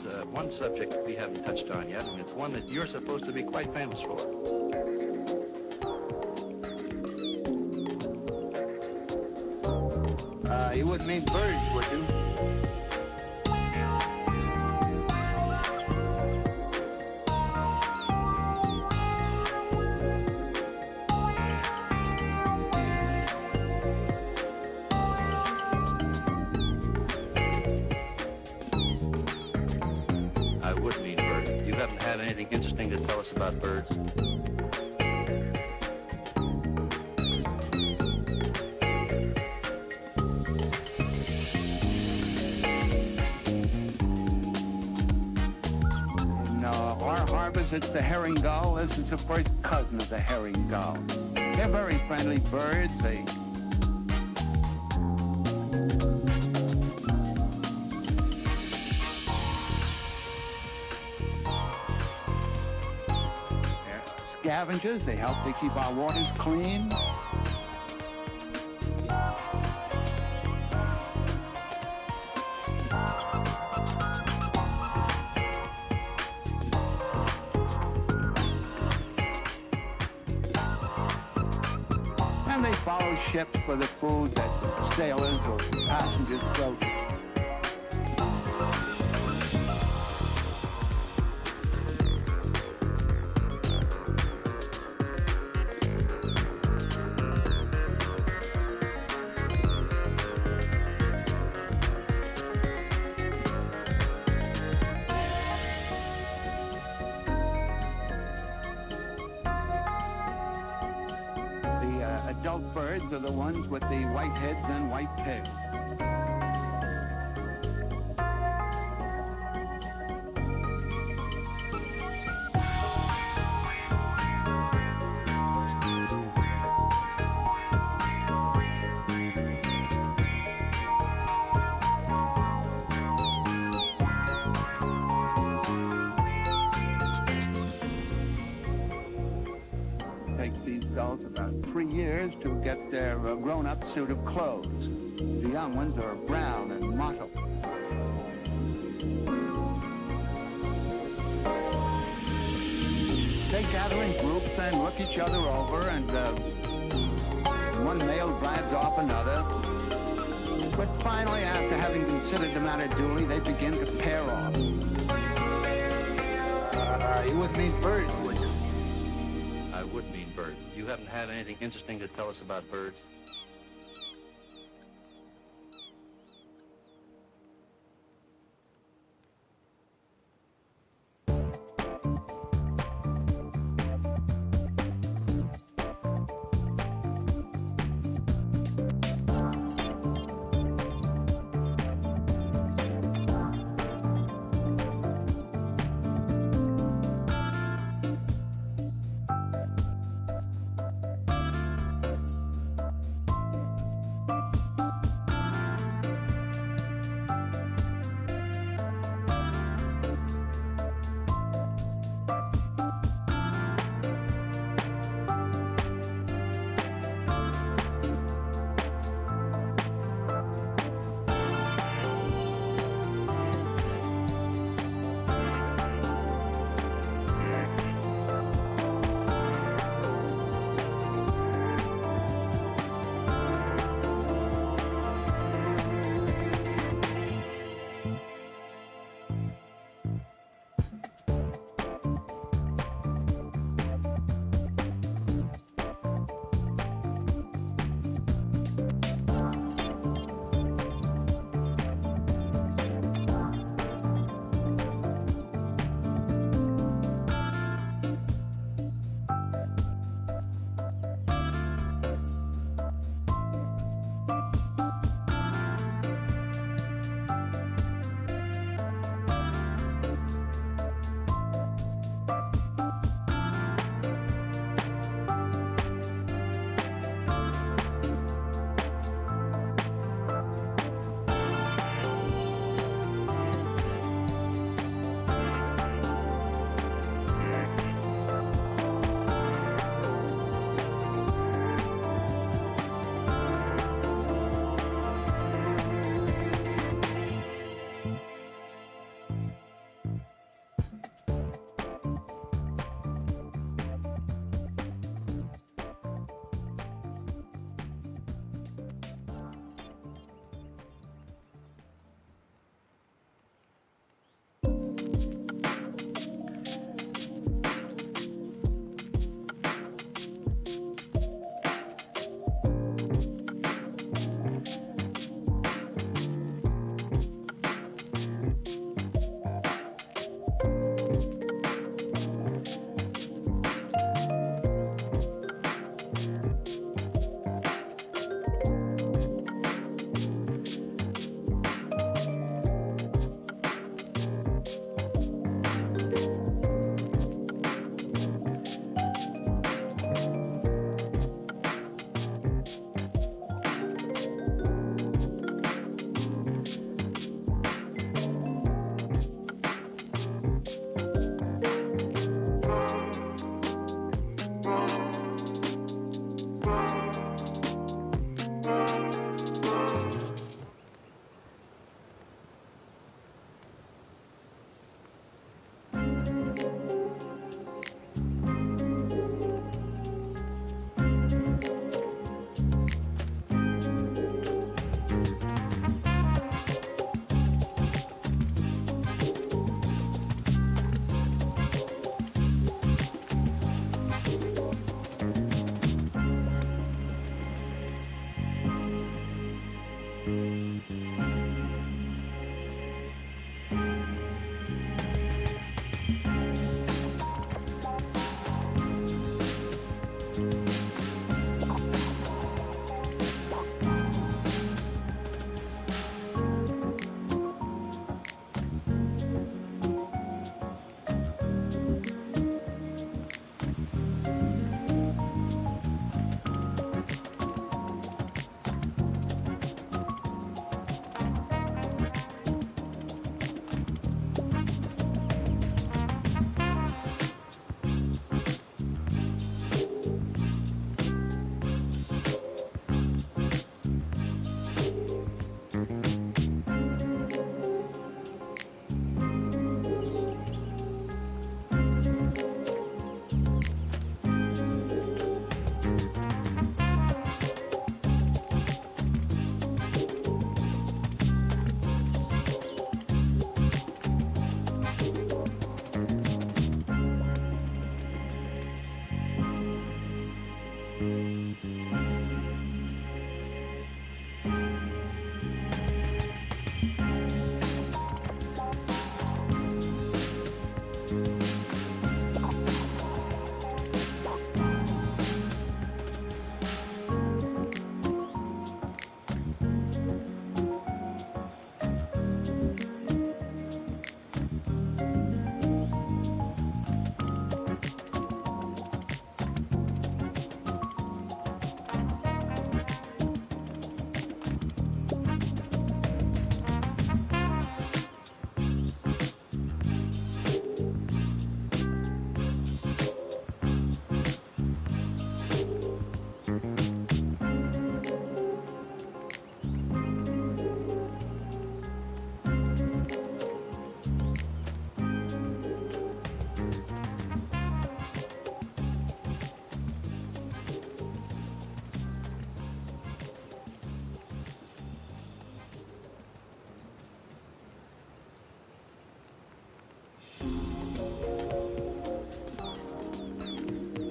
there's one subject we haven't touched on yet, and it's one that you're supposed to be quite famous for. You wouldn't mean birds, would you? I would mean birds. You haven't had anything interesting to tell us about birds? It's the herring gull. This is the first cousin of the herring gull. They're very friendly birds. They're scavengers. They help to keep our waters clean. They follow ships for the food that sailors or passengers throw. Adult birds are the ones with the white heads and white tails. Takes these gulls about 3 years to get their grown-up suit of clothes. The young ones are brown and mottled. They gather in groups and look each other over, and one male drives off another. But finally, after having considered the matter duly, they begin to pair off. You would mean birds, would you? I would mean birds. You haven't had anything interesting to tell us about birds?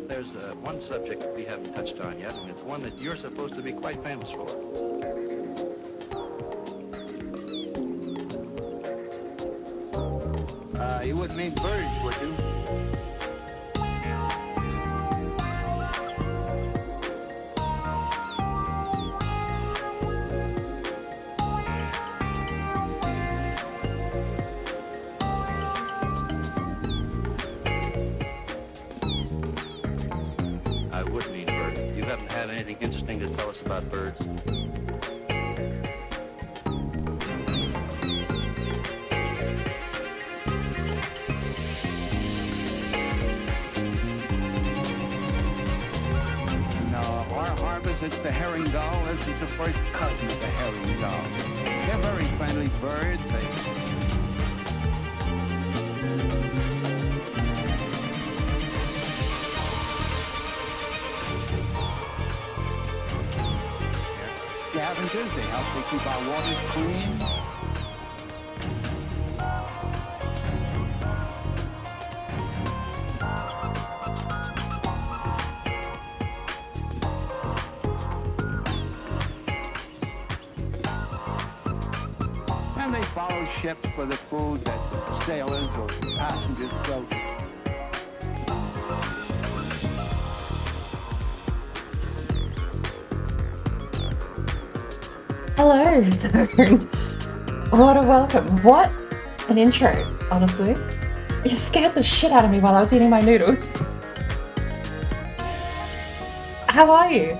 There's one subject that we haven't touched on yet, and it's one that you're supposed to be quite famous for. You wouldn't mean birds, would you? I would mean birds. You haven't had anything interesting to tell us about birds? It's the herring gull. This is the first cousin of the herring gull. They're very friendly birds. Scavengers, they help to keep our waters clean. And they follow ships for the food that the sailors or passengers throw. Hello, Darren. What a welcome. What an intro, honestly. You scared the shit out of me while I was eating my noodles. How are you?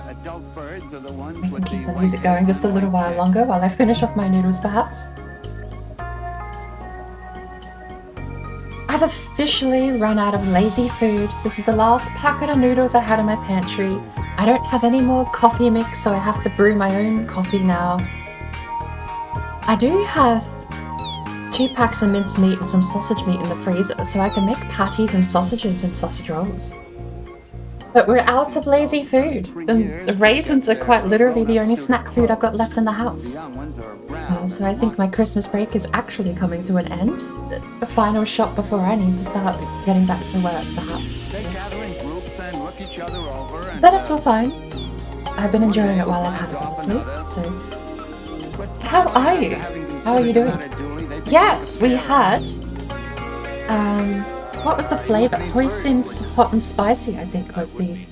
Adult birds are the ones We can with keep the the music going just a little while longer while I finish off my noodles, perhaps. I've officially run out of lazy food. This is the last packet of noodles I had in my pantry. I don't have any more coffee mix, so I have to brew my own coffee now. I do have 2 packs of minced meat and some sausage meat in the freezer, so I can make patties and sausages and sausage rolls. But we're out of lazy food. The raisins are quite literally the only snack food I've got left in the house. The young ones are brown So I think my Christmas break is actually coming to an end. The final shot before I need to start getting back to work, perhaps. They gather in groups and look each other over and... But it's all fine. I've been enjoying it while I've had it, honestly. So, how are you? How are you doing? Yes, we had... what was the flavour? Hoisin's Hot and Spicy, I think, was the...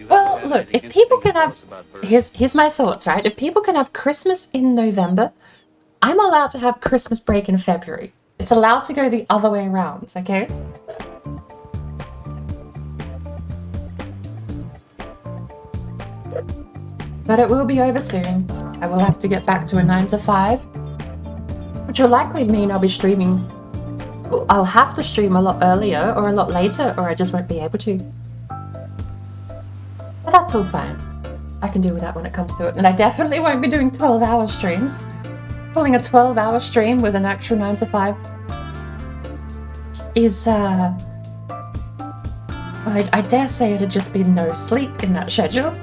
Well, look, if people can have... Here's my thoughts, right? If people can have Christmas in November, I'm allowed to have Christmas break in February. It's allowed to go the other way around, okay? But it will be over soon. I will have to get back to a 9 to 5, which will likely mean I'll be streaming... Well, I'll have to stream a lot earlier or a lot later, or I just won't be able to. But that's all fine. I can deal with that when it comes to it. And I definitely won't be doing 12-hour streams. Pulling a 12-hour stream with an actual 9 to 5 is, well, I dare say it'd just be no sleep in that schedule.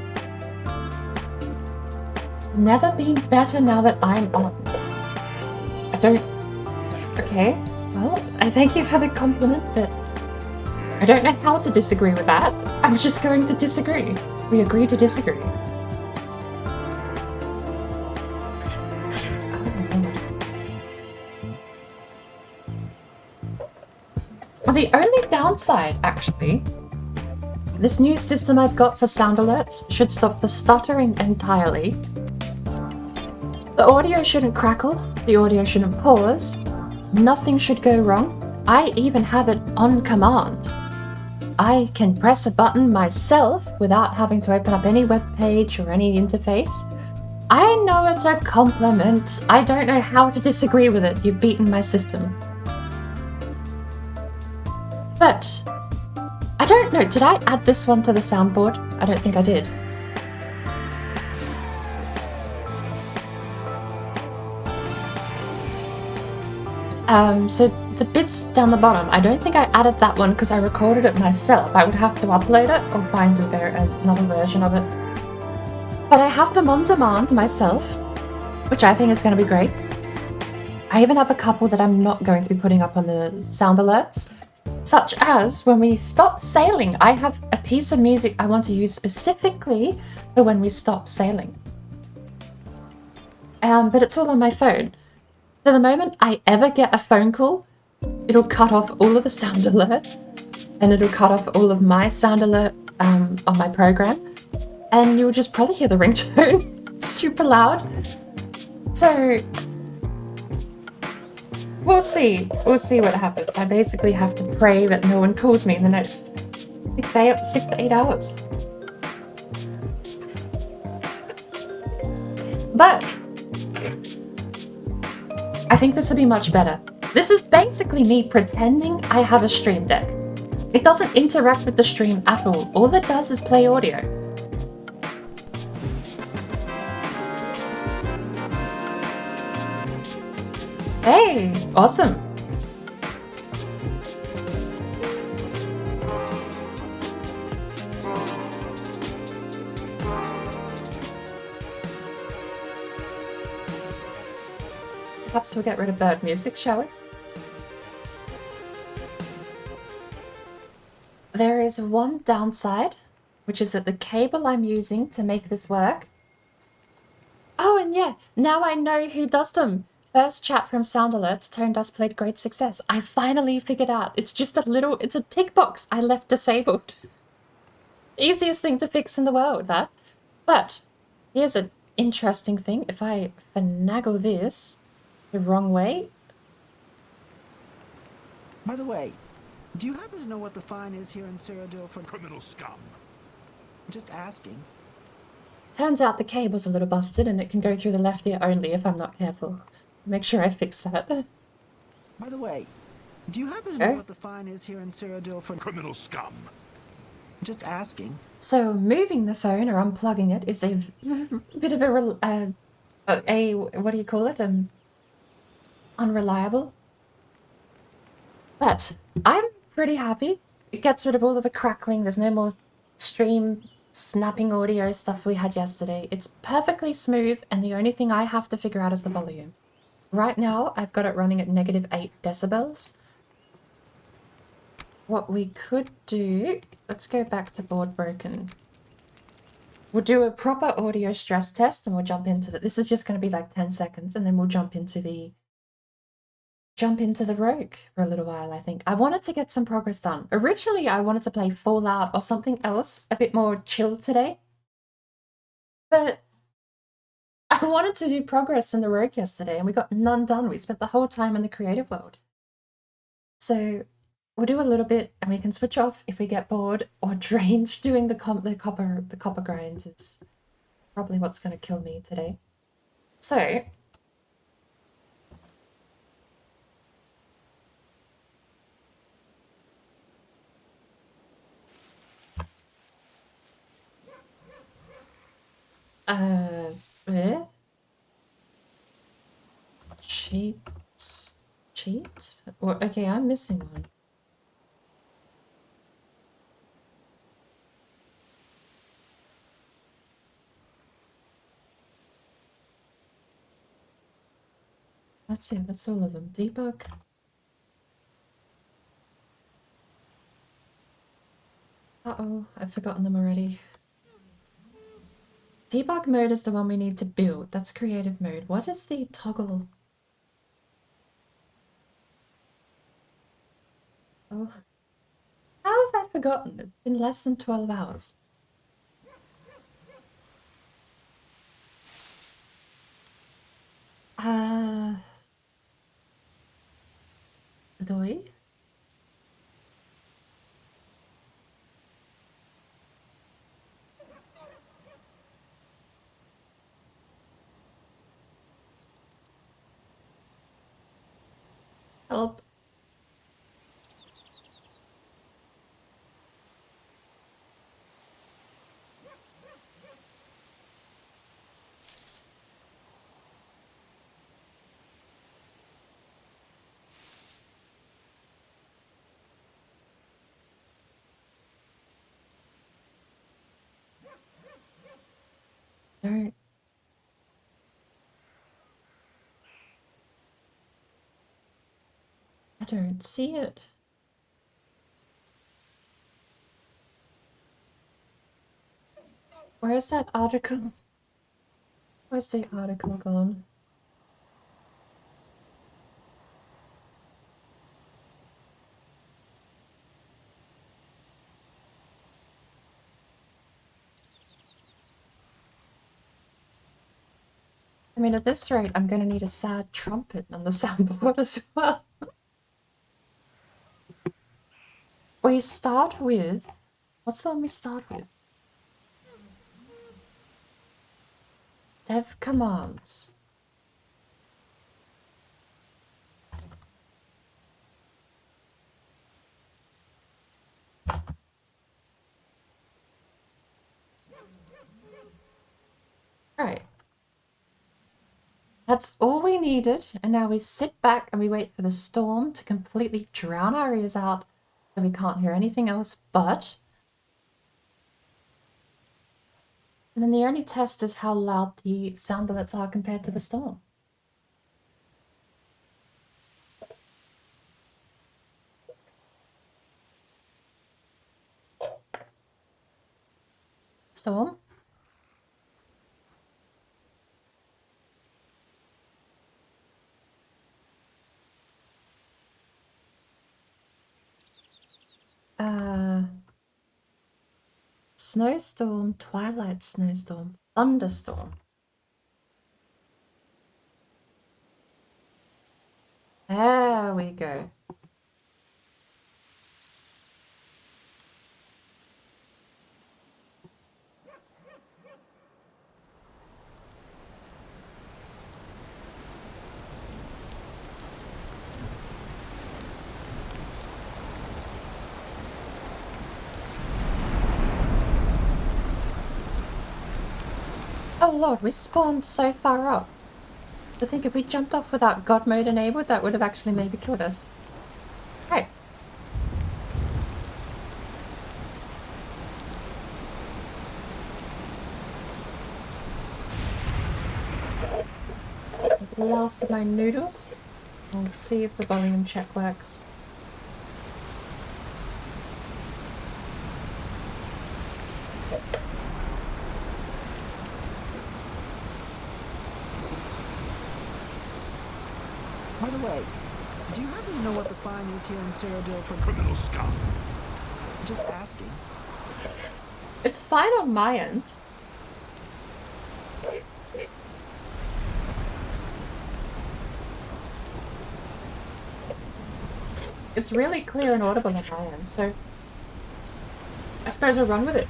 Never been better now that I'm on. I don't... Okay, well, I thank you for the compliment, but I don't know how to disagree with that. I'm just going to disagree. We agree to disagree. Well, the only downside, actually, this new system I've got for sound alerts should stop the stuttering entirely. The audio shouldn't crackle, the audio shouldn't pause, nothing should go wrong. I even have it on command. I can press a button myself without having to open up any web page or any interface. I know it's a compliment. I don't know how to disagree with it. You've beaten my system. But I don't know, did I add this one to the soundboard? I don't think I did. So the bits down the bottom, I don't think I added that one because I recorded it myself. I would have to upload it or find another version of it. But I have them on demand myself, which I think is going to be great. I even have a couple that I'm not going to be putting up on the sound alerts, such as when we stop sailing. I have a piece of music I want to use specifically for when we stop sailing. But it's all on my phone. So the moment I ever get a phone call, it'll cut off all of the sound alerts, and it'll cut off all of my sound alert on my program, and you'll just probably hear the ringtone super loud. So we'll see what happens. I basically have to pray that no one calls me in the next 6 to 8 hours. But I think this will be much better. This is basically me pretending I have a stream deck. It doesn't interact with the stream at all. All it does is play audio. Hey, awesome. Perhaps we'll get rid of bird music, shall we? There is one downside, which is that the cable I'm using to make this work... Oh, and yeah, now I know who does them. First chat from Sound Alerts, Tone Dust played great success. I finally figured out. It's just it's a tick box I left disabled. Easiest thing to fix in the world, that. But here's an interesting thing. If I finagle this the wrong way... By the way, do you happen to know what the fine is here in Stardew for criminal scum? Just asking. Turns out the cable's a little busted and it can go through the left ear only if I'm not careful. Make sure I fix that. By the way, do you happen to know what the fine is here in Stardew for criminal scum? Just asking. So moving the phone or unplugging it is a bit of a what do you call it? Unreliable. But I'm pretty happy. It gets rid of all of the crackling. There's no more stream snapping audio stuff we had yesterday. It's perfectly smooth, and the only thing I have to figure out is the volume. Right now, I've got it running at -8 decibels. What we could do, let's go back to board broken. We'll do a proper audio stress test and we'll jump into the, this is just going to be like 10 seconds and then we'll jump into the rogue for a little while, I think. I wanted to get some progress done. Originally, I wanted to play Fallout or something else a bit more chill today. But I wanted to do progress in the rogue yesterday and we got none done. We spent the whole time in the creative world. So we'll do a little bit and we can switch off if we get bored or drained. Doing the copper grinds is probably what's going to kill me today. So eh? Cheats? Well, okay, I'm missing one. That's it, that's all of them. Debug. Uh-oh, I've forgotten them already. Debug mode is the one we need to build. That's creative mode. What is the toggle? Oh. How have I forgotten? It's been less than 12 hours. Doi? Help. Don't. I don't see it. Where's that article? Where's the article gone? I mean, at this rate, I'm gonna need a sad trumpet on the soundboard as well. We start with... What's the one we start with? Dev commands. Right. That's all we needed, and now we sit back and we wait for the storm to completely drown our ears out so we can't hear anything else but... And then the only test is how loud the sound bullets are compared to the storm. Storm? Snowstorm, twilight snowstorm, thunderstorm. There we go. Oh lord, we spawned so far up. I think if we jumped off without God mode enabled, that would have actually maybe killed us. Right. the last of my noodles. We'll see if the volume check works. By the way, do you happen to know what the fine is here in Cyrodiil for Criminal scum. just asking? It's fine on my end. It's really clear and audible on my end, so I suppose I'll run with it.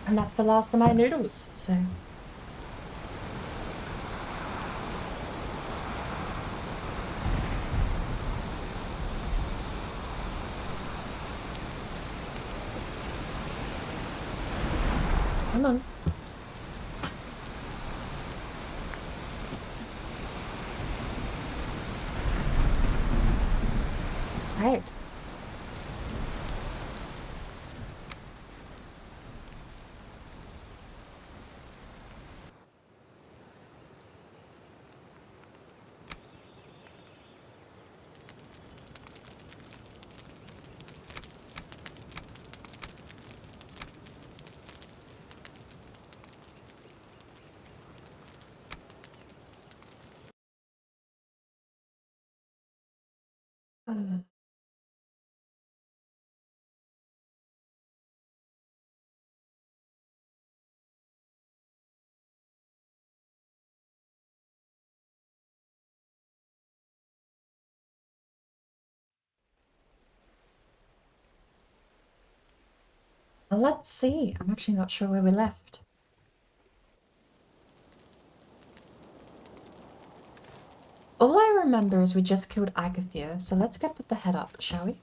And that's the last of my noodles, so... Come on. Right. Well, let's see. I'm actually not sure where we left. All I remember is we just killed Agathia, so let's go put the head up, shall we?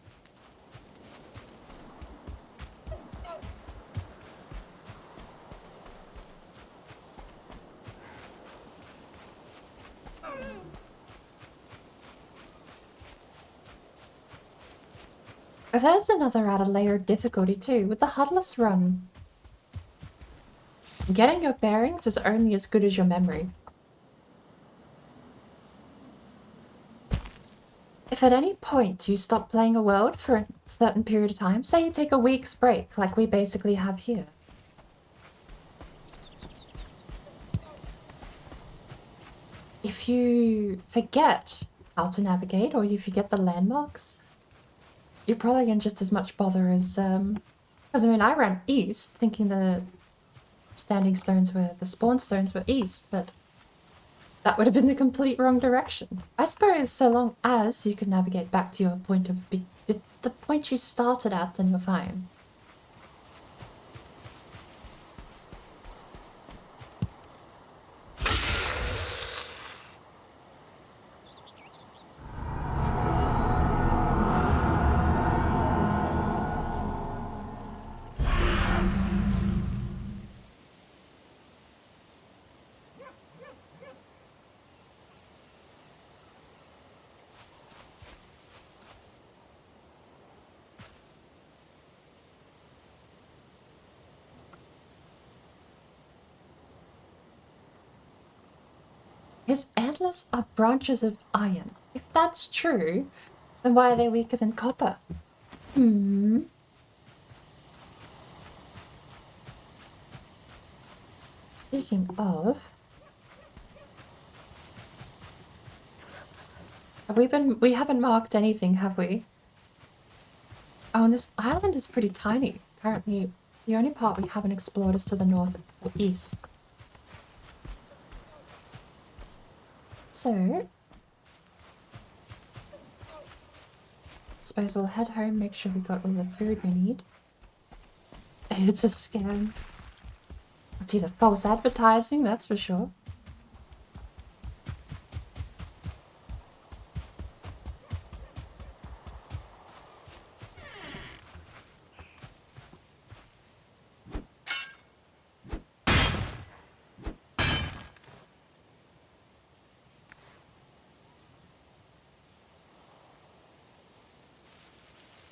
Oh, there's another added layer of difficulty too, with the HUDless run. Getting your bearings is only as good as your memory. If at any point you stop playing a world for a certain period of time, say you take a week's break, like we basically have here. If you forget how to navigate, or you forget the landmarks, you're probably in just as much bother as, because I mean, I ran east thinking the standing stones were, the spawn stones were east, but that would have been the complete wrong direction. I suppose so long as you can navigate back to your point of, the point you started at, then you're fine. His antlers are branches of iron. If that's true, then why are they weaker than copper? Speaking of... we haven't marked anything, have we? Oh, and this island is pretty tiny. Apparently, the only part we haven't explored is to the north or east. So, suppose we'll head home, make sure we got all the food we need. It's a scam. It's either false advertising, that's for sure.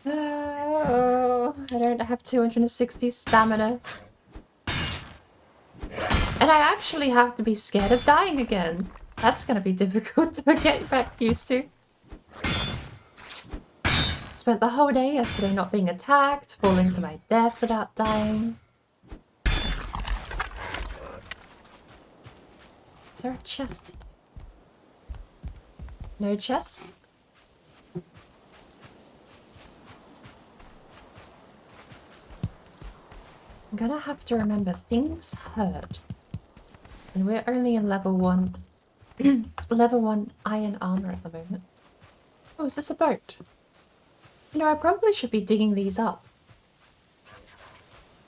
Oh, I don't have 260 stamina. And I actually have to be scared of dying again. That's gonna be difficult to get back used to. Spent the whole day yesterday not being attacked, falling to my death without dying. Is there a chest? No chest? I'm gonna have to remember things hurt. And we're only in level 1. Level 1 iron armor at the moment. Oh, is this a boat? You know, I probably should be digging these up.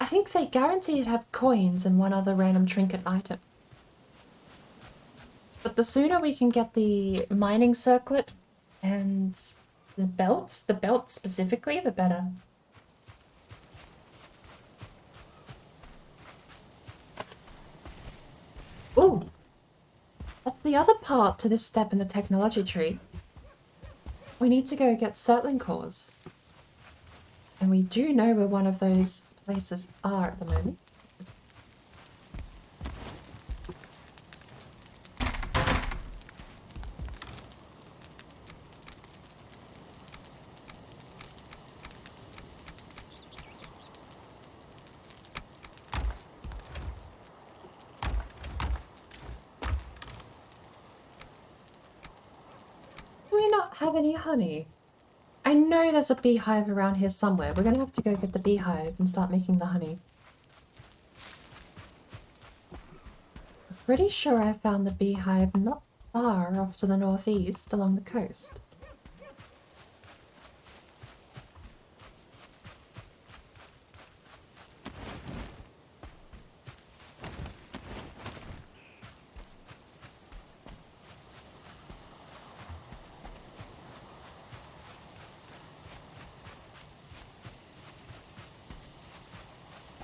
I think they guarantee it'd have coins and one other random trinket item. But the sooner we can get the mining circlet and the belt specifically, the better. Ooh! That's the other part to this step in the technology tree. We need to go get Surtling cores. And we do know where one of those places are at the moment. Do we not have any honey? I know there's a beehive around here somewhere. We're gonna have to go get the beehive and start making the honey. I'm pretty sure I found the beehive not far off to the northeast along the coast.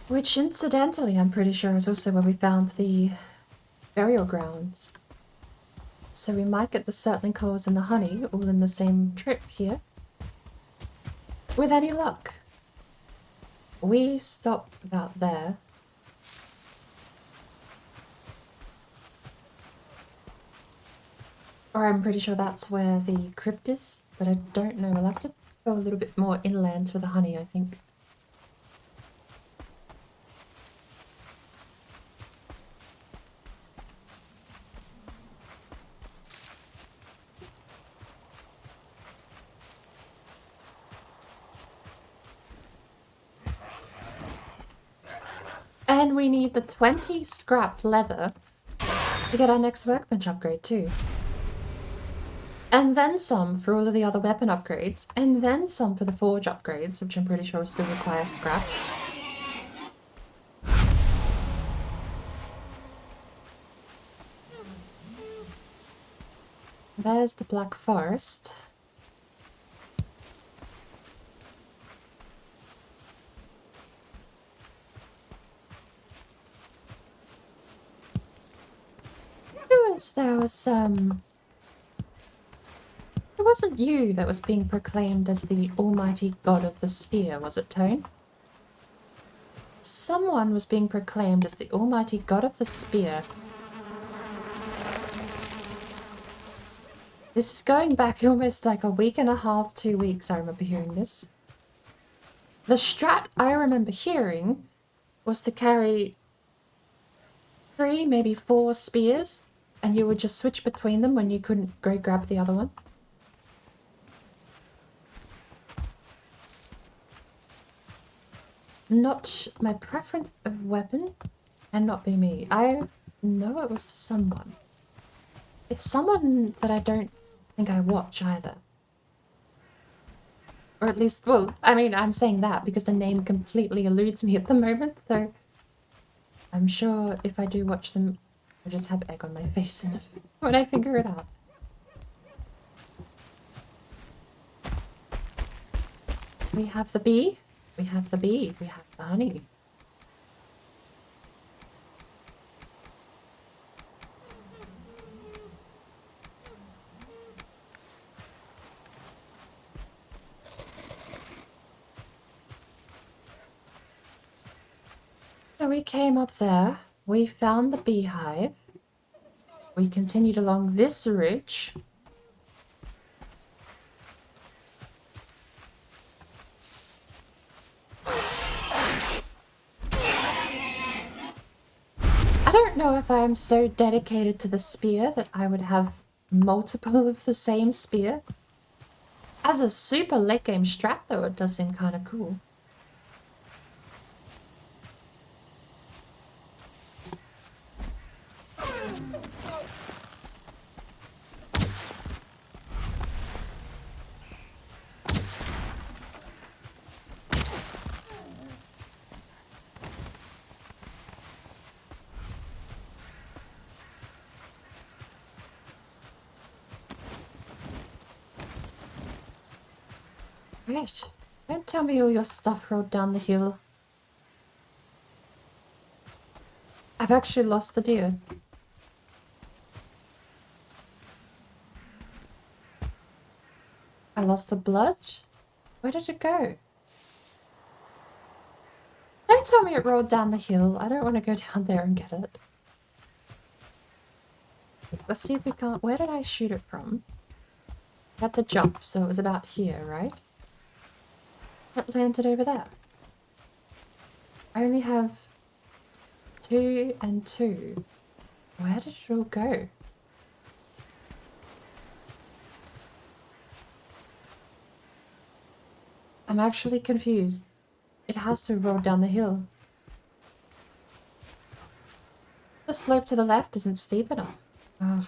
Which, incidentally, I'm pretty sure is also where we found the burial grounds. So we might get the Surtling cores and the honey all in the same trip here. With any luck. We stopped about there. Or I'm pretty sure that's where the crypt is, but I don't know. We'll have to go a little bit more inland for the honey, I think. And we need the 20 scrap leather to get our next workbench upgrade too. And then some for all of the other weapon upgrades, and then some for the forge upgrades, which I'm pretty sure still require scrap. There's the Black Forest. There was it wasn't you that was being proclaimed as the almighty god of the spear, was it, Tone? Someone was being proclaimed as the almighty god of the spear. This is going back almost like a week and a half, 2 weeks, I remember hearing this. The strat I remember hearing was to carry 3, maybe 4 spears, and you would just switch between them when you couldn't go grab the other one. Not my preference of weapon, and not be me. I know it was someone. It's someone that I don't think I watch either. Or at least, well, I mean, I'm saying that because the name completely eludes me at the moment, so I'm sure if I do watch them, I just have egg on my face when I figure it out. Do we have the bee? We have the bee. We have the honey. So we came up there we found the beehive. We continued along this ridge. I don't know if I am so dedicated to the spear that I would have multiple of the same spear. As a super late game strat though, it does seem kind of cool. Right. Don't tell me all your stuff rolled down the hill. I've actually lost the deer. I lost the blood? Where did it go? Don't tell me it rolled down the hill. I don't want to go down there and get it. Let's see if we can't... Where did I shoot it from? I had to jump, so it was about here, right? It landed over there. I only have 2 and 2. Where did it all go? I'm actually confused. It has to roll down the hill. The slope to the left isn't steep enough. Ugh.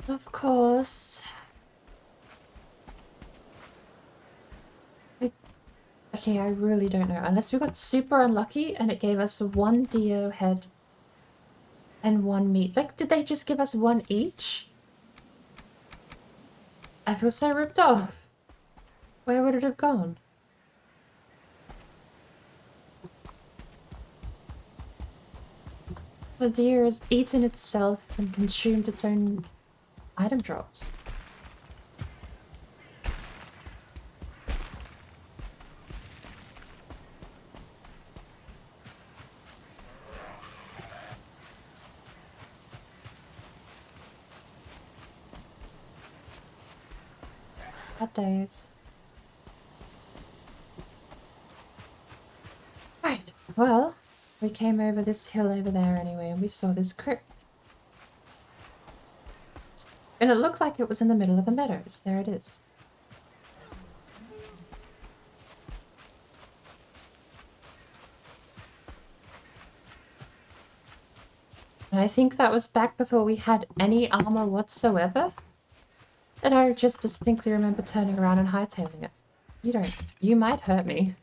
Of course. Okay, I really don't know. Unless we got super unlucky and it gave us 1 deer head and 1 meat. Like, did they just give us 1 each? I feel so ripped off. Where would it have gone? The deer has eaten itself and consumed its own item drops. Bad days. Right, well, we came over this hill over there anyway and we saw this crypt. And it looked like it was in the middle of a meadows. There it is. And I think that was back before we had any armor whatsoever. And I just distinctly remember turning around and hightailing it. You might hurt me.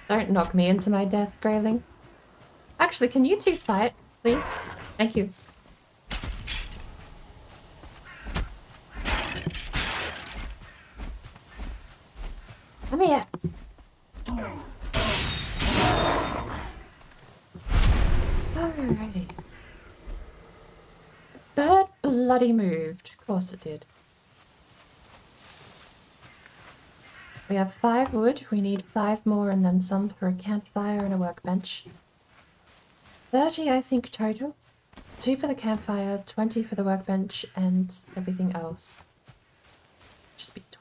Don't knock me into my death, Grayling. Actually, can you two fight, please? Thank you. Come here. Alrighty. Bird bloody moved. Of course it did. We have 5 wood. We need 5 more and then some for a campfire and a workbench. 30, I think, total. 2 for the campfire, 20 for the workbench, and everything else. Just be 20.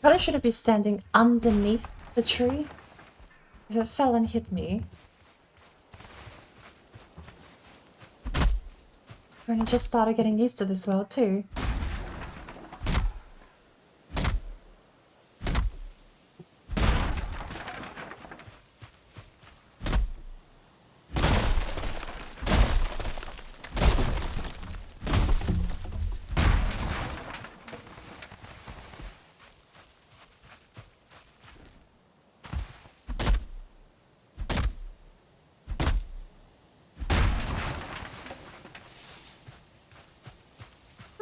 Probably shouldn't be standing underneath the tree. If it fell and hit me. And I just started getting used to this world too.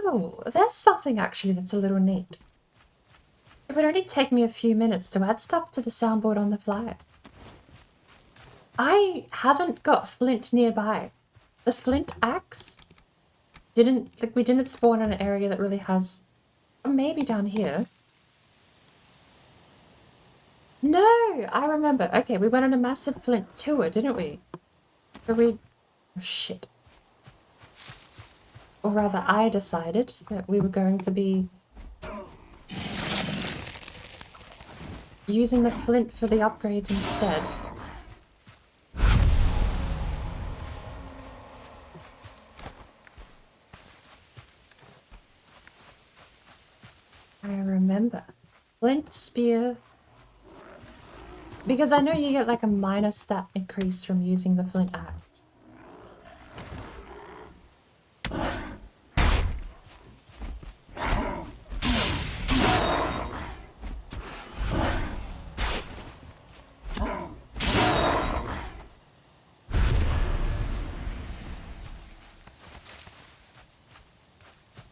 Oh, there's something actually that's a little neat. It would only take me a few minutes to add stuff to the soundboard on the fly. I haven't got flint nearby. The flint axe didn't, like, we didn't spawn in an area that really has, maybe down here. No, I remember. Okay, we went on a massive flint tour, didn't we? But we, oh shit. Or rather, I decided that we were going to be using the flint for the upgrades instead. I remember. Flint spear. Because I know you get like a minor stat increase from using the flint axe.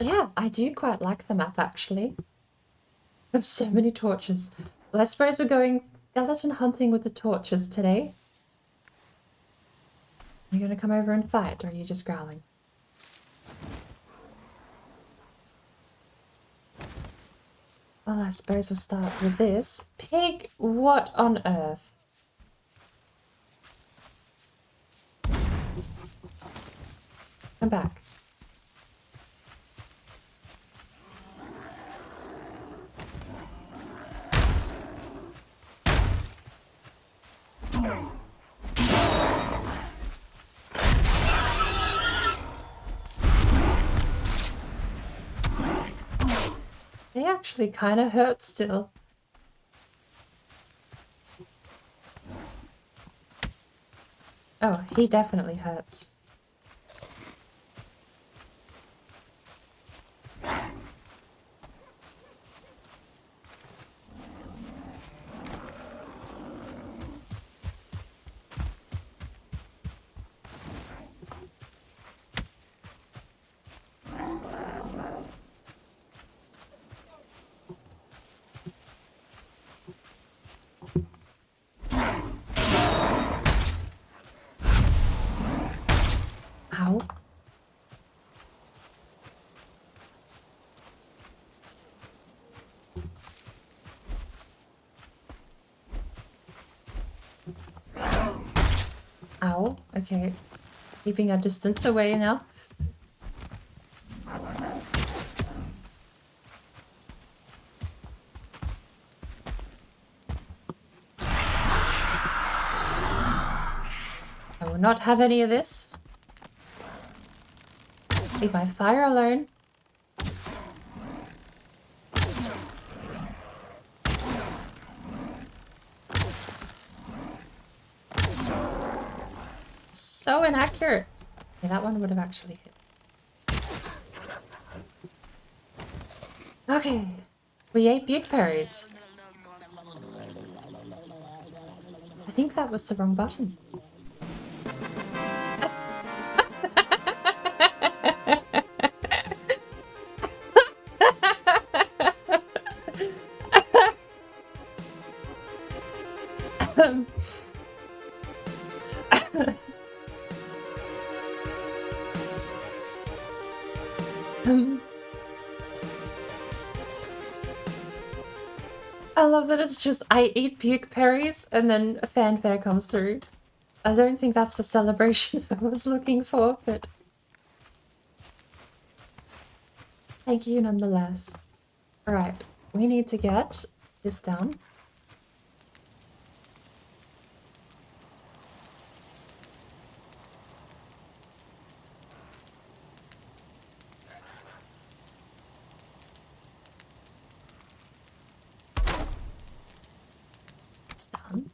Yeah, I do quite like the map actually. There's so many torches. Well, I suppose we're going skeleton hunting with the torches today. You gonna come over and fight, or are you just growling? Well, I suppose we'll start with this. Pig, what on earth? Come back. They actually kind of hurt still. Oh, he definitely hurts. Ow. Ow. Okay. Keeping a distance away now. I will not have any of this. Leave my fire alone. So inaccurate. Okay, that one would have actually hit. Okay. We ate bukeberries. I think that was the wrong button. I love that it's just I eat puke berries and then a fanfare comes through. I don't think that's the celebration I was looking for, but thank you nonetheless. Alright, we need to get this down. It's done.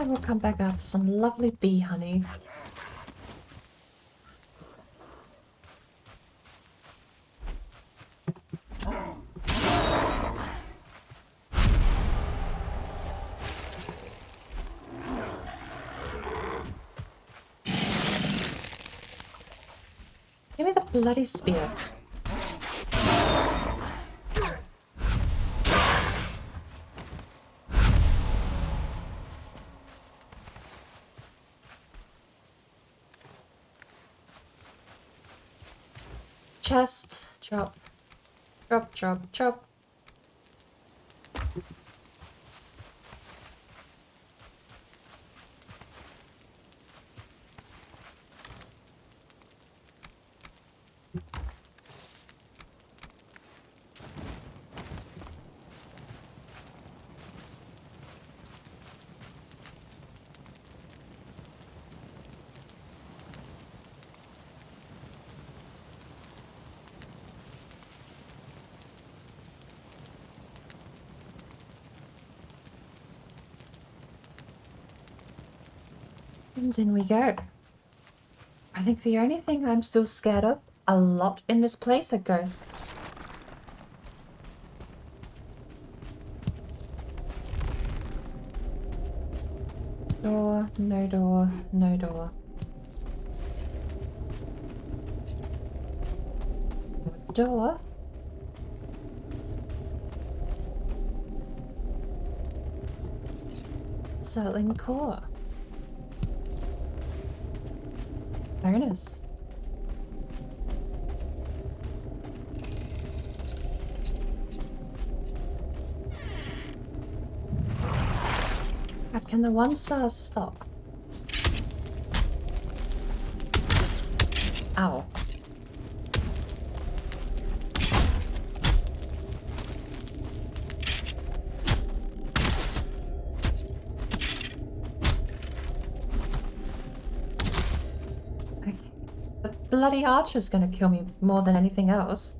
And we'll come back after some lovely bee honey. Give me the bloody spear. Chest, drop, drop, drop, drop. And in we go. I think the only thing I'm still scared of a lot in this place are ghosts. Door, no door, no door. Door. Settling core. Bonus. Can the 1-star stop? Ow. Okay. The bloody archer's gonna kill me more than anything else.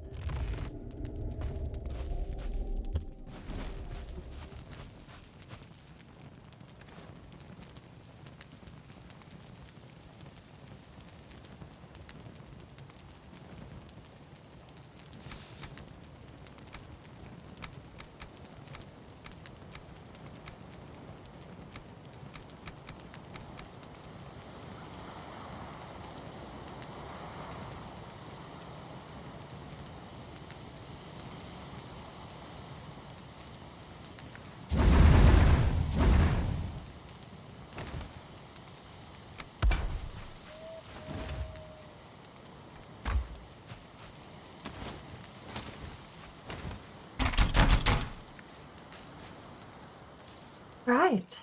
Right.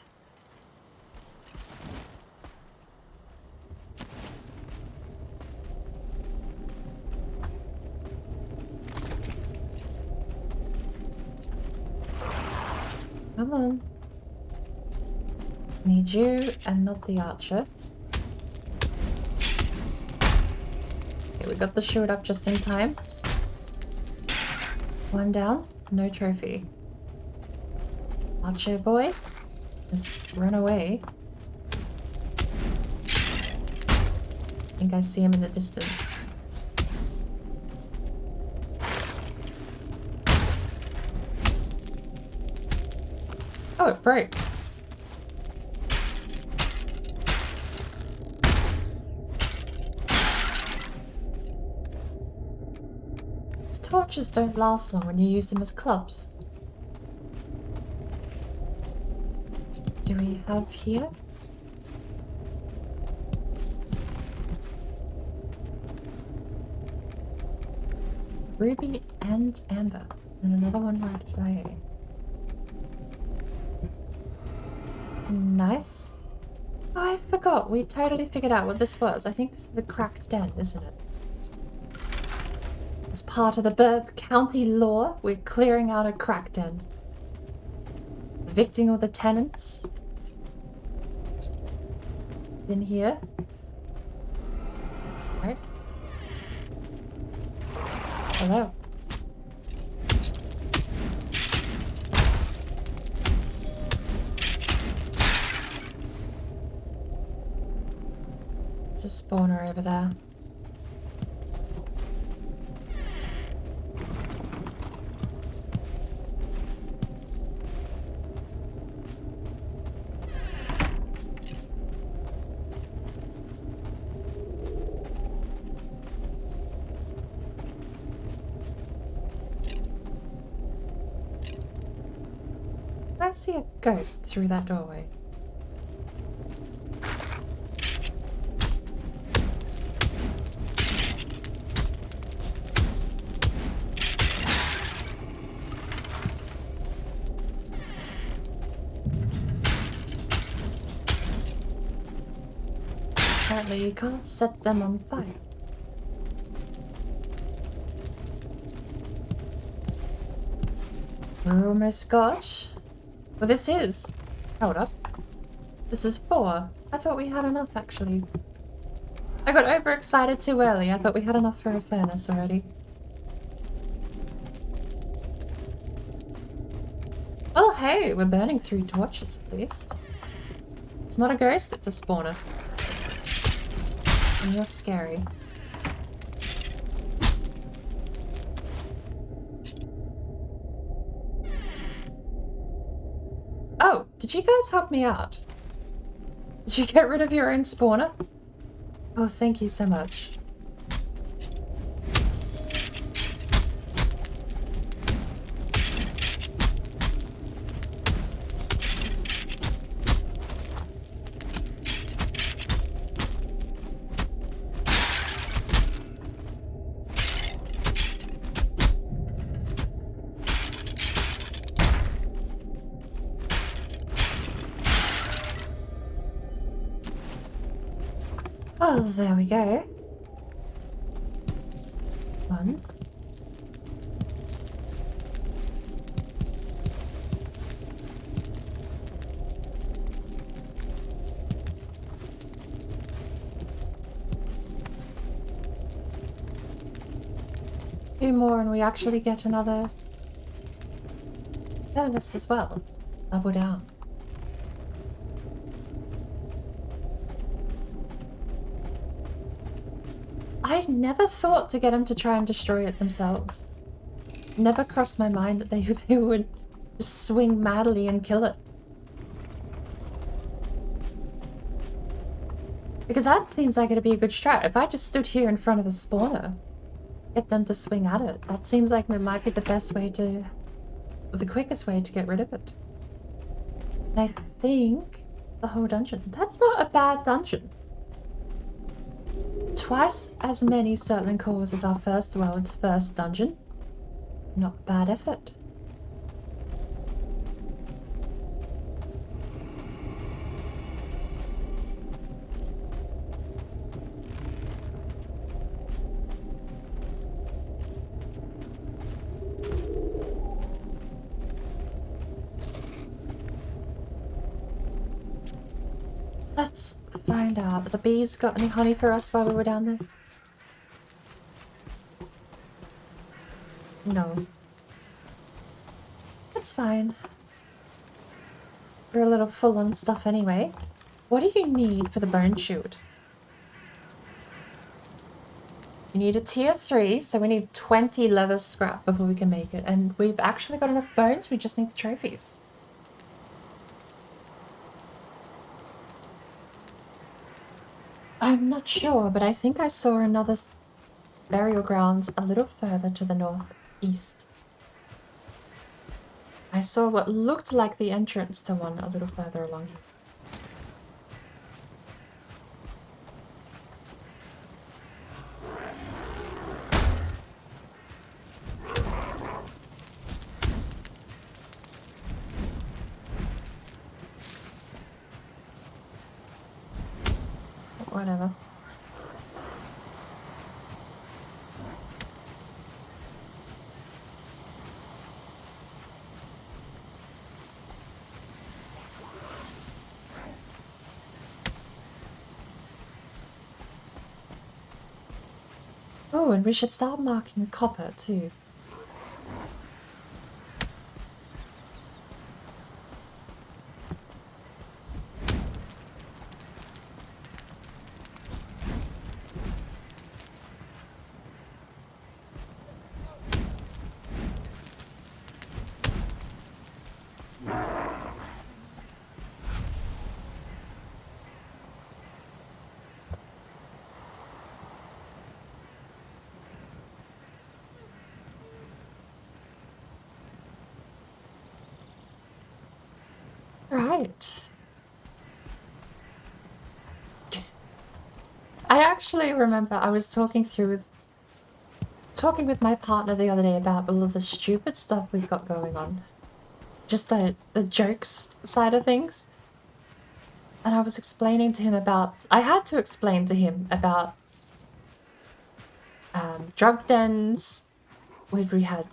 Come on. Need you and not the archer. Okay, we got the shield up just in time. One down, no trophy. Archer boy has run away. I think I see him in the distance. Oh, it broke. These torches don't last long when you use them as clubs. Do we have here? Ruby and Amber. And another one right by. Nice. Oh, I forgot. We totally figured out what this was. I think this is the cracked den, isn't it? As part of the Burb County law, we're clearing out a crack den. Evicting all the tenants. In here. Right. Hello. There's a spawner over there. I see a ghost through that doorway. Apparently you can't set them on fire. Oh my gosh. Well, this is... Hold up. This is 4. I thought we had enough, actually. I got overexcited too early. I thought we had enough for a furnace already. Well, hey, we're burning through torches at least. It's not a ghost, it's a spawner. And you're scary. Oh, did you guys help me out? Did you get rid of your own spawner? Oh, thank you so much. Oh, there we go. 1. Two more and we actually get another furnace as well. Double down. I never thought to get them to try and destroy it themselves. Never crossed my mind that they would just swing madly and kill it. Because that seems like it'd be a good strat. If I just stood here in front of the spawner, get them to swing at it, that seems like it might be the best way to... the quickest way to get rid of it. And I think the whole dungeon. That's not a bad dungeon. Twice as many Surtling cores as our first world's first dungeon. Not a bad effort. Let's find out. The bees got any honey for us while we were down there? No. That's fine. We're a little full on stuff anyway. What do you need for the bone shield? You need a tier 3, so we need 20 leather scrap before we can make it. And we've actually got enough bones, we just need the trophies. I'm not sure, but I think I saw another burial grounds a little further to the northeast. I saw what looked like the entrance to one a little further along here. whatever. Oh, and we should start marking copper too. Right. I actually remember I was talking with my partner the other day about all of the stupid stuff we've got going on. Just the jokes side of things. And I was explaining to him about... I had to explain to him about drug dens, where we had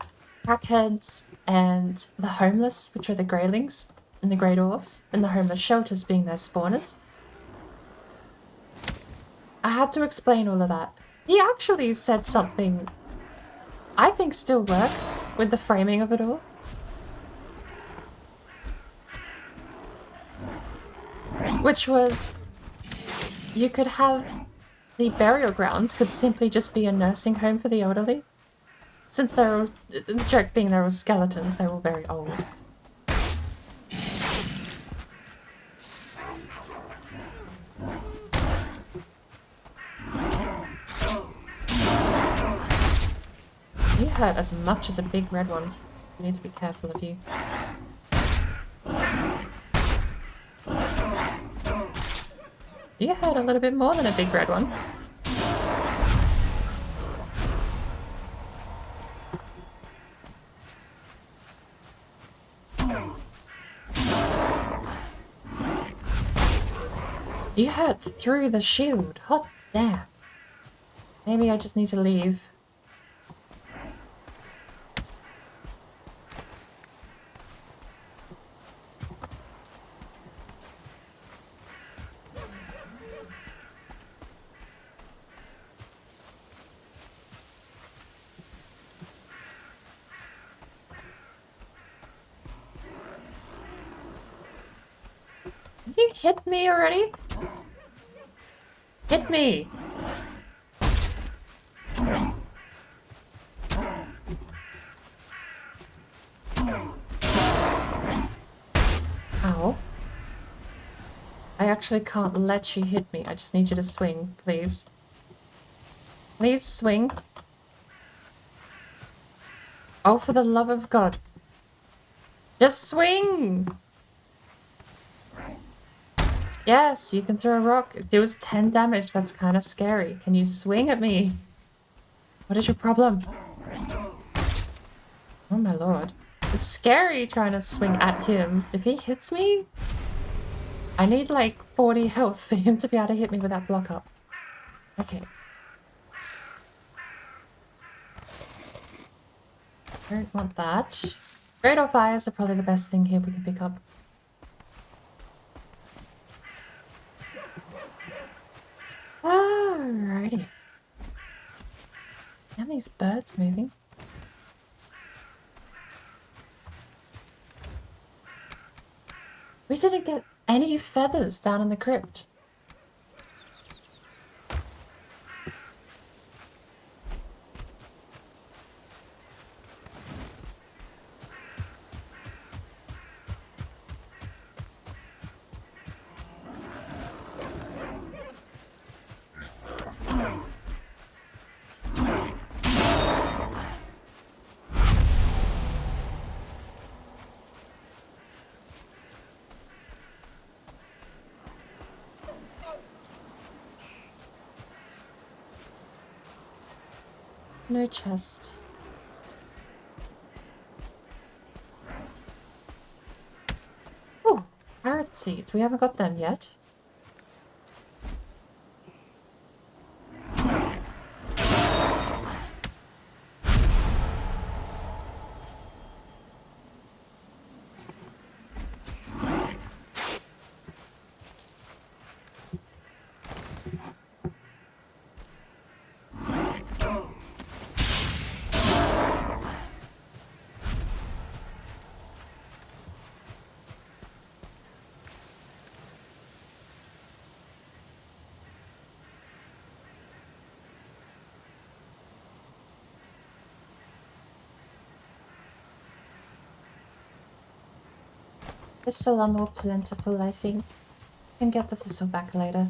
crackheads, and the homeless, which are the greylings and the grey dwarfs, and the homeless shelters being their spawners. I had to explain all of that. He actually said something I think still works with the framing of it all. Which was, you could have the burial grounds could simply just be a nursing home for the elderly. Since they're all, the joke being they're all skeletons, they're all very old. You hurt as much as a big red one. You need to be careful of you. You hurt a little bit more than a big red one. You hurt through the shield. Hot damn. Maybe I just need to leave. You hit me already? Hit me! Ow. I actually can't let you hit me. I just need you to swing, please. Please swing. Oh, for the love of God. Just swing! Yes, you can throw a rock. It deals 10 damage. That's kind of scary. Can you swing at me? What is your problem? Oh my lord. It's scary trying to swing at him. If he hits me, I need like 40 health for him to be able to hit me with that block up. Okay. Don't want that. Great or fires are probably the best thing here we can pick up. Alrighty. How many birds moving? We didn't get any feathers down in the crypt. No chest. Oh, carrot seeds. We haven't got them yet. Thistle are more plentiful, I think. Can get the thistle back later.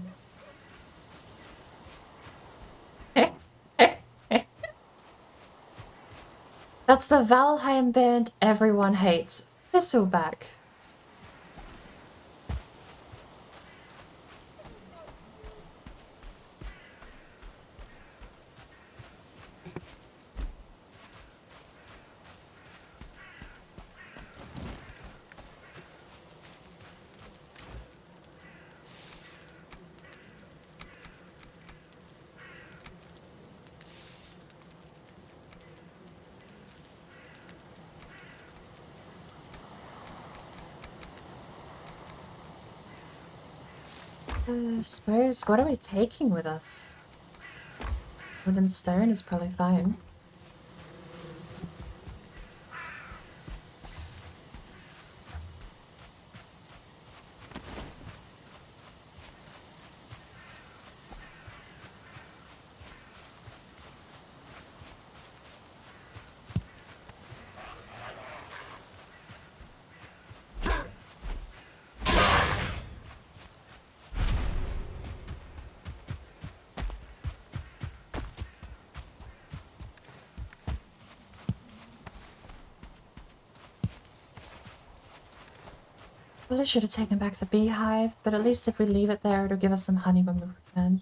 That's the Valheim band everyone hates. Thistleback. Suppose, what are we taking with us? Wood and stone is probably fine. Probably should have taken back the beehive, but at least if we leave it there, it'll give us some honey when we return.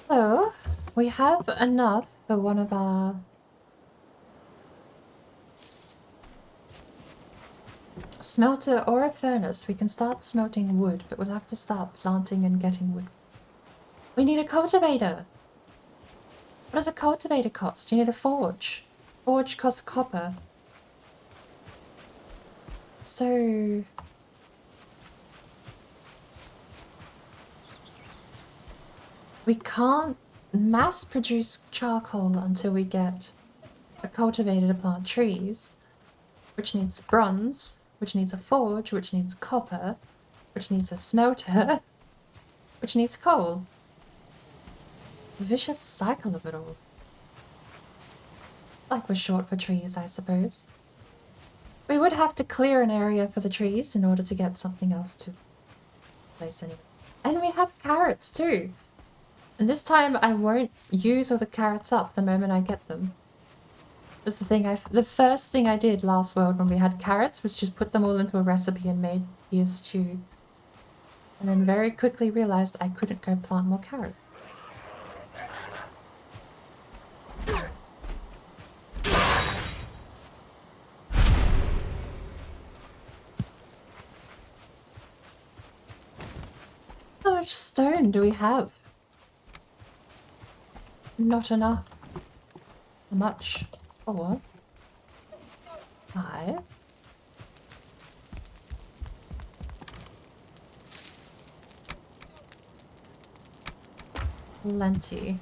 So, we have enough for one of our smelter or a furnace. We can start smelting wood, but we'll have to start planting and getting wood. We need a cultivator. What does a cultivator cost? You need a forge. Forge costs copper. So... we can't mass produce charcoal until we get a cultivator to plant trees, which needs bronze, which needs a forge, which needs copper, which needs a smelter, which needs coal. The vicious cycle of it all. Like we're short for trees, I suppose. We would have to clear an area for the trees in order to get something else to place anyway. And we have carrots too. And this time I won't use all the carrots up the moment I get them. Was the first thing I did last world when we had carrots was just put them all into a recipe and made deer stew. And then very quickly realized I couldn't go plant more carrots. How much stone do we have? Not enough. How much? 4. 5. Plenty.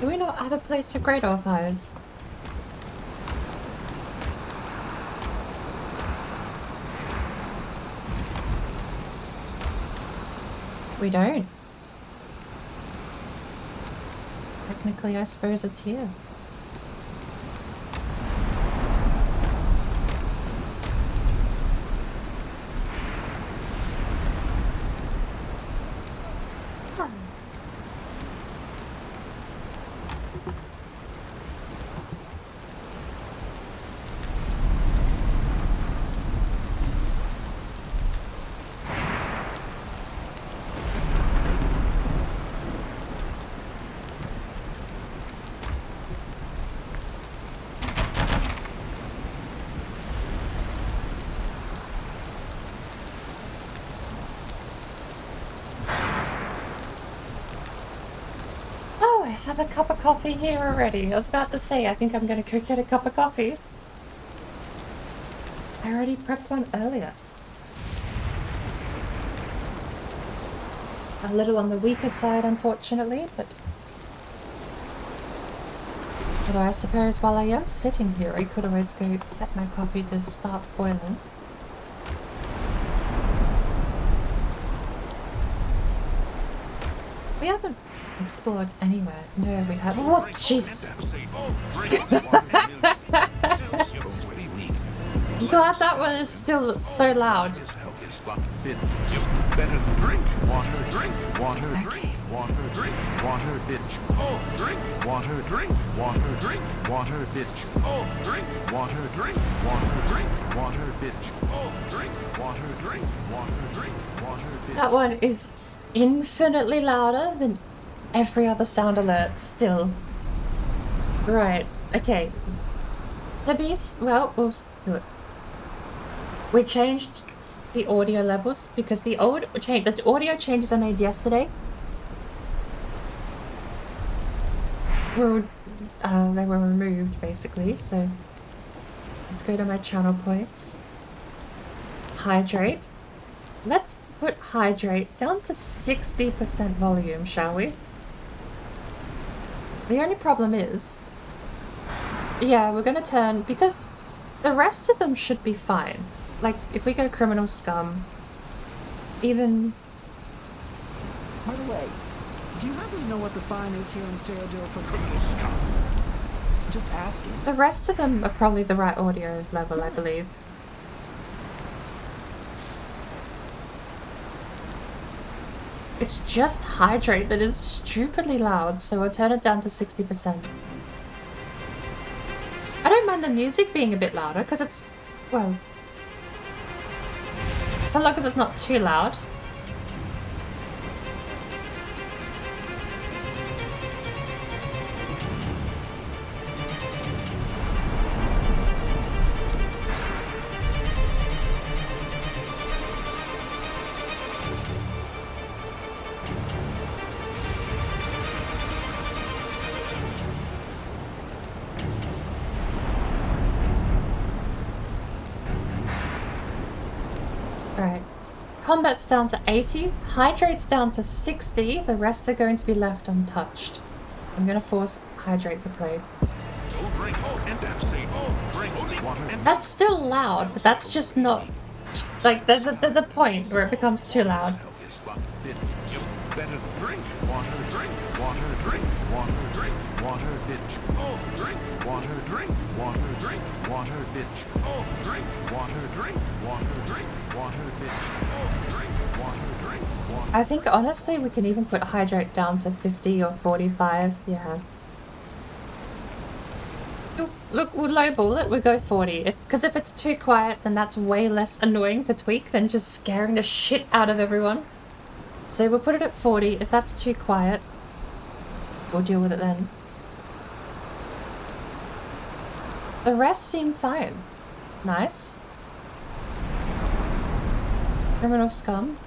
we not have a place for great old fires? We don't. Technically, I suppose it's here. Have a cup of coffee here already. I was about to say, I think I'm gonna go get a cup of coffee. I already prepped one earlier. A little on the weaker side, unfortunately, but... Although I suppose while I am sitting here, I could always go set my coffee to start boiling. We haven't explored anywhere. No, we haven't. Oh, Jesus! I'm glad that one is still so loud. You better drink water, drink water, drink water, drink water, bitch. Oh, drink water, drink water, drink water, bitch. Oh, drink water, drink water, drink water, bitch. Oh, drink water, drink water, drink water, bitch. That one is infinitely louder than every other sound alert still. Right, okay. The beef, well, look. We changed the audio levels because the audio changes I made yesterday were they were removed basically. So let's go to my channel points. Hydrate. Let's put hydrate down to 60% volume, shall we? The only problem is, yeah, we're gonna turn, because the rest of them should be fine. Like, if we go criminal scum, even... By the way, do you happen to know what the fine is here in Cyrodiil for criminal scum? Just asking. The rest of them are probably the right audio level, I believe. It's just hydrate that is stupidly loud, so we'll turn it down to 60%. I don't mind the music being a bit louder, because it's, well... so long as it's not too loud. Alright. Combat's down to 80, hydrate's down to 60, the rest are going to be left untouched. I'm gonna force hydrate to play. That's still loud, but that's just not... like, there's a point where it becomes too loud. Better drink water, drink water, drink water, drink water, bitch. Oh, drink water, drink water, drink water, bitch. Oh, drink water, drink water, drink water, bitch. Oh, drink water, drink water. I think honestly we can even put hydrate down to 50 or 45, yeah. Look, we'll lowball it, we'll go 40. Because if it's too quiet, then that's way less annoying to tweak than just scaring the shit out of everyone. So we'll put it at 40. If that's too quiet, we'll deal with it then. The rest seem fine. Nice. Criminal scum.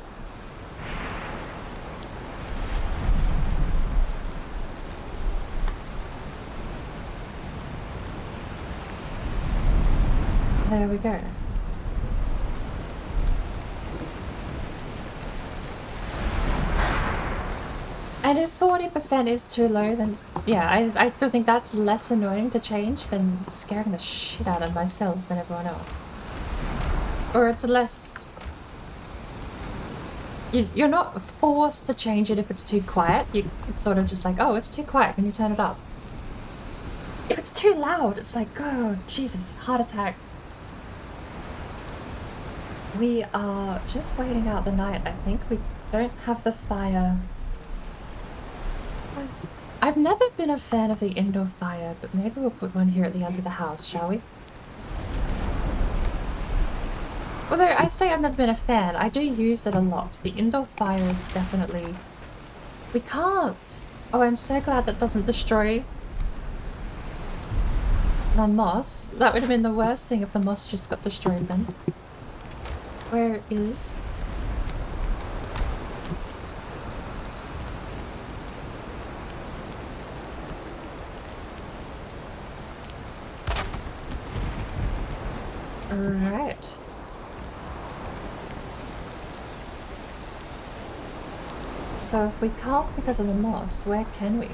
There we go. And if 40% is too low, then Yeah, I still think that's less annoying to change than scaring the shit out of myself and everyone else. Or it's less... You're not forced to change it if it's too quiet. It's sort of just like, oh, it's too quiet, can you turn it up? If it's too loud, it's like, oh, Jesus, heart attack. We are just waiting out the night, I think. We don't have the fire. I've never been a fan of the indoor fire, but maybe we'll put one here at the end of the house, shall we? Although I say I've never been a fan, I do use it a lot. The indoor fire is definitely... We can't! Oh, I'm so glad that doesn't destroy the moss. That would have been the worst thing if the moss just got destroyed then. Where is... Right. So if we can't because of the moss, where can we?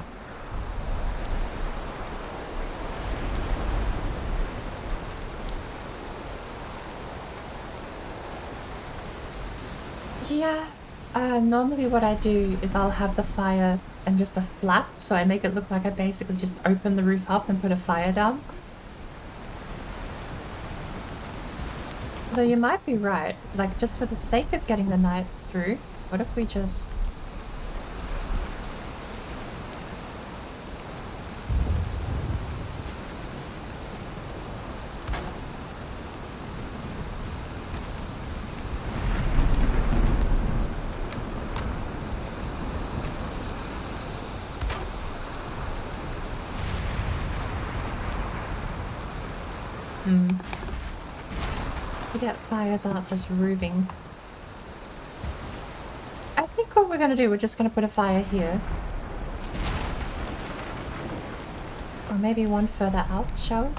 Yeah, normally what I do is I'll have the fire and just a flap, so I make it look like I basically just open the roof up and put a fire down. Though you might be right, like just for the sake of getting the night through, what if we just... Forget fires aren't just roofing. I think what we're gonna do, we're just gonna put a fire here. Or maybe one further out, shall we?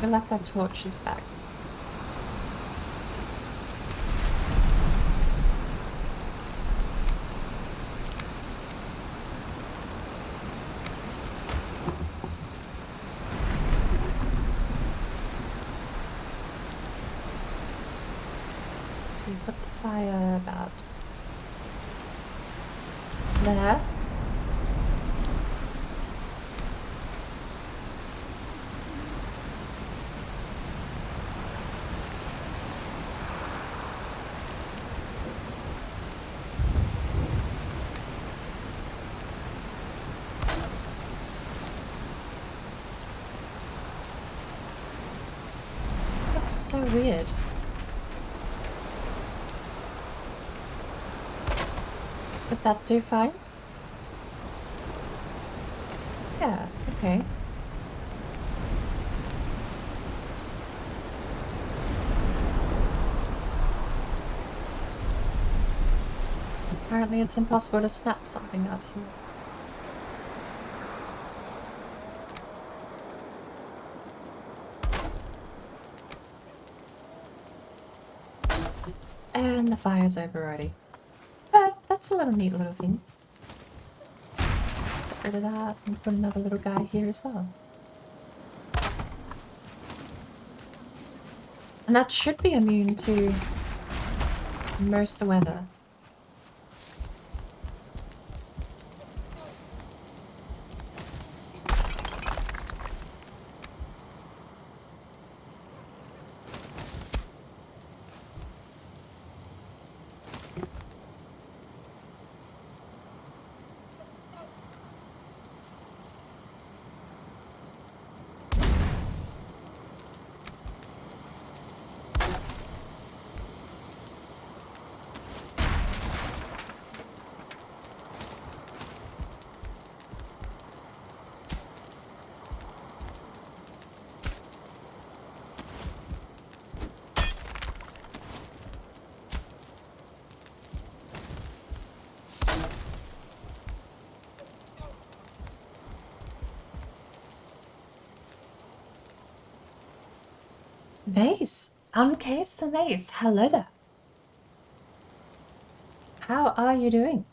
We left our torches back. So you put the fire about there. Looks so weird. Would that do fine? Yeah, okay. Apparently it's impossible to snap something out here. And the fire's over already. But that's a little neat little thing. Get rid of that and put another little guy here as well. And that should be immune to most of the weather. Mace! Uncase the Mace! Hello there! How are you doing?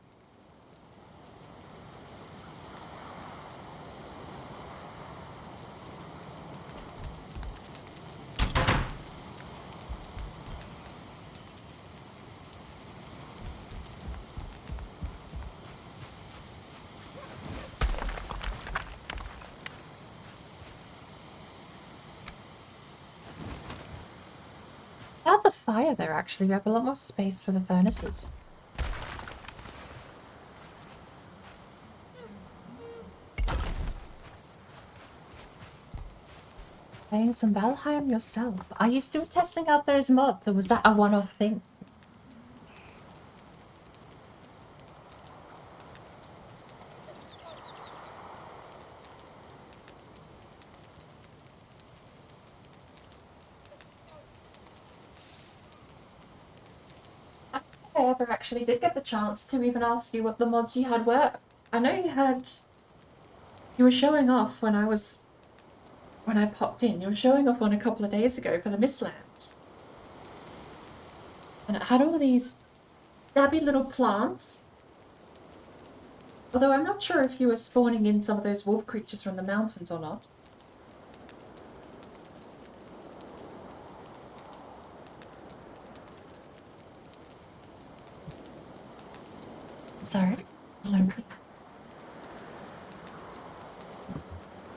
Without the fire there, actually, we have a lot more space for the furnaces. Playing some Valheim yourself. Are you still testing out those mods, or was that a one-off thing? I ever actually did get the chance to even ask you what the mods you had were. I know you were showing off when I popped in. You were showing off one a couple of days ago for the Mistlands. And it had all these dabby little plants. Although I'm not sure if you were spawning in some of those wolf creatures from the mountains or not. Sorry. Had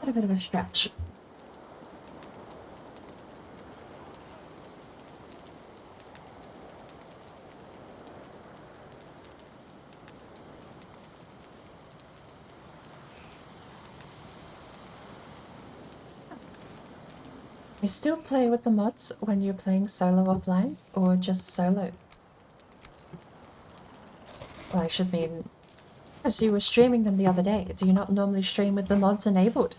a bit of a stretch. You still play with the mods when you're playing solo offline, or just solo? Well, I should mean, as you were streaming them the other day, do you not normally stream with the mods enabled?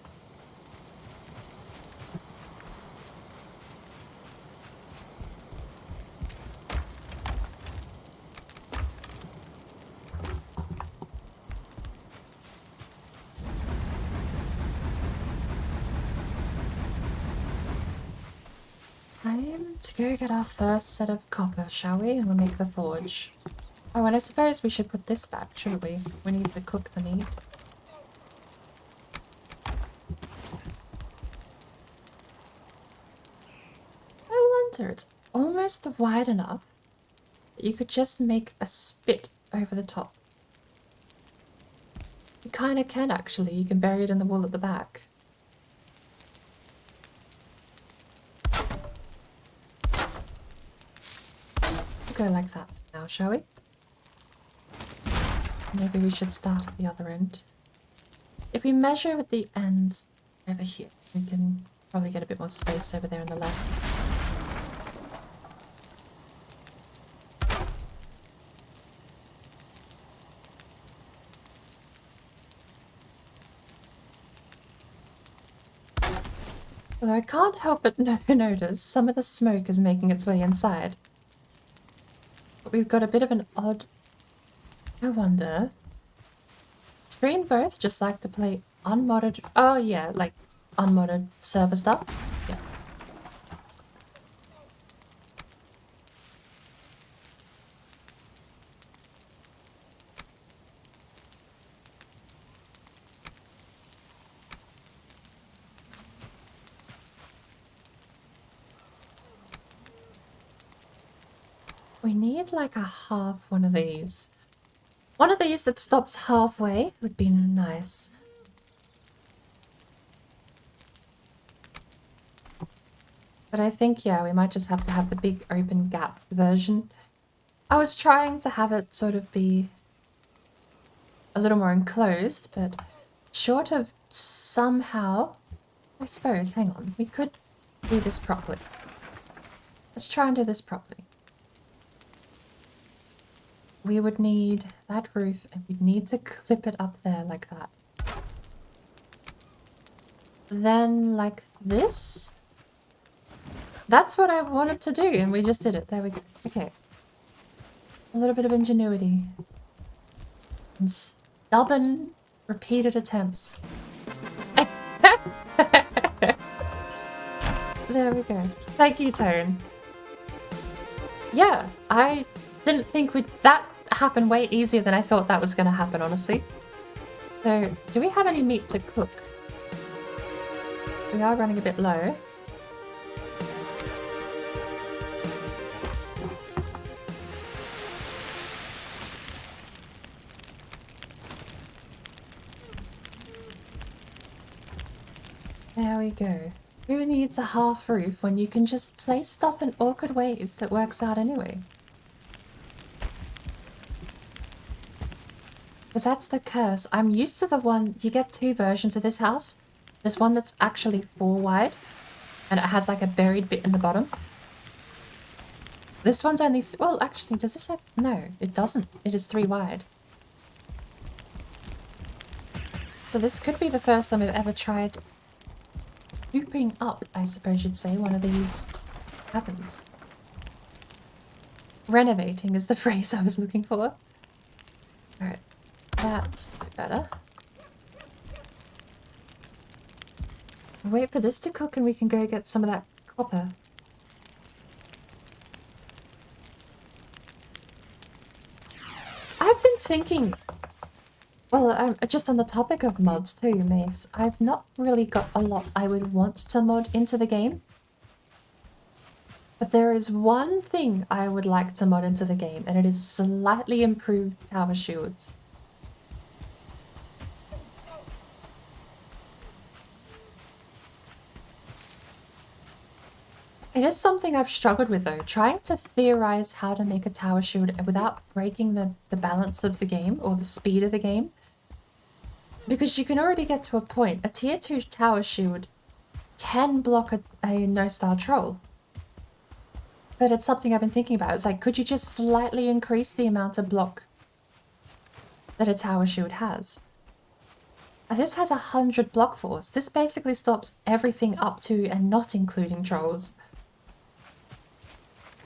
Time to go get our first set of copper, shall we? And we'll make the forge. Oh, and I suppose we should put this back, shouldn't we? We need to cook the meat. I wonder, it's almost wide enough that you could just make a spit over the top. You kinda can, actually. You can bury it in the wall at the back. We'll go like that for now, shall we? Maybe we should start at the other end. If we measure with the ends over here, we can probably get a bit more space over there on the left. Although I can't help but notice some of the smoke is making its way inside. But we've got a bit of an odd... I wonder... Stream both just like to play unmodded... Oh yeah, like unmodded server stuff. Yeah. We need like a half one of these. One of these that stops halfway would be nice. But I think, yeah, we might just have to have the big open gap version. I was trying to have it sort of be a little more enclosed, but short of somehow... I suppose, hang on, we could do this properly. Let's try and do this properly. We would need that roof, and we'd need to clip it up there like that. Then like this. That's what I wanted to do, and we just did it. There we go. Okay. A little bit of ingenuity. And stubborn, repeated attempts. There we go. Thank you, Tone. Yeah, I didn't think that happened way easier than I thought that was going to happen, honestly. So, do we have any meat to cook? We are running a bit low. There we go. Who needs a half roof when you can just place stuff in awkward ways that works out anyway? Because that's the curse. I'm used to the one, you get two versions of this house. There's one that's actually 4 wide, and it has like a buried bit in the bottom. This one's only, well actually, does this have, no, it doesn't. It is 3 wide. So this could be the first time I've ever tried scooping up, I suppose you'd say, one of these cabins. Renovating is the phrase I was looking for. Alright, that's a bit better. Wait for this to cook and we can go get some of that copper. I've been thinking, well, just on the topic of mods too, Mace, I've not really got a lot I would want to mod into the game. But there is one thing I would like to mod into the game, and it is slightly improved tower shields. It is something I've struggled with though, trying to theorize how to make a tower shield without breaking the balance of the game or the speed of the game. Because you can already get to a point, a tier 2 tower shield can block a no-star troll. But it's something I've been thinking about. It's like, could you just slightly increase the amount of block that a tower shield has? This has 100 block force. This basically stops everything up to and not including trolls.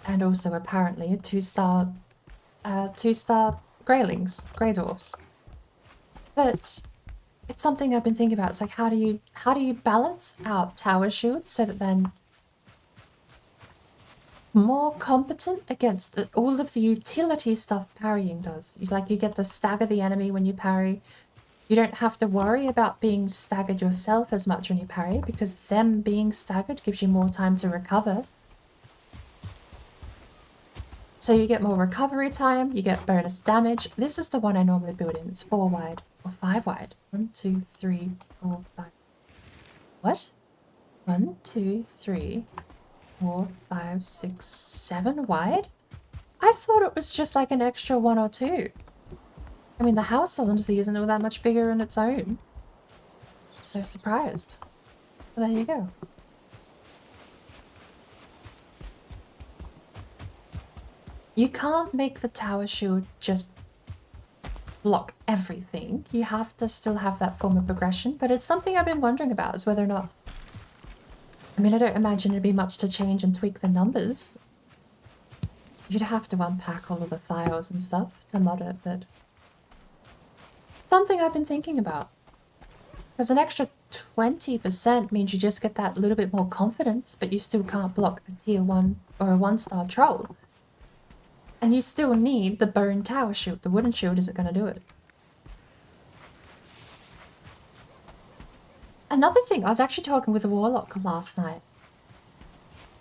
And also apparently 2-star greylings, grey dwarfs. But it's something I've been thinking about. It's like, how do you balance out tower shields so that then more competent against all of the utility stuff parrying does. You get to stagger the enemy when you parry. You don't have to worry about being staggered yourself as much when you parry, because them being staggered gives you more time to recover. So you get more recovery time, you get bonus damage. This is the one I normally build in. It's 4 wide, or 5 wide. 1, 2, 3, 4, 5. What? 1, 2, 3... 4, 5, 6, 7 wide? I thought it was just like an extra 1 or 2. I mean, the house honestly isn't all that much bigger on its own. So surprised. Well, there you go. You can't make the tower shield just block everything. You have to still have that form of progression, but it's something I've been wondering about, is whether or not, I mean, I don't imagine it'd be much to change and tweak the numbers. You'd have to unpack all of the files and stuff to mod it, but something I've been thinking about. Because an extra 20% means you just get that little bit more confidence, but you still can't block a tier 1 or a 1-star troll. And you still need the bone tower shield. The wooden shield isn't going to do it. Another thing, I was actually talking with a warlock last night.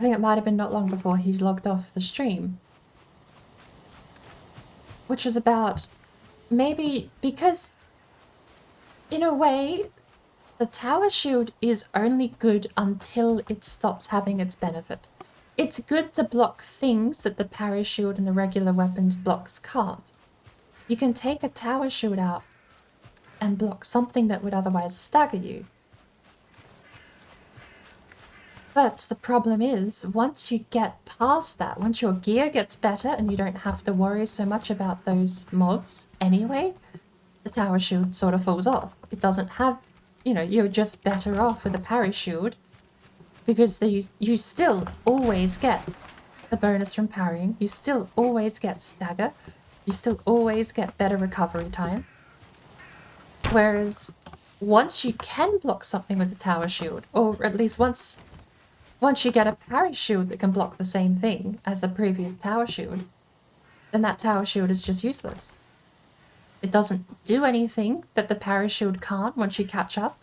I think it might have been not long before he logged off the stream. Which was about maybe because, in a way, the tower shield is only good until it stops having its benefit. It's good to block things that the parry shield and the regular weapon blocks can't. You can take a tower shield out and block something that would otherwise stagger you. But the problem is, once you get past that, once your gear gets better and you don't have to worry so much about those mobs anyway, the tower shield sort of falls off. It doesn't have, you're just better off with a parry shield, because you still always get the bonus from parrying, you still always get stagger, you still always get better recovery time. Whereas once you can block something with the tower shield, or at least once once you get a parry shield that can block the same thing as the previous tower shield, then that tower shield is just useless. It doesn't do anything that the parry shield can't once you catch up.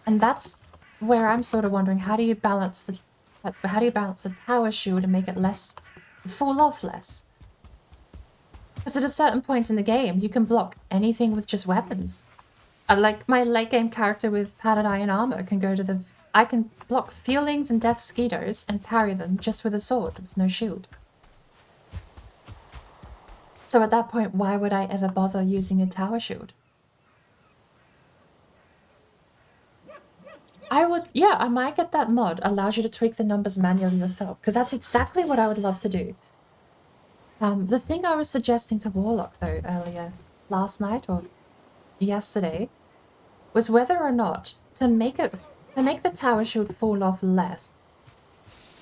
And that's where I'm sort of wondering, how do you balance the tower shield and make it fall off less? Because at a certain point in the game, you can block anything with just weapons. Like my late game character with padded iron armor I can block feelings and death skeeters and parry them just with a sword with no shield. So at that point, why would I ever bother using a tower shield? I might get that mod, allows you to tweak the numbers manually yourself, because that's exactly what I would love to do. The thing I was suggesting to Warlock, though, earlier, last night or yesterday, was whether or not to make the tower shield fall off less.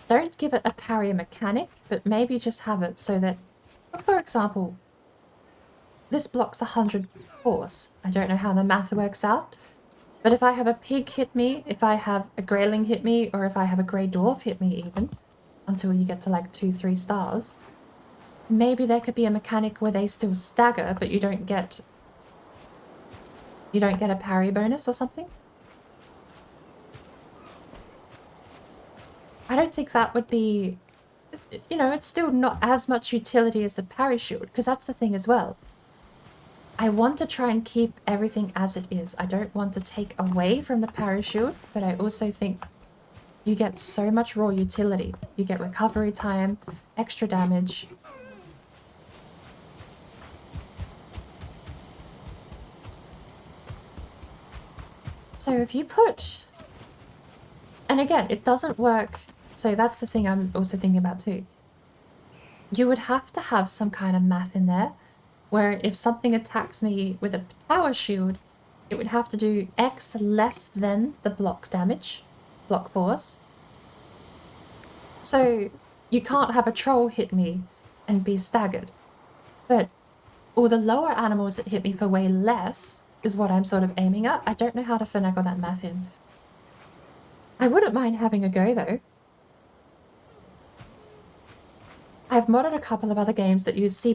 Don't give it a parry mechanic, but maybe just have it so that, for example, this blocks 100 force. I don't know how the math works out, but if I have a pig hit me, if I have a greyling hit me, or if I have a grey dwarf hit me even, until you get to like 2-3 stars, maybe there could be a mechanic where they still stagger, but you don't get a parry bonus or something. I don't think that would be, it's still not as much utility as the parry shield, because that's the thing as well. I want to try and keep everything as it is. I don't want to take away from the parry shield, but I also think you get so much raw utility. You get recovery time, extra damage. So if you put... And again, it doesn't work. So that's the thing I'm also thinking about too. You would have to have some kind of math in there, where if something attacks me with a tower shield, it would have to do X less than the block force. So you can't have a troll hit me and be staggered. But all the lower animals that hit me for way less is what I'm sort of aiming at. I don't know how to finagle that math in. I wouldn't mind having a go though. I've modded a couple of other games that use C++.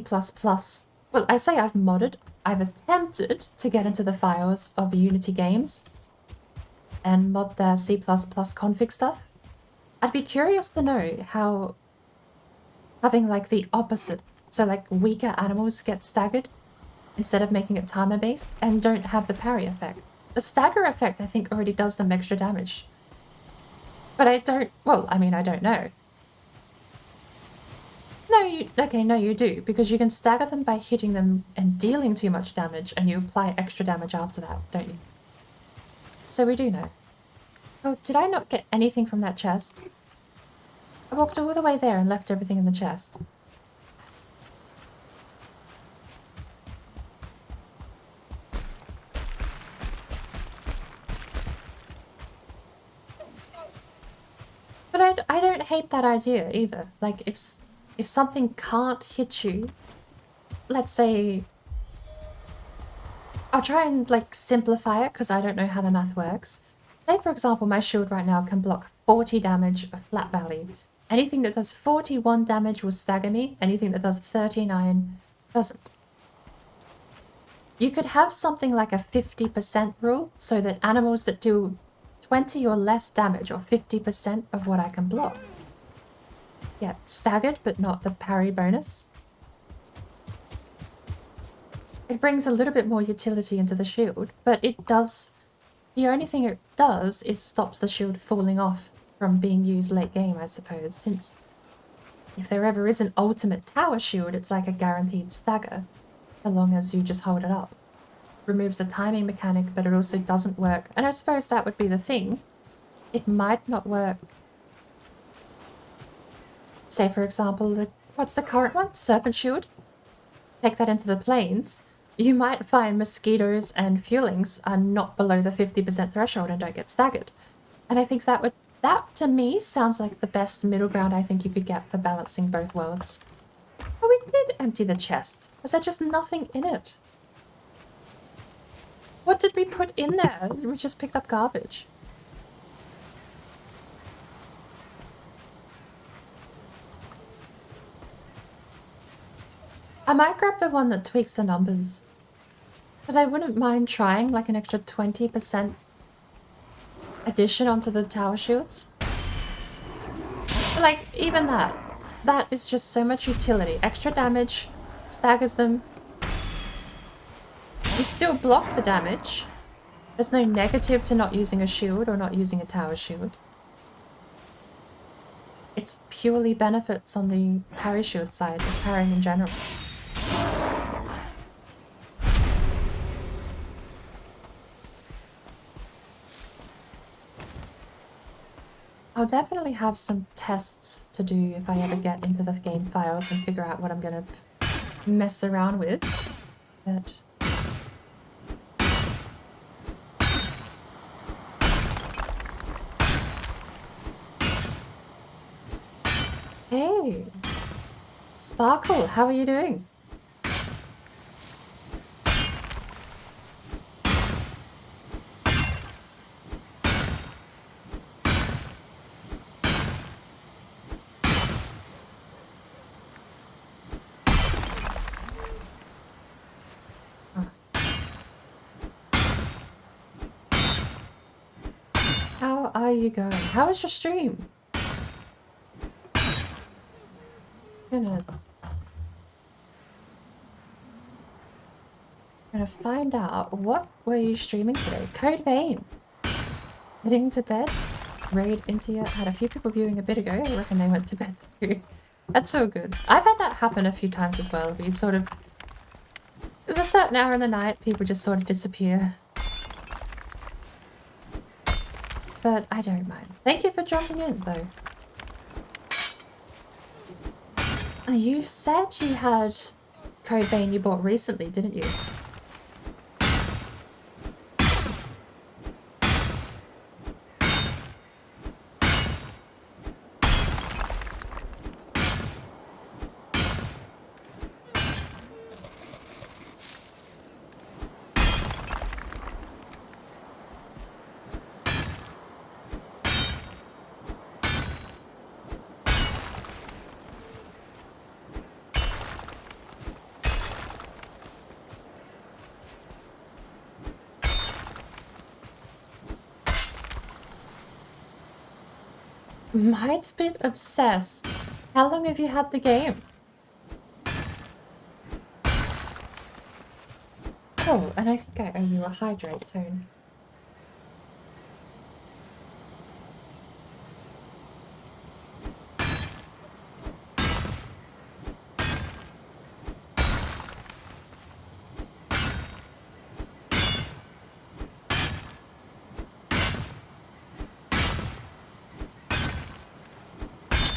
Well, I say I've modded. I've attempted to get into the files of Unity games and mod their C++ config stuff. I'd be curious to know how having like the opposite, so like weaker animals get staggered instead of making it timer based and don't have the parry effect. The stagger effect I think already does them extra damage. But I don't know. No, you do, because you can stagger them by hitting them and dealing too much damage, and you apply extra damage after that, don't you? So we do know. Oh, did I not get anything from that chest? I walked all the way there and left everything in the chest. But I don't hate that idea either. Like, if something can't hit you, let's say... I'll try and, like, simplify it, because I don't know how the math works. Say, for example, my shield right now can block 40 damage of flat value. Anything that does 41 damage will stagger me. Anything that does 39 doesn't. You could have something like a 50% rule, so that animals that do 20 or less damage, or 50% of what I can block, get staggered, but not the parry bonus. It brings a little bit more utility into the shield, but it does... The only thing it does is stops the shield falling off from being used late game, I suppose, since if there ever is an ultimate tower shield, it's like a guaranteed stagger, so long as you just hold it up. Removes the timing mechanic, but it also doesn't work. And I suppose that would be the thing. It might not work. Say, for example, what's the current one? Serpent Shield? Take that into the plains. You might find mosquitoes and fuelings are not below the 50% threshold and don't get staggered. And I think that to me sounds like the best middle ground I think you could get for balancing both worlds. Oh, we did empty the chest. Was there just nothing in it? What did we put in there? We just picked up garbage. I might grab the one that tweaks the numbers. Because I wouldn't mind trying like an extra 20% addition onto the tower shields. But like, even that. That is just so much utility. Extra damage, staggers them. You still block the damage. There's no negative to not using a shield or not using a tower shield. It's purely benefits on the parry shield side of parrying in general. I'll definitely have some tests to do if I ever get into the game files and figure out what I'm gonna mess around with. But hey, Sparkle, how are you doing? How are you going? How was your stream? I'm gonna find out what were you streaming today. Code Vein. Heading to bed. Raid into you. Had a few people viewing a bit ago. I reckon they went to bed too. That's so good. I've had that happen a few times as well. You sort of, there's a certain hour in the night people just sort of disappear. But I don't mind. Thank you for dropping in though. You said you had Code Vein you bought recently, didn't you? Mine's been obsessed. How long have you had the game? Oh, and I think I owe you a hydrate tone.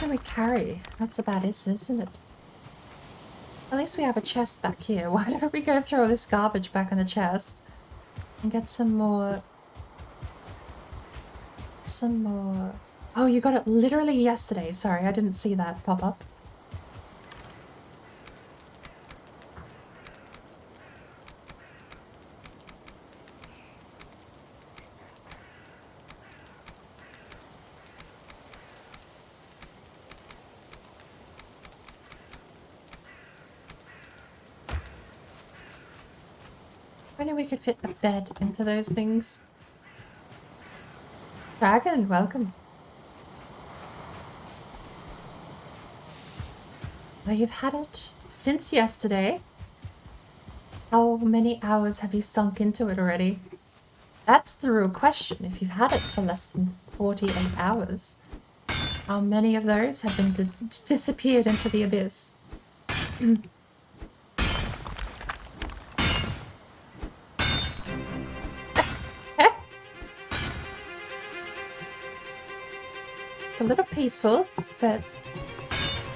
We carry. That's about it, isn't it? At least we have a chest back here. Why don't we go throw this garbage back in the chest and get some more... Oh, you got it literally yesterday. Sorry, I didn't see that pop up. I knew we could fit a bed into those things. Dragon, welcome. So you've had it since yesterday. How many hours have you sunk into it already? That's the real question. If you've had it for less than 48 hours, how many of those have been disappeared into the abyss? It's a little peaceful, but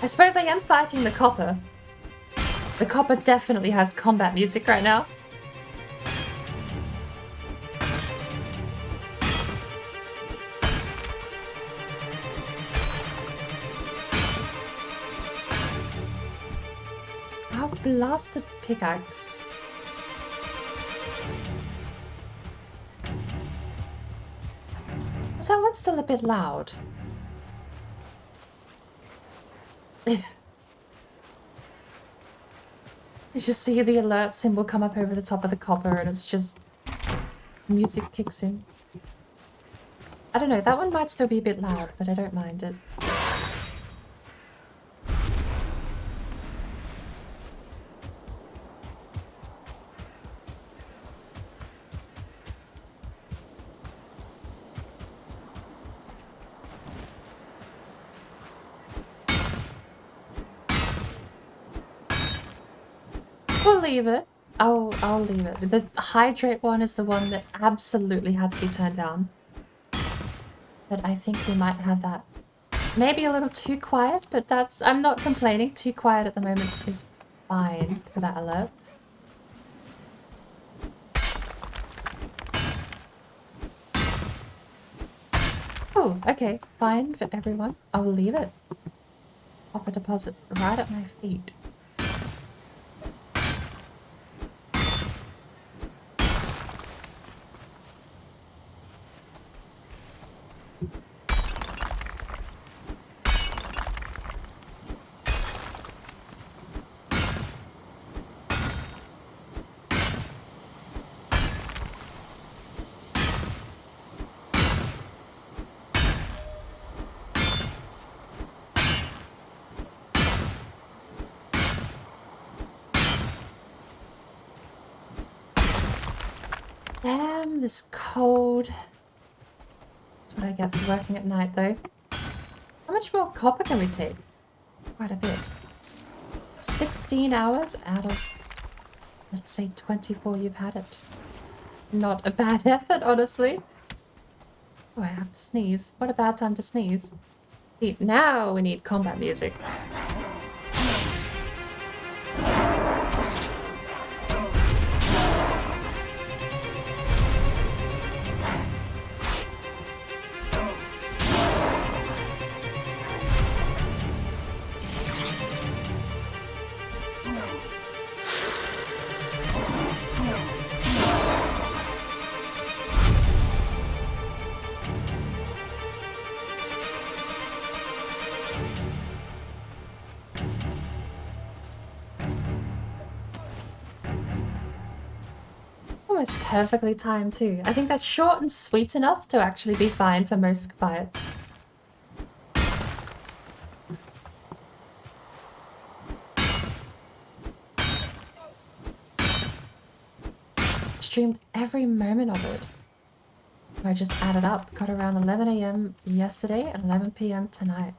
I suppose I am fighting the copper. The copper definitely has combat music right now. Oh, blasted pickaxe. Is that one still a bit loud? You just see the alert symbol come up over the top of the copper and it's just... music kicks in. I don't know, that one might still be a bit loud, but I don't mind it. We'll leave it. I'll leave it. The hydrate one is the one that absolutely had to be turned down. But I think we might have that. Maybe a little too quiet, but that's... I'm not complaining. Too quiet at the moment is fine for that alert. Oh, okay. Fine for everyone. I'll leave it. Pop a deposit right at my feet. Damn, this cold. That's what I get for working at night, though. How much more copper can we take? Quite a bit. 16 hours out of, let's say, 24 you've had it. Not a bad effort, honestly. Oh, I have to sneeze. What a bad time to sneeze. See, now we need combat music. Almost perfectly timed too. I think that's short and sweet enough to actually be fine for most fights. Streamed every moment of it. I just added up. Got around 11 AM yesterday and 11 PM tonight.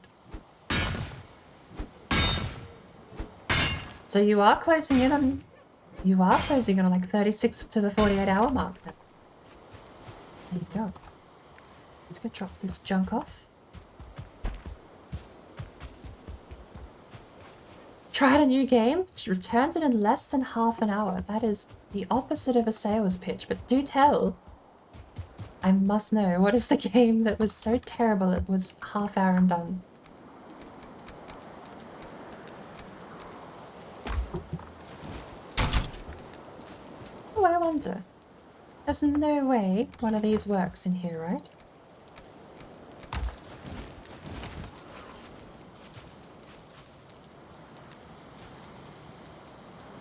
So you are closing in on... You are closing in on like 36 to the 48-hour mark now. There you go. Let's go drop this junk off. Tried a new game. Returned it in less than half an hour. That is the opposite of a sales pitch, but do tell. I must know. What is the game that was so terrible it was half hour and done? Oh, I wonder. There's no way one of these works in here, right?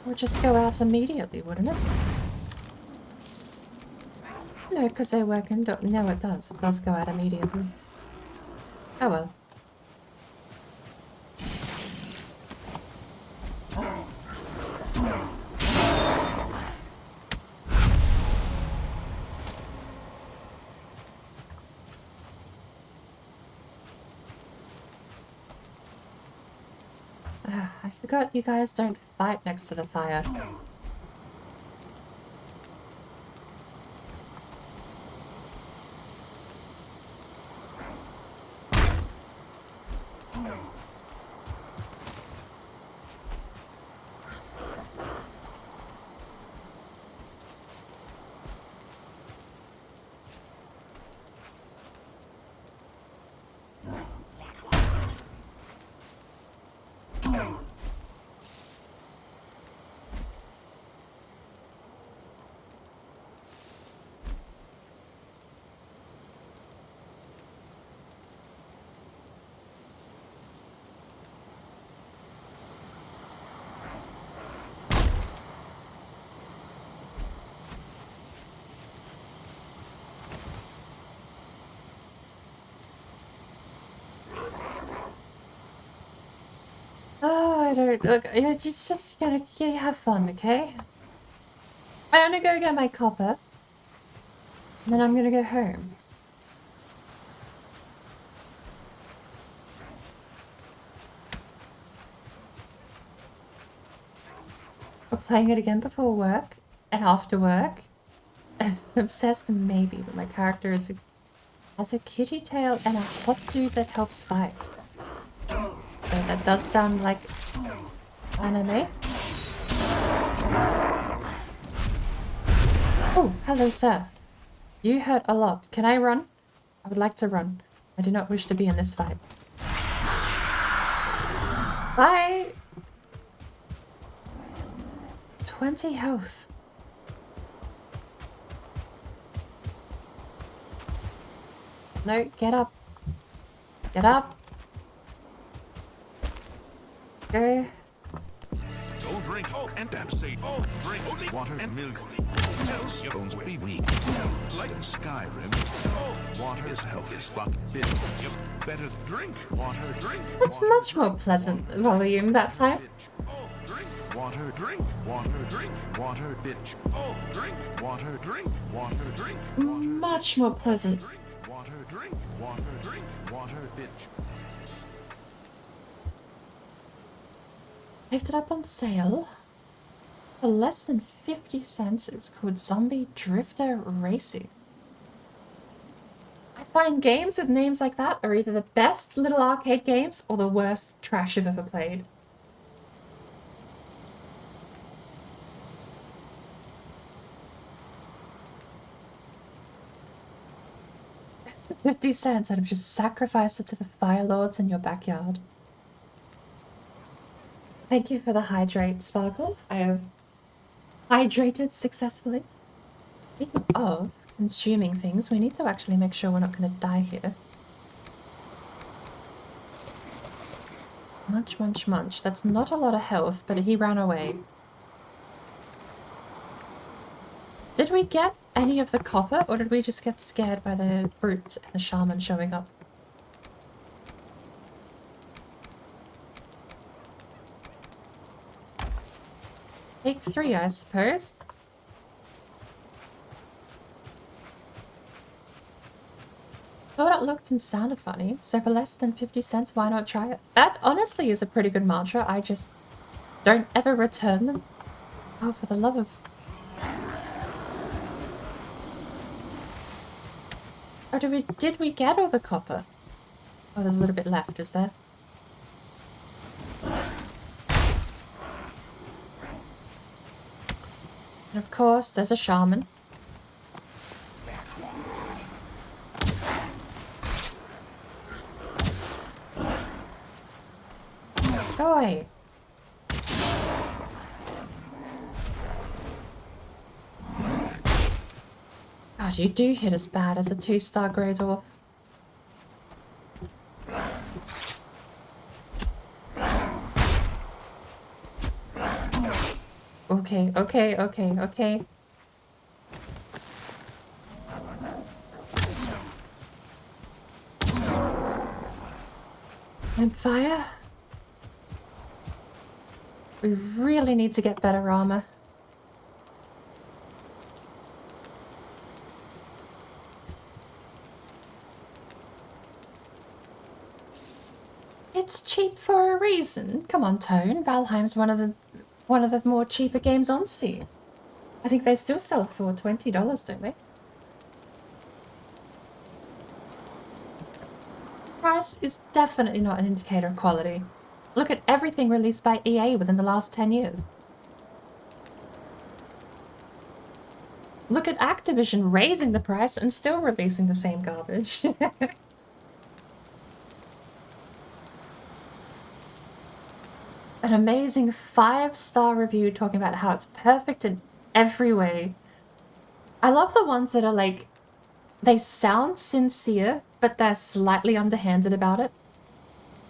Or just go out immediately, wouldn't it? No, because they work indoor. No, it does. It does go out immediately. Oh well. I forgot you guys don't fight next to the fire. I don't look. You just gotta you have fun, okay? I'm gonna go get my copper, and then I'm gonna go home. We're playing it again before work and after work. Obsessed maybe, but my character has a kitty tail and a hot dude that helps fight. Because that does sound like anime. Oh, hello, sir. You hurt a lot. Can I run? I would like to run. I do not wish to be in this fight. Bye! 20 health. No, get up. Get up. Go. Don't drink and say drink only water and milk. Else bones will be weak. Like in Skyrim, water is health is fuck bitch. You better drink water, drink. That's much more pleasant volume that time. Drink water, drink water, drink water, bitch. Oh, drink water, drink water, drink water. Much more pleasant. Water, drink water, drink water, bitch. Picked it up on sale for less than 50 cents. It was called Zombie Drifter Racing. I find games with names like that are either the best little arcade games or the worst trash I've ever played. $50, I'd have just sacrificed it to the fire lords in your backyard. Thank you for the hydrate, Sparkle. I have hydrated successfully. Speaking of consuming things, we need to actually make sure we're not going to die here. Munch, munch, munch. That's not a lot of health, but he ran away. Did we get any of the copper, or did we just get scared by the brute and the shaman showing up? Take 3, I suppose. Thought it looked and sounded funny, so for less than 50 cents, why not try it? That honestly is a pretty good mantra. I just don't ever return them. Oh, for the love of... Or did we get all the copper? Oh, there's a little bit left, is there? And of course, there's a shaman. Go away. God, you do hit as bad as a 2-star grey dwarf. Okay, okay, okay, okay. And fire? We really need to get better armor. It's cheap for a reason. Come on, Tone. Valheim's one of the more cheaper games on Steam. I think they still sell for $20, don't they? Price is definitely not an indicator of quality. Look at everything released by EA within the last 10 years. Look at Activision raising the price and still releasing the same garbage. An amazing 5-star review talking about how it's perfect in every way. I love the ones that are like, they sound sincere, but they're slightly underhanded about it.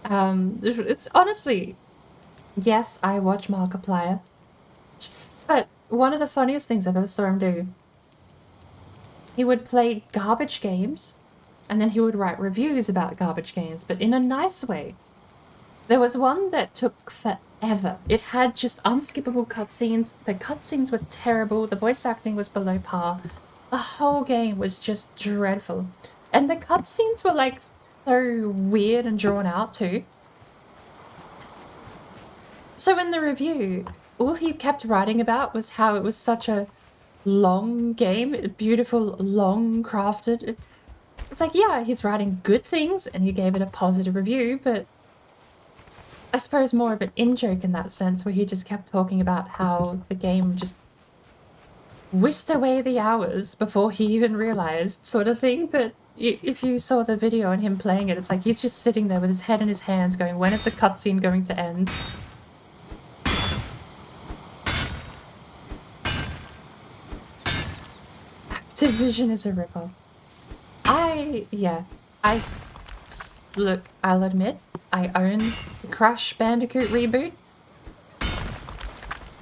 It's honestly, yes, I watch Markiplier, but one of the funniest things I've ever saw him do, he would play garbage games, and then he would write reviews about garbage games, but in a nice way. There was one that took forever. It had just unskippable cutscenes. The cutscenes were terrible. The voice acting was below par. The whole game was just dreadful. And the cutscenes were like so weird and drawn out too. So in the review, all he kept writing about was how it was such a long game, beautiful, long crafted. It's like, yeah, he's writing good things and he gave it a positive review, but I suppose more of an in-joke in that sense, where he just kept talking about how the game just whisked away the hours before he even realized, sort of thing. But if you saw the video and him playing it, it's like he's just sitting there with his head in his hands going, when is the cutscene going to end? Activision is a ripoff. Look, I'll admit, I own the Crash Bandicoot reboot.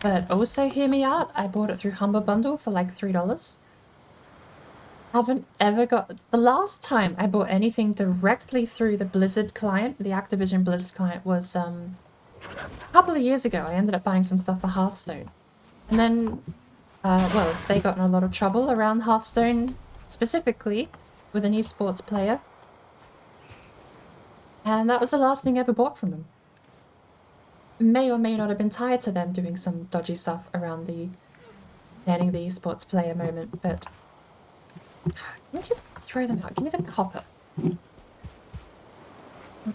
But also, hear me out, I bought it through Humble Bundle for like $3. Haven't ever got... The last time I bought anything directly through the Blizzard client, the Activision Blizzard client, was a couple of years ago. I ended up buying some stuff for Hearthstone. And then, well, they got in a lot of trouble around Hearthstone, specifically with an esports player. And that was the last thing I ever bought from them. May or may not have been tied to them doing some dodgy stuff around the banning the esports player moment, but let me just throw them out. Give me the copper. I'll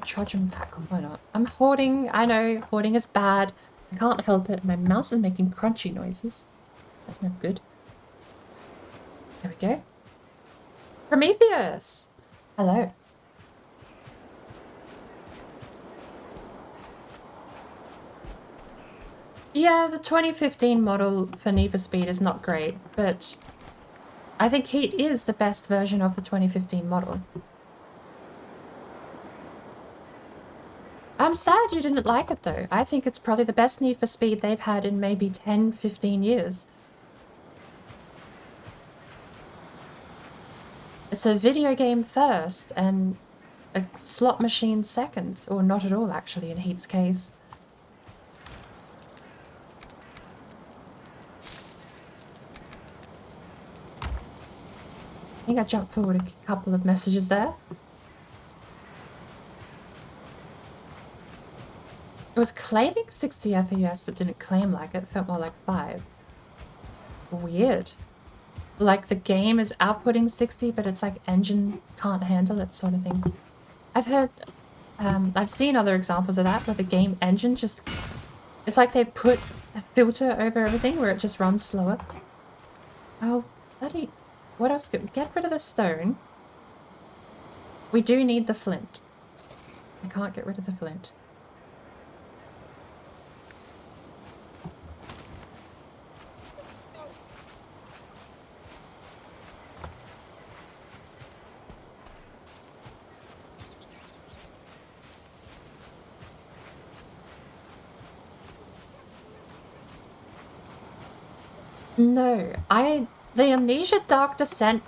trudge them back. Why not? I'm hoarding. I know, hoarding is bad. I can't help it. My mouse is making crunchy noises. That's not good. There we go. Prometheus! Hello. Yeah, the 2015 model for Need for Speed is not great, but I think Heat is the best version of the 2015 model. I'm sad you didn't like it though. I think it's probably the best Need for Speed they've had in maybe 10, 15 years. It's a video game first and a slot machine second, or not at all actually in Heat's case. I think I jumped forward a couple of messages there. It was claiming 60 FPS but didn't claim like it. It felt more like 5. Weird. Like the game is outputting 60 but it's like engine can't handle it sort of thing. I've heard, I've seen other examples of that where the game engine just, it's like they put a filter over everything where it just runs slower. Oh, bloody... What else? Get rid of the stone. We do need the flint. I can't get rid of the flint. No, the Amnesia Dark Descent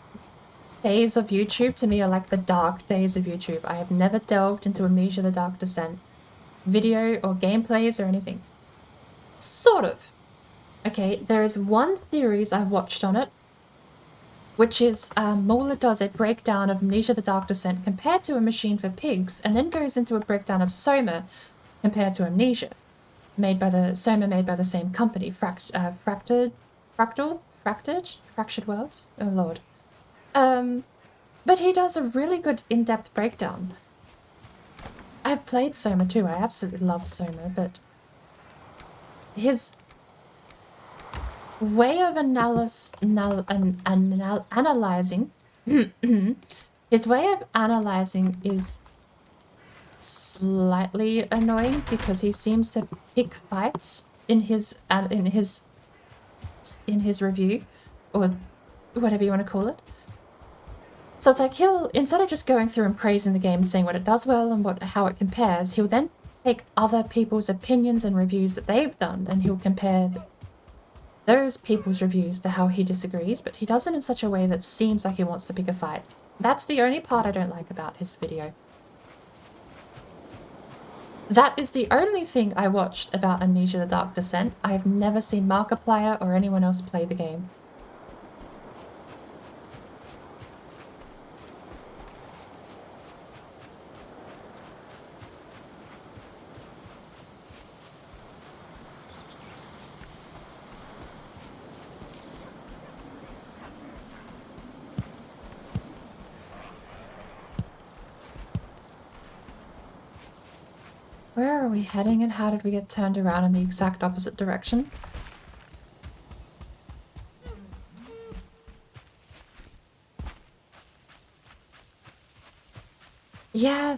days of YouTube to me are like the dark days of YouTube. I have never delved into Amnesia the Dark Descent video or gameplays or anything. Sort of. Okay, there is one series I watched on it, which is Mauler does a breakdown of Amnesia the Dark Descent compared to A Machine for Pigs, and then goes into a breakdown of Soma compared to Amnesia, made by the same company, Fractured Worlds? Oh lord. But he does a really good in-depth breakdown. I've played Soma too, I absolutely love Soma, but his way of analyzing his way of analyzing is slightly annoying because he seems to pick fights in his review, or whatever you want to call it. So it's like he'll, instead of just going through and praising the game and saying what it does well and how it compares, he'll then take other people's opinions and reviews that they've done and he'll compare those people's reviews to how he disagrees, but he does it in such a way that seems like he wants to pick a fight. That's the only part I don't like about his video. That is the only thing I watched about Amnesia the Dark Descent. I have never seen Markiplier or anyone else play the game. Where are we heading and how did we get turned around in the exact opposite direction? Yeah,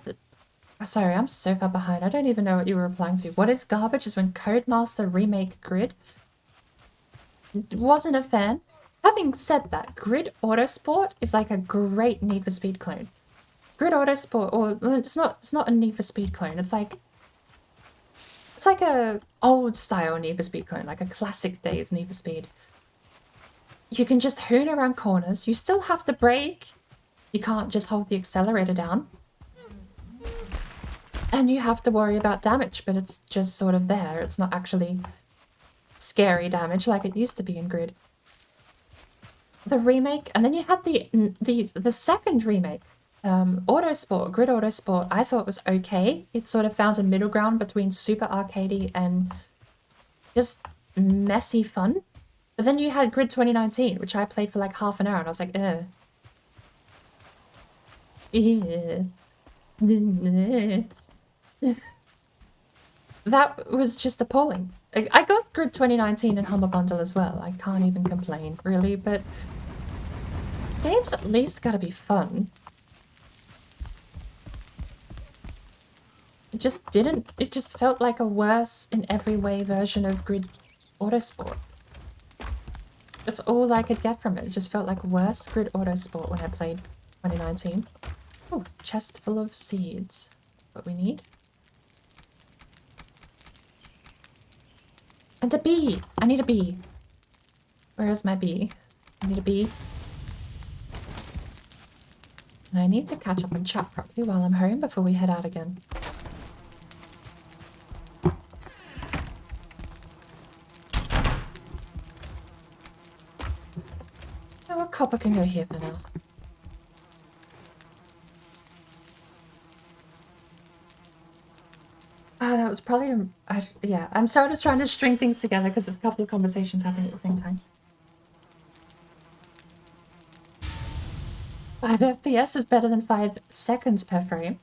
sorry, I'm so far behind. I don't even know what you were replying to. What is garbage is when Codemaster remake Grid. Wasn't a fan. Having said that, Grid Autosport is like a great Need for Speed clone. Grid Autosport, or it's not a Need for Speed clone. It's like a old style Need for Speed clone, like a classic days Need for Speed. You can just hoon around corners. You still have to brake. You can't just hold the accelerator down. And you have to worry about damage, but it's just sort of there. It's not actually scary damage like it used to be in Grid. The remake, and then you had the second remake, Autosport, Grid Autosport. I thought was okay. It sort of found a middle ground between super arcadey and just messy fun. But then you had Grid 2019, which I played for like half an hour, and I was like, ugh. That was just appalling. I got Grid 2019 in Humble Bundle as well. I can't even complain, really, but games at least gotta be fun. It just didn't. It just felt like a worse in every way version of Grid Autosport. That's all I could get from it. It just felt like worse Grid Autosport when I played 2019. Oh, chest full of seeds. What we need. And a bee! I need a bee. Where is my bee? I need a bee. And I need to catch up and chat properly while I'm home before we head out again. Oh, a copper can go here for now. Oh, that was probably... yeah, I'm sort of trying to string things together because there's a couple of conversations happening at the same time. 5 FPS is better than 5 seconds per frame.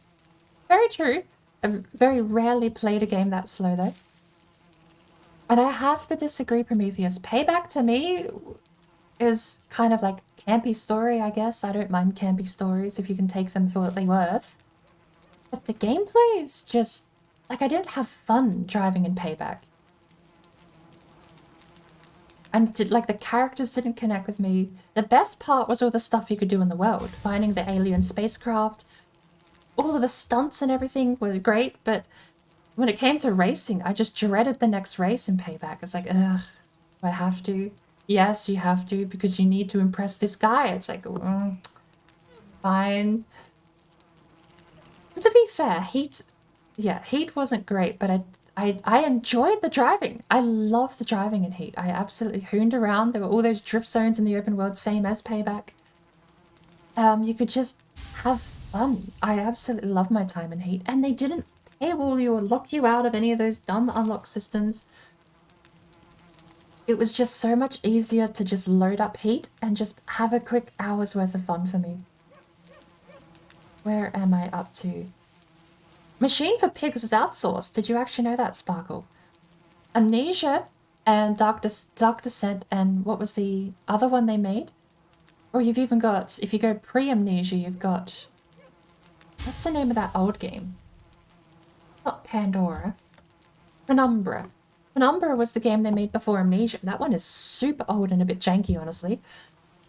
Very true. I very rarely played a game that slow, though. And I have to disagree, Prometheus. Payback to me is kind of like campy story, I guess. I don't mind campy stories if you can take them for what they're worth. But the gameplay is just... like, I didn't have fun driving in Payback. And, like, the characters didn't connect with me. The best part was all the stuff you could do in the world. Finding the alien spacecraft. All of the stunts and everything were great, but when it came to racing, I just dreaded the next race in Payback. It's like, ugh, do I have to? Yes, you have to, because you need to impress this guy. It's like, fine. And to be fair, Heat wasn't great, but I enjoyed the driving. I love the driving in Heat. I absolutely hooned around. There were all those drift zones in the open world, same as Payback. You could just have fun. I absolutely love my time in Heat. And they didn't paywall you or lock you out of any of those dumb unlock systems. It was just so much easier to just load up Heat and just have a quick hour's worth of fun for me. Where am I up to? Machine for Pigs was outsourced. Did you actually know that, Sparkle? Amnesia and Dark Descent and what was the other one they made? Or you've even got, if you go pre-Amnesia, you've got... what's the name of that old game? Not Pandora. Penumbra. Penumbra was the game they made before Amnesia. That one is super old and a bit janky, honestly.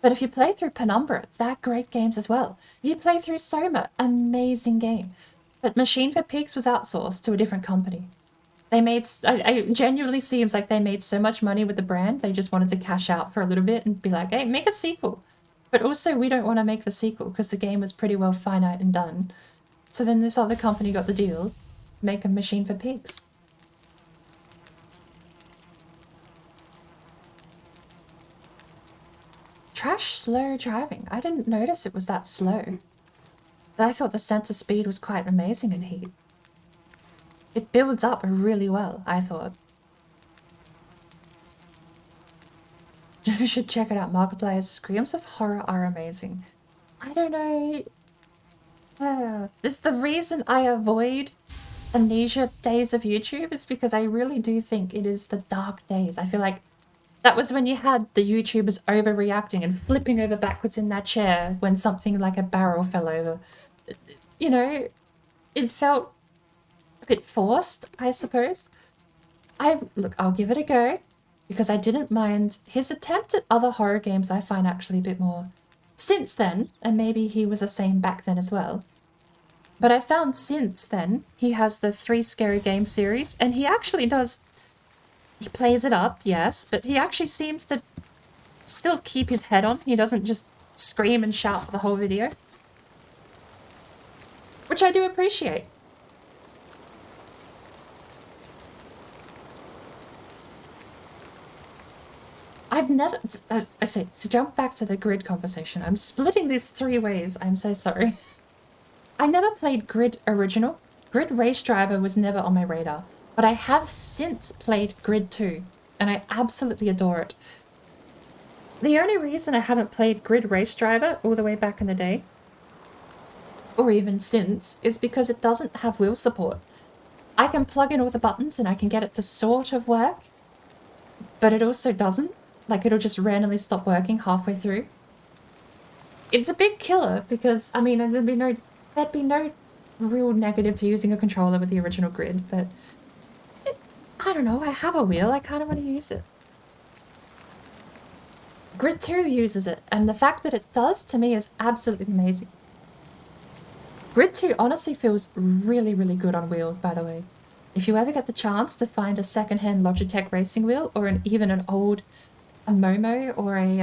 But if you play through Penumbra, they're great games as well. If you play through Soma, amazing game. But Machine for Pigs was outsourced to a different company. They made... it genuinely seems like they made so much money with the brand, they just wanted to cash out for a little bit and be like, hey, make a sequel. But also, we don't want to make the sequel because the game was pretty well finite and done. So then this other company got the deal. make a machine for pigs. Trash slow driving. I didn't notice it was that slow. I thought the sense of speed was quite amazing in Heat. It builds up really well, I thought. You should check it out. Markiplier's screams of horror are amazing. I don't know. It's the reason I avoid amnesia days of YouTube is because I really do think it is the dark days. I feel like that was when you had the YouTubers overreacting and flipping over backwards in that chair when something like a barrel fell over. You know, it felt a bit forced, I suppose. Look, I'll give it a go because I didn't mind his attempt at other horror games. I find actually a bit more since then, and maybe he was the same back then as well. But I found since then he has the 3 Scary Games series, and he actually does. He plays it up, yes, but he actually seems to still keep his head on. He doesn't just scream and shout for the whole video, which I do appreciate. I've never, I say, to jump back to the grid conversation, I'm splitting these 3 ways, I'm so sorry. I never played Grid Original. Grid Race Driver was never on my radar, but I have since played Grid 2, and I absolutely adore it. The only reason I haven't played Grid Race Driver all the way back in the day, or even since, is because it doesn't have wheel support. I can plug in all the buttons and I can get it to sort of work, but it also doesn't. Like, it'll just randomly stop working halfway through. It's a big killer because, I mean, there'd be no real negative to using a controller with the original Grid, but I don't know, I have a wheel, I kind of want to use it. Grid 2 uses it, and the fact that it does, to me, is absolutely amazing. Grid 2 honestly feels really, really good on wheel, by the way. If you ever get the chance to find a second-hand Logitech racing wheel, or even an old a Momo or a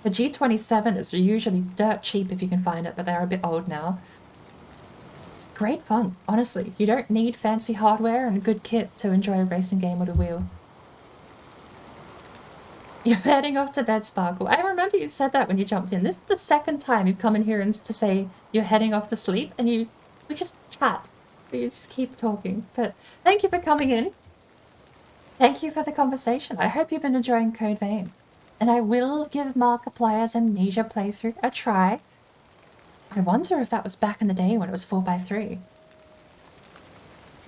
G27 is usually dirt cheap if you can find it, but they're a bit old now. It's great fun, honestly. You don't need fancy hardware and a good kit to enjoy a racing game with a wheel. You're heading off to bed, Sparkle. I remember you said that when you jumped in. This is the second time you've come in here and to say you're heading off to sleep, and we just chat. We just keep talking. But thank you for coming in. Thank you for the conversation. I hope you've been enjoying Code Vein. And I will give Markiplier's Amnesia playthrough a try. I wonder if that was back in the day when it was 4x3.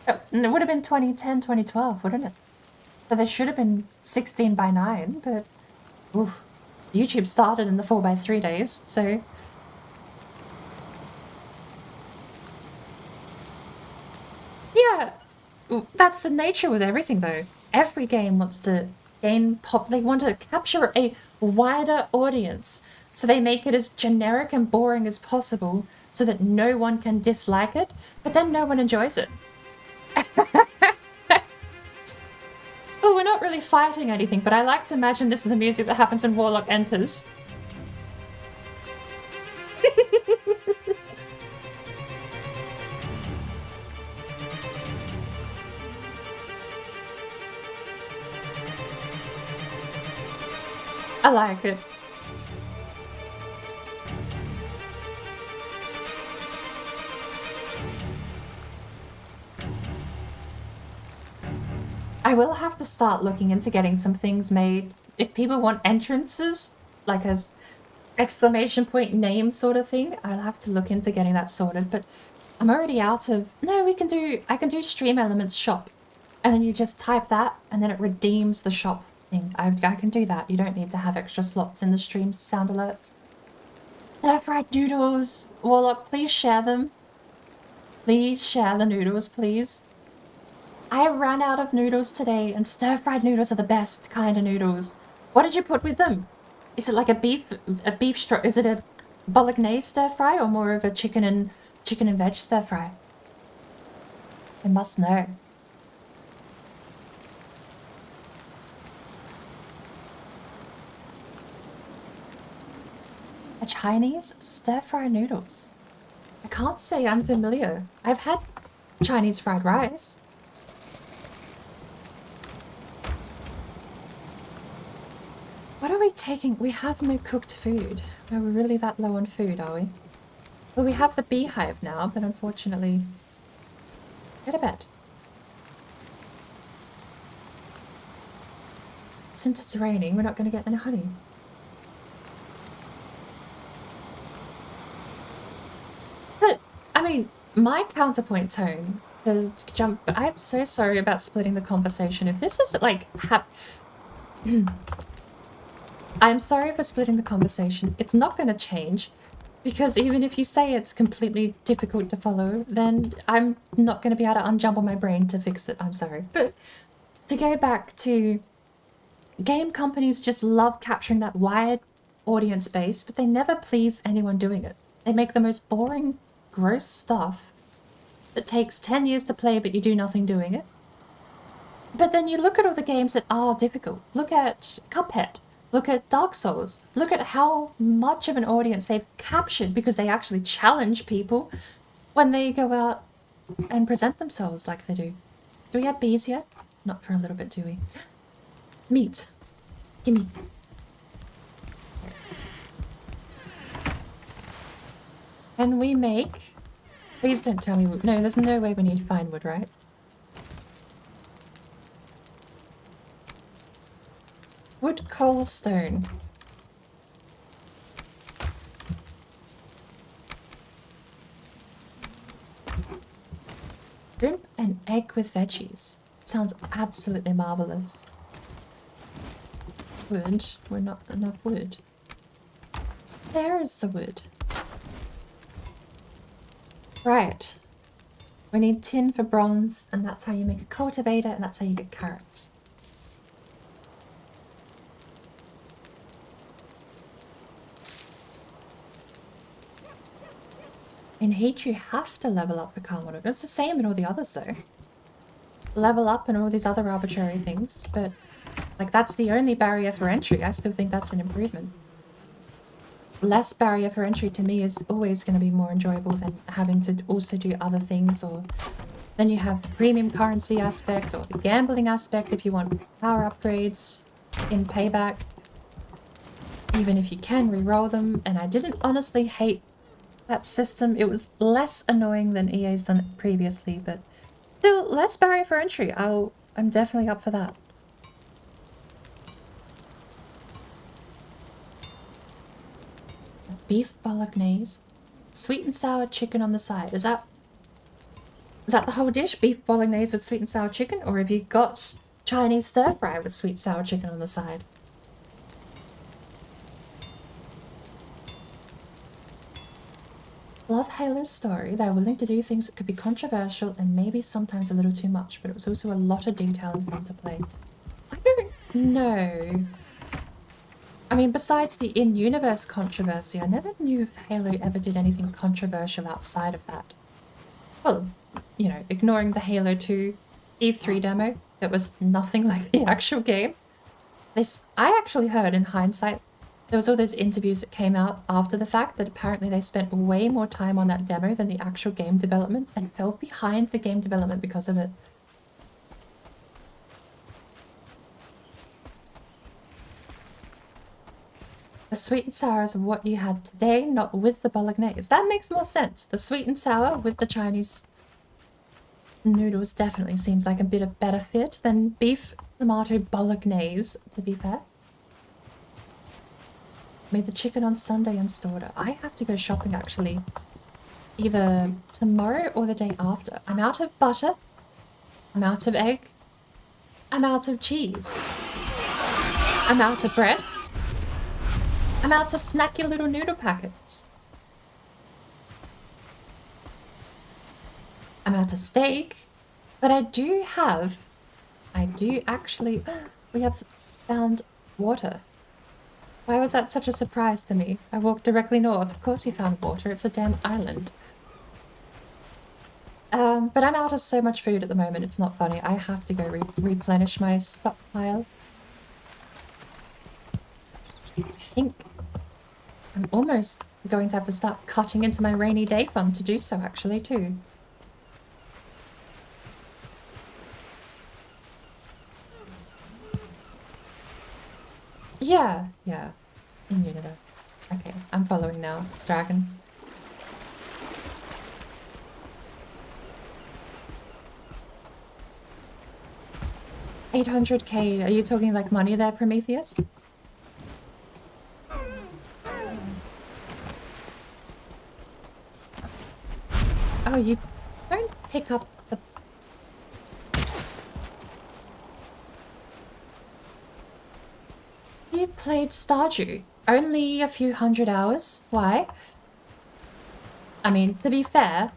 Oh, and it would have been 2010, 2012, wouldn't it? So there should have been 16x9, but oof, YouTube started in the 4x3 days, so... Yeah, that's the nature with everything though. Every game wants to gain they want to capture a wider audience, so they make it as generic and boring as possible so that no one can dislike it, but then no one enjoys it. Oh, we're not really fighting anything, but I like to imagine this is the music that happens when Warlock enters. I like it. I will have to start looking into getting some things made. If people want entrances, like a exclamation point name sort of thing, I'll have to look into getting that sorted, but I'm already out of... No, I can do Stream Elements shop, and then you just type that, and then it redeems the shop thing. I can do that. You don't need to have extra slots in the stream sound alerts. Stir-fried noodles! Warlock, please share them. Please share the noodles, please. I ran out of noodles today, and stir-fried noodles are the best kind of noodles. What did you put with them? Is it like is it a bolognese stir-fry, or more of a chicken and veg stir-fry? I must know. A Chinese stir-fry noodles. I can't say I'm familiar. I've had Chinese fried rice. What are we taking? We have no cooked food. Are we really that low on food, are we? Well, we have the beehive now, but unfortunately... Go to bed. Since it's raining, we're not going to get any honey. But, I mean, my counterpoint tone to jump... I'm so sorry about splitting the conversation. If this is, like, I'm sorry for splitting the conversation. It's not going to change. Because even if you say it's completely difficult to follow, then I'm not going to be able to unjumble my brain to fix it. I'm sorry. But to go back to... Game companies just love capturing that wide audience base, but they never please anyone doing it. They make the most boring, gross stuff that takes 10 years to play, but you do nothing doing it. But then you look at all the games that are difficult. Look at Cuphead. Look at Dark Souls. Look at how much of an audience they've captured because they actually challenge people when they go out and present themselves like they do. Do we have bees yet? Not for a little bit, do we? Meat. Gimme. Can we make... Please don't tell me... No, there's no way we need fine wood, right? Wood, coal, stone. Shrimp and egg with veggies. Sounds absolutely marvelous. Wood. We're not enough wood. There is the wood. Right. We need tin for bronze, and that's how you make a cultivator, and that's how you get carrots. In Heat, you have to level up the Carmona. It's the same in all the others, though. Level up and all these other arbitrary things, but... Like, that's the only barrier for entry. I still think that's an improvement. Less barrier for entry to me is always going to be more enjoyable than having to also do other things, or then you have the premium currency aspect or the gambling aspect if you want power upgrades in Payback. Even if you can re-roll them, and I didn't honestly hate that system. It was less annoying than EA's done it previously, but still less barrier for entry. I'm definitely up for that. Beef bolognese, sweet and sour chicken on the side. Is that the whole dish? Beef bolognese with sweet and sour chicken? Or have you got Chinese stir fry with sweet sour chicken on the side? Love Halo's story. They're willing to do things that could be controversial and maybe sometimes a little too much, but it was also a lot of detail and fun to play. I don't know. I mean, besides the in-universe controversy, I never knew if Halo ever did anything controversial outside of that. Well, you know, ignoring the Halo 2 E3 demo that was nothing like the actual game. I actually heard in hindsight, there was all those interviews that came out after the fact that apparently they spent way more time on that demo than the actual game development and fell behind the game development because of it. The sweet and sour is what you had today, not with the bolognese. That makes more sense. The sweet and sour with the Chinese noodles definitely seems like a bit of better fit than beef tomato bolognese, to be fair. Made the chicken on Sunday and stored it. I have to go shopping actually. Either tomorrow or the day after. I'm out of butter. I'm out of egg. I'm out of cheese. I'm out of bread. I'm out of snacky little noodle packets. I'm out of steak. But I do actually... We have found water. Why was that such a surprise to me? I walked directly north. Of course we found water. It's a damn island. But I'm out of so much food at the moment. It's not funny. I have to go replenish my stockpile. I think I'm almost going to have to start cutting into my rainy day fund to do so, actually, too. Yeah, yeah. In universe. Okay, I'm following now. Dragon. $800K. Are you talking like money there, Prometheus? Oh, you don't pick up the... You played Stardew. Only a few hundred hours? Why? I mean, to be fair,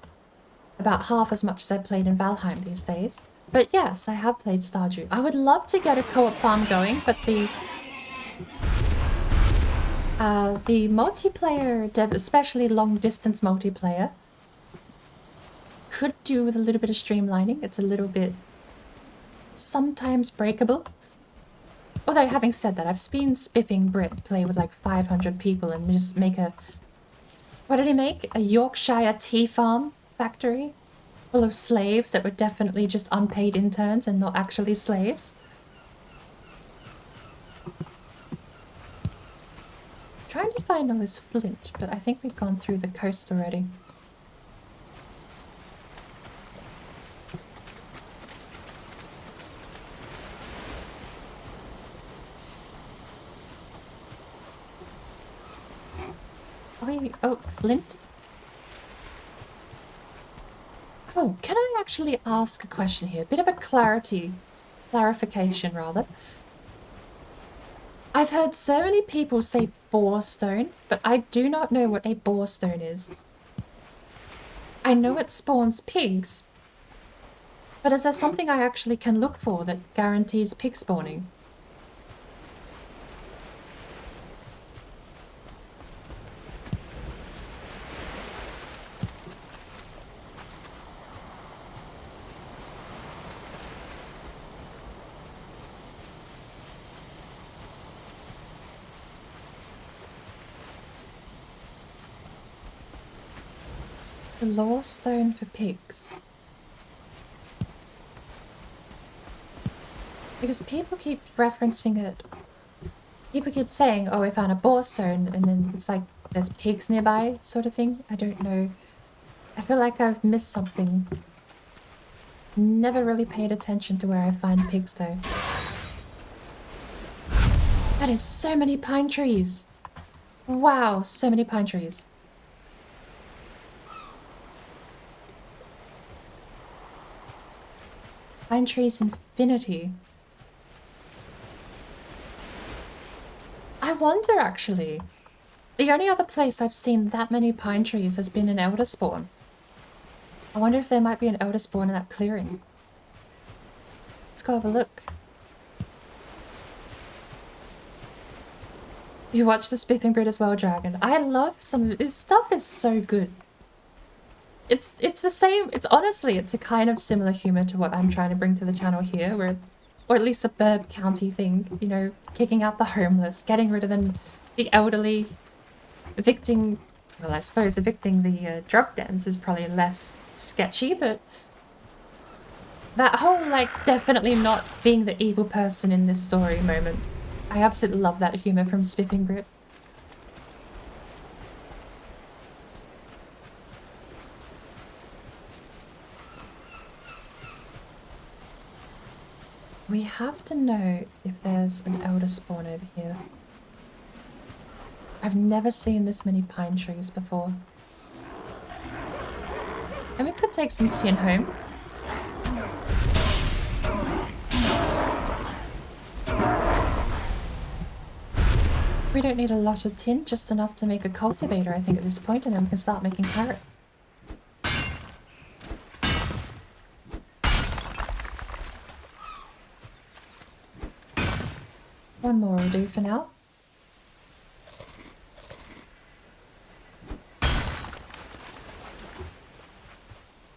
about half as much as I played in Valheim these days. But yes, I have played Stardew. I would love to get a co-op farm going, but the multiplayer, especially long-distance multiplayer, could do with a little bit of streamlining. It's a little bit sometimes breakable. Although, having said that, I've seen Spiffing Brit play with like 500 people and just make a... What did he make? A Yorkshire tea farm factory? Full of slaves that were definitely just unpaid interns and not actually slaves. Trying to find all this flint, but I think we've gone through the coast already. Oh, flint? Oh, can I actually ask a question here? A bit of a clarification rather. I've heard so many people say borestone, but I do not know what a borestone is. I know it spawns pigs, but is there something I actually can look for that guarantees pig spawning? The lore stone for pigs. Because people keep referencing it. People keep saying, oh, I found a boar stone, and then it's like there's pigs nearby, sort of thing. I don't know. I feel like I've missed something. Never really paid attention to where I find pigs, though. That is so many pine trees! Wow, so many pine trees. Pine trees infinity. I wonder, actually. The only other place I've seen that many pine trees has been in Elder Spawn. I wonder if there might be an Elder Spawn in that clearing. Let's go have a look. You watch the Spiffing Brit as well, Dragon. I love some of his stuff is so good. It's the same, it's honestly, it's a kind of similar humor to what I'm trying to bring to the channel here, where, or at least the Burb County thing, you know, kicking out the homeless, getting rid of the elderly, evicting, well, I suppose evicting the drug dens is probably less sketchy, but that whole, like, definitely not being the evil person in this story moment, I absolutely love that humor from Spiffing Brit. We have to know if there's an elder spawn over here. I've never seen this many pine trees before. And we could take some tin home. We don't need a lot of tin, just enough to make a cultivator, I think, at this point, and then we can start making carrots. One more will do for now.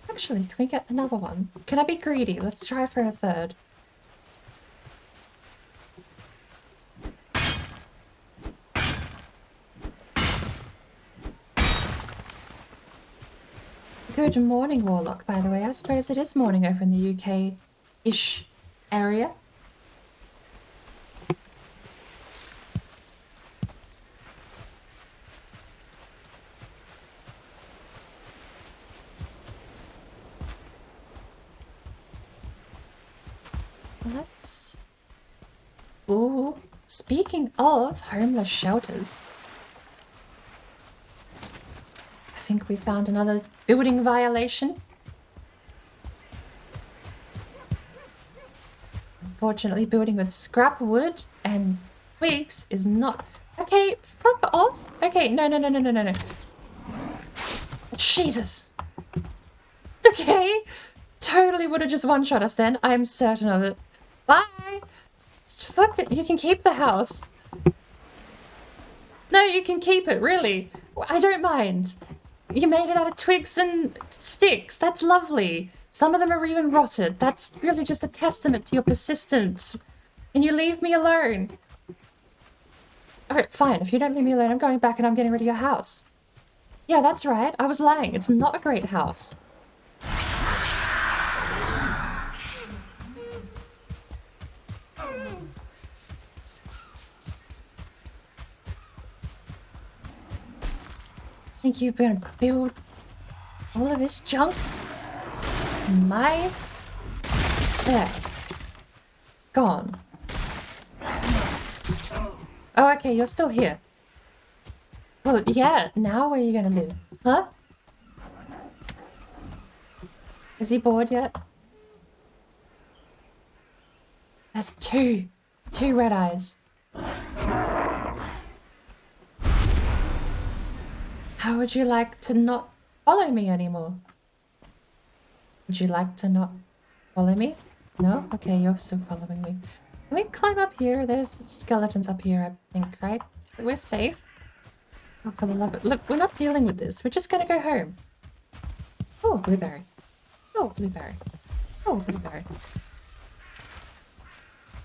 Actually, can we get another one? Can I be greedy? Let's try for a third. Good morning, Warlock, by the way. I suppose it is morning over in the UK-ish area. let's... Ooh, speaking of homeless shelters, I think we found another building violation. Unfortunately, building with scrap wood and twigs is not... Okay, fuck off. Okay, no. Jesus. Okay. Totally would have just one-shot us then. I'm certain of it. Bye. Fuck it. You can keep the house. No, you can keep it, really. I don't mind. You made it out of twigs and sticks. That's lovely. Some of them are even rotted. That's really just a testament to your persistence. Can you leave me alone? Alright, fine. If you don't leave me alone, I'm going back and I'm getting rid of your house. Yeah, that's right. I was lying. It's not a great house. Think you're gonna build all of this junk? There. Gone. Oh, okay, you're still here. Well, yeah, now where are you gonna live? Huh? Is he bored yet? There's two red eyes. How would you like to not follow me anymore? Would you like to not follow me? No? Okay, you're still following me. Can we climb up here? There's skeletons up here, I think, right? We're safe. Oh, for the love of it. Look, we're not dealing with this. We're just gonna go home. Oh, blueberry. Oh, blueberry. Oh, blueberry.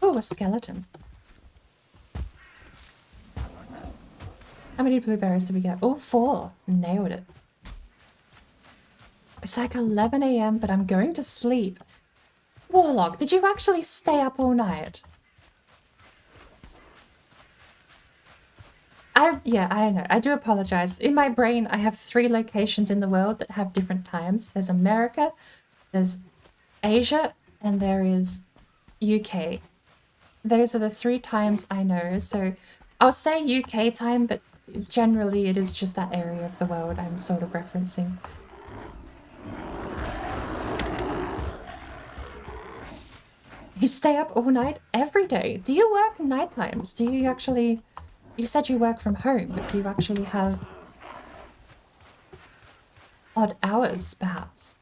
Oh, a skeleton. How many blueberries did we get? Oh, 4. Nailed it. It's like 11 a.m., but I'm going to sleep. Warlock, did you actually stay up all night? Yeah, I know. I do apologize. In my brain, I have 3 locations in the world that have different times. There's America, there's Asia, and there is UK. Those are the 3 times I know. So I'll say UK time, but generally it is just that area of the world I'm sort of referencing. You stay up all night every day. Do you work night times? Do you actually... You said you work from home, but do you actually have odd hours, perhaps?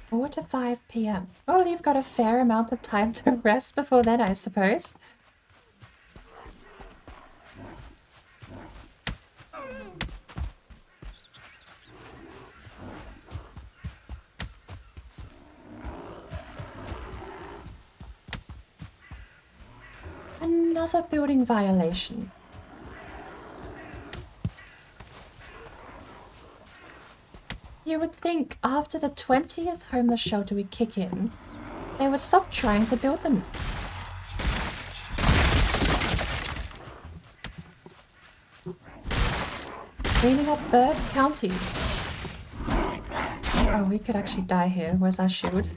Four to 5 p.m. Well, you've got a fair amount of time to rest before then, I suppose. Another building violation. You would think after the 20th homeless shelter we kick in, they would stop trying to build them. Cleaning up Bird County. Oh, we could actually die here. Where's our shield?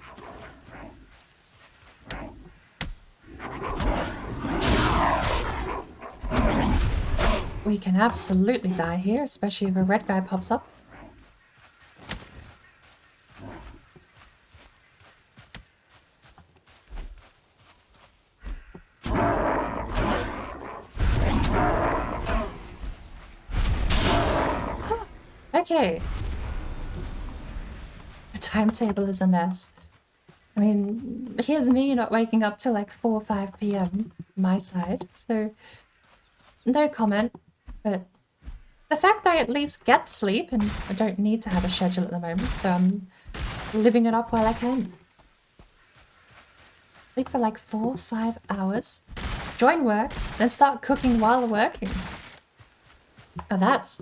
We can absolutely die here, especially if a red guy pops up. Okay. The timetable is a mess. I mean, here's me not waking up till like 4 or 5 p.m. my side, so no comment. But the fact I at least get sleep, and I don't need to have a schedule at the moment, so I'm living it up while I can. Sleep for like 4 or 5 hours, join work, then start cooking while working. Oh, that's...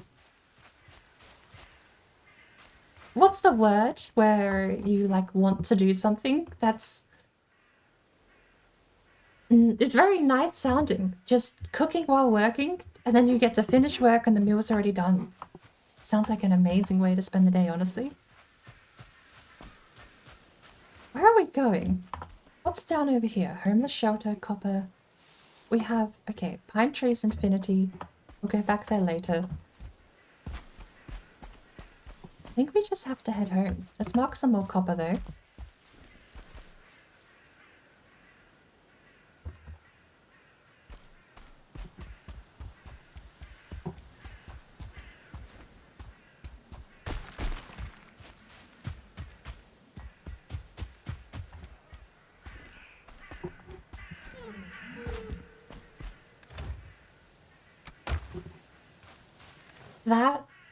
What's the word where you like want to do something? That's... It's very nice sounding. Just cooking while working, and then you get to finish work and the meal's already done. sounds like an amazing way to spend the day, honestly. Where are we going? What's down over here? Homeless shelter, copper. We have, okay, pine trees, infinity. We'll go back there later. I think we just have to head home. Let's mark some more copper though.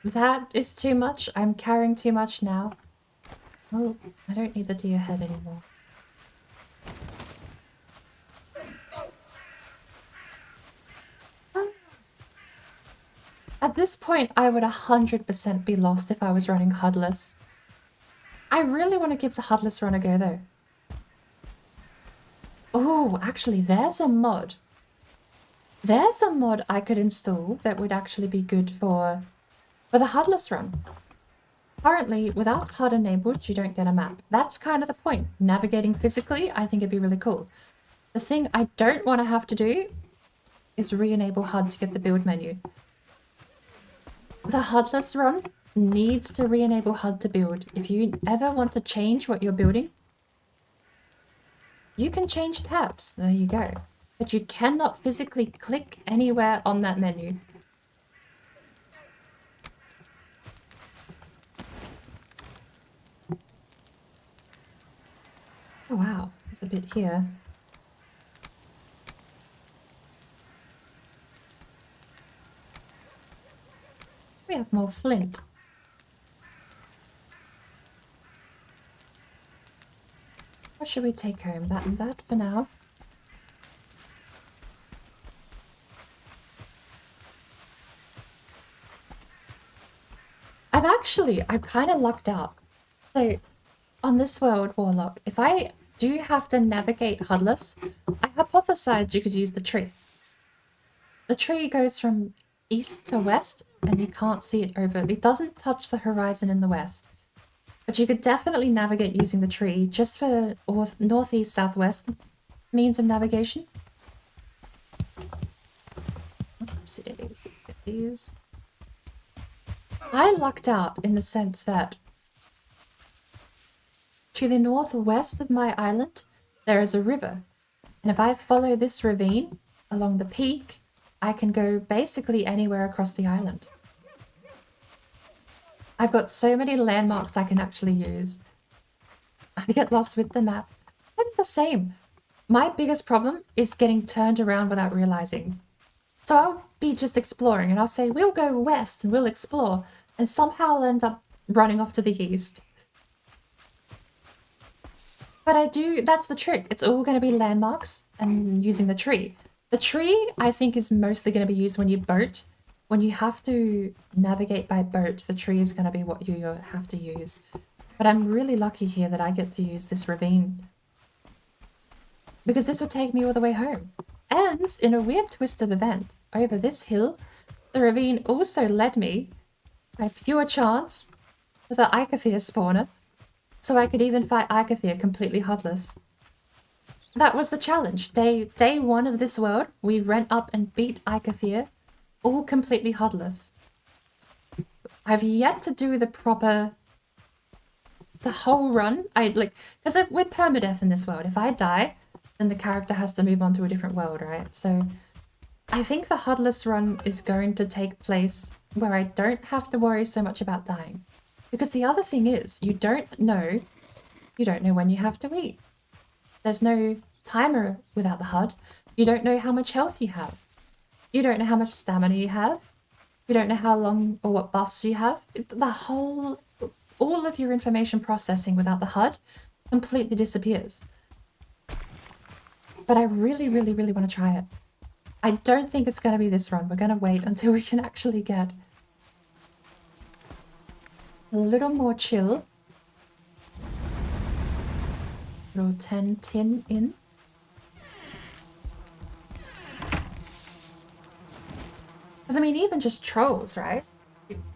That is too much. I'm carrying too much now. Oh, I don't need the deer head anymore. At this point, I would 100% be lost if I was running HUDless. I really want to give the HUDless run a go though. Oh, actually, there's a mod. There's a mod I could install that would actually be good for the HUDless run. Currently, without HUD enabled, you don't get a map. That's kind of the point. Navigating physically, I think it'd be really cool. The thing I don't want to have to do is re-enable HUD to get the build menu. The HUDless run needs to re-enable HUD to build. If you ever want to change what you're building, you can change tabs. There you go. But you cannot physically click anywhere on that menu. Oh wow, there's a bit here. We have more flint. What should we take home? That and that for now. I've kind of lucked out. So, on this world, Warlock, if I do have to navigate HUDless, I hypothesized you could use the tree. The tree goes from east to west, and you can't see it over. It doesn't touch the horizon in the west. But you could definitely navigate using the tree, just for northeast, southwest means of navigation. Oopsie daisy, get these. I lucked out in the sense that to the northwest of my island, there is a river. And if I follow this ravine along the peak, I can go basically anywhere across the island. I've got so many landmarks I can actually use. I get lost with the map. I'm the same. My biggest problem is getting turned around without realizing. So I'll be just exploring and I'll say, we'll go west and we'll explore. And somehow I'll end up running off to the east. But that's the trick. It's all going to be landmarks and using the tree. The tree, I think, is mostly going to be used when you boat. When you have to navigate by boat, the tree is going to be what you have to use. But I'm really lucky here that I get to use this ravine. Because this would take me all the way home. And in a weird twist of events, over this hill, the ravine also led me, by pure chance, to the Icathea spawner. So I could even fight Icathea completely HUDless. That was the challenge. Day one of this world, we ran up and beat Icathea, all completely HUDless. I've yet to do the whole run. Because we're permadeath in this world. If I die, then the character has to move on to a different world, right? So I think the HUDless run is going to take place where I don't have to worry so much about dying. Because the other thing is, you don't know when you have to eat. There's no timer without the HUD. You don't know how much health you have. You don't know how much stamina you have. You don't know how long or what buffs you have. All of your information processing without the HUD completely disappears. But I really, really, really want to try it. I don't think it's going to be this run. We're going to wait until we can actually get a little more chill. Little 10 tin in. Because I mean, even just trolls, right?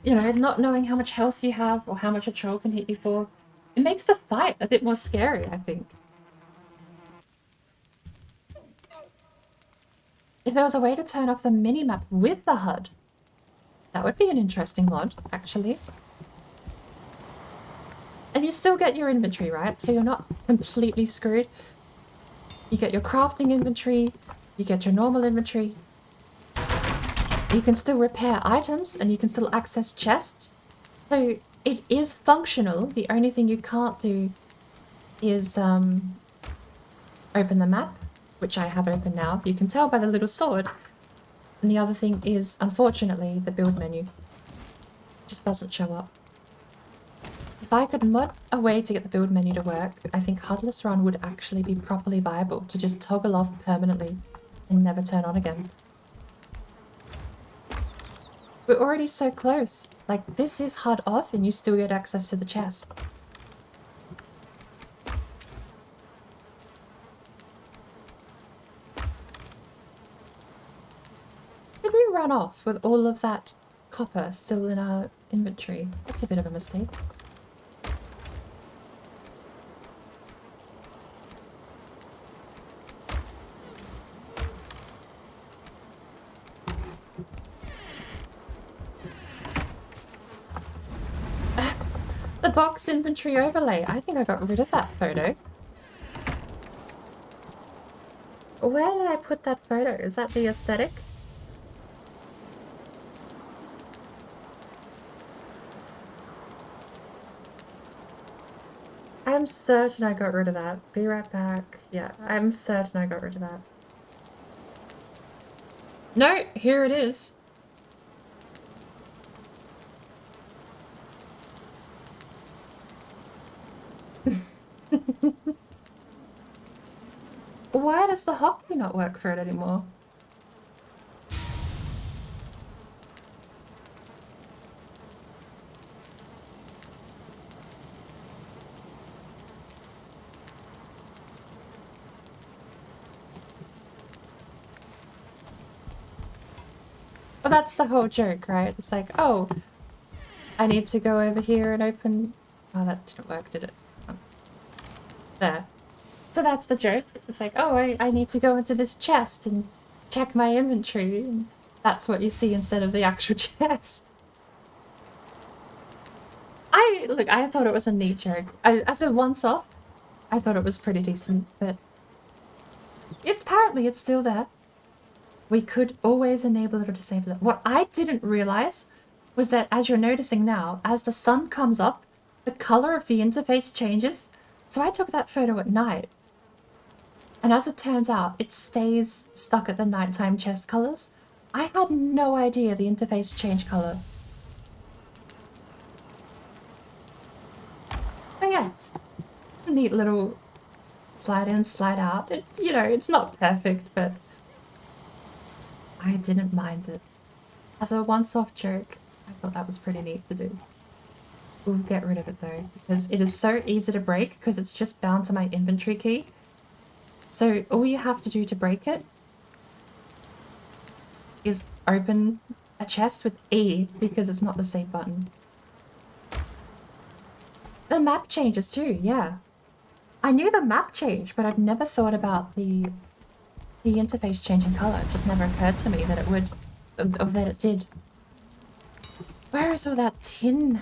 You know, not knowing how much health you have or how much a troll can hit you for, it makes the fight a bit more scary, I think. If there was a way to turn off the minimap with the HUD, that would be an interesting mod, actually. And you still get your inventory, right? So you're not completely screwed. You get your crafting inventory, you get your normal inventory. You can still repair items and you can still access chests. So it is functional. The only thing you can't do is open the map, which I have open now. You can tell by the little sword. And the other thing is, unfortunately, the build menu just doesn't show up. If I could mod a way to get the build menu to work, I think HUDless Run would actually be properly viable to just toggle off permanently and never turn on again. We're already so close. Like, this is HUD off and you still get access to the chest. Did we run off with all of that copper still in our inventory? That's a bit of a mistake. The box inventory overlay. I think I got rid of that photo. Where did I put that photo? Is that the aesthetic? I'm certain I got rid of that. Be right back. Yeah, I'm certain I got rid of that. No, here it is. Why does the hotkey not work for it anymore? Well, that's the whole joke, right? It's like, oh, I need to go over here and open... Oh, that didn't work, did it? Oh. There. So that's the joke. It's like, oh, I need to go into this chest and check my inventory. And that's what you see instead of the actual chest. Look, I thought it was a neat joke. As a once-off, I thought it was pretty decent, but... Apparently it's still there. We could always enable it or disable it. What I didn't realize was that, as you're noticing now, as the sun comes up, the color of the interface changes. So I took that photo at night. And as it turns out, it stays stuck at the nighttime chest colors. I had no idea the interface changed color. But yeah, neat little slide in, slide out. You know, it's not perfect, but I didn't mind it. As a once-off joke, I thought that was pretty neat to do. We'll get rid of it though, because it is so easy to break because it's just bound to my inventory key. So all you have to do to break it is open a chest with E because it's not the same button. The map changes too, yeah. I knew the map changed, but I've never thought about the interface changing color. It just never occurred to me that it would, or that it did. Where is all that tin?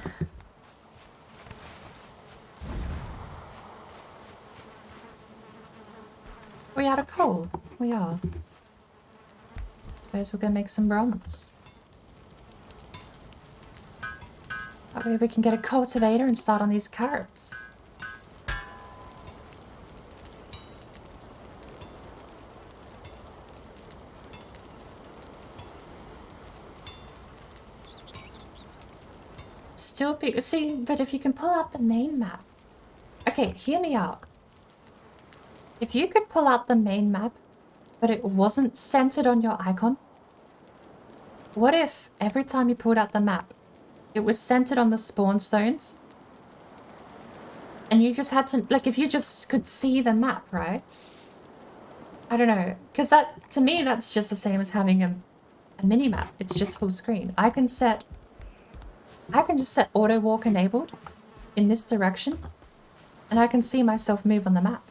Are we out of coal? We are. Suppose we're gonna make some bronze. That way we can get a cultivator and start on these carrots. Still be... See, but if you can pull out the main map... Okay, hear me out. If you could pull out the main map, but it wasn't centered on your icon, what if every time you pulled out the map, it was centered on the spawn stones? And you just had to, like, if you just could see the map, right? I don't know, because that, to me, that's just the same as having a mini-map. It's just full screen. I can set I can just set auto walk enabled in this direction, and I can see myself move on the map.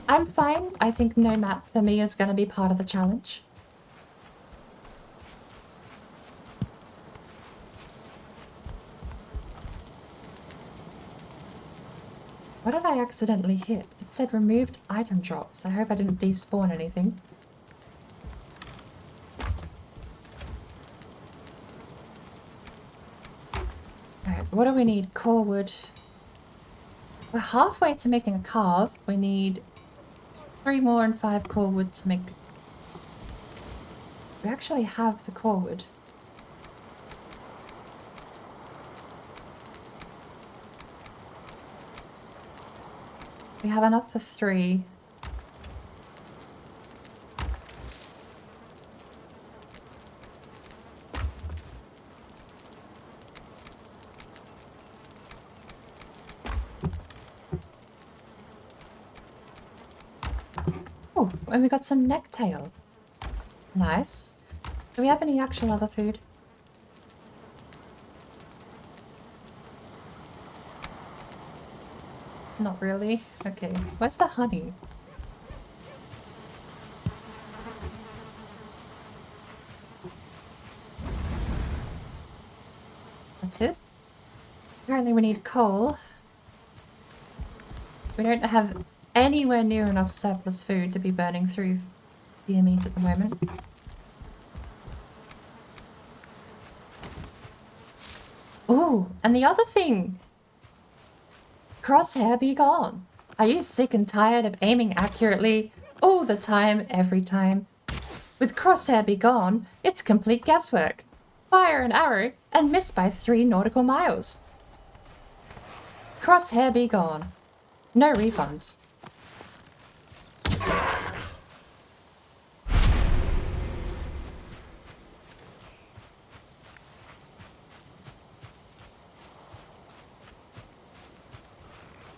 I'm fine. I think no map for me is going to be part of the challenge. What did I accidentally hit? It said removed item drops. I hope I didn't despawn anything. Alright, what do we need? Core wood. We're halfway to making a carve. We need 3 more and 5 core wood to make... We actually have the core wood. We have enough for 3. Oh, and we got some necktail. Nice. Do we have any actual other food? Not really. Okay. Where's the honey? That's it. Apparently we need coal. We don't have anywhere near enough surplus food to be burning through BMEs at the moment. Ooh, and the other thing! Crosshair be gone. Are you sick and tired of aiming accurately all the time, every time? With Crosshair be gone, it's complete guesswork. Fire an arrow and miss by 3 nautical miles. Crosshair be gone. No refunds.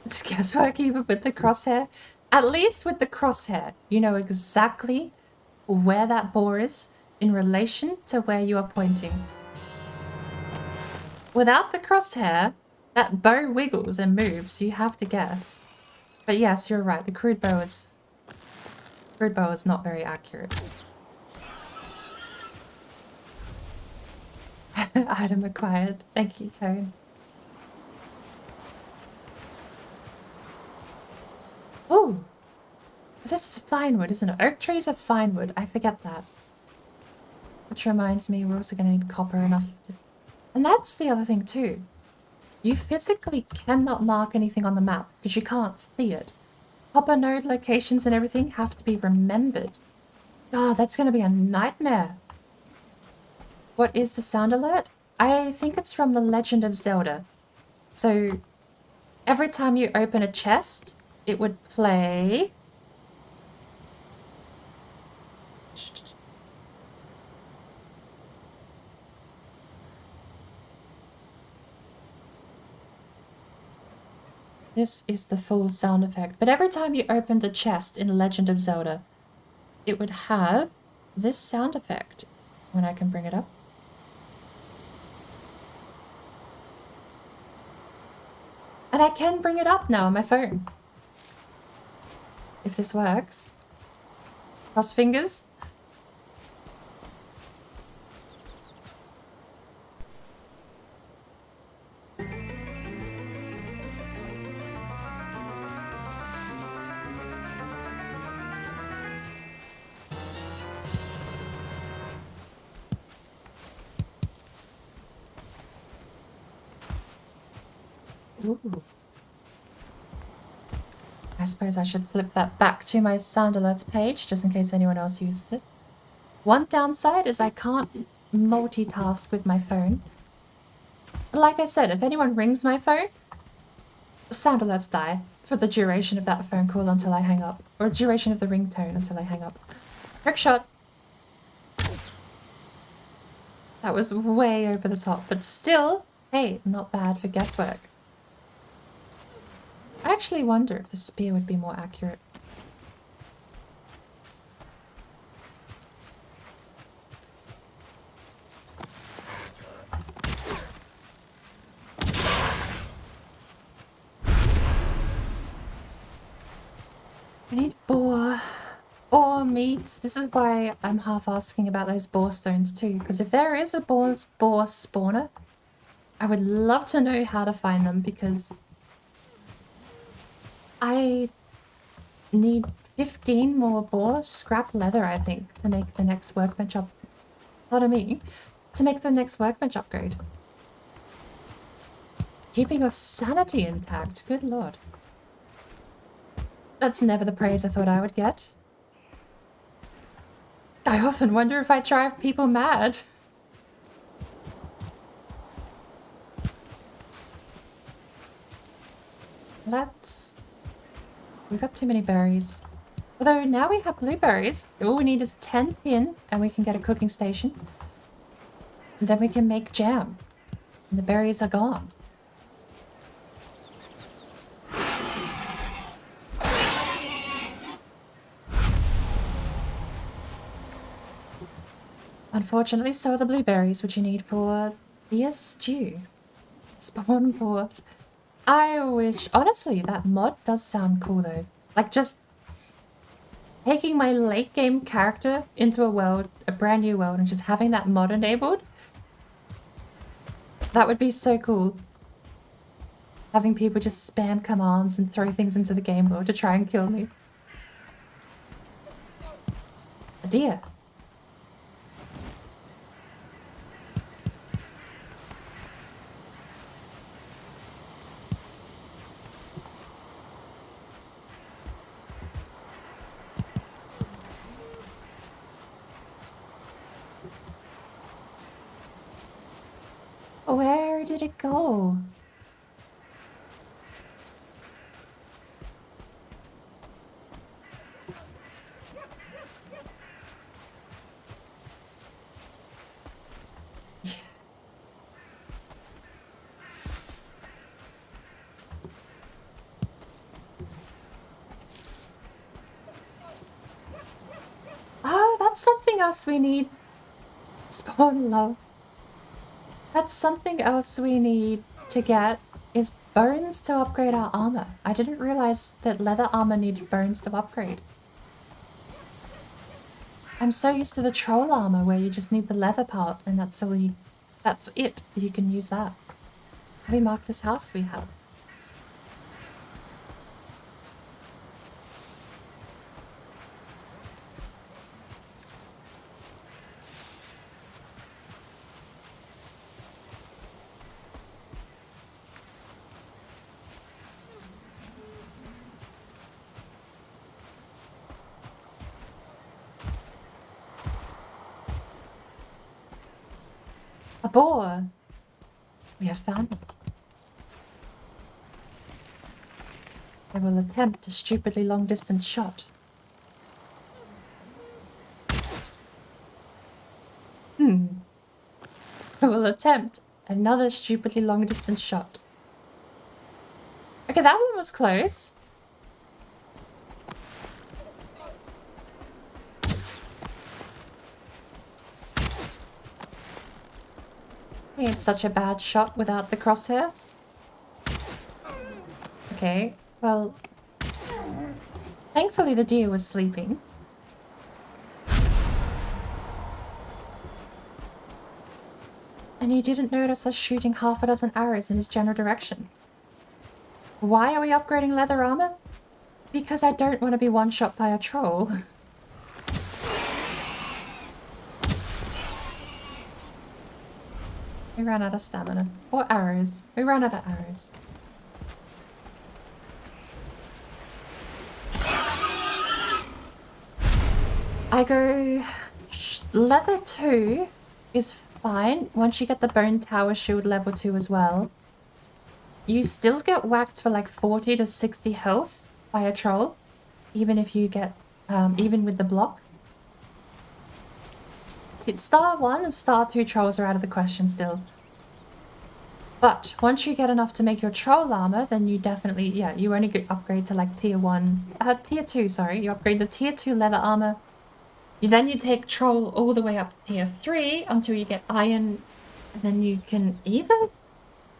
It's guesswork even with the crosshair. At least with the crosshair, you know exactly where that boar is in relation to where you are pointing. Without the crosshair, that bow wiggles and moves, you have to guess. But yes, you're right, the crude bow is not very accurate. Item acquired. Thank you, Tone. Ooh! This is fine wood, isn't it? Oak trees are fine wood. I forget that. Which reminds me, we're also going to need copper enough to... And that's the other thing too. You physically cannot mark anything on the map because you can't see it. Copper node locations and everything have to be remembered. God, that's going to be a nightmare. What is the sound alert? I think it's from The Legend of Zelda. So, every time you open a chest, it would play... This is the full sound effect. But every time you opened a chest in Legend of Zelda, it would have this sound effect. When I can bring it up. And I can bring it up now on my phone. If this works. Cross fingers. Ooh. I suppose I should flip that back to my sound alerts page, just in case anyone else uses it. One downside is I can't multitask with my phone. Like I said, if anyone rings my phone, the sound alerts die for the duration of that phone call until I hang up. Or duration of the ringtone until I hang up. Trick shot! That was way over the top, but still, hey, not bad for guesswork. I actually wonder if the spear would be more accurate. We need boar. Boar meat. This is why I'm half asking about those boar stones too, because if there is a boar spawner, I would love to know how to find them, because I need 15 more boar scrap leather, I think, to make the next workbench up. Pardon me. To make the next workbench upgrade. Keeping your sanity intact. Good lord. That's never the praise I thought I would get. I often wonder if I drive people mad. We got too many berries. Although now we have blueberries. All we need is 10 tin and we can get a cooking station. And then we can make jam. And the berries are gone. Unfortunately, so are the blueberries, which you need for deer stew. Spawn forth. I wish... Honestly, that mod does sound cool, though. Like, just taking my late game character into a world, a brand new world, and just having that mod enabled. That would be so cool. Having people just spam commands and throw things into the game world to try and kill me. A deer. Where did it go? Oh, that's something else we need. Spawn love. That's something else we need to get, is bones to upgrade our armor. I didn't realize that leather armor needed bones to upgrade. I'm so used to the troll armor where you just need the leather part and that's it. You can use that. Have we marked this house? We have. A boar! We have found it. I will attempt a stupidly long-distance shot. I will attempt another stupidly long-distance shot. Okay, that one was close. It's such a bad shot without the crosshair. Okay, well... Thankfully the deer was sleeping. And he didn't notice us shooting half a dozen arrows in his general direction. Why are we upgrading leather armor? Because I don't want to be one-shot by a troll. We ran out of stamina. Or arrows. We ran out of arrows. I go... Leather 2 is fine once you get the bone tower shield level 2 as well. You still get whacked for like 40 to 60 health by a troll. Even if you get... even with the block. Star 1 and Star 2 trolls are out of the question still. But once you get enough to make your troll armor, then you definitely, yeah, you only get upgrade to like tier 2, sorry. You upgrade the tier 2 leather armor. Then you take troll all the way up to tier 3 until you get iron. And then you can either...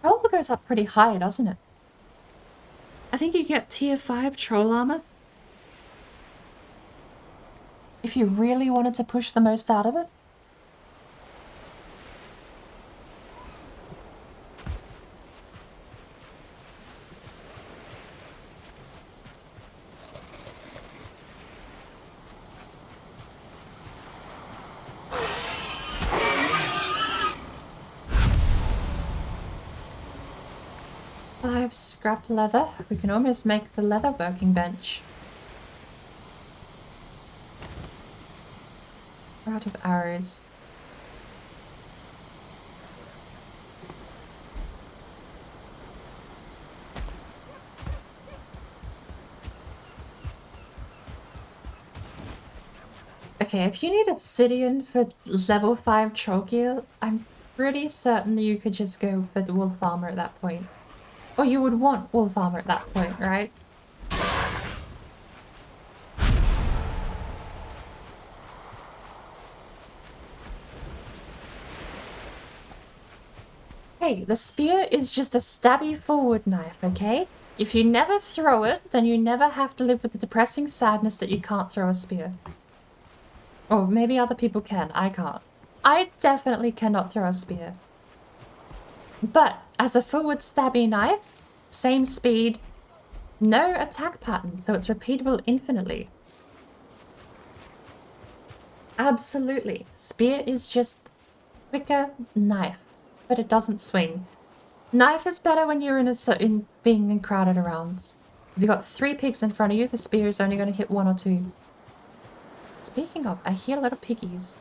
Troll goes up pretty high, doesn't it? I think you get tier 5 troll armor. If you really wanted to push the most out of it. Five scrap leather. We can almost make the leather working bench. We're out of arrows. Okay, if you need obsidian for level 5 troll gear, I'm pretty certain you could just go for the wolf armor at that point. Or you would want wolf armor at that point, right? Hey, the spear is just a stabby forward knife, okay? If you never throw it, then you never have to live with the depressing sadness that you can't throw a spear. Or maybe other people can, I can't. I definitely cannot throw a spear. But as a forward stabby knife, same speed, no attack pattern, so it's repeatable infinitely. Absolutely. Spear is just quicker knife, but it doesn't swing. Knife is better when you're in being crowded around. If you've got 3 pigs in front of you, the spear is only going to hit 1 or 2. Speaking of, I hear a lot of piggies.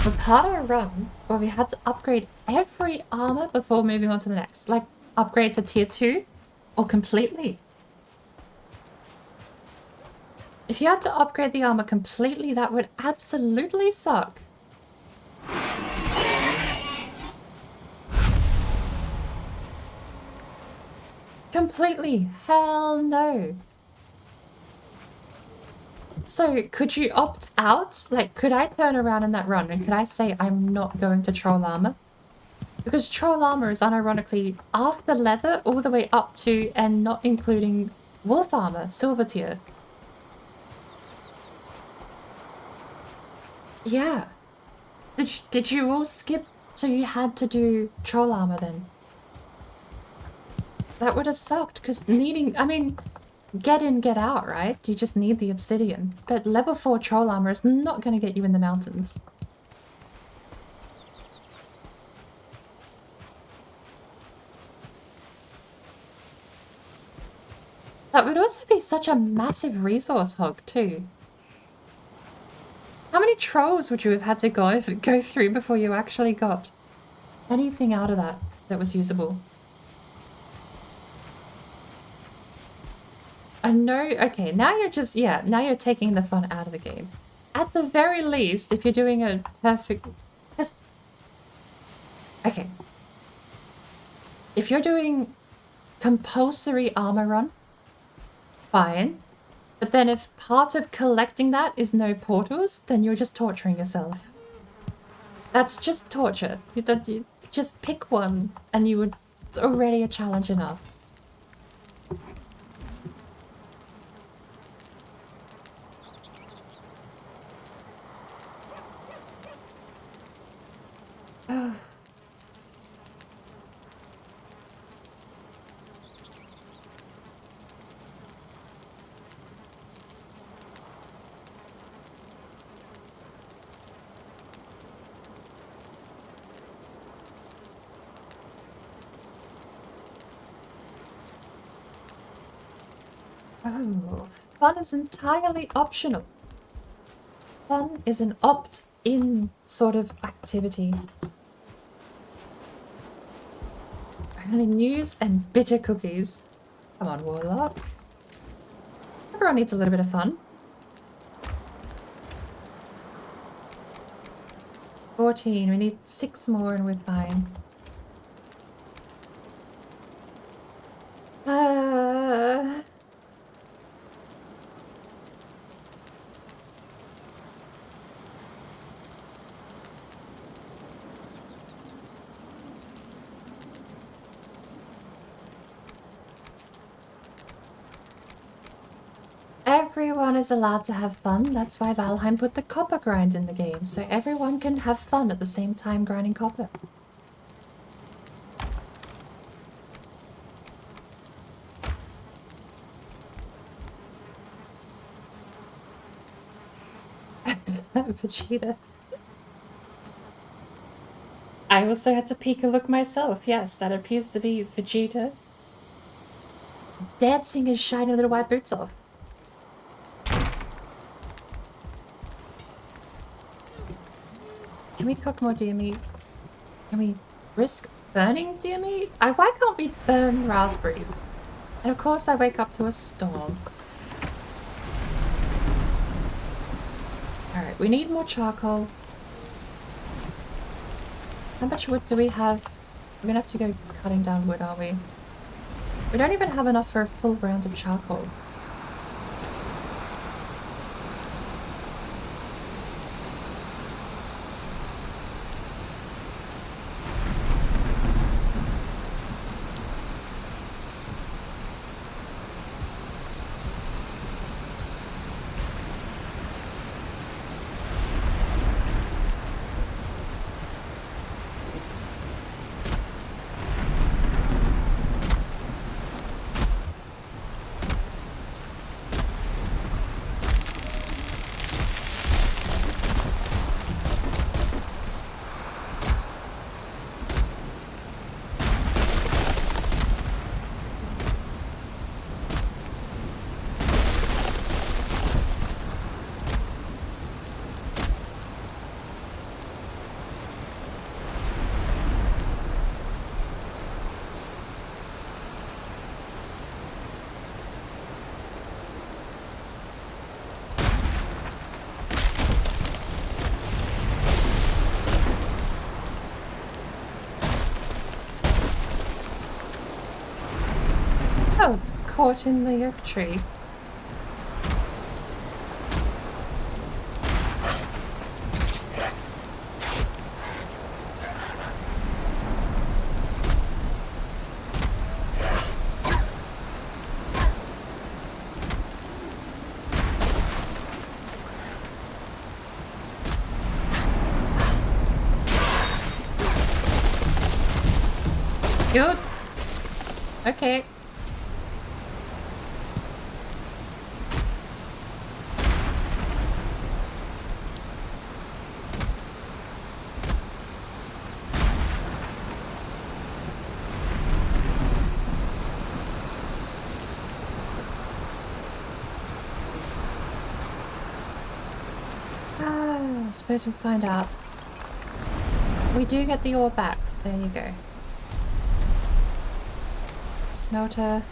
We're part of a run where we had to upgrade every armor before moving on to the next. Like, upgrade to tier 2 or completely. If you had to upgrade the armor completely, that would absolutely suck. Completely. Hell no. So, could you opt out? Like, could I turn around in that run and could I say I'm not going to troll armor? Because troll armor is unironically after leather all the way up to and not including wolf armor, silver tier. Yeah. Did you all skip so you had to do troll armor then? That would have sucked because needing, I mean, get in, get out, right? You just need the obsidian. But level 4 troll armor is not going to get you in the mountains. That would also be such a massive resource hog too. How many trolls would you have had to go through before you actually got anything out of that that was usable? I know, okay, now you're just, yeah, now you're taking the fun out of the game. At the very least, if you're doing a perfect, just, okay. If you're doing compulsory armor run, fine. But then if part of collecting that is no portals, then you're just torturing yourself. That's just torture. You just pick one and you would, it's already a challenge enough. Oh, fun is entirely optional. Fun is an opt-in sort of activity. Only news and bitter cookies. Come on, Warlock. Everyone needs a little bit of fun. 14. We need 6 more and we're fine. everyone is allowed to have fun. That's why Valheim put the copper grind in the game, so everyone can have fun at the same time grinding copper. Vegeta. I also had to peek a look myself. Yes, that appears to be Vegeta dancing his shiny little white boots off. Can we cook more deer meat? Can we risk burning deer meat? Why can't we burn raspberries? And of course I wake up to a storm. Alright, we need more charcoal. How much wood do we have? We're gonna have to go cutting down wood, are we? We don't even have enough for a full round of charcoal. Oh, it's caught in the oak tree. Good. Okay. I suppose we'll find out. We do get the ore back. There you go. Smelter.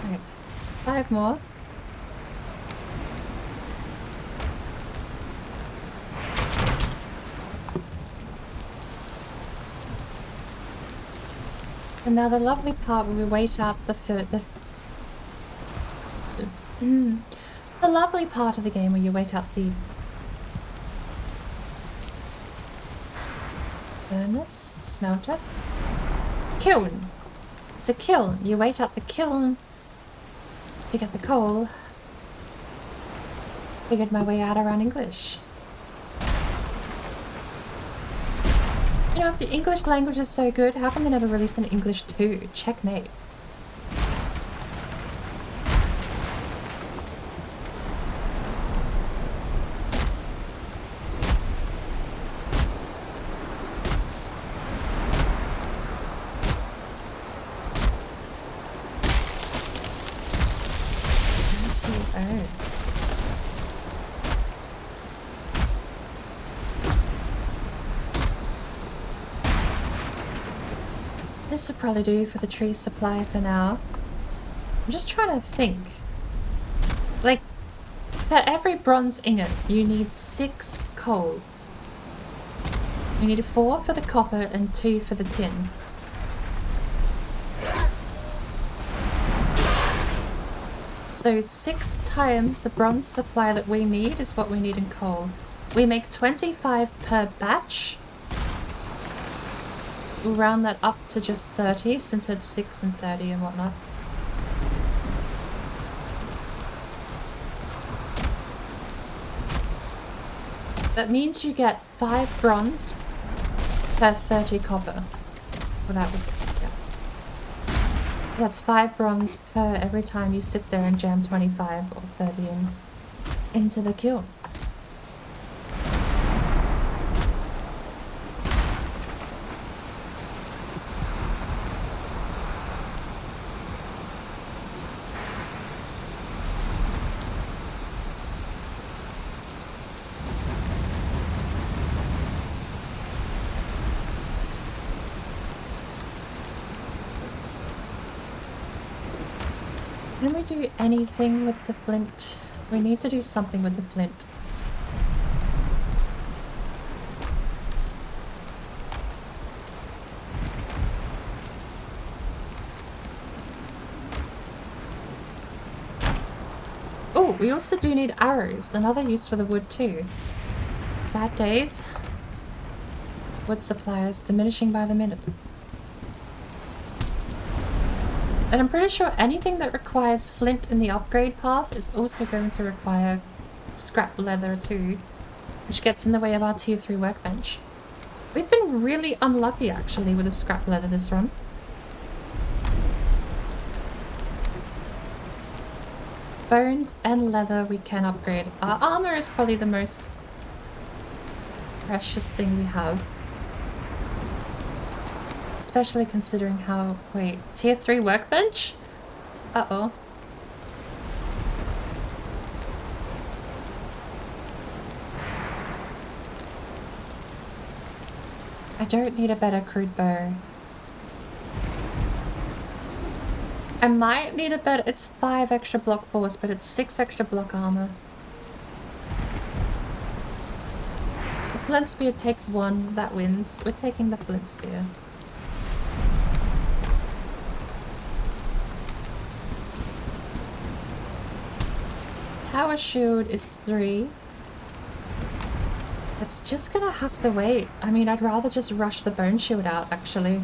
Right. 5 more. And now the lovely part where we wait out the lovely part of the game where you wait out the furnace, smelter, kiln. It's a kiln. You wait out the kiln to get the coal. Figured my way out around English. You know, if the English language is so good, how come they never release an English 2? Checkmate. This will probably do for the tree supply for now. I'm just trying to think. Like, for every bronze ingot, you need 6 coal. You need 4 for the copper and 2 for the tin. So 6 times the bronze supply that we need is what we need in coal. We make 25 per batch. We'll round that up to just 30 since it's 6 and 30 and whatnot. That means you get 5 bronze per 30 copper. Well, that would, yeah. That's 5 bronze per every time you sit there and jam 25 or 30 into the kiln. Can we do anything with the flint? We need to do something with the flint. Oh, we also do need arrows. Another use for the wood too. Sad days. Wood supplies diminishing by the minute. And I'm pretty sure anything that requires flint in the upgrade path is also going to require scrap leather too, which gets in the way of our tier 3 workbench. We've been really unlucky actually with the scrap leather this run. Bones and leather we can upgrade. Our armor is probably the most precious thing we have. Especially considering how... Wait, tier 3 workbench? Uh-oh. I don't need a better crude bow. I might need a better... It's 5 extra block force, but it's 6 extra block armor. The flint spear takes 1, that wins. We're taking the flint spear. Tower shield is 3. It's just gonna have to wait. I mean, I'd rather just rush the bone shield out, actually.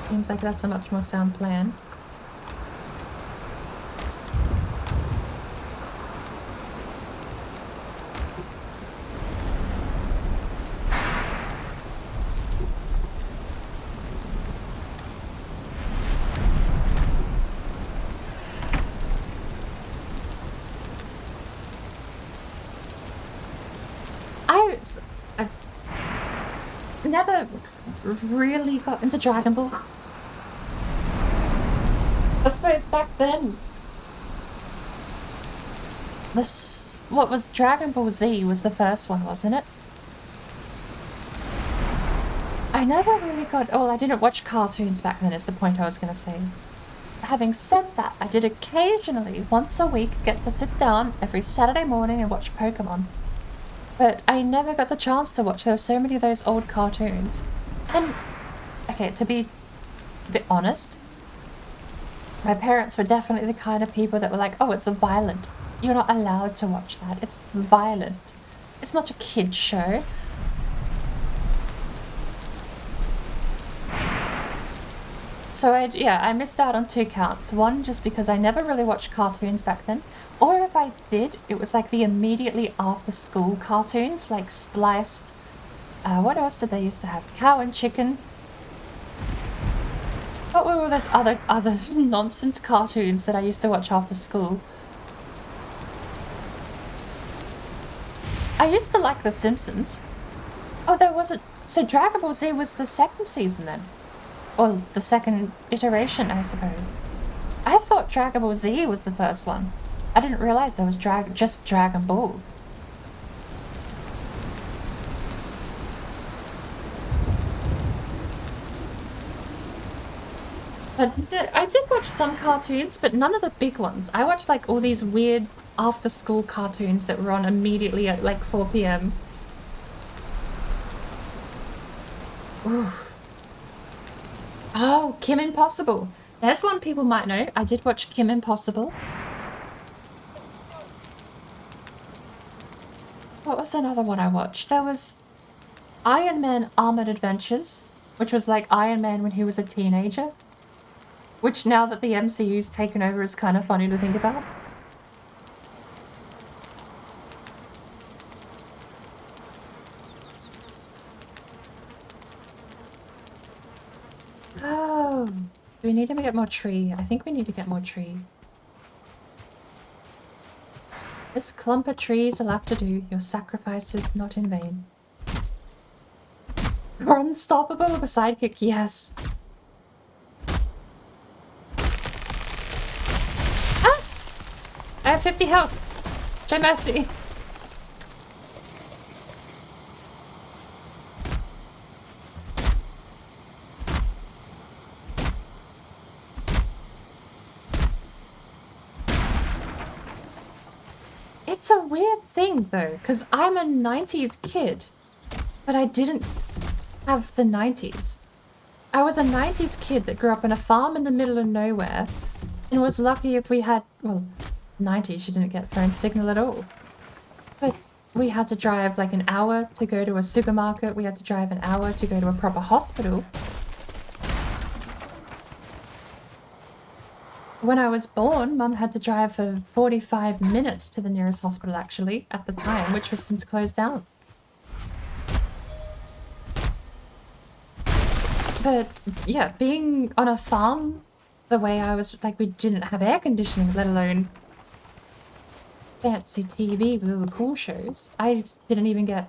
Seems like that's a much more sound plan. I've never really got into Dragon Ball. I suppose back then, what was Dragon Ball Z was the first one, wasn't it? I never really got... Oh, I didn't watch cartoons back then is the point I was going to say. Having said that, I did occasionally, once a week, get to sit down every Saturday morning and watch Pokemon. But I never got the chance to watch. There were so many of those old cartoons. And, okay, to be a bit honest, my parents were definitely the kind of people that were like, oh, it's violent. You're not allowed to watch that. It's violent. It's not a kid's show. So I missed out on 2 counts. One, just because I never really watched cartoons back then. Or if I did, it was like the immediately after school cartoons, like Spliced. What else did they used to have? Cow and Chicken. What were all those other nonsense cartoons that I used to watch after school? I used to like The Simpsons. Oh, there wasn't... So Dragon Ball Z was the 2nd season then? Or the 2nd iteration, I suppose. I thought Dragon Ball Z was the first one. I didn't realize there was just Dragon Ball. But I did watch some cartoons, but none of the big ones. I watched like all these weird after-school cartoons that were on immediately at like 4 p.m. Ooh. Oh, Kim Impossible. There's one people might know. I did watch Kim Impossible. What was another one I watched? There was Iron Man Armored Adventures, which was like Iron Man when he was a teenager. Which now that the MCU's taken over is kind of funny to think about. Oh, do we need to get more tree? I think we need to get more tree. This clump of trees will have to do. Your sacrifice is not in vain. You're unstoppable, the sidekick, yes. Ah! I have 50 health. Show mercy. It's a weird thing though, because I'm a 90s kid, but I didn't have the 90s. I was a 90s kid that grew up in a farm in the middle of nowhere and was lucky if we had, well, 90s you didn't get phone signal at all. But we had to drive like an hour to go to a supermarket, we had to drive an hour to go to a proper hospital. When I was born, Mum had to drive for 45 minutes to the nearest hospital actually, at the time, which was since closed down. But yeah, being on a farm the way I was, like we didn't have air conditioning, let alone fancy TV with all the cool shows. I didn't even get...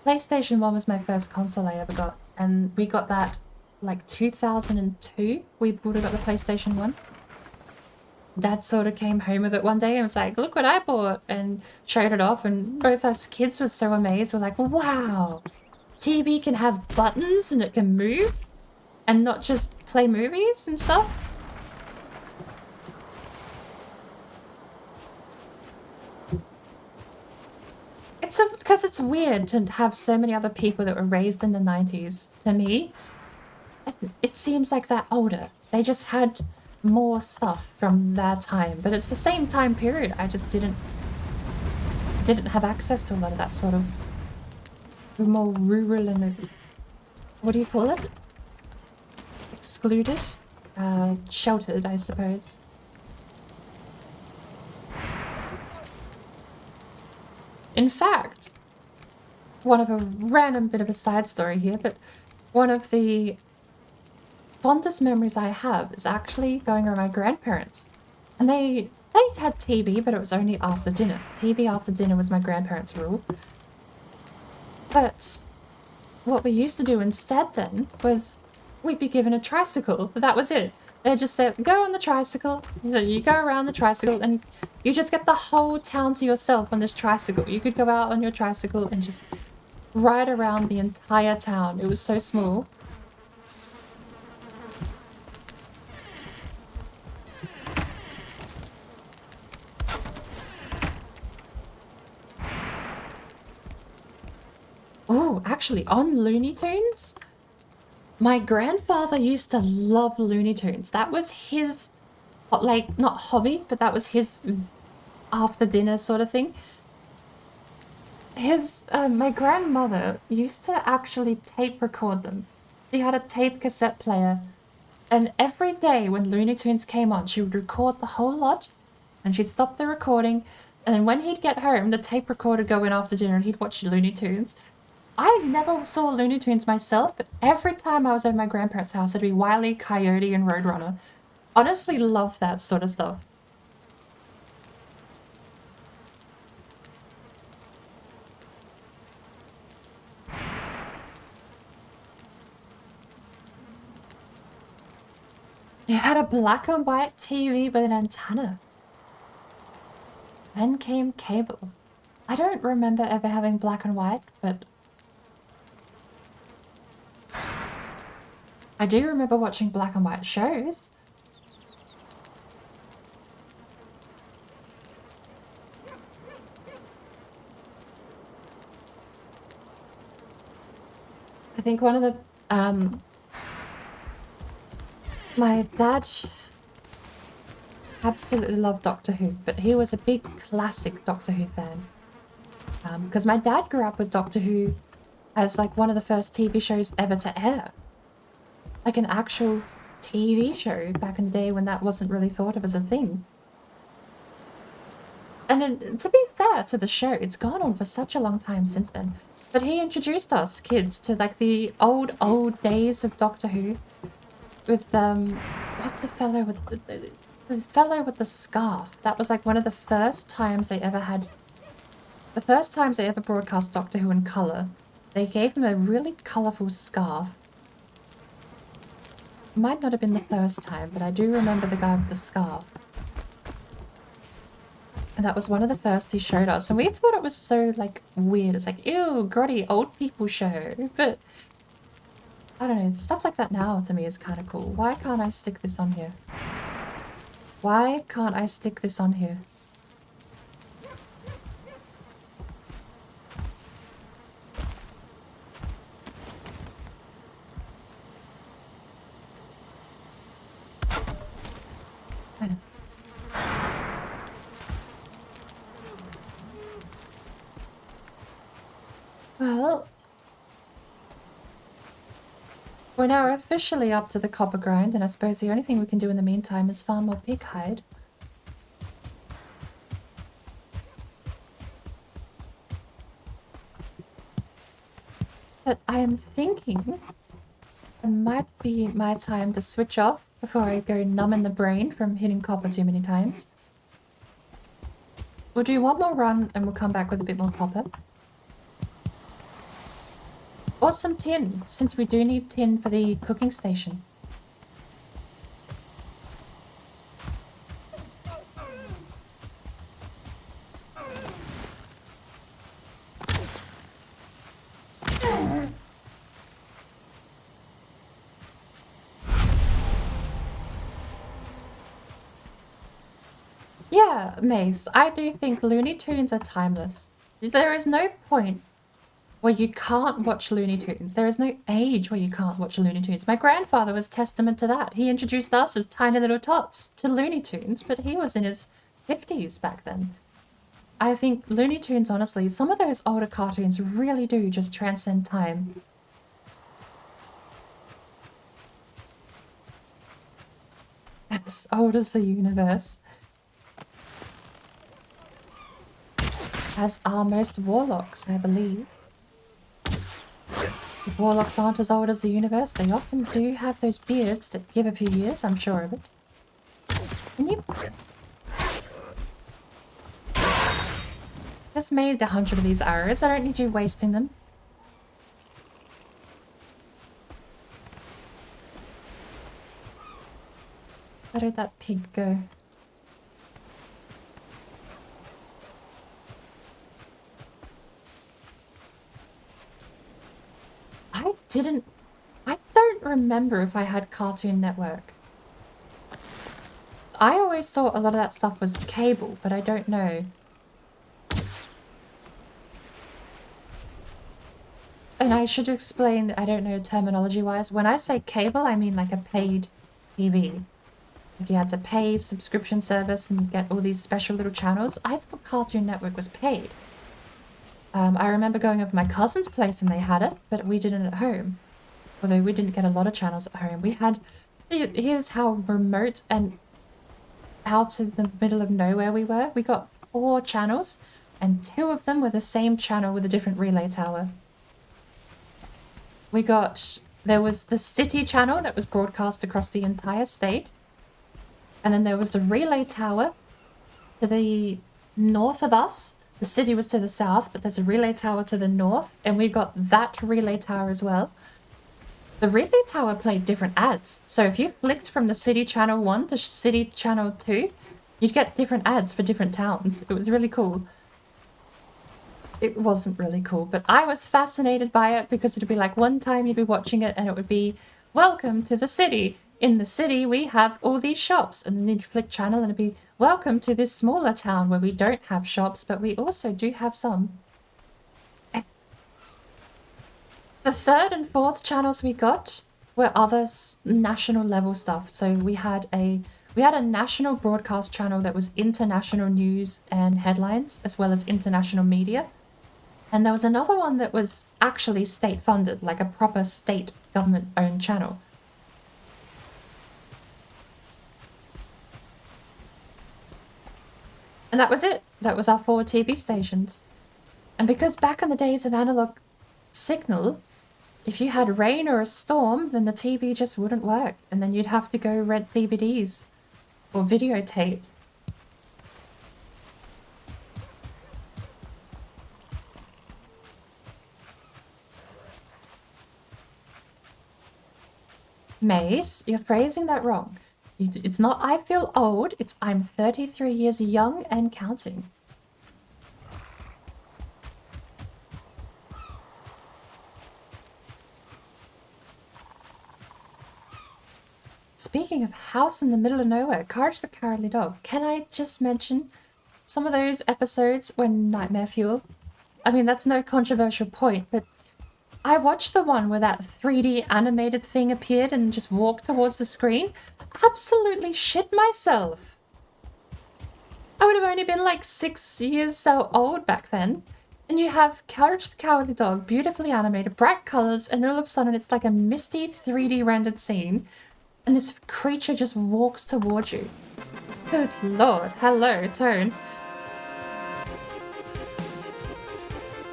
PlayStation 1 was my first console I ever got, and we got that like 2002. We would have got the PlayStation 1. Dad sort of came home with it one day and was like, look what I bought, and showed it off, and both us kids were so amazed. We're like, wow, TV can have buttons and it can move and not just play movies and stuff. Because it's weird to have so many other people that were raised in the 90s. To me, it seems like they're older. They just had more stuff from their time, but it's the same time period. I just didn't have access to a lot of that sort of more rural and what do you call it? Excluded? Sheltered, I suppose. In fact, one of a random bit of a side story here, but one of the fondest memories I have is actually going around my grandparents. And they had TV, but it was only after dinner. TV after dinner was my grandparents' rule. But what we used to do instead then was we'd be given a tricycle. That was it. They'd just say, go on the tricycle. You go around the tricycle and you just get the whole town to yourself on this tricycle. You could go out on your tricycle and just ride around the entire town. It was so small. Oh, actually, on Looney Tunes, my grandfather used to love Looney Tunes. That was his, like, not hobby, but that was his after dinner sort of thing. My grandmother used to actually tape record them. She had a tape cassette player, and every day when Looney Tunes came on, she would record the whole lot, and she'd stop the recording, and then when he'd get home, the tape recorder would go in after dinner and he'd watch Looney Tunes. I never saw Looney Tunes myself, but every time I was at my grandparents' house, it'd be Wile E. Coyote and Roadrunner. Honestly love that sort of stuff. It had a black and white TV with an antenna. Then came cable. I don't remember ever having black and white, but I do remember watching black and white shows. I think one of the, my dad absolutely loved Doctor Who, but he was a big classic Doctor Who fan. Because my dad grew up with Doctor Who as like one of the first TV shows ever to air. Like an actual TV show back in the day when that wasn't really thought of as a thing. And then, to be fair to the show, it's gone on for such a long time since then. But he introduced us kids to like the old days of Doctor Who with what's the fellow with the fellow with the scarf? That was like one of the first times they ever had. The first times they ever broadcast Doctor Who in colour, they gave him a really colourful scarf. Might not have been the first time, but I do remember the guy with the scarf. And that was one of the first he showed us, and we thought it was so, like, weird. It's like, ew, grotty old people show. But, I don't know, stuff like that now to me is kind of cool. Why can't I stick this on here? Why can't I stick this on here? Well, we're now officially up to the copper grind, and I suppose the only thing we can do in the meantime is farm more pig hide. But I am thinking it might be my time to switch off before I go numb in the brain from hitting copper too many times. We'll do one more run and we'll come back with a bit more copper. Or some tin, since we do need tin for the cooking station. Yeah, Mace, I do think Looney Tunes are timeless. There is no point where you can't watch Looney Tunes. There is no age where you can't watch Looney Tunes. My grandfather was testament to that. He introduced us as tiny little tots to Looney Tunes, but he was in his 50s back then. I think Looney Tunes, honestly, some of those older cartoons really do just transcend time. As old as the universe. As are most warlocks, I believe. If warlocks aren't as old as the universe, they often do have those beards that give a few years, I'm sure of it. Can you... Just made 100 of these arrows, I don't need you wasting them. Where did that pig go? I don't remember if I had Cartoon Network. I always thought a lot of that stuff was cable, but I don't know. And I should explain, I don't know terminology-wise, when I say cable, I mean like a paid TV. Like you had to pay subscription service and get all these special little channels. I thought Cartoon Network was paid. I remember going over my cousin's place and they had it, but we didn't at home. Although we didn't get a lot of channels at home. We had... Here's how remote and out of the middle of nowhere we were. We got 4 channels, and 2 of them were the same channel with a different relay tower. We got... There was the city channel that was broadcast across the entire state. And then there was the relay tower to the north of us. The city was to the south, but there's a relay tower to the north, and we got that relay tower as well. The relay tower played different ads, so if you flicked from the city channel 1 to city channel 2, you'd get different ads for different towns. It was really cool. It wasn't really cool, but I was fascinated by it because it'd be like one time you'd be watching it and it would be welcome to the city. In the city, we have all these shops. And then you'd flick channel and it'd be, welcome to this smaller town where we don't have shops, but we also do have some. The third and fourth channels we got were other national level stuff. So we had a national broadcast channel that was international news and headlines, as well as international media. And there was another one that was actually state funded, like a proper state government owned channel. And that was it. That was our 4 TV stations. And because back in the days of analog signal, if you had rain or a storm, then the TV just wouldn't work. And then you'd have to go rent DVDs or videotapes. Mace, you're phrasing that wrong. It's not I feel old, it's I'm 33 years young and counting. Speaking of house in the middle of nowhere, Courage the Cowardly Dog, can I just mention some of those episodes when Nightmare Fuel? I mean, that's no controversial point, but I watched the one where that 3D animated thing appeared and just walked towards the screen. Absolutely shit myself. I would have only been like 6 years so old back then. And you have Courage the Cowardly Dog, beautifully animated, bright colors, and then all of a sudden it's like a misty 3D rendered scene. And this creature just walks towards you. Good lord. Hello, Tone.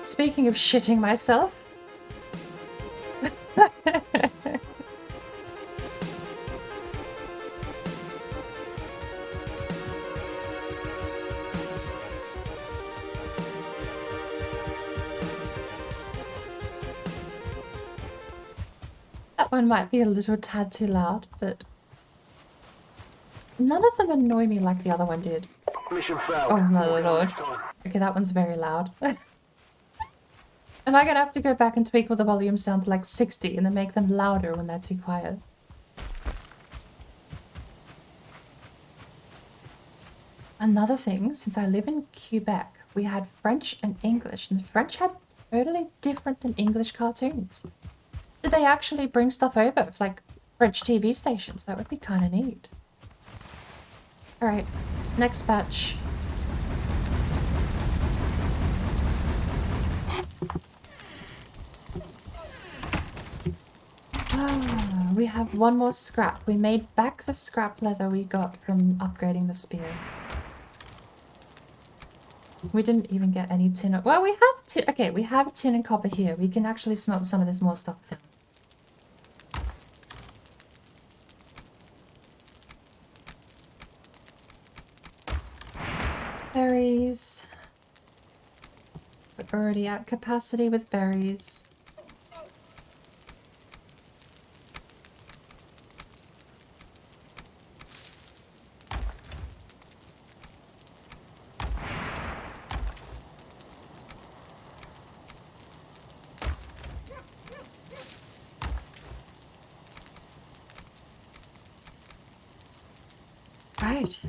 Speaking of shitting myself. That one might be a little tad too loud, but none of them annoy me like the other one did. Mission failed. Oh my lord. Okay, that one's very loud. Am I gonna have to go back and tweak all the volumes down to like 60 and then make them louder when they're too quiet? Another thing, since I live in Quebec, we had French and English, and the French had totally different than English cartoons. Did they actually bring stuff over, like French TV stations? That would be kind of neat. Alright, next batch. Ah, we have one more scrap. We made back the scrap leather we got from upgrading the spear. We didn't even get any tin. Well, we have tin. Okay, we have tin and copper here. We can actually smelt some of this more stuff down. Berries. We're already at capacity with berries. Right.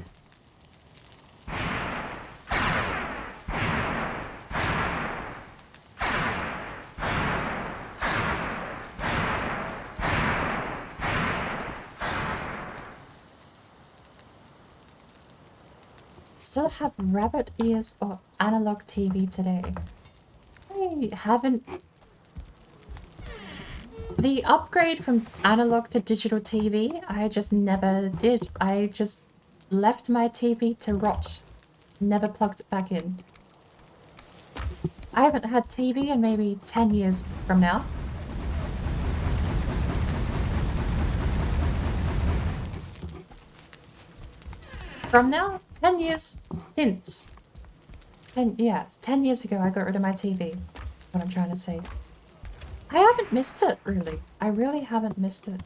Still have rabbit ears or analog TV today. I haven't. The upgrade from analog to digital TV, I just never did. I just left my TV to rot. Never plugged it back in. I haven't had TV in maybe 10 years from now. From now? 10 years since. 10 years ago I got rid of my TV. What I'm trying to say. I haven't missed it, really. I really haven't missed it.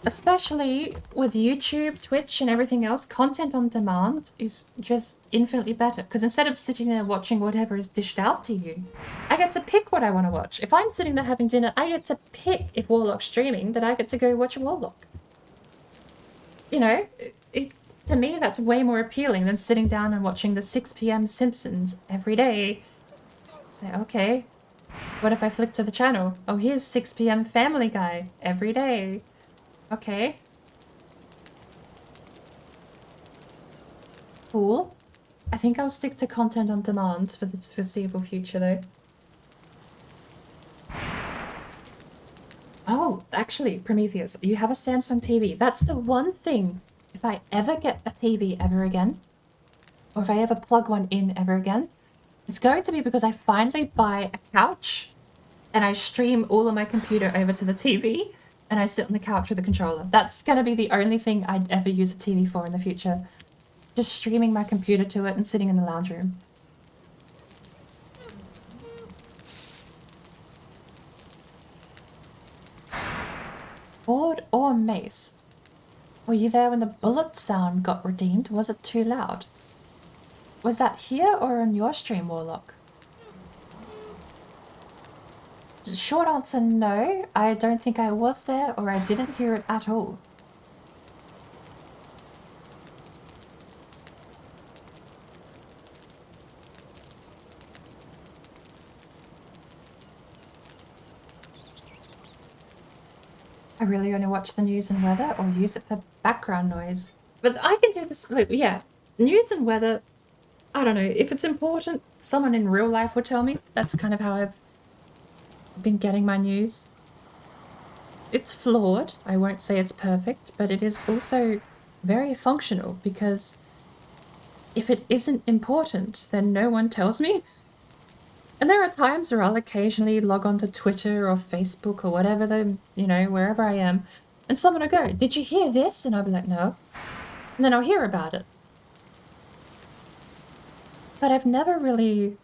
Especially with YouTube, Twitch, and everything else, content on demand is just infinitely better. Because instead of sitting there watching whatever is dished out to you, I get to pick what I want to watch. If I'm sitting there having dinner, I get to pick, if Warlock's streaming, that I get to go watch Warlock. You know, to me, that's way more appealing than sitting down and watching the 6 p.m. Simpsons every day. Say, okay, what if I flick to the channel? Oh, here's 6 p.m. Family Guy every day. Okay. Cool. I think I'll stick to content on demand for the foreseeable future, though. Oh, actually, Prometheus, you have a Samsung TV. That's the one thing. If I ever get a TV ever again, or if I ever plug one in ever again, it's going to be because I finally buy a couch and I stream all of my computer over to the TV and I sit on the couch with a controller. That's going to be the only thing I'd ever use a TV for in the future. Just streaming my computer to it and sitting in the lounge room. Board or mace? Were you there when the bullet sound got redeemed? Was it too loud? Was that here or on your stream, Warlock? Short answer, no. I don't think I was there or I didn't hear it at all. I really only watch the news and weather or use it for background noise. But I can do this, like, yeah. News and weather, I don't know. If it's important, someone in real life would tell me. That's kind of how I've been getting my news. It's flawed. I won't say it's perfect, but it is also very functional because if it isn't important, then no one tells me. And there are times where I'll occasionally log on to Twitter or Facebook or whatever, wherever I am, and someone will go, "Did you hear this?" And I'll be like, "No." And then I'll hear about it. But I've never really,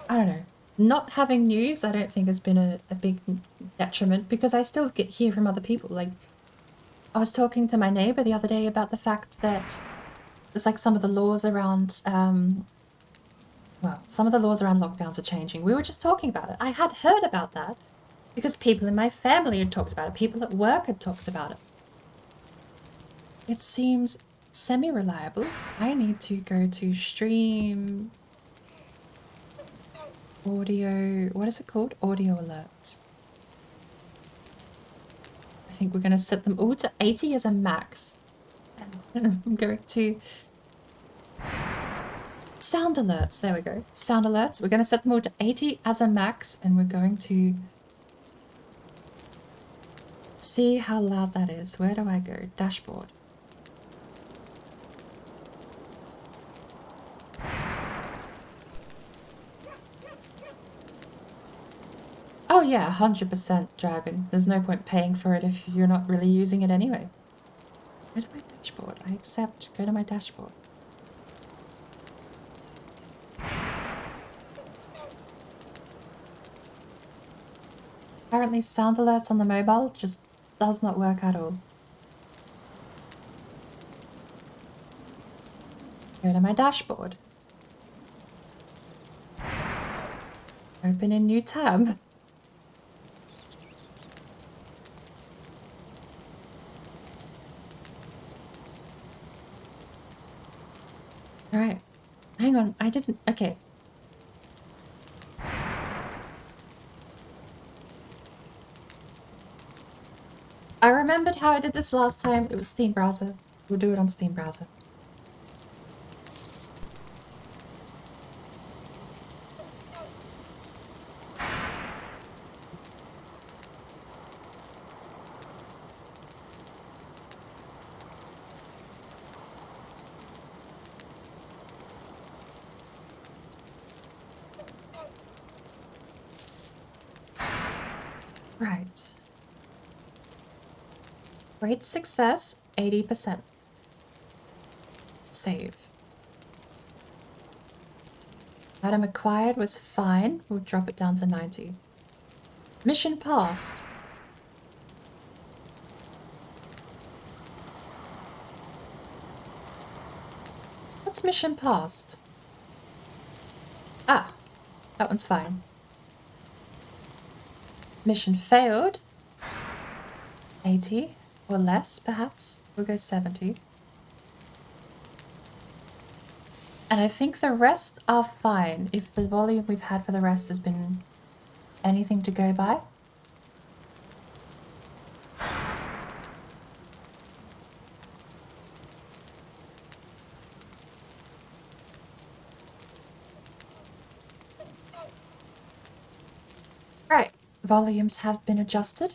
I don't know, not having news I don't think has been a big detriment because I still hear from other people. Like, I was talking to my neighbor the other day about the fact that there's like some of the laws around, some of the laws around lockdowns are changing. We were just talking about it. I had heard about that because people in my family had talked about it. People at work had talked about it. It seems semi-reliable. I need to go to stream audio. What is it called? Audio alerts. I think we're going to set them all to 80 as a max. I'm going to sound alerts. There we go. Sound alerts. We're going to set them all to 80 as a max, and we're going to see how loud that is. Where do I go? Dashboard. Oh yeah, 100% Dragon. There's no point paying for it if you're not really using it anyway. Go to my dashboard. I accept. Go to my dashboard. Apparently sound alerts on the mobile just does not work at all. Go to my dashboard. Open a new tab. Alright. Hang on, I didn't... Okay. I remembered how I did this last time. It was Steam Browser. We'll do it on Steam Browser. Right. Great success, 80%. Save. Item acquired was fine. We'll drop it down to 90. Mission passed. What's mission passed? Ah, that one's fine. Mission failed. 80 or less, perhaps. We'll go 70. And I think the rest are fine if the volume we've had for the rest has been anything to go by. Right, volumes have been adjusted.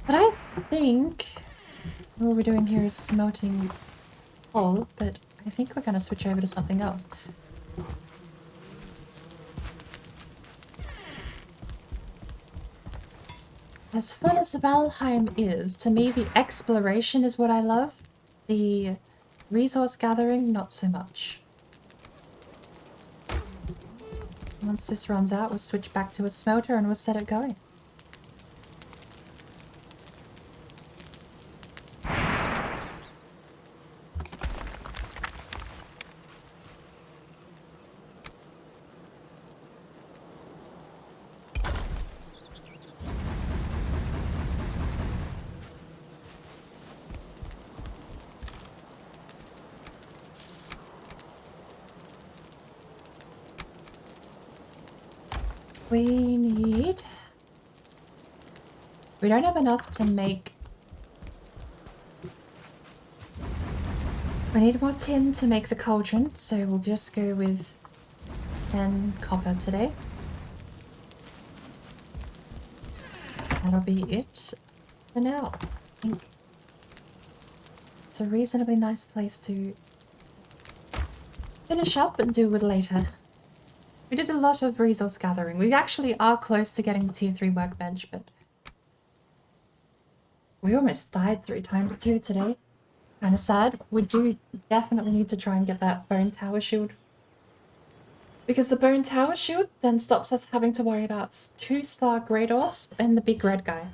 But I think all we're doing here is smelting coal, but I think we're going to switch over to something else. As fun as Valheim is, to me the exploration is what I love. The resource gathering, not so much. Once this runs out, we'll switch back to a smelter and we'll set it going. We don't have enough to make... We need more tin to make the cauldron, so we'll just go with 10 copper today. That'll be it for now. I think it's a reasonably nice place to finish up and do with later. We did a lot of resource gathering. We actually are close to getting the tier 3 workbench, but we almost died 3 times too today. Kind of sad. We do definitely need to try and get that bone tower shield. Because the bone tower shield then stops us having to worry about 2-star great orbs and the big red guy.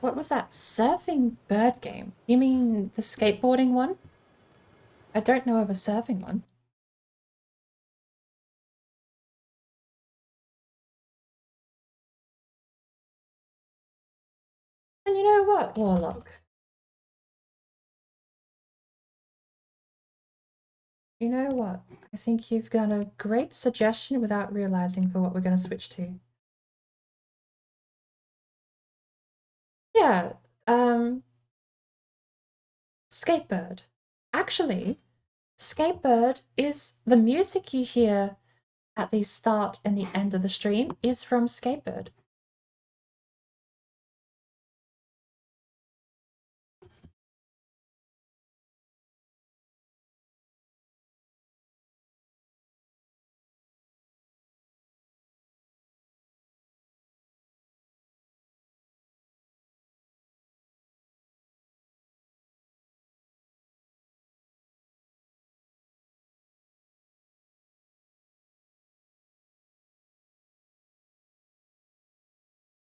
What was that surfing bird game? You mean the skateboarding one? I don't know of a surfing one. And you know what, Warlock? You know what? I think you've got a great suggestion without realizing for what we're going to switch to. Yeah, Skatebird. Actually, Skatebird is the music you hear at the start and the end of the stream is from Skatebird.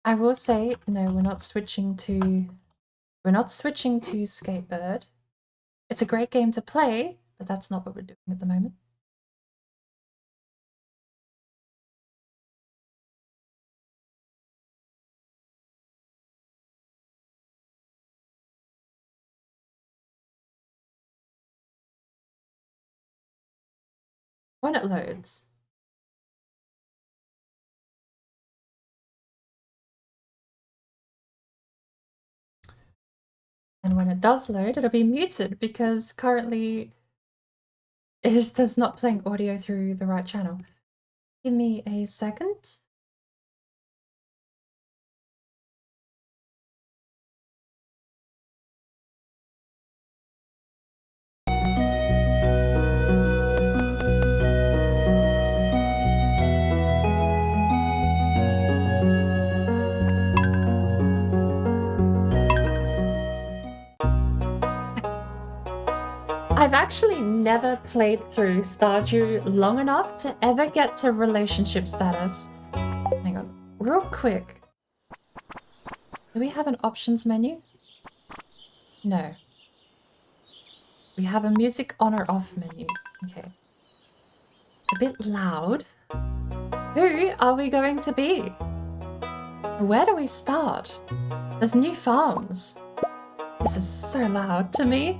I will say, no, we're not switching to Skatebird. It's a great game to play, but that's not what we're doing at the moment. When it loads. And when it does load, it'll be muted because currently it does not playing audio through the right channel. Give me a second. I've actually never played through Stardew long enough to ever get to relationship status. Hang on, real quick. Do we have an options menu? No. We have a music on or off menu. Okay. It's a bit loud. Who are we going to be? Where do we start? There's new farms. This is so loud to me.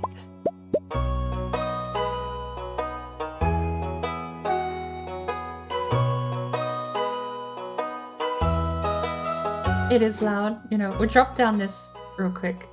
It is loud. You know, we'll drop down this real quick.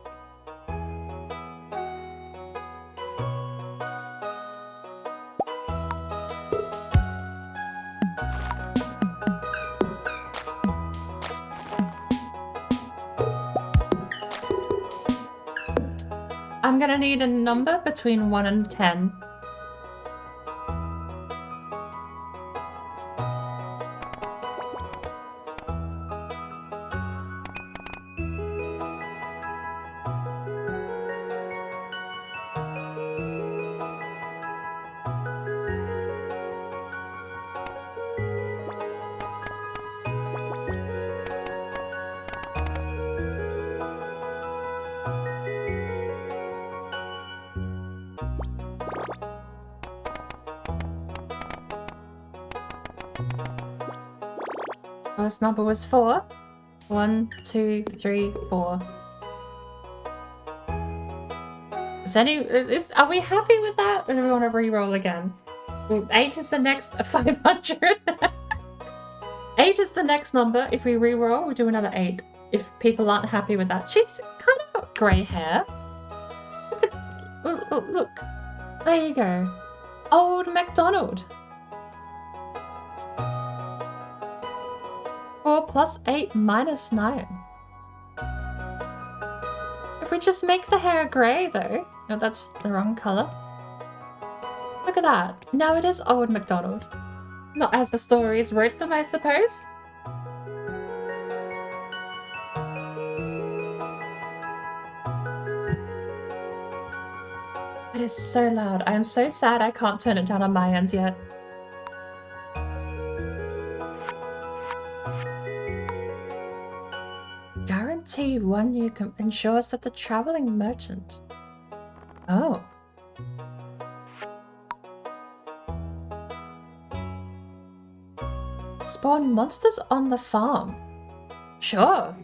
I'm gonna need a number between 1 and 10. First number was 4. 1, 2, 3, 4. Are we happy with that? Or do we want to re-roll again? Well, 8 is the next 500. 8 is the next number. If we re-roll, we do another 8. If people aren't happy with that. She's kind of got grey hair. Look at... Look. There you go. Old MacDonald. 4 plus 8 minus 9. If we just make the hair grey though. No, that's the wrong colour. Look at that. Now it is old MacDonald. Not as the stories wrote them, I suppose. It is so loud. I am so sad I can't turn it down on my end yet. Guarantee 1 year ensures that the traveling merchant. Oh. Spawn monsters on the farm. Sure.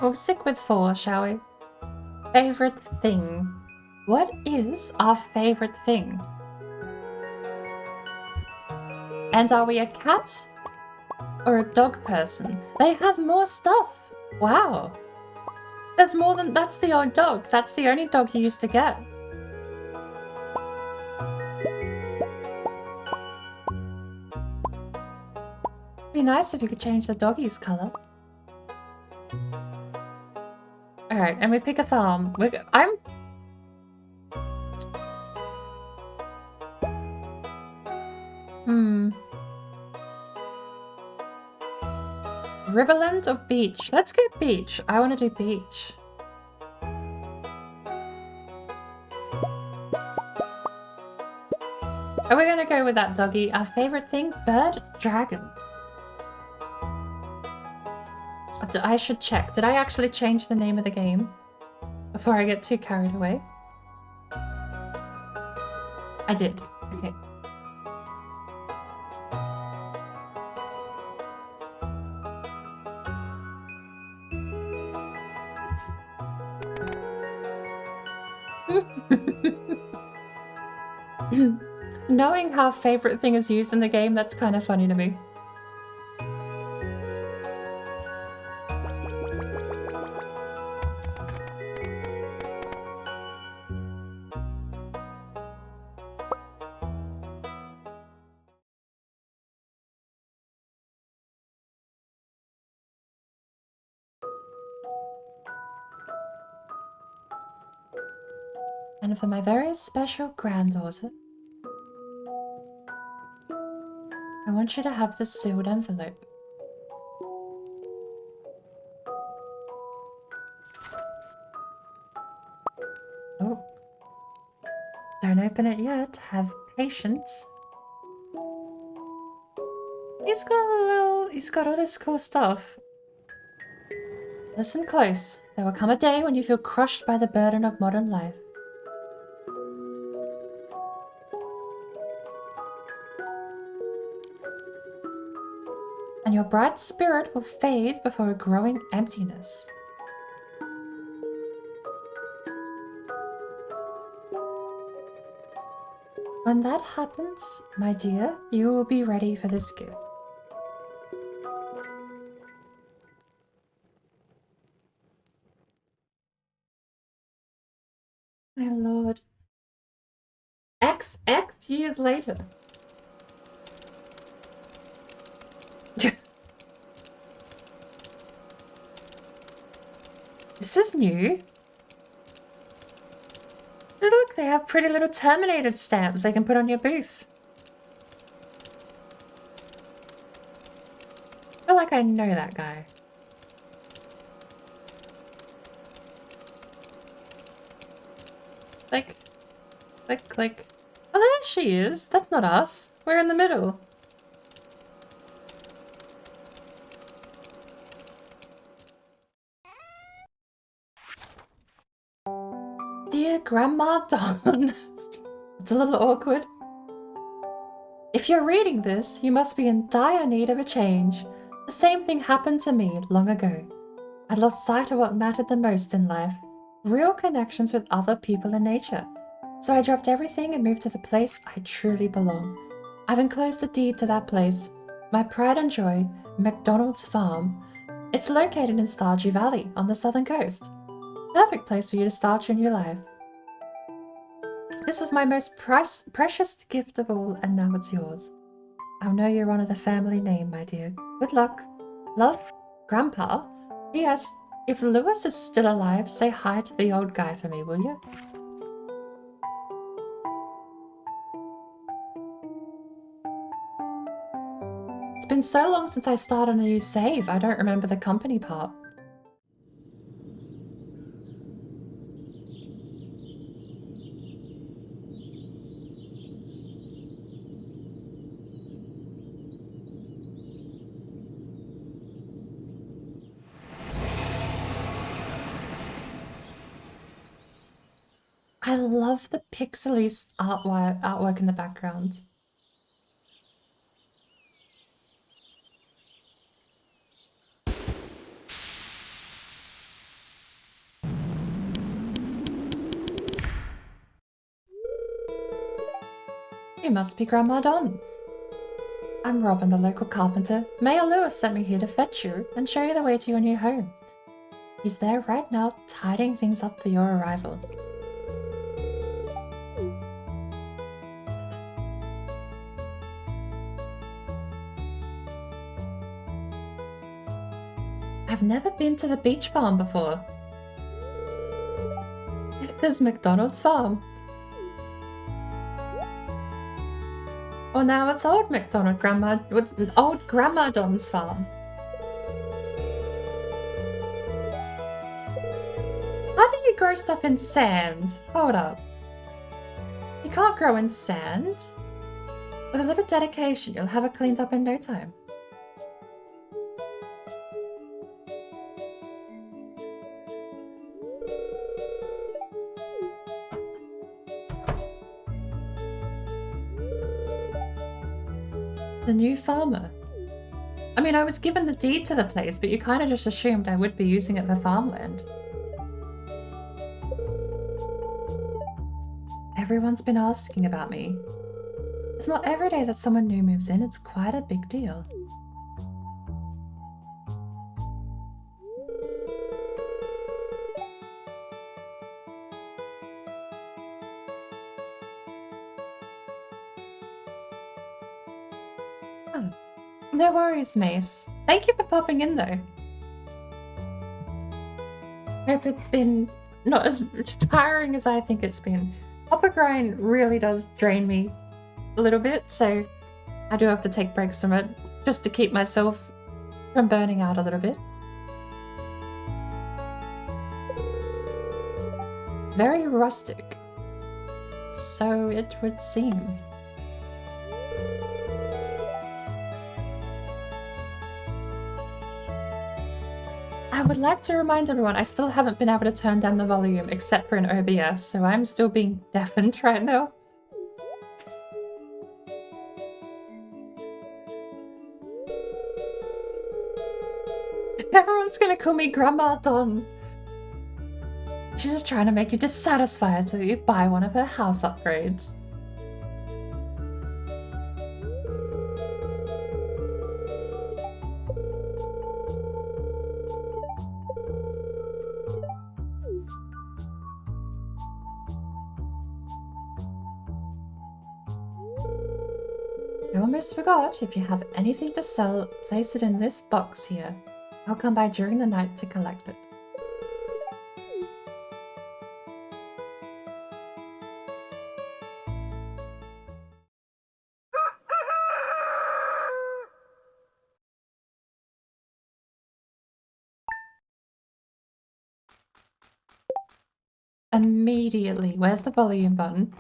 We'll stick with 4, shall we? Favorite thing. What is our favorite thing? And are we a cat or a dog person? They have more stuff. Wow. There's more than... That's the old dog. That's the only dog you used to get. Be nice if you could change the doggy's colour. Alright, and we pick a farm. I'm... Riverland or beach? Let's go beach. I want to do beach. Are we gonna go with that doggy? Our favorite thing? Bird? Dragon. I should check. Did I actually change the name of the game? Before I get too carried away? I did. Okay. Knowing how favorite thing is used in the game, that's kind of funny to me. And for my very special granddaughter, I want you to have this sealed envelope. Oh. Don't open it yet. Have patience. He's got all this cool stuff. Listen close. There will come a day when you feel crushed by the burden of modern life. And your bright spirit will fade before a growing emptiness. When that happens, my dear, you will be ready for this gift. My lord. XX years later. This is new. Look, they have pretty little terminated stamps they can put on your booth. I feel like I know that guy. Click. Click, click. Oh, there she is. That's not us. We're in the middle. Dear Grandma Dawn. It's a little awkward. If you're reading this, you must be in dire need of a change. The same thing happened to me long ago. I'd lost sight of what mattered the most in life. Real connections with other people and nature. So I dropped everything and moved to the place I truly belong. I've enclosed the deed to that place. My pride and joy, McDonald's Farm. It's located in Stardew Valley on the southern coast. Perfect place for you to start your new life. This was my most precious gift of all, and now it's yours. I'll know you're one of the family name, my dear. Good luck. Love, Grandpa. P.S. If Lewis is still alive, say hi to the old guy for me, will you? It's been so long since I started a new save, I don't remember the company part. I love the pixely artwork in the background. You must be Grandma Dawn. I'm Robin, the local carpenter. Mayor Lewis sent me here to fetch you and show you the way to your new home. He's there right now, tidying things up for your arrival. I've never been to the beach farm before. There's McDonald's Farm. Well, now it's old old Grandma Don's farm. How do you grow stuff in sand? Hold up. You can't grow in sand. With a little dedication, you'll have it cleaned up in no time. The new farmer. I mean, I was given the deed to the place, but you kind of just assumed I would be using it for farmland. Everyone's been asking about me. It's not every day that someone new moves in, it's quite a big deal. Oh, no worries, Mace. Thank you for popping in, though. Hope it's been not as tiring as I think it's been. Hopper grind really does drain me a little bit, so I do have to take breaks from it just to keep myself from burning out a little bit. Very rustic. So it would seem. I would like to remind everyone I still haven't been able to turn down the volume except for in OBS, so I'm still being deafened right now. Everyone's gonna call me Grandma Don. She's just trying to make you dissatisfied until you buy one of her house upgrades. I almost forgot, if you have anything to sell, place it in this box here. I'll come by during the night to collect it. Immediately. Where's the volume button?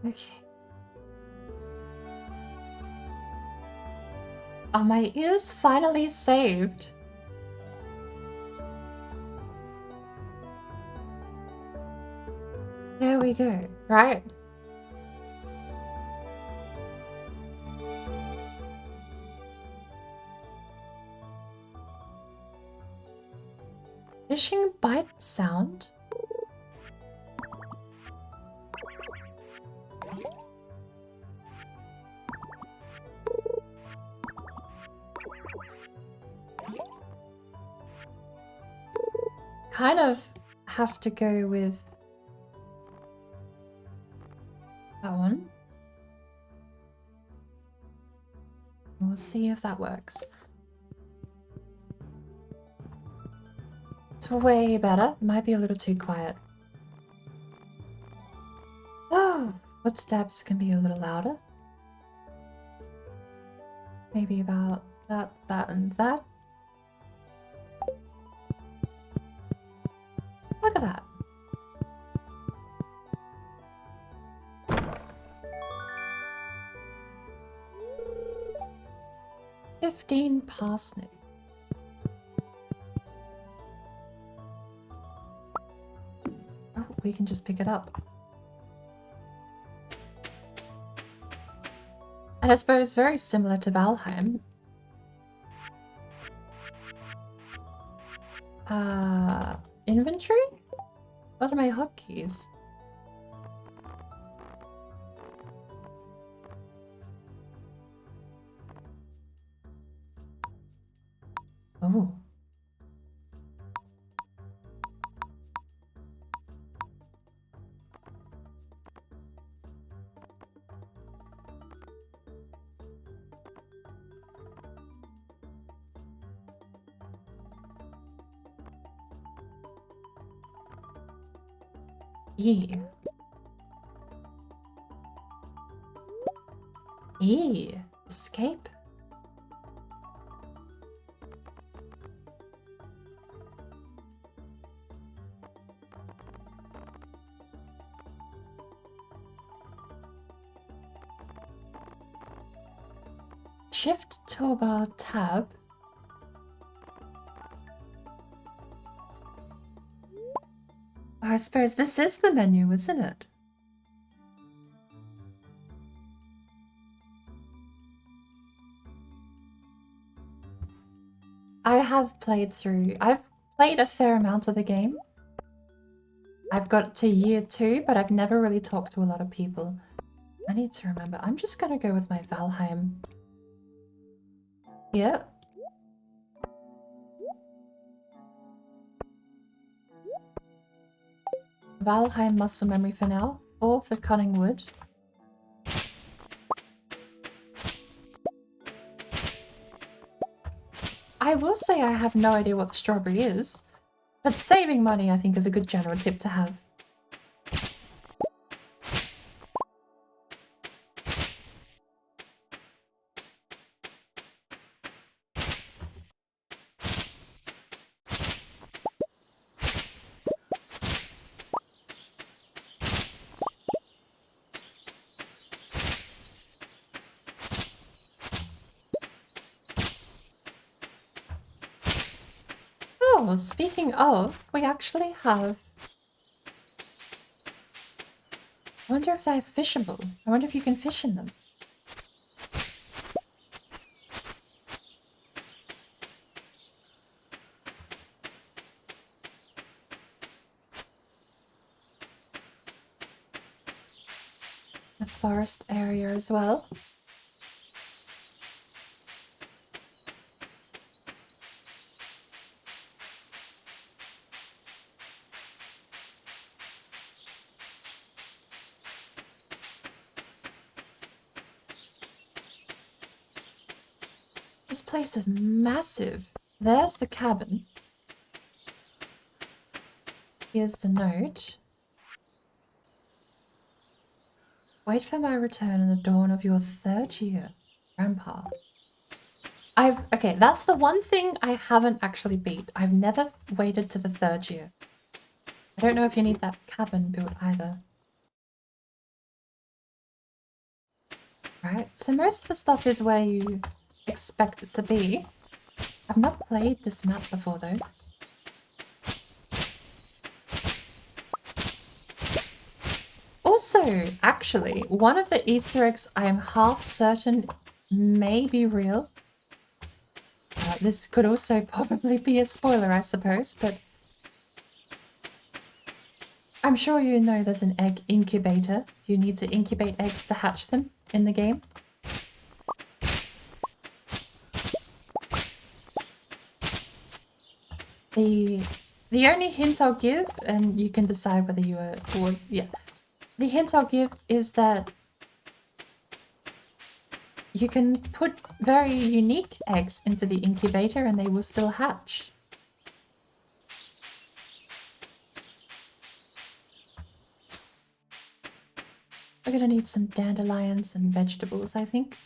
Okay. Are my ears finally saved? There we go, right? Fishing bite sound? Kind of have to go with that one. We'll see if that works. It's way better. Might be a little too quiet. Oh, footsteps can be a little louder. Maybe about that, that, and that. Look at that. $15 parsnip. Oh, we can just pick it up. And I suppose very similar to Valheim. Inventory? What are my hotkeys? Oh. E. E. Escape. Shift toolbar tab. I suppose this is the menu, isn't it? I've played a fair amount of the game. I've got to year 2, but I've never really talked to a lot of people. I need to remember. I'm just gonna go with my Valheim. Yeah. Valheim muscle memory for now. 4 for cutting wood. I will say I have no idea what strawberry is, but saving money I think is a good general tip to have. Oh, speaking of, we actually have... I wonder if they're fishable. I wonder if you can fish in them. A forest area as well. This place is massive. There's the cabin. Here's the note. Wait for my return in the dawn of your 3rd year, Grandpa. Okay, that's the one thing I haven't actually beat. I've never waited to the 3rd year. I don't know if you need that cabin built either. Right, so most of the stuff is where you expect it to be. I've not played this map before though. Also, actually, one of the Easter eggs I am half certain may be real. This could also probably be a spoiler, I suppose, but I'm sure you know there's an egg incubator. You need to incubate eggs to hatch them in the game. The only hint I'll give, and you can decide whether you are, or yeah, the hint I'll give is that you can put very unique eggs into the incubator and they will still hatch. We're gonna need some dandelions and vegetables, I think.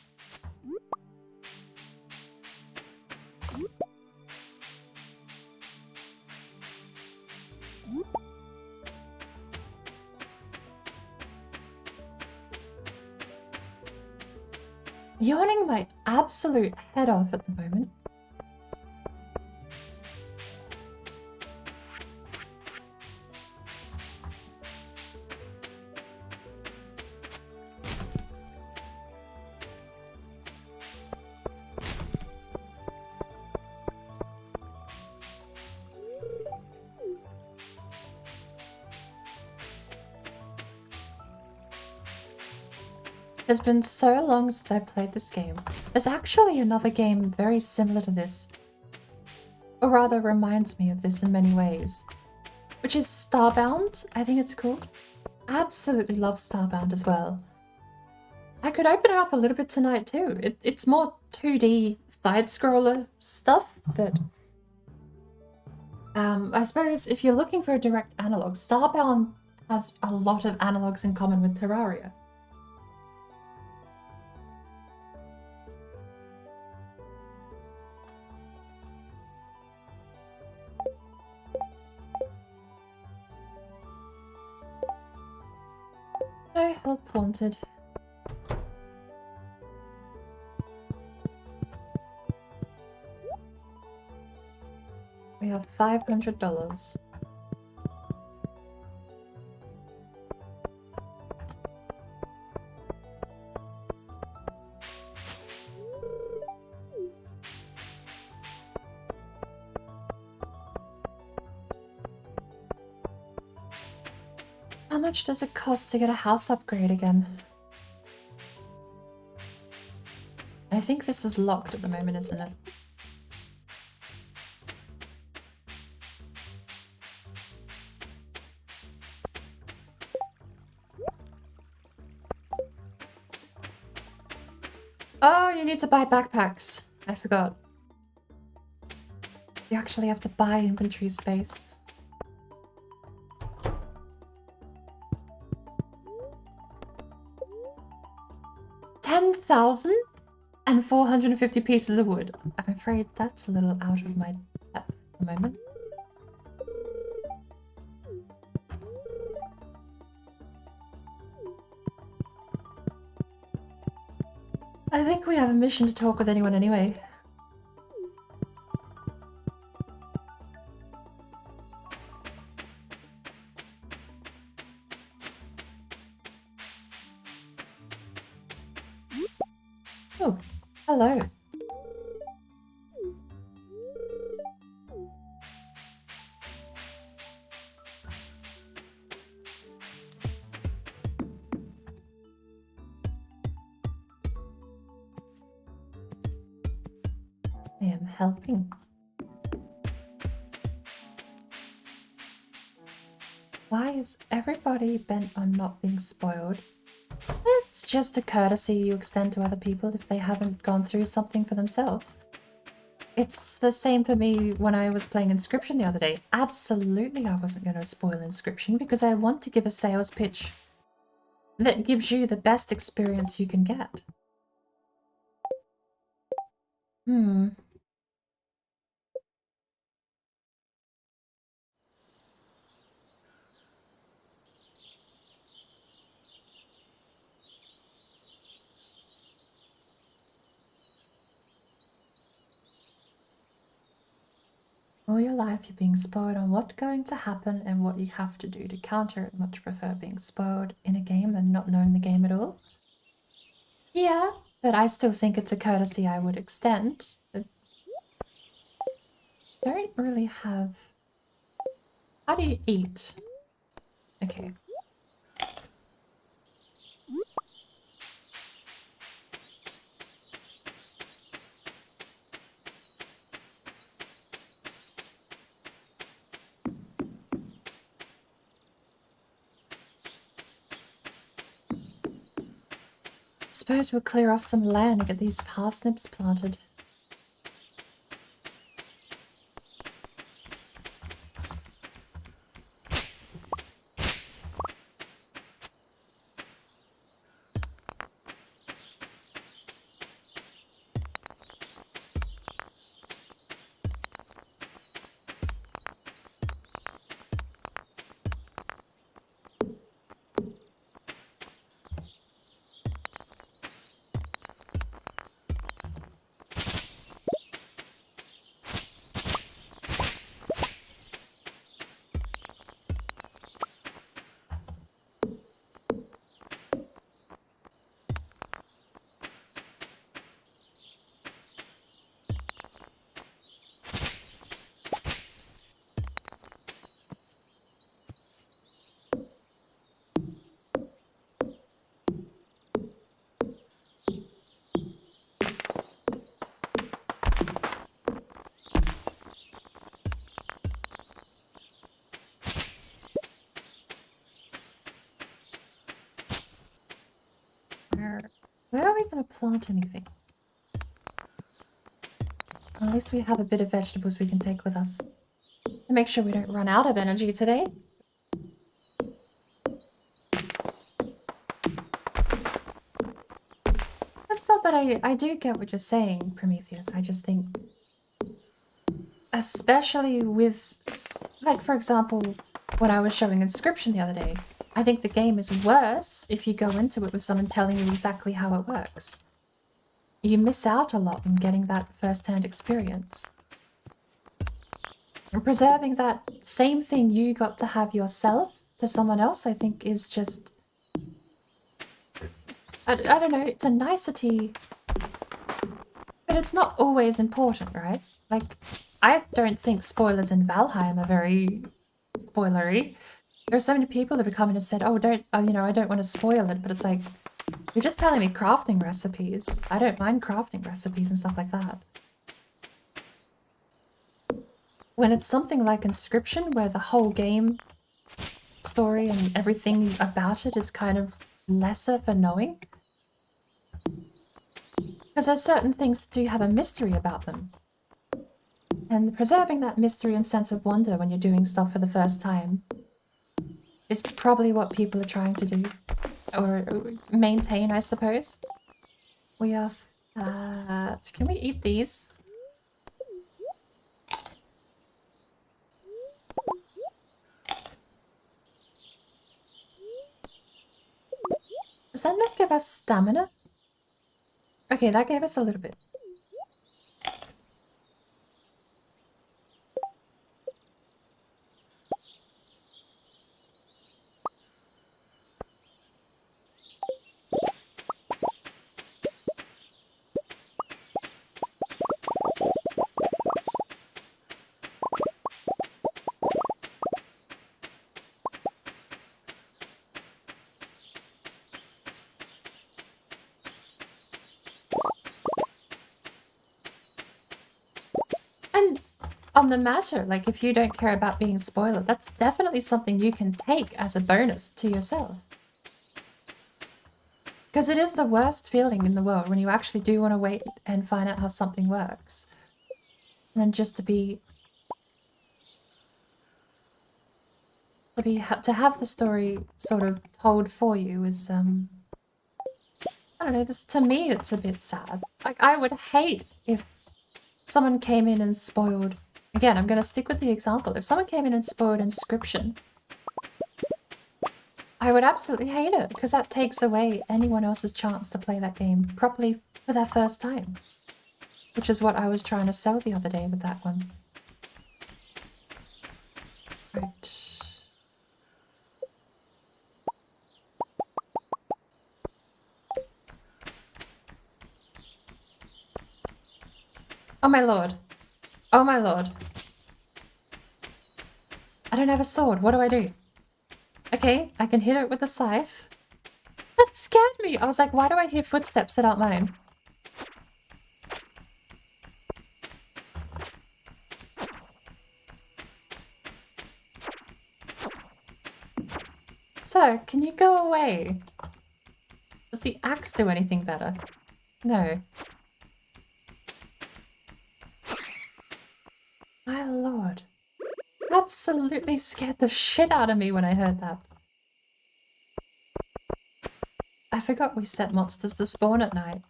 Yawning my absolute head off at the moment. It's been so long since I played this game. There's actually another game very similar to this, or rather reminds me of this in many ways, which is Starbound, I think it's called. Absolutely love Starbound as well. I could open it up a little bit tonight too. It's more 2D side-scroller stuff, but I suppose if you're looking for a direct analog, Starbound has a lot of analogs in common with Terraria. No help wanted. We have $500. How much does it cost to get a house upgrade again? I think this is locked at the moment, isn't it? Oh, you need to buy backpacks. I forgot. You actually have to buy inventory space. $10,450 pieces of wood. I'm afraid that's a little out of my depth at the moment. I think we have a mission to talk with anyone anyway. Oh, hello. I am helping. Why is everybody bent on not being spoiled? It's just a courtesy you extend to other people if they haven't gone through something for themselves. It's the same for me when I was playing Inscription the other day. Absolutely I wasn't going to spoil Inscription because I want to give a sales pitch that gives you the best experience you can get. All your life you're being spoiled on what's going to happen and what you have to do to counter it. Much prefer being spoiled in a game than not knowing the game at all. Yeah, but I still think it's a courtesy I would extend. I don't really have... How do you eat? Okay. Suppose we'll clear off some land and get these parsnips planted. Where are we going to plant anything? At least we have a bit of vegetables we can take with us to make sure we don't run out of energy today. It's not that I do get what you're saying, Prometheus. I just think, especially with, like, for example, when I was showing Inscription the other day, I think the game is worse if you go into it with someone telling you exactly how it works. You miss out a lot in getting that first-hand experience. And preserving that same thing you got to have yourself to someone else, I think, is just... I don't know, it's a nicety, but it's not always important, right? Like, I don't think spoilers in Valheim are very spoilery. There are so many people that have come in and said, oh, you know, I don't want to spoil it, but it's like, you're just telling me crafting recipes. I don't mind crafting recipes and stuff like that. When it's something like Inscription, where the whole game story and everything about it is kind of lesser for knowing, Because there's certain things that do have a mystery about them. And preserving that mystery and sense of wonder when you're doing stuff for the first time is probably what people are trying to do. Or maintain, I suppose. We are fat. Can we eat these? Does that not give us stamina? Okay, that gave us a little bit. And on the matter, like if you don't care about being spoiled, that's definitely something you can take as a bonus to yourself. Because it is the worst feeling in the world when you actually do want to wait and find out how something works. And then just to have the story sort of told for you is, I don't know, this, to me it's a bit sad. Like, I would hate if someone came in and spoiled... Again, I'm going to stick with the example. If someone came in and spoiled Inscription, I would absolutely hate it, because that takes away anyone else's chance to play that game properly for their first time. Which is what I was trying to sell the other day with that one. Right. Oh my lord. Oh my lord. I don't have a sword. What do I do? Okay, I can hit it with the scythe. That scared me. I was like, why do I hear footsteps that aren't mine? Sir, can you go away? Does the axe do anything better? No. My lord. Absolutely scared the shit out of me when I heard that. I forgot we set monsters to spawn at night.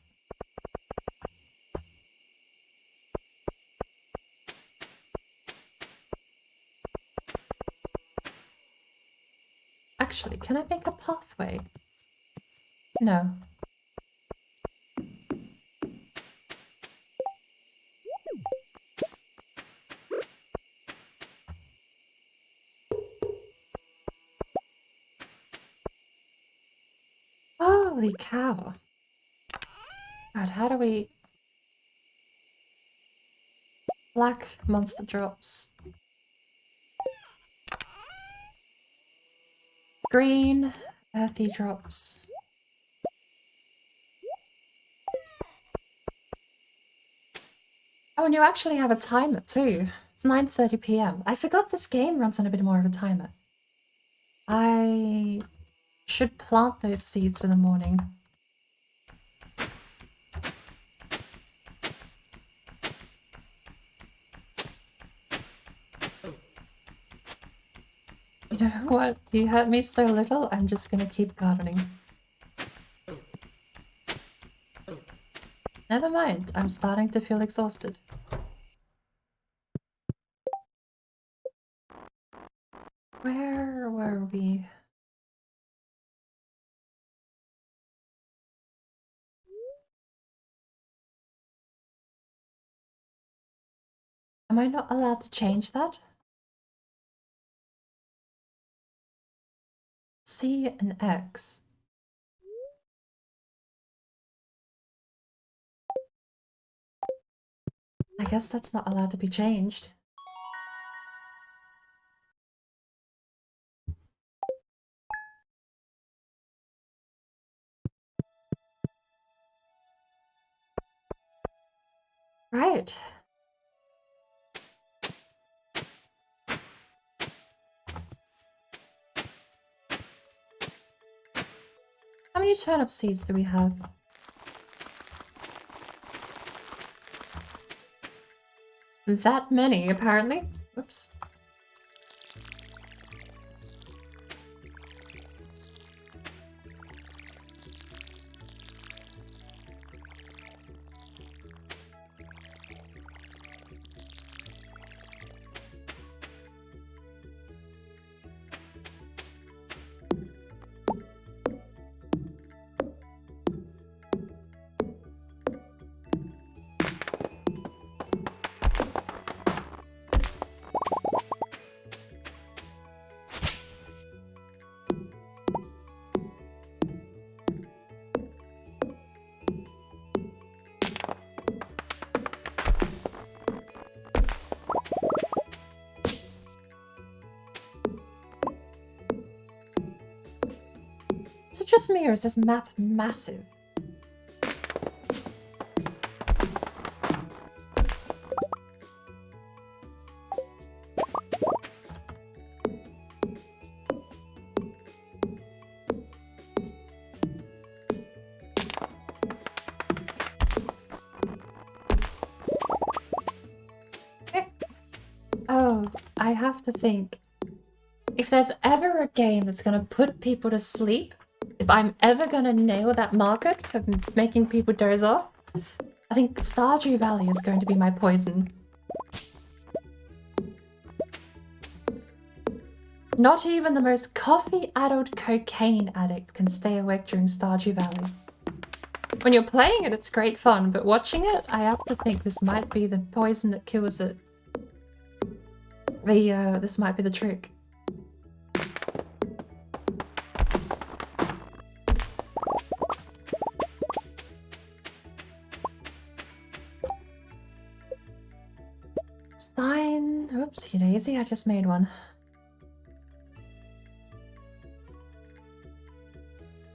Actually, can I make a pathway? No. Holy cow. God, how do we... Black monster drops. Green earthy drops. Oh, and you actually have a timer too. It's 9:30 p.m. I forgot this game runs on a bit more of a timer. I should plant those seeds for the morning. You know what? You hurt me so little, I'm just gonna keep gardening. Never mind, I'm starting to feel exhausted. Where were we? Am I not allowed to change that? C and X. I guess that's not allowed to be changed. Right. How many turnip seeds do we have? that many, apparently. Whoops. Is it just me or is this map massive? Oh, I have to think. If there's ever a game that's gonna put people to sleep, if I'm ever gonna nail that market for making people doze off, I think Stardew Valley is going to be my poison. Not even the most coffee-addled cocaine addict can stay awake during Stardew Valley. When you're playing it, it's great fun, but watching it, I have to think this might be the poison that kills it. This might be the trick. Stein. Oopsie daisy, I just made one.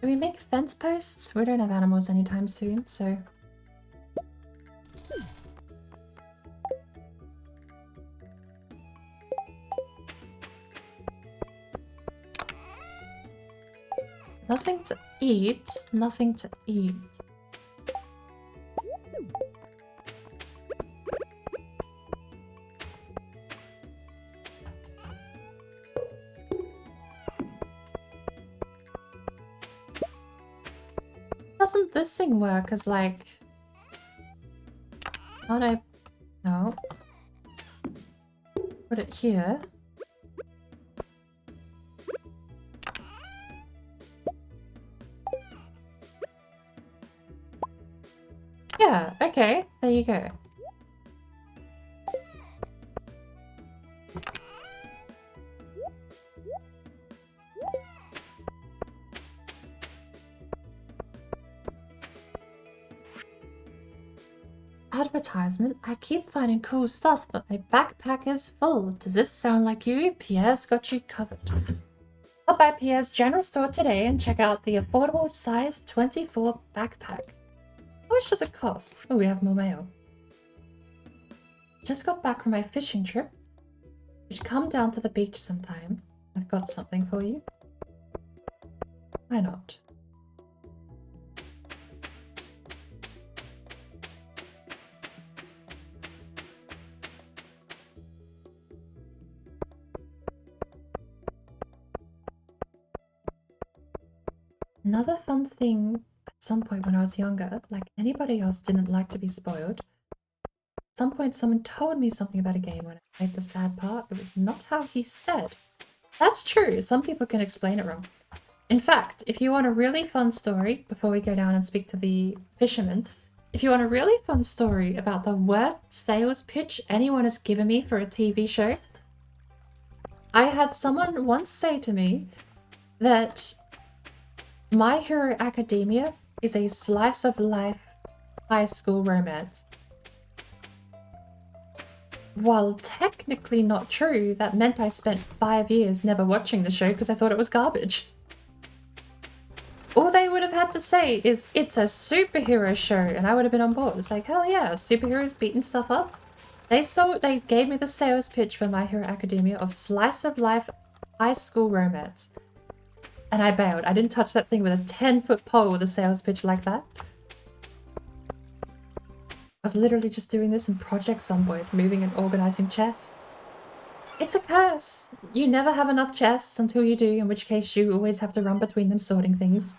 Do we make fence posts? We don't have animals anytime soon, so... Nothing to eat, nothing to eat. Doesn't this thing work as like... Can't I... No. Put it here. Yeah, okay, there you go. Advertisement. I keep finding cool stuff, but my backpack is full. Does this sound like you? Pierre's got you covered. Stop by Pierre's general store today and check out the affordable size 24 backpack. How much does it cost? Oh, we have more mail. Just got back from my fishing trip. You should come down to the beach sometime. I've got something for you. Why not? Another fun thing at some point when I was younger, like anybody else didn't like to be spoiled. At some point someone told me something about a game when I played the sad part. It was not how he said. That's true, some people can explain it wrong. In fact, if you want a really fun story, before we go down and speak to the fisherman, if you want a really fun story about the worst sales pitch anyone has given me for a TV show, I had someone once say to me that My Hero Academia is a slice of life high school romance. While technically not true, that meant I spent 5 years never watching the show because I thought it was garbage. All they would have had to say is, it's a superhero show, and I would have been on board. It's like, hell yeah, superheroes beating stuff up. They gave me the sales pitch for My Hero Academia of slice of life high school romance. And I bailed. I didn't touch that thing with a 10-foot pole with a sales pitch like that. I was literally just doing this in Project Zomboid, moving and organizing chests. It's a curse! You never have enough chests until you do, in which case you always have to run between them sorting things.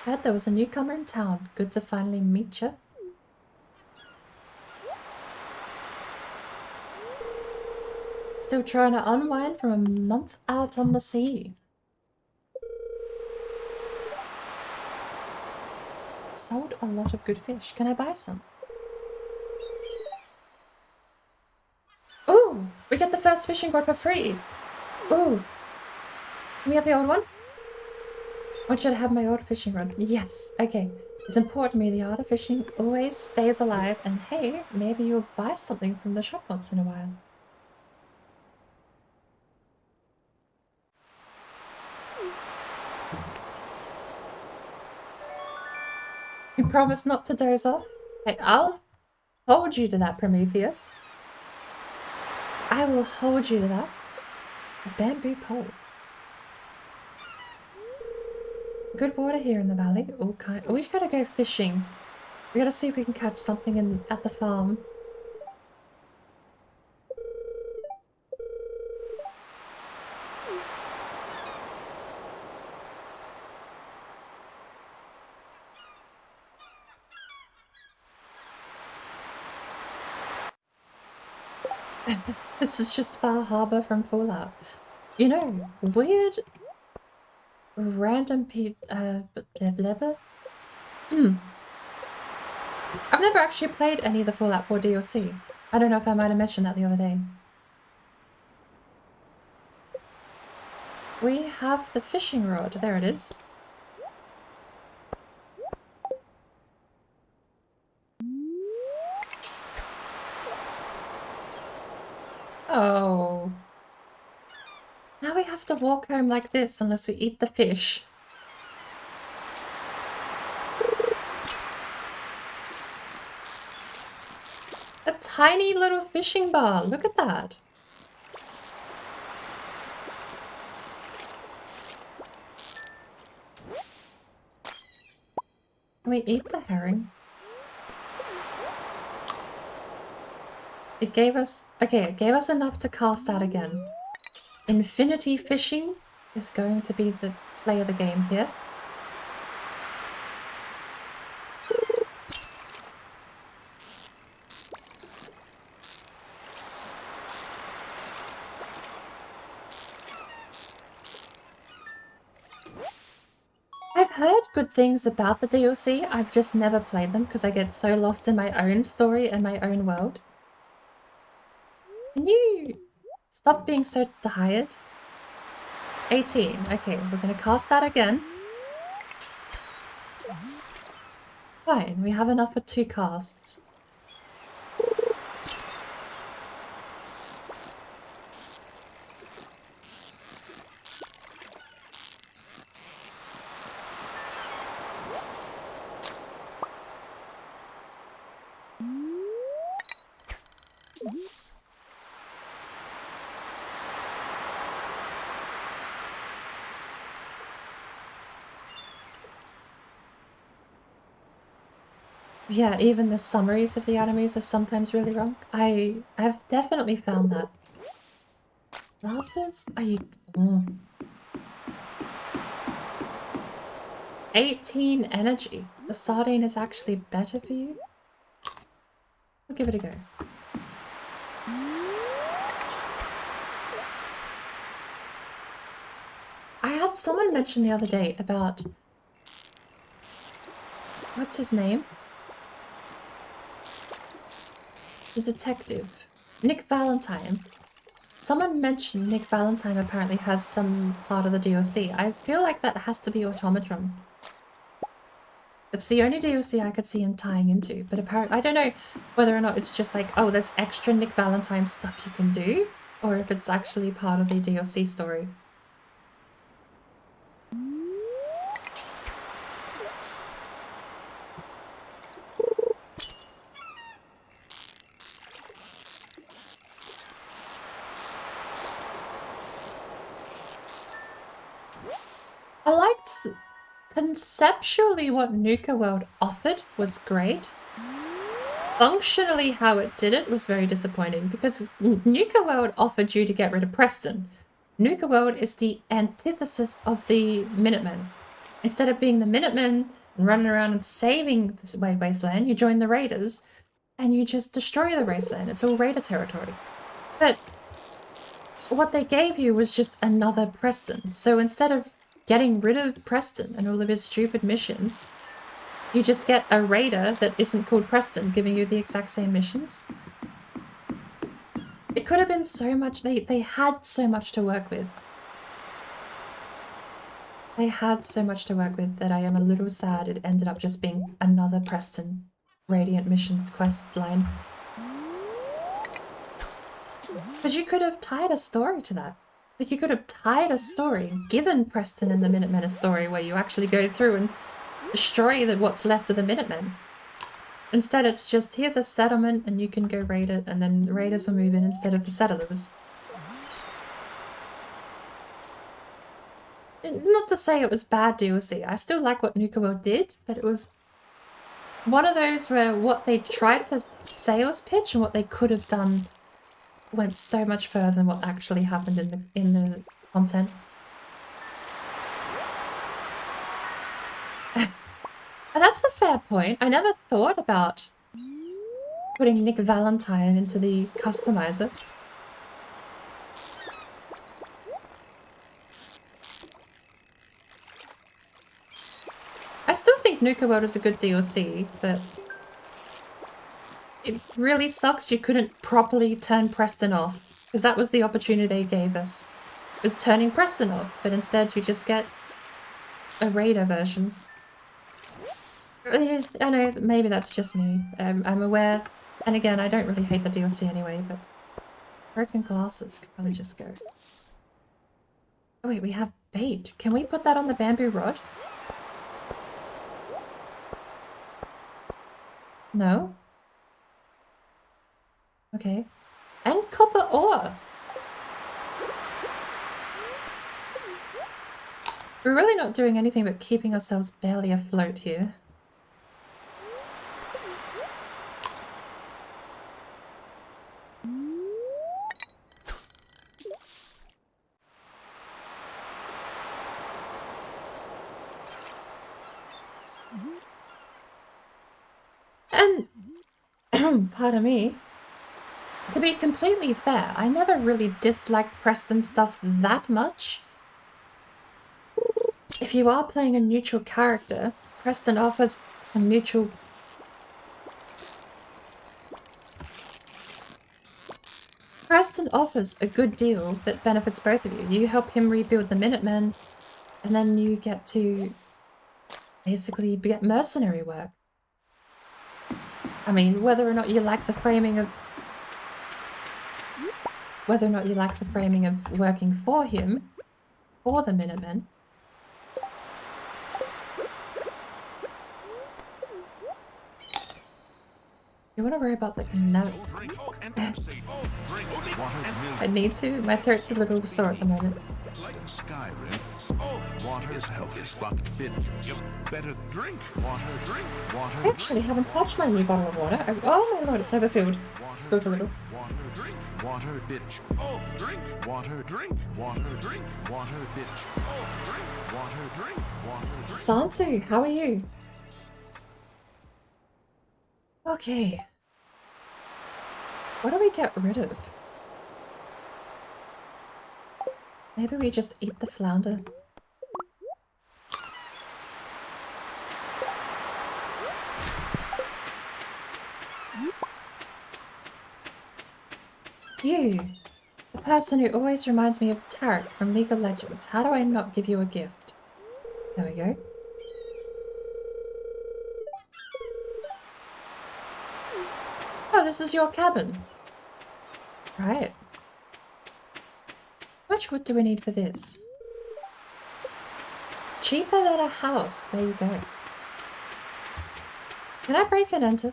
Heard there was a newcomer in town. Good to finally meet you. Still trying to unwind from a month out on the sea. Sold a lot of good fish. Can I buy some? Ooh! We get the first fishing rod for free! Ooh! Can we have the old one? I want you to have my old fishing rod. Yes! Okay. It's important to me the art of fishing always stays alive, and hey, maybe you'll buy something from the shop once in a while. You promise not to doze off? Hey, I'll hold you to that, Prometheus. I will hold you to that. A bamboo pole. Good water here in the valley. All kind. We gotta go fishing. We gotta see if we can catch something at the farm. This is just Far Harbor from Fallout. You know, weird, random blah, blah, blah. I've never actually played any of the Fallout 4 DLC. I don't know if I might have mentioned that the other day. We have the fishing rod. There it is. Oh. Now we have to walk home like this unless we eat the fish. A tiny little fishing bar. Look at that. Can we eat the herring? It gave us... Okay, it gave us enough to cast out again. Infinity fishing is going to be the play of the game here. I've heard good things about the DLC, I've just never played them because I get so lost in my own story and my own world. Can you stop being so tired? 18. Okay, we're gonna cast that again. Fine, we have enough for 2 casts. Yeah, even the summaries of the enemies are sometimes really wrong. I've definitely found that. Glasses? Are you... 18 energy. The sardine is actually better for you? I'll give it a go. I had someone mention the other day about... What's his name? The detective. Nick Valentine. Someone mentioned Nick Valentine apparently has some part of the DLC. I feel like that has to be Automatron. It's the only DLC I could see him tying into, but apparently I don't know whether or not it's just like, oh, there's extra Nick Valentine stuff you can do, or if it's actually part of the DLC story. Conceptually, what Nuka World offered was great. Functionally, how it did it was very disappointing because Nuka World offered you to get rid of Preston. Nuka World is the antithesis of the Minutemen. Instead of being the Minutemen and running around and saving this wasteland, you join the Raiders and you just destroy the wasteland. It's all Raider territory. But what they gave you was just another Preston. So instead of getting rid of Preston and all of his stupid missions, you just get a Raider that isn't called Preston giving you the exact same missions. It could have been so much. They had so much to work with. They had so much to work with that I am a little sad it ended up just being another Preston Radiant Missions quest line. Because you could have tied a story to that. Like, you could have tied a story, given Preston and the Minutemen a story where you actually go through and destroy what's left of the Minutemen. Instead, it's just, here's a settlement and you can go raid it, and then the raiders will move in instead of the settlers. Not to say it was bad DLC. I still like what Nuka World did, but it was one of those where what they tried to sales pitch and what they could have done went so much further than what actually happened in the content. And that's the fair point. I never thought about putting Nick Valentine into the customizer. I still think Nuka World is a good DLC, but it really sucks you couldn't properly turn Preston off, because that was the opportunity they gave us, was turning Preston off, but instead you just get a Raider version. I know, maybe that's just me. I'm aware, and again, I don't really hate the DLC anyway, but broken glasses could probably just go. Oh wait, we have bait. Can we put that on the bamboo rod? No? Okay. And copper ore! We're really not doing anything but keeping ourselves barely afloat here. And, pardon me, to be completely fair, I never really disliked Preston stuff that much. If you are playing a neutral character, Preston offers a neutral... Preston offers a good deal that benefits both of you. You help him rebuild the Minutemen, and then you get to basically get mercenary work. I mean, whether or not you like the framing of... Whether or not you like the framing of working for him, or the Minutemen. You want to worry about like no. I need to. My throat's a little sore at the moment. Water is health is fucking bitch. You better drink water. Drink water. I actually haven't touched my new bottle of water. Oh my lord, it's overfilled. Spilled a little. Water, drink water, bitch. Oh, drink water, drink water, drink water, bitch. Oh, drink water, drink water. Drink. Sansu, how are you? Okay. What do we get rid of? Maybe we just eat the flounder. You! The person who always reminds me of Tarek from League of Legends. How do I not give you a gift? There we go. Oh, this is your cabin. Right. How much wood do we need for this? Cheaper than a house. There you go. Can I break and enter?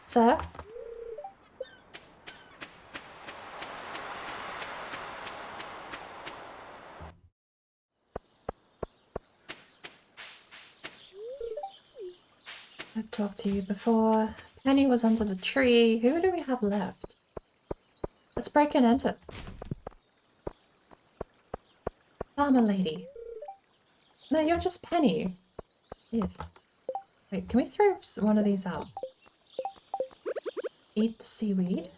Sir? I've talked to you before. Penny was under the tree. Who do we have left? Let's break and enter. Farmer lady. No, you're just Penny. Yes. Wait, can we throw one of these out? Eat the seaweed.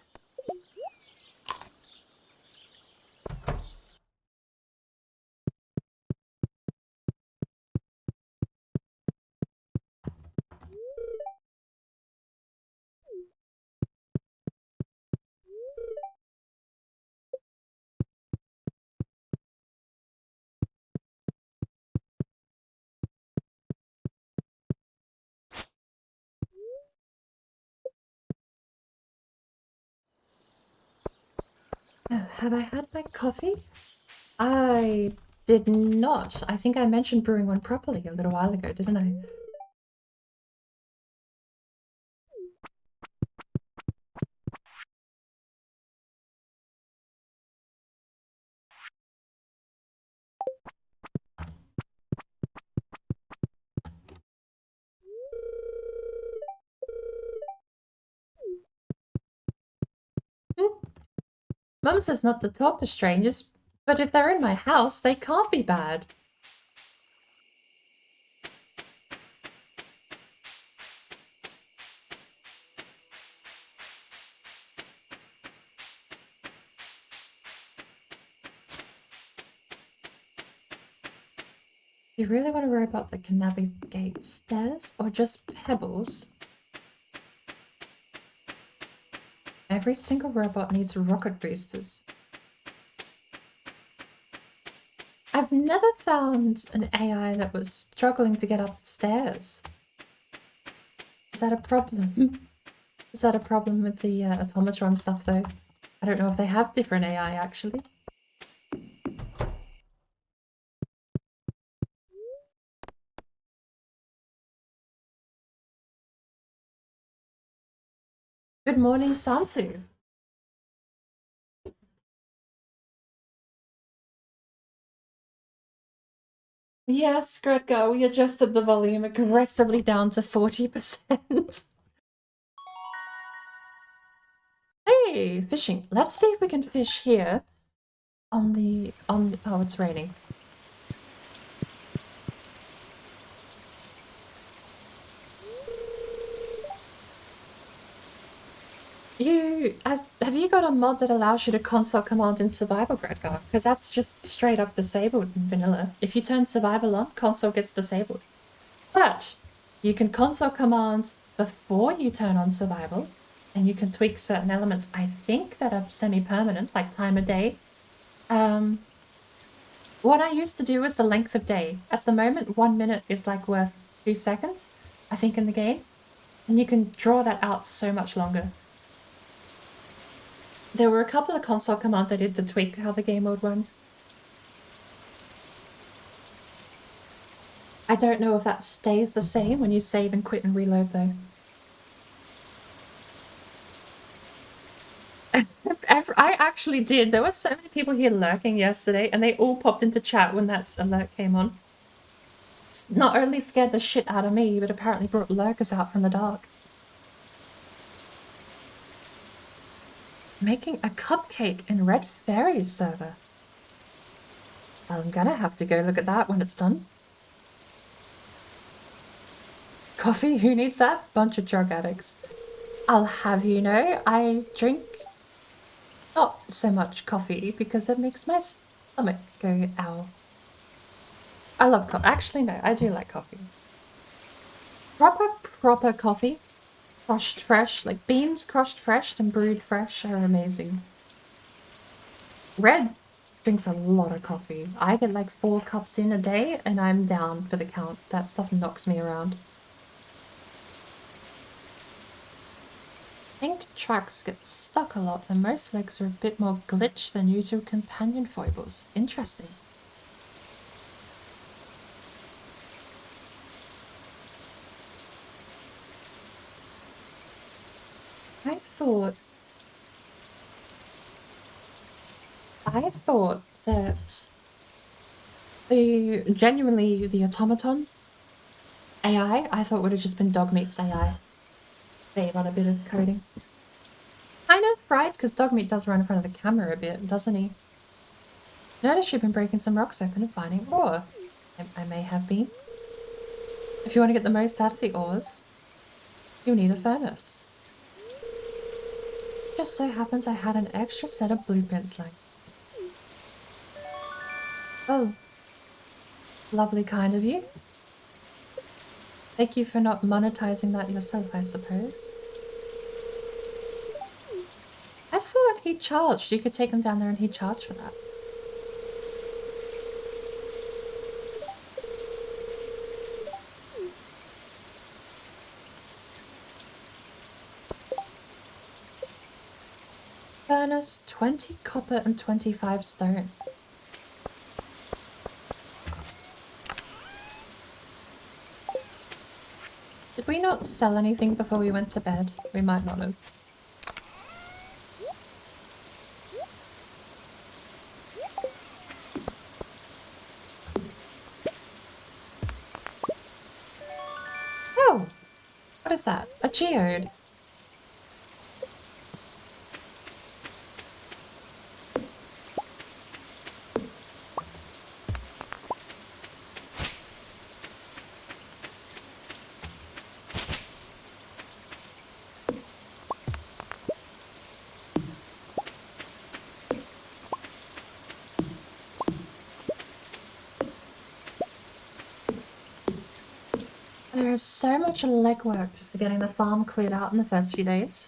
Oh, have I had my coffee? I did not. I think I mentioned brewing one properly a little while ago, didn't I? Hmm. Mum says not to talk to strangers, but if they're in my house, they can't be bad. You really want a robot that can navigate stairs or just pebbles? Every single robot needs rocket boosters. I've never found an AI that was struggling to get up stairs. Is that a problem? Is that a problem with the automatron stuff though? I don't know if they have different AI actually. Good morning, Sansu. Yes, Gredgar, we adjusted the volume aggressively down to 40%. Hey, fishing. Let's see if we can fish here on the oh, it's raining. Have you got a mod that allows you to console command in survival, Gredgar? Because that's just straight up disabled in vanilla. If you turn survival on, console gets disabled. But you can console command before you turn on survival, and you can tweak certain elements, I think, that are semi-permanent, like time of day. What I used to do was the length of day. At the moment, 1 minute is like worth 2 seconds, I think, in the game. And you can draw that out so much longer. There were a couple of console commands I did to tweak how the game would run. I don't know if that stays the same when you save and quit and reload though. I actually did. There were so many people here lurking yesterday and they all popped into chat when that alert came on. It's not only scared the shit out of me, but apparently brought lurkers out from the dark. Making a cupcake in Red Fairy's server. I'm gonna have to go look at that when it's done. Coffee? Who needs that? Bunch of drug addicts. I'll have you know, I drink not so much coffee because it makes my stomach go ow. I love coffee. Actually, no, I do like coffee. Proper coffee. Crushed fresh, like beans crushed fresh and brewed fresh are amazing. Red drinks a lot of coffee. I get like 4 cups in a day and I'm down for the count. That stuff knocks me around. Ink tracks get stuck a lot and most legs are a bit more glitch than usual companion foibles. Interesting. I thought that genuinely the automaton AI? I thought would have just been Dogmeat's AI. Save on a bit of coding. Kind of, right? Because Dogmeat does run in front of the camera a bit, doesn't he? Notice you've been breaking some rocks open and finding ore. I may have been. If you want to get the most out of the ores, you'll need a furnace. Just so happens I had an extra set of blueprints like. Oh, lovely kind of you. Thank you for not monetizing that yourself, I suppose. I thought he charged. You could take him down there and he'd charge for that. Furnace, 20 copper and 25 stone. Did we not sell anything before we went to bed? We might not have. Oh! What is that? A geode. There is so much legwork just getting the farm cleared out in the first few days.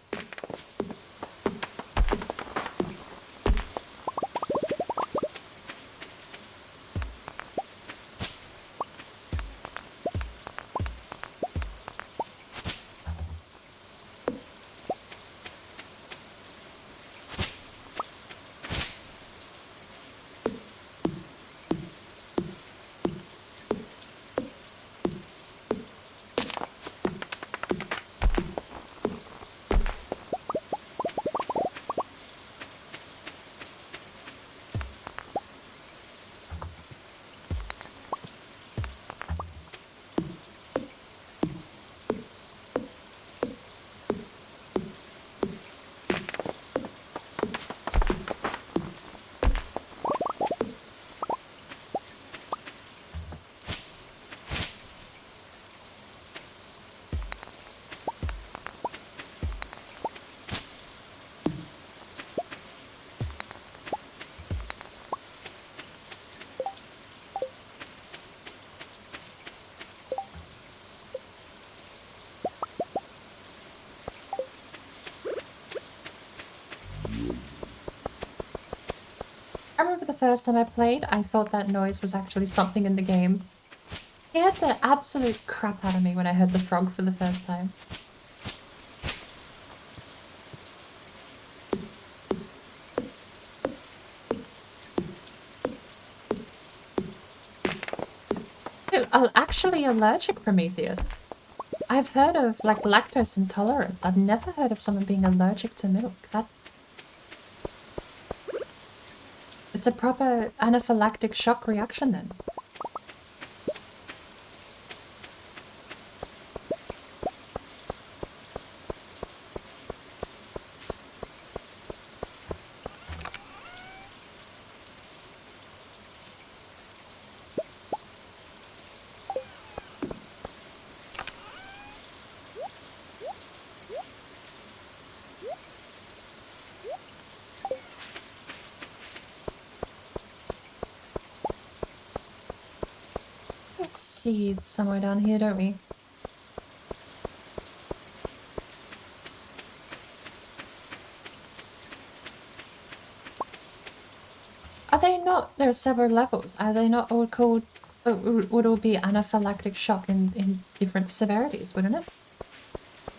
I remember the first time I played, I thought that noise was actually something in the game. It scared the absolute crap out of me when I heard the frog for the first time. Dude, I'm actually allergic, Prometheus. I've heard of, like, lactose intolerance. I've never heard of someone being allergic to milk. It's a proper anaphylactic shock reaction then. Seeds somewhere down here, don't we? Are they not? There are several levels. Are they not all called? Would all be anaphylactic shock in different severities, wouldn't it?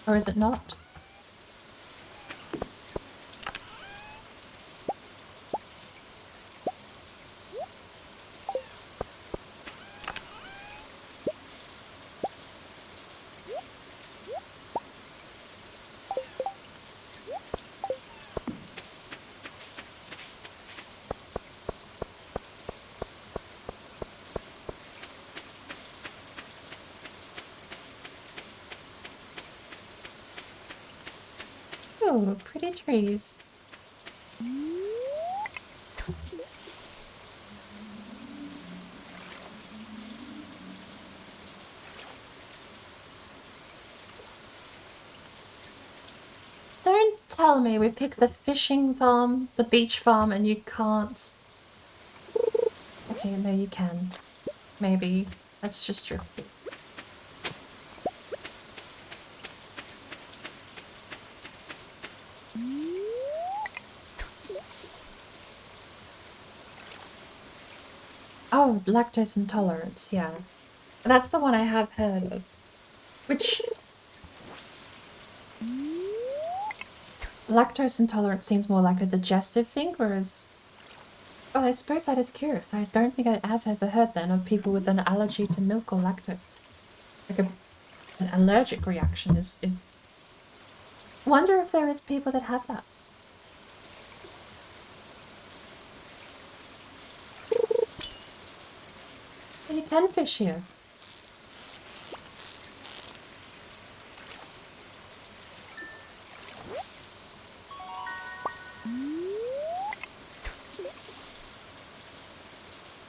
Or is it not? Ooh, pretty trees. Don't tell me we picked the fishing farm, the beach farm, and you can't. Okay, no, you can. Maybe. That's just true. Oh, lactose intolerance, yeah. That's the one I have heard of. Which... Lactose intolerance seems more like a digestive thing, whereas... Oh, I suppose that is curious. I don't think I have ever heard then of people with an allergy to milk or lactose. Like an allergic reaction is... Wonder if there is people that have that. You can fish here.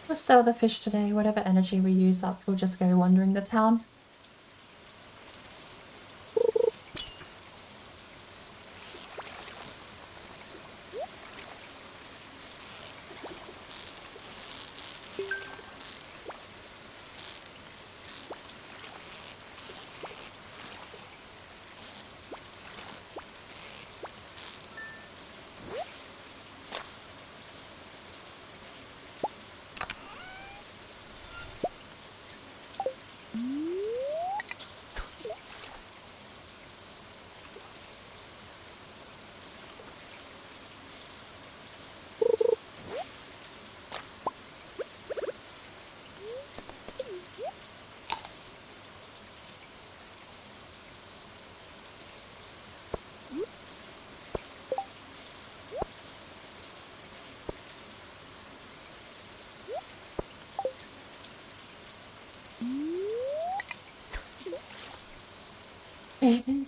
We'll sell the fish today. Whatever energy we use up, we'll just go wandering the town.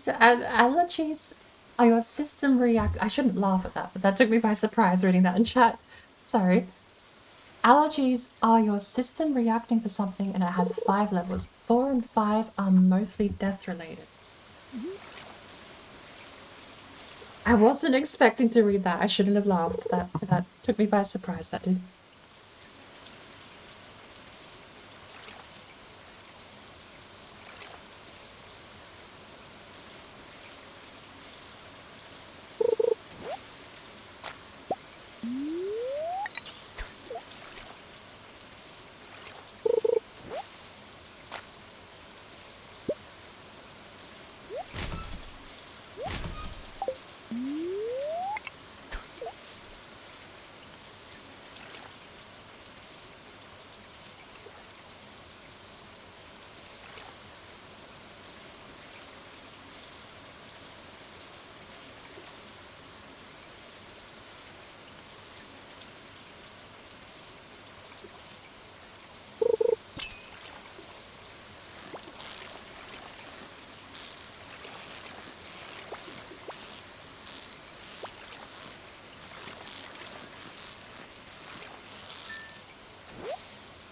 So, allergies are your system react. I shouldn't laugh at that, but that took me by surprise reading that in chat. Sorry. Allergies are your system reacting to something, and it has 5 levels. 4 and 5 are mostly death related. I wasn't expecting to read that. I shouldn't have laughed. That took me by surprise. That did.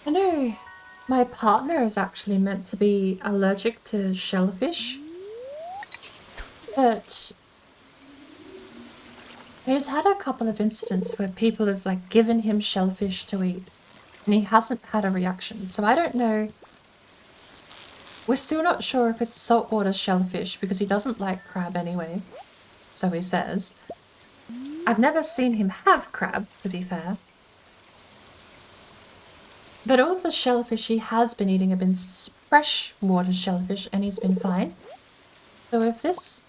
I know my partner is actually meant to be allergic to shellfish, but he's had a couple of incidents where people have like given him shellfish to eat and he hasn't had a reaction. So I don't know. We're still not sure if it's saltwater shellfish because he doesn't like crab anyway, so he says. I've never seen him have crab, to be fair. But all of the shellfish he has been eating have been freshwater shellfish, and he's been fine. So if this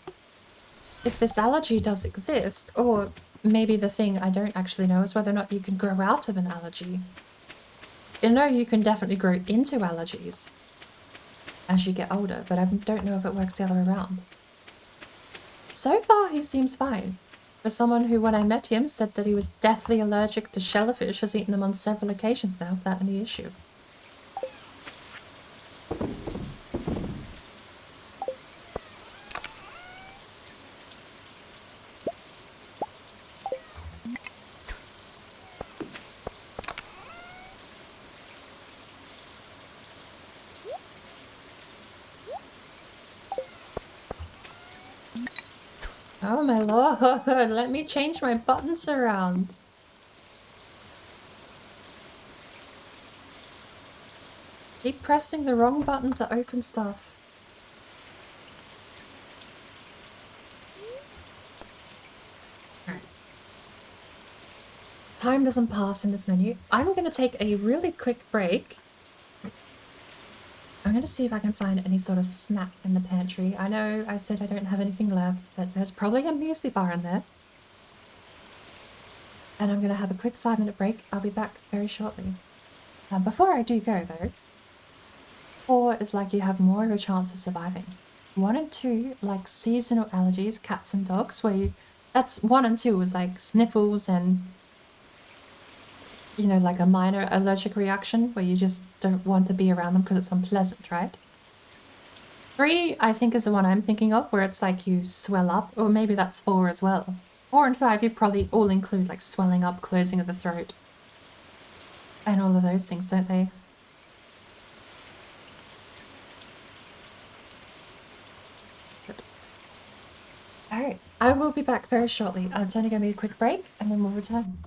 allergy does exist, or maybe the thing I don't actually know is whether or not you can grow out of an allergy. I know you can definitely grow into allergies as you get older, but I don't know if it works the other way around. So far, he seems fine. For someone who, when I met him, said that he was deathly allergic to shellfish, has eaten them on several occasions now without any issue. Oh my lord, let me change my buttons around. Keep pressing the wrong button to open stuff. Alright. Time doesn't pass in this menu. I'm gonna take a really quick break. I'm gonna see if I can find any sort of snack in the pantry. I know I said I don't have anything left, but there's probably a muesli bar in there. And I'm gonna have a quick 5-minute break. I'll be back very shortly. Before I do go though, 4 is like you have more of a chance of surviving. 1 and 2, like seasonal allergies, cats and dogs, where you... That's 1 and 2 was like sniffles and... You know, like a minor allergic reaction where you just don't want to be around them because it's unpleasant, right? 3, I think, is the one I'm thinking of, where it's like you swell up, or maybe that's 4 as well. 4 and 5, you probably all include like swelling up, closing of the throat, and all of those things, don't they? Alright, I will be back very shortly. It's only going to be a quick break, and then we'll return.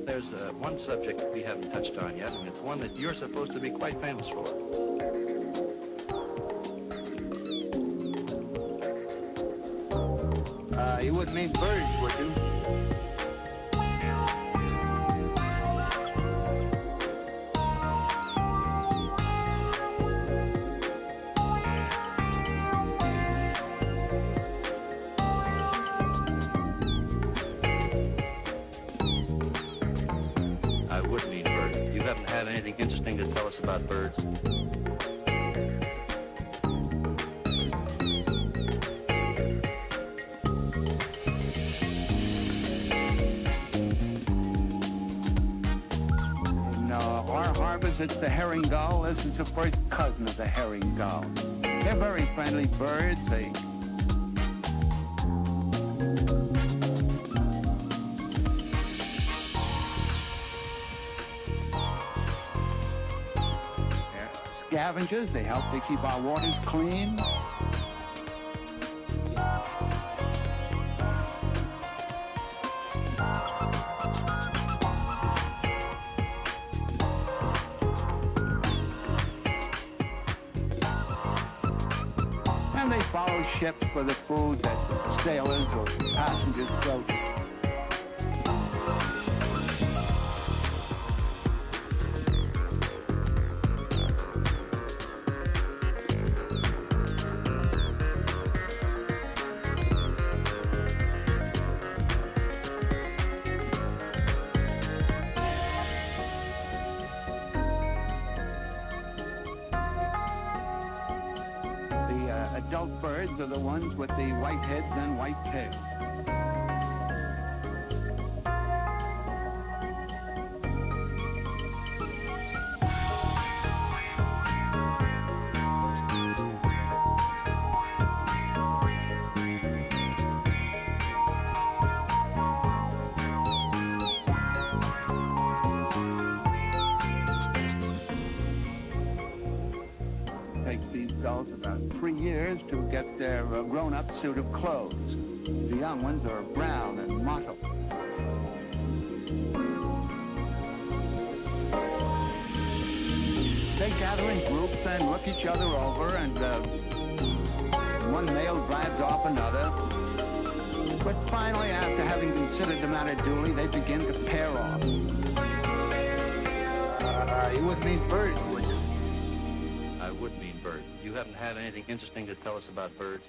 There's one subject we haven't touched on yet, and it's one that you're supposed to be quite famous for. You wouldn't mean birds, would you? I would mean birds. You haven't had anything interesting to tell us about birds? No, our harbors, it's the herring gull. This is the first cousin of the herring gull. They're very friendly birds. They're scavengers. They help to keep our waters clean. And they follow ships for the food that the sailors or passengers throw. Adult birds are the ones with the white heads and white tails. Takes these gulls about 3 years to get their grown-up suit of clothes. The young ones are brown and mottled. They gather in groups and look each other over, and one male drives off another. But finally, after having considered the matter duly, they begin to pair off. You would mean birds, would you? I would mean birds. You haven't had anything interesting to tell us about birds?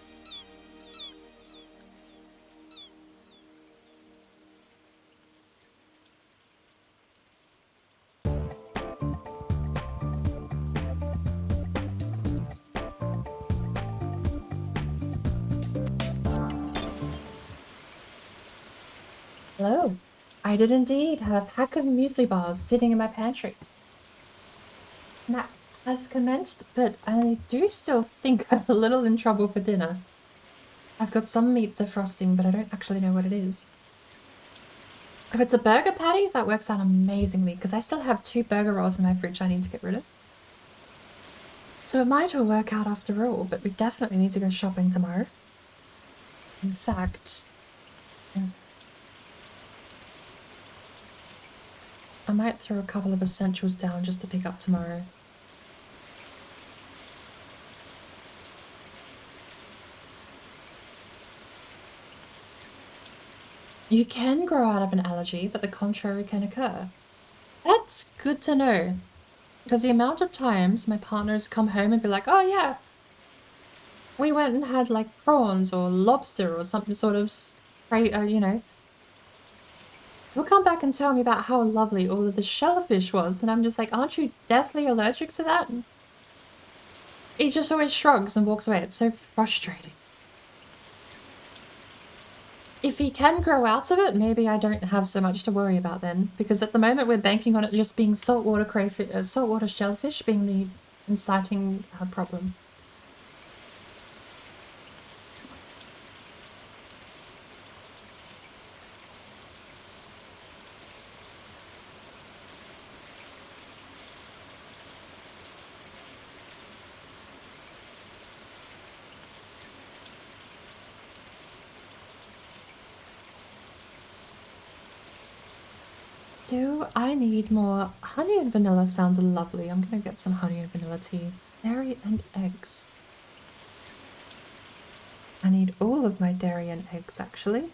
Hello. I did indeed have a pack of muesli bars sitting in my pantry. Nap has commenced, but I do still think I'm a little in trouble for dinner. I've got some meat defrosting, but I don't actually know what it is. If it's a burger patty, that works out amazingly, because I still have 2 burger rolls in my fridge I need to get rid of. So it might all work out after all, but we definitely need to go shopping tomorrow. In fact, I might throw a couple of essentials down just to pick up tomorrow. You can grow out of an allergy, but the contrary can occur. That's good to know, because the amount of times my partners come home and be like, oh yeah, we went and had like prawns or lobster or something sort of, you know. He'll come back and tell me about how lovely all of the shellfish was, and I'm just like, aren't you deathly allergic to that? And he just always shrugs and walks away. It's so frustrating. If he can grow out of it, maybe I don't have so much to worry about then, because at the moment we're banking on it just being saltwater shellfish being the inciting problem. Do I need more? Honey and vanilla sounds lovely. I'm gonna get some honey and vanilla tea. Dairy and eggs. I need all of my dairy and eggs, actually.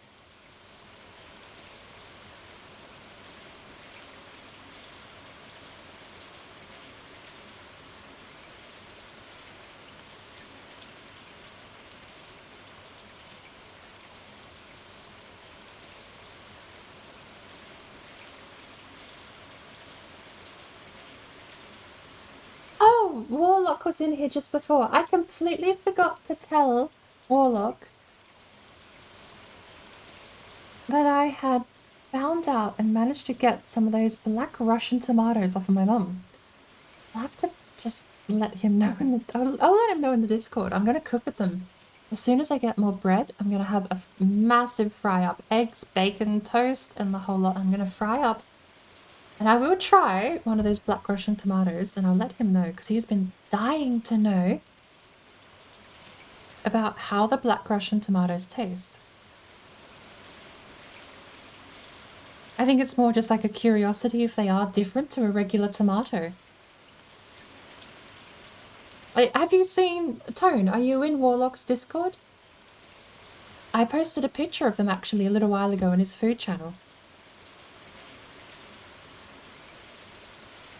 Oh, Warlock was in here just before. I completely forgot to tell Warlock that I had found out and managed to get some of those black Russian tomatoes off of my mum. I'll have to just let him know in the... I'll let him know in the Discord. I'm gonna cook with them. As soon as I get more bread, I'm gonna have a massive fry up. Eggs, bacon, toast, and the whole lot. I'm gonna fry up. And I will try one of those black Russian tomatoes, and I'll let him know, because he's been dying to know about how the black Russian tomatoes taste. I think it's more just like a curiosity if they are different to a regular tomato. Have you seen... Tone, are you in Warlock's Discord? I posted a picture of them actually a little while ago on his food channel.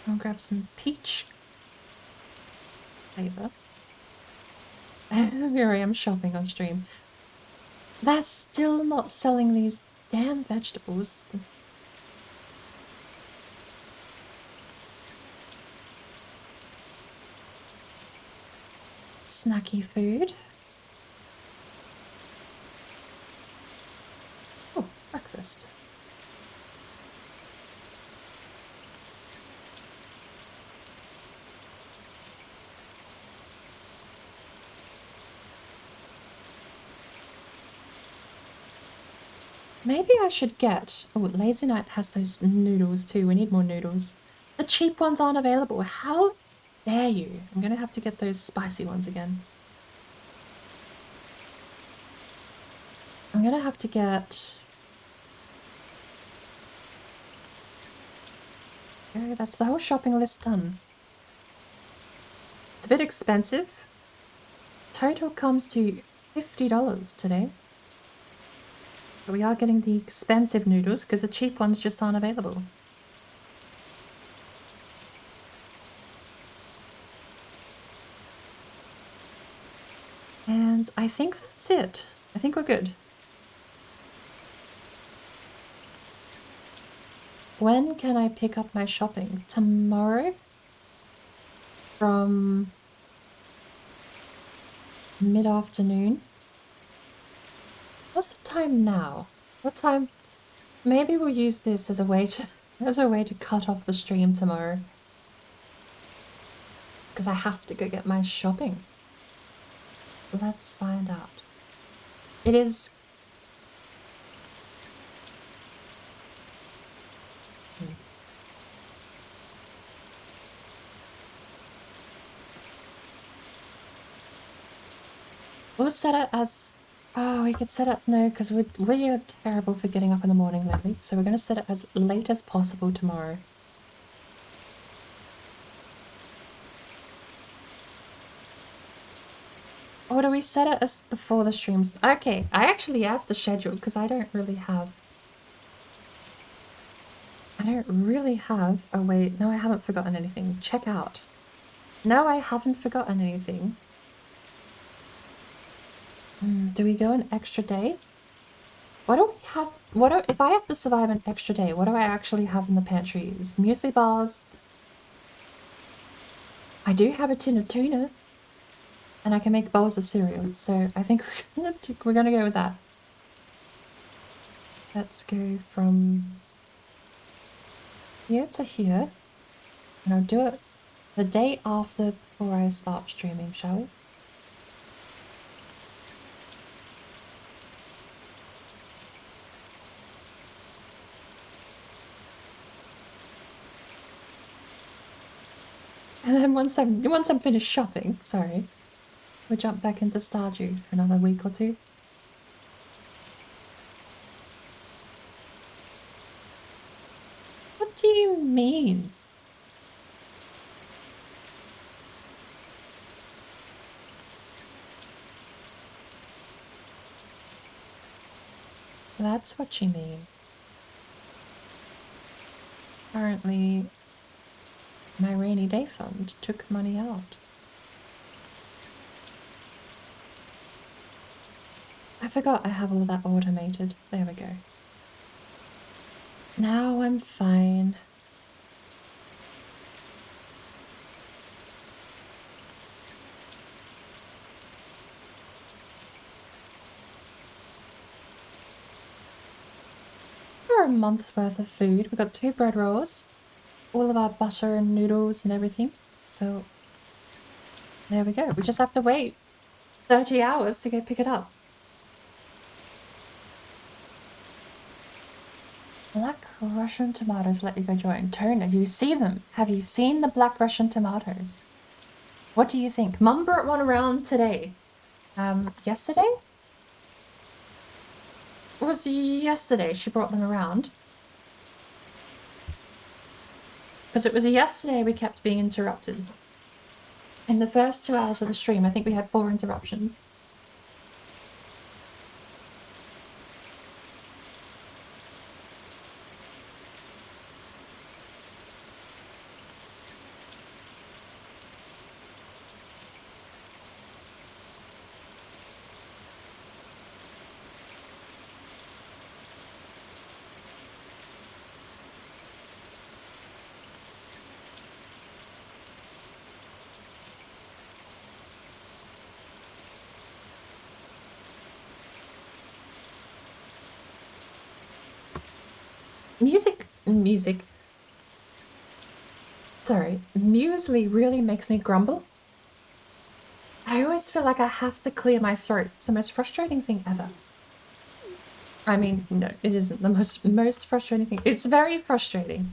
I'll grab some peach flavor. Here I am shopping on stream. They're still not selling these damn vegetables. Snacky food. Oh, breakfast. Maybe I should get... Oh, Lazy Knight has those noodles too. We need more noodles. The cheap ones aren't available. How dare you? I'm gonna have to get those spicy ones again. I'm gonna have to get... Okay, that's the whole shopping list done. It's a bit expensive. Total comes to $50 today. But we are getting the expensive noodles because the cheap ones just aren't available. And I think that's it. I think we're good. When can I pick up my shopping? Tomorrow? From mid-afternoon? What's the time now? What time? Maybe we'll use this as a way to cut off the stream tomorrow. Because I have to go get my shopping. Let's find out. It is... We'll set it as... Oh, we could set it... No, because we are terrible for getting up in the morning lately. So we're going to set it as late as possible tomorrow. Or do we set it as before the streams? Okay, I actually have the schedule because I don't really have... Oh wait, no, I haven't forgotten anything. Check out. No, I haven't forgotten anything. Do we go an extra day? What do we have? If I have to survive an extra day, what do I actually have in the pantry? Is muesli bars. I do have a tin of tuna. And I can make bowls of cereal, so I think we're gonna go with that. Let's go from here to here. And I'll do it the day after before I start streaming, shall we? And then once I'm finished shopping, sorry, we'll jump back into Stardew for another week or two. What do you mean? That's what you mean. Apparently, my rainy day fund took money out. I forgot I have all that automated. There we go. Now I'm fine. For a month's worth of food, we got 2 bread rolls, all of our butter and noodles and everything. So There we go. We just have to wait 30 hours to go pick it up. Black Russian tomatoes let you go join. Turner, you see them? Have you seen the black Russian tomatoes? What do you think? Mum brought one around today. Yesterday? It was yesterday she brought them around. Because it was yesterday we kept being interrupted. In the first 2 hours of the stream, I think we had 4 interruptions. Muesli really makes me grumble. I always feel like I have to clear my throat. It's the most frustrating thing ever. I mean, no, it isn't the most frustrating thing. It's very frustrating.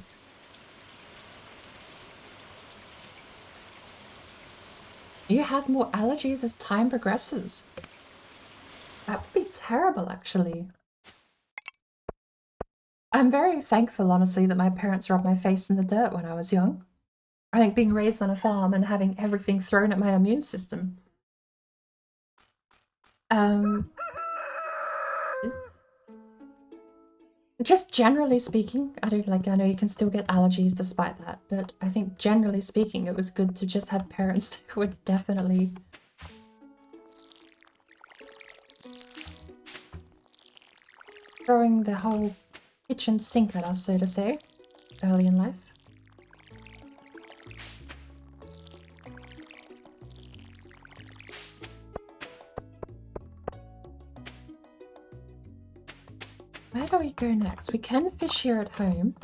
You have more allergies as time progresses. That would be terrible, actually. I'm very thankful, honestly, that my parents rubbed my face in the dirt when I was young. I think being raised on a farm and having everything thrown at my immune system. Just generally speaking, I know you can still get allergies despite that, but I think generally speaking, it was good to just have parents who would definitely throwing the whole kitchen sink at us, so to say, early in life. Where do we go next? We can fish here at home.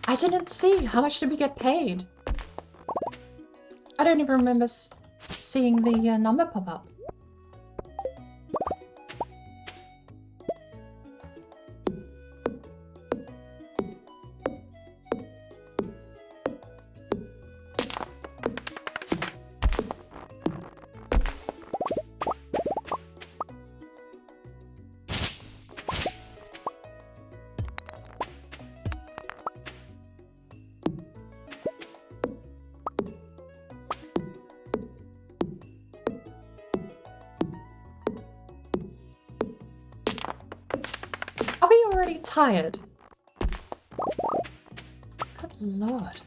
I didn't see. How much did we get paid? I don't even remember seeing the number pop up. Tired. Good lord.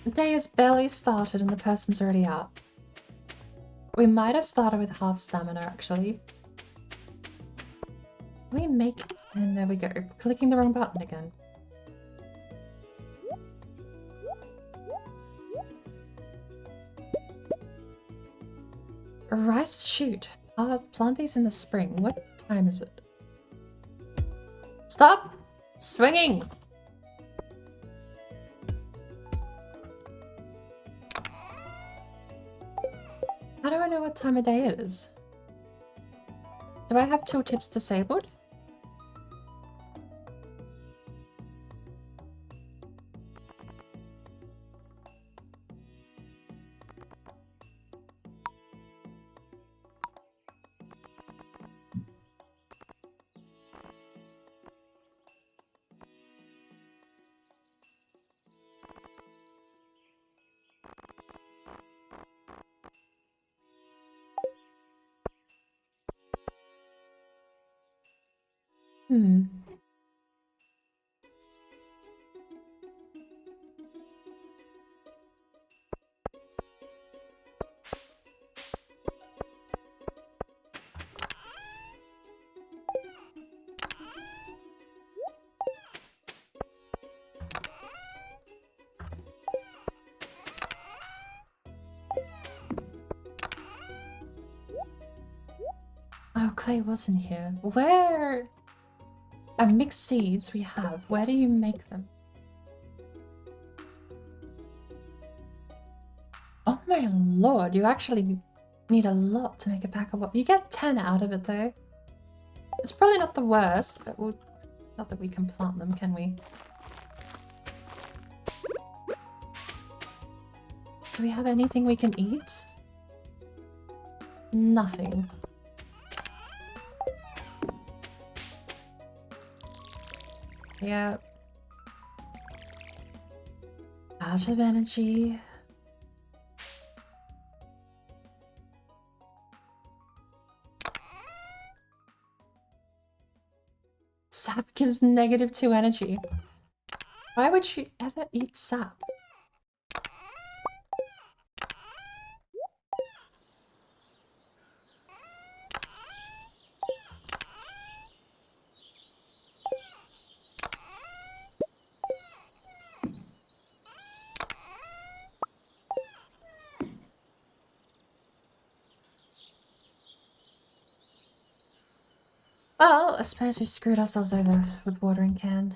The day has barely started and the person's already out. We might have started with half stamina, actually. We make... and there we go. Clicking the wrong button again. Rice shoot. Plant these in the spring. What time is it? Stop swinging! How do I know what time of day it is? Do I have tooltips disabled? Oh, Clay wasn't here. Where? mixed seeds we have. Where do you make them? Oh my lord, you actually need a lot to make a pack of what? You get 10 out of it though. It's probably not the worst, but we'll... Not that we can plant them, can we? Do we have anything we can eat? Nothing. Yeah. Out of energy. Sap gives -2 energy. Why would you ever eat sap? Well, I suppose we screwed ourselves over with watering can.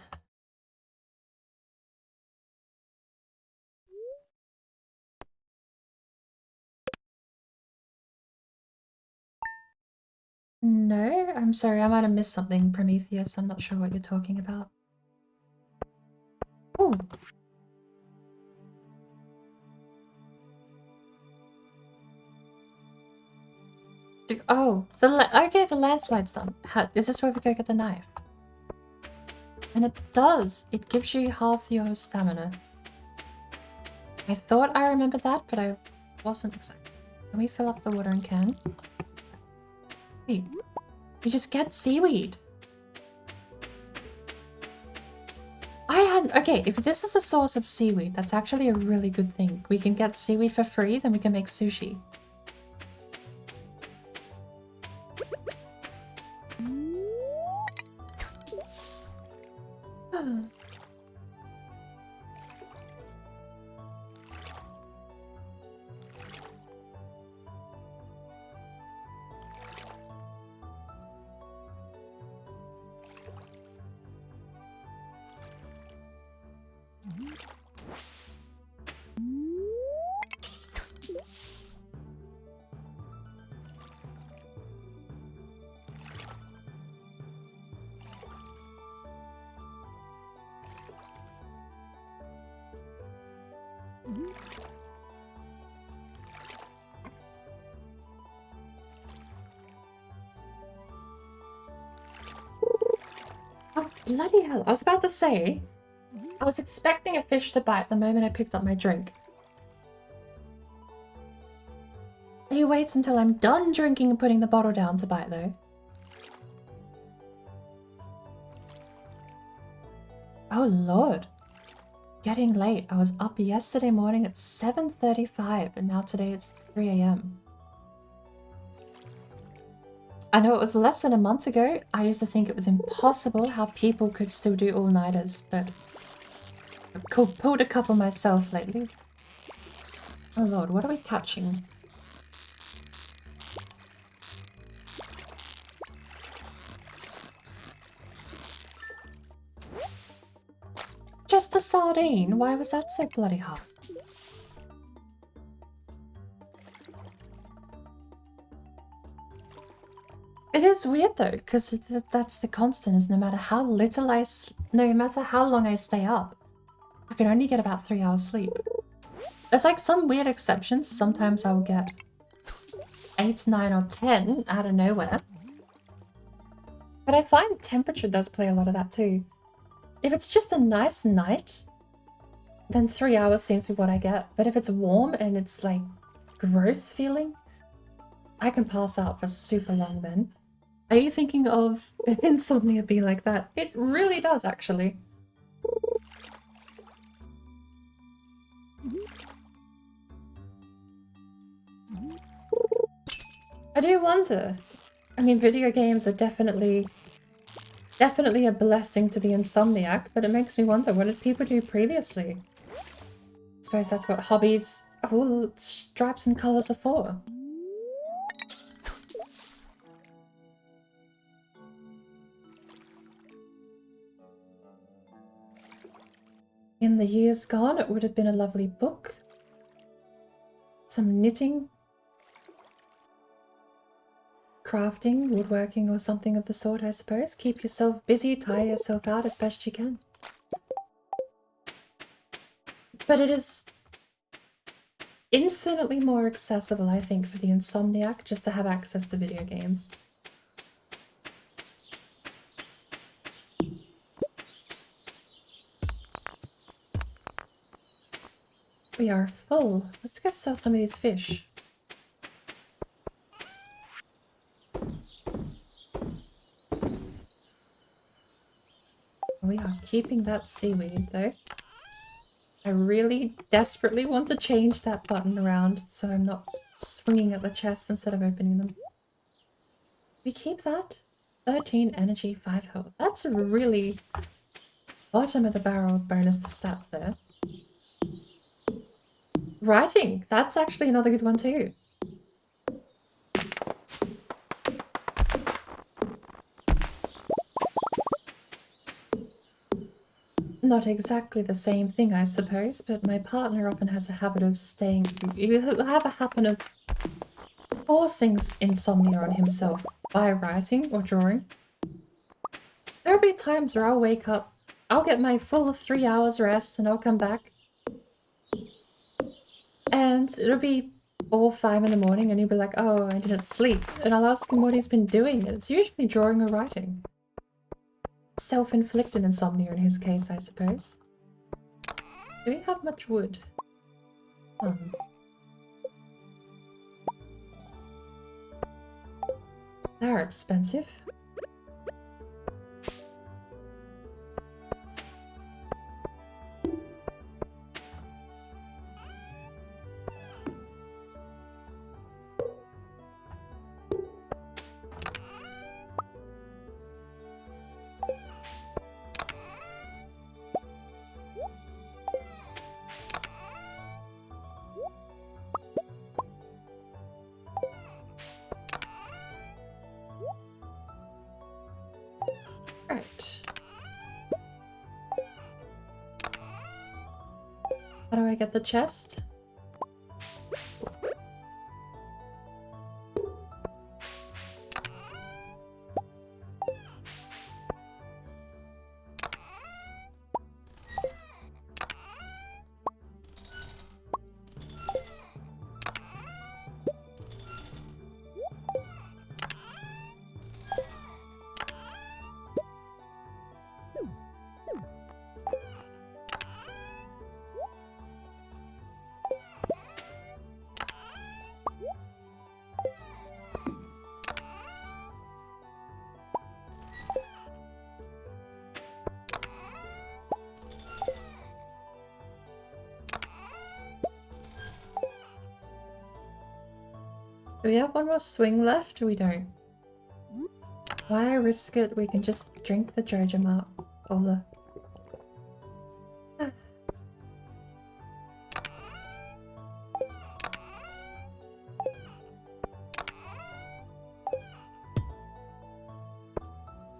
No, I'm sorry, I might have missed something, Prometheus. I'm not sure what you're talking about. Ooh. Oh, okay, the landslide's done. Is this where we go get the knife? And it does. It gives you half your stamina. I thought I remembered that, but I wasn't exactly. Can we fill up the watering can? Wait, you just get seaweed. Okay, if this is a source of seaweed, that's actually a really good thing. We can get seaweed for free, then we can make sushi. Oh, bloody hell. I was about to say, I was expecting a fish to bite the moment I picked up my drink. He waits until I'm done drinking and putting the bottle down to bite, though. Oh, Lord. Getting late. I was up yesterday morning at 7:35, and now today it's 3 AM. I know it was less than a month ago. I used to think it was impossible how people could still do all-nighters, but I've pulled a couple myself lately. Oh Lord, what are we catching? Just a sardine? Why was that so bloody hot? It is weird though, because that's the constant, is no matter how no matter how long I stay up, I can only get about 3 hours sleep. There's like some weird exceptions. Sometimes I'll get 8, 9, or 10 out of nowhere. But I find temperature does play a lot of that too. If it's just a nice night, then 3 hours seems to be what I get. But if it's warm and it's like gross feeling, I can pass out for super long then. Are you thinking of insomnia being like that? It really does, actually. I do wonder. I mean, video games are definitely a blessing to the insomniac, but it makes me wonder, what did people do previously? I suppose that's what hobbies, all stripes and colours are for. In the years gone, it would have been a lovely book. Some knitting, crafting, woodworking, or something of the sort, I suppose. Keep yourself busy, tire yourself out as best you can. But it is infinitely more accessible, I think, for the insomniac just to have access to video games. We are full. Let's go sell some of these fish. We are keeping that seaweed, though. I really desperately want to change that button around so I'm not swinging at the chest instead of opening them. We keep that. 13 energy, 5 health. That's a really bottom of the barrel bonus to stats there. Writing. That's actually another good one too. Not exactly the same thing, I suppose, but my partner often has a habit of you have a habit of forcing insomnia on himself by writing or drawing. There'll be times where I'll wake up, I'll get my full 3 hours rest and I'll come back. And it'll be 4 or 5 in the morning and he'll be like, oh, I didn't sleep. And I'll ask him what he's been doing, and it's usually drawing or writing. Self-inflicted insomnia in his case, I suppose. Do we have much wood? They're expensive. How do I get the chest? Do we have one more swing left or we don't? Why risk it? We can just drink the Joja Mart. Ola.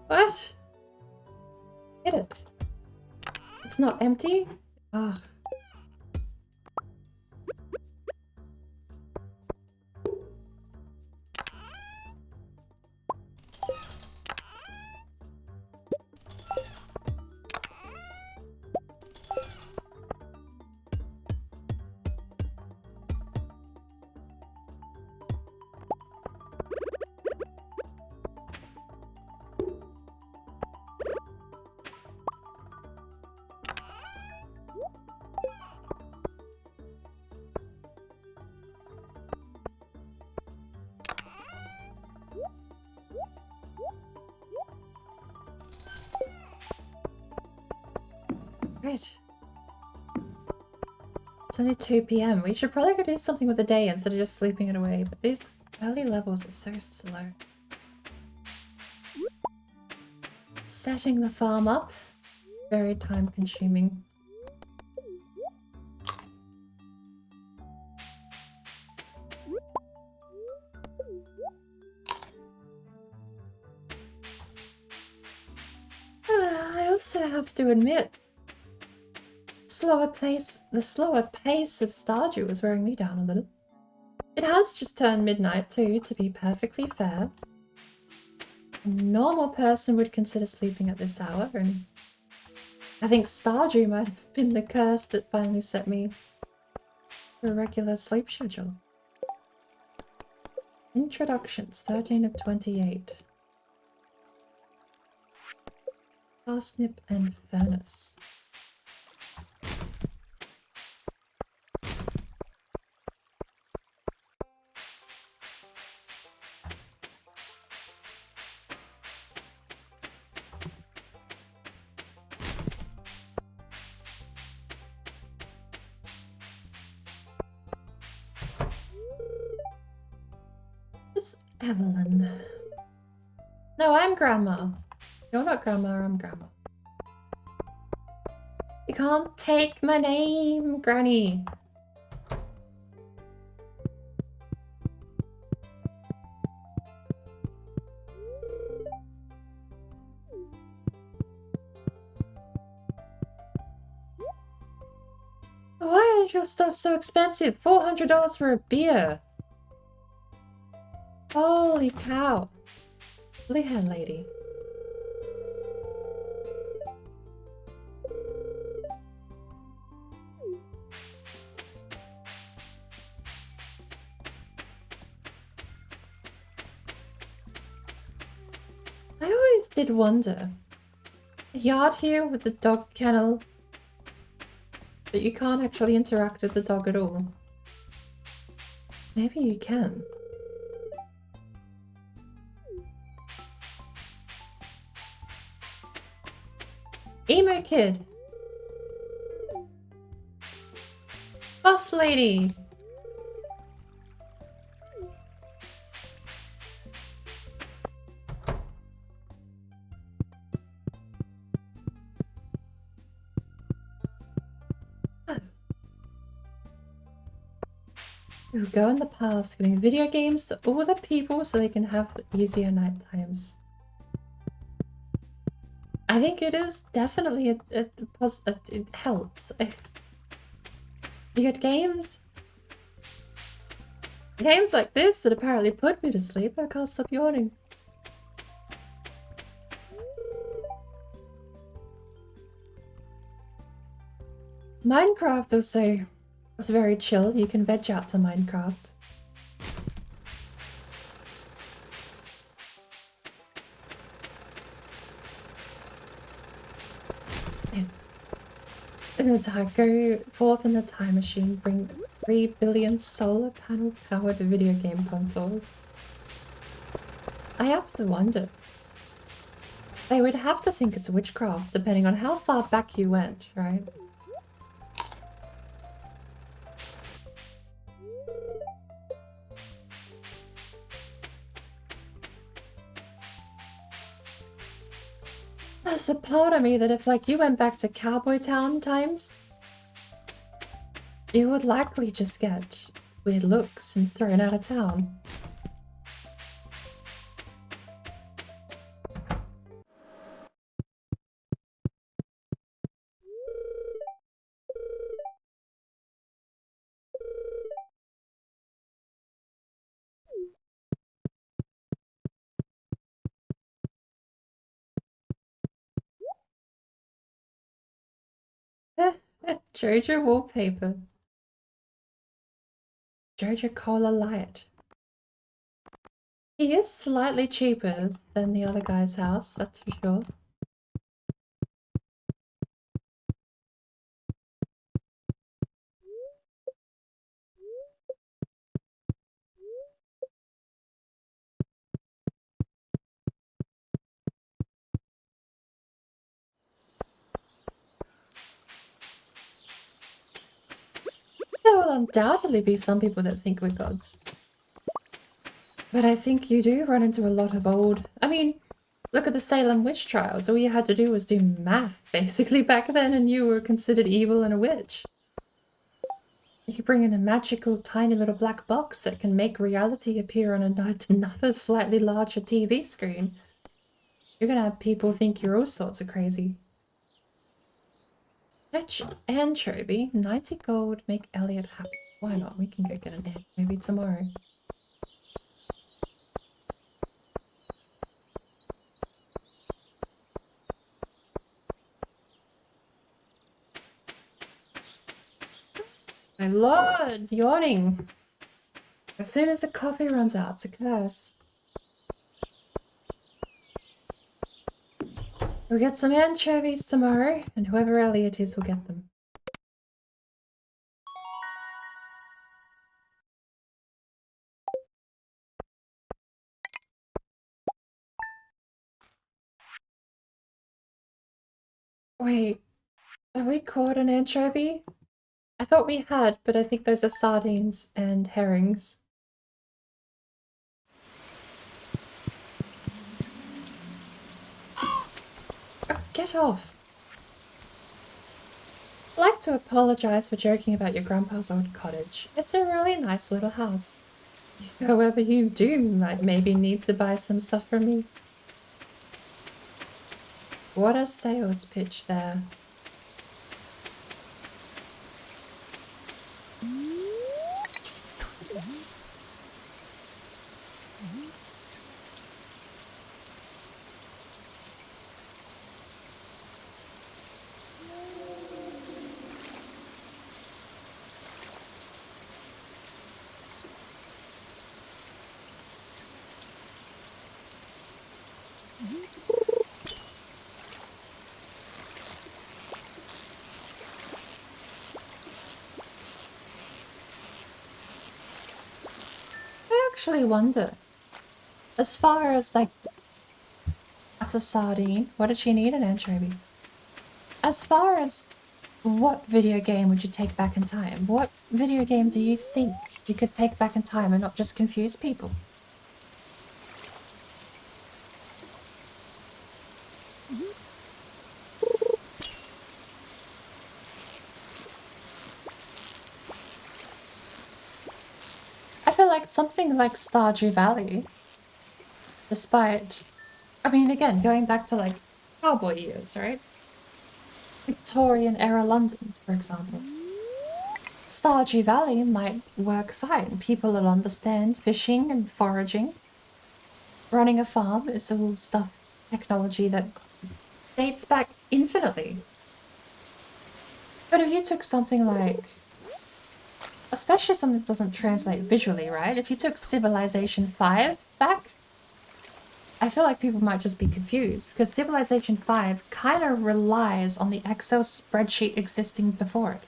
What? Get it. It's not empty? Ugh. Right. It's only 2 PM. We should probably go do something with the day instead of just sleeping it away, but these early levels are so slow. Setting the farm up, very time consuming. I also have to admit, The slower pace of Stardew is wearing me down a little. It has just turned midnight too, to be perfectly fair. A normal person would consider sleeping at this hour, and I think Stardew might have been the curse that finally set me for a regular sleep schedule. Introductions, 13 of 28. Parsnip and furnace. It's Evelyn. No, I'm Grandma. You're not Grandma, I'm Grandma. You can't take my name, Granny. Why is your stuff so expensive? $400 for a beer. Holy cow. Blue hair lady. I always did wonder. A yard here with the dog kennel, but you can't actually interact with the dog at all. Maybe you can. Emo kid. Boss lady. We'll go in the past, giving video games to all the people so they can have easier night times. I think it is definitely it helps. You get games like this that apparently put me to sleep. I can't stop yawning. Minecraft also is very chill. You can veg out to Minecraft. Go forth in the time machine, bring 3 billion solar panel powered video game consoles. I have to wonder. They would have to think it's witchcraft depending on how far back you went, right? There's a part of me that if like you went back to Cowboy Town times, you would likely just get weird looks and thrown out of town. Jojo wallpaper. Jojo Cola Light. He is slightly cheaper than the other guy's house, that's for sure. There will undoubtedly be some people that think we're gods. But I think you do run into a lot of old... I mean, look at the Salem witch trials. All you had to do was do math, basically, back then, and you were considered evil and a witch. You bring in a magical, tiny little black box that can make reality appear on another slightly larger TV screen. You're gonna have people think you're all sorts of crazy. Fetch anchovy, 90 gold, make Elliot happy. Why not? We can go get an anchovy tomorrow. My lord, yawning. As soon as the coffee runs out, it's a curse. We'll get some anchovies tomorrow, and whoever Elliot is will get them. Wait, have we caught an anchovy? I thought we had, but I think those are sardines and herrings. Oh, get off! I'd like to apologize for joking about your grandpa's old cottage. It's a really nice little house. However, you do might maybe need to buy some stuff from me. What a sales pitch there. I actually wonder, as far as like, that's a sardine, what did she need an anchovy? As far as what video game would you take back in time? What video game do you think you could take back in time and not just confuse people? I feel like something like Stardew Valley, despite, I mean, again, going back to like cowboy years, right? Victorian era London, for example. Stardew Valley might work fine. People will understand fishing and foraging. Running a farm is all stuff, technology that dates back infinitely. But if you took something like, especially something that doesn't translate visually, right? If you took Civilization 5 back, I feel like people might just be confused, because Civilization 5 kind of relies on the Excel spreadsheet existing before it.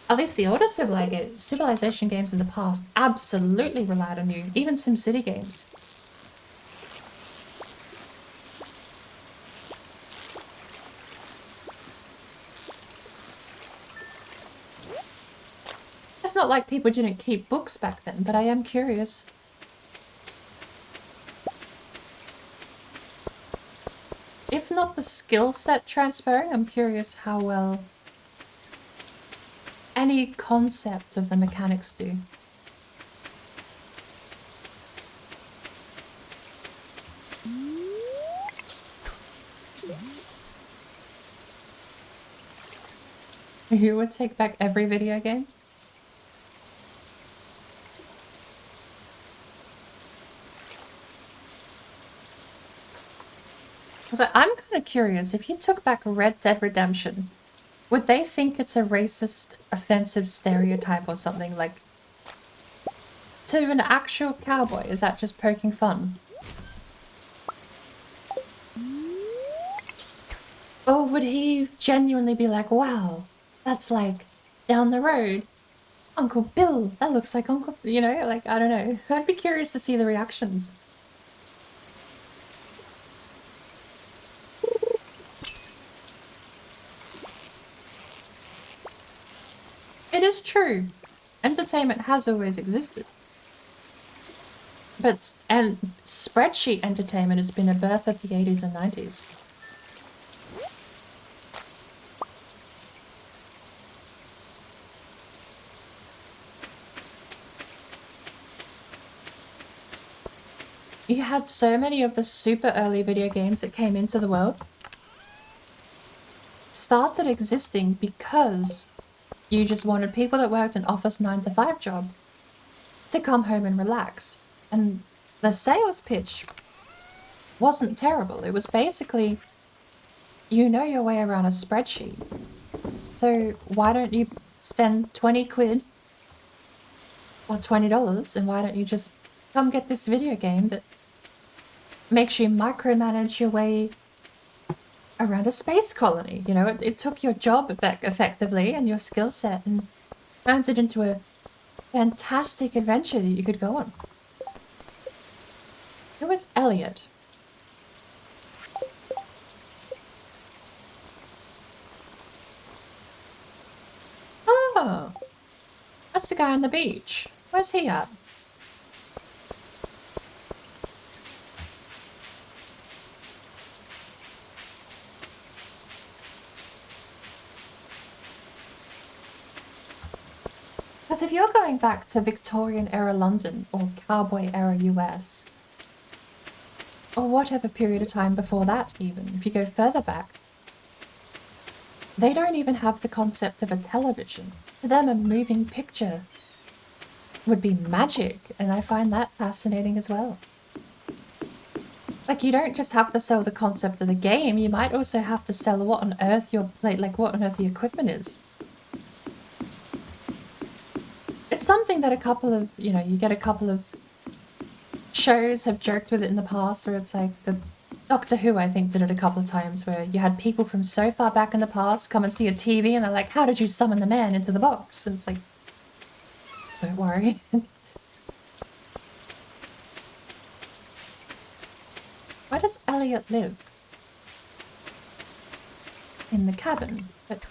At least the older Civilization games in the past absolutely relied on you, even SimCity games. It's not like people didn't keep books back then, but I am curious. If not the skill set transferring, I'm curious how well any concept of the mechanics do. You would take back every video game? I'm kind of curious, if you took back Red Dead Redemption, would they think it's a racist, offensive stereotype or something? Like, to an actual cowboy, is that just poking fun? Or would he genuinely be like, wow, that's like, down the road, Uncle Bill, that looks like Uncle, you know, like, I don't know. I'd be curious to see the reactions. It is true. Entertainment has always existed. And spreadsheet entertainment has been a birth of the 80s and 90s. You had so many of the super early video games that came into the world. started existing because you just wanted people that worked an office 9-to-5 job to come home and relax. And the sales pitch wasn't terrible. It was basically, you know your way around a spreadsheet. So why don't you spend 20 quid or $20 and why don't you just come get this video game that makes you micromanage your way around a space colony? You know, it took your job back effectively and your skill set and turned it into a fantastic adventure that you could go on. Who was Elliot? Oh, that's the guy on the beach. Where's he at? Because if you're going back to Victorian era London or cowboy era US, or whatever period of time before that even, if you go further back, they don't even have the concept of a television. For them, a moving picture would be magic, and I find that fascinating as well. Like, you don't just have to sell the concept of the game, you might also have to sell what on earth your what on earth the equipment is. It's something that a couple of, you get a couple of shows have joked with it in the past, where it's like the Doctor Who, I think, did it a couple of times, where you had people from so far back in the past come and see a TV and they're like, how did you summon the man into the box? And it's like, don't worry. Where does Elliot live? In the cabin, but...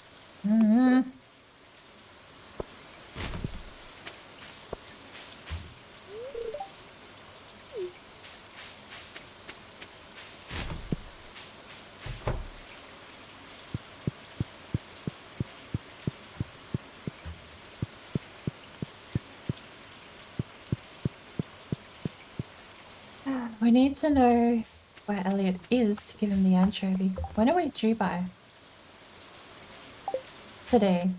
We need to know where Elliot is to give him the anchovy. When are we due by? Today.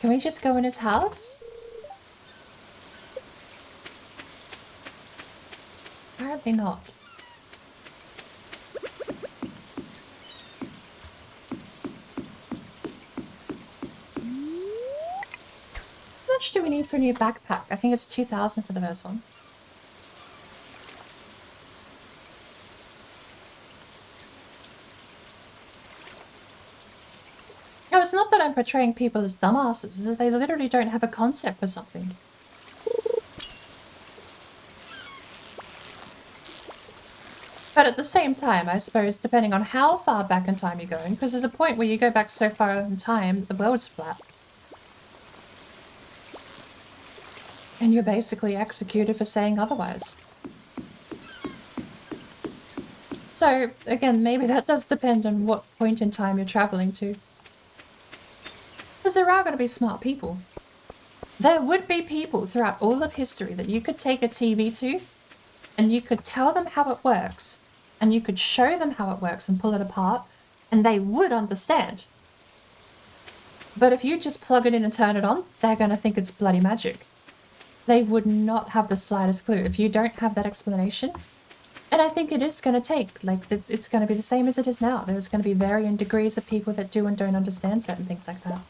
Can we just go in his house? Apparently not. How much do we need for a new backpack? I think it's 2,000 for the first one. No, it's not that I'm portraying people as dumbasses, it's that they literally don't have a concept for something. But at the same time, I suppose, depending on how far back in time you're going, because there's a point where you go back so far in time, the world's flat. And you're basically executed for saying otherwise. So, again, maybe that does depend on what point in time you're traveling to. Because there are going to be smart people. There would be people throughout all of history that you could take a TV to, and you could tell them how it works, and you could show them how it works and pull it apart, and they would understand. But if you just plug it in and turn it on, they're going to think it's bloody magic. They would not have the slightest clue if you don't have that explanation. And I think it is going to take, like, it's going to be the same as it is now. There's going to be varying degrees of people that do and don't understand certain things like that.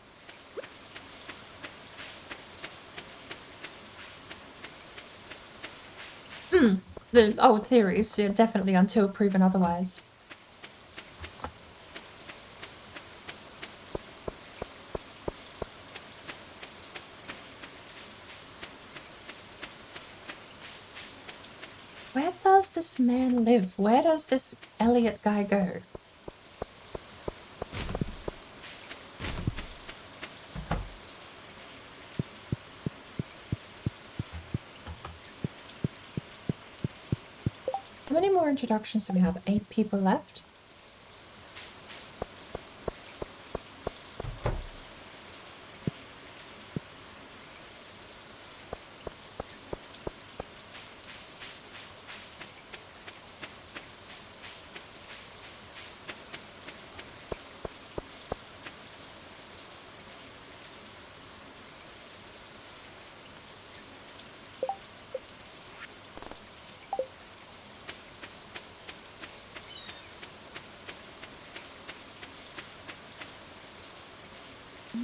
The old theories, yeah, definitely, until proven otherwise. Where does this man live? Where does this Elliot guy go? How many more introductions, so we have 8 people left.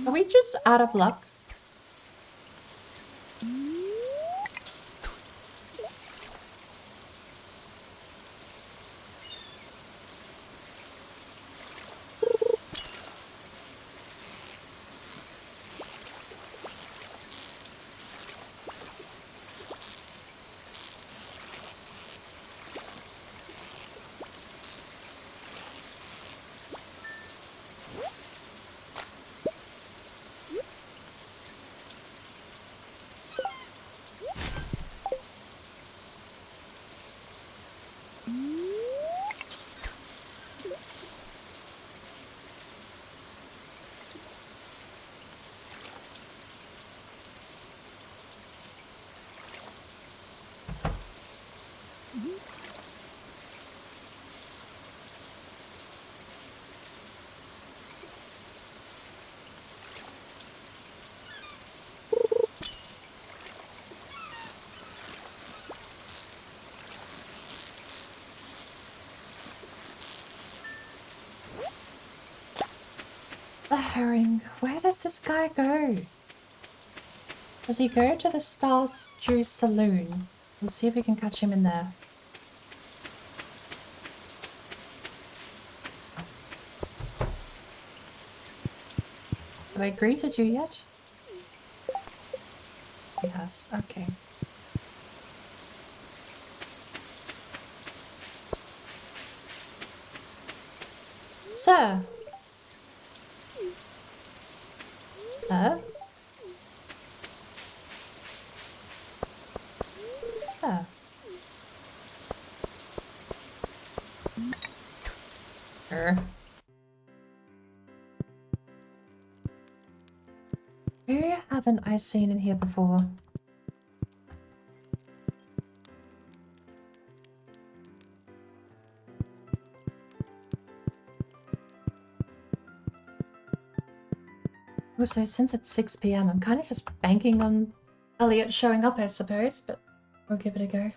Are we just out of luck? The herring. Where does this guy go? Does he go to the Stardew Saloon? Let's see if we can catch him in there. Have I greeted you yet? Yes, okay. Sir! Sir? Sir? Who haven't I seen in here before? Also, since it's 6 PM, I'm kind of just banking on Elliot showing up, I suppose, but we'll give it a go.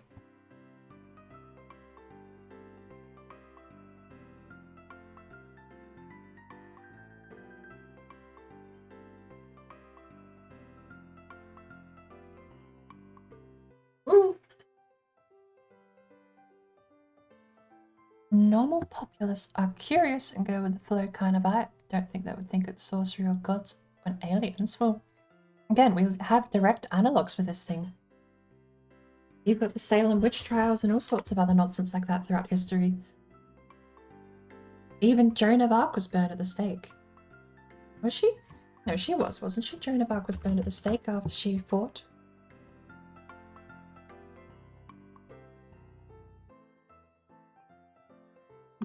Normal populace are curious and go with the flow kind of vibe. Don't think they would think it's sorcery or gods when aliens. Well, again, we have direct analogues with this thing. You've got the Salem witch trials and all sorts of other nonsense like that throughout history. Even Joan of Arc was burned at the stake. Was she? No, she wasn't she? Joan of Arc was burned at the stake after she fought.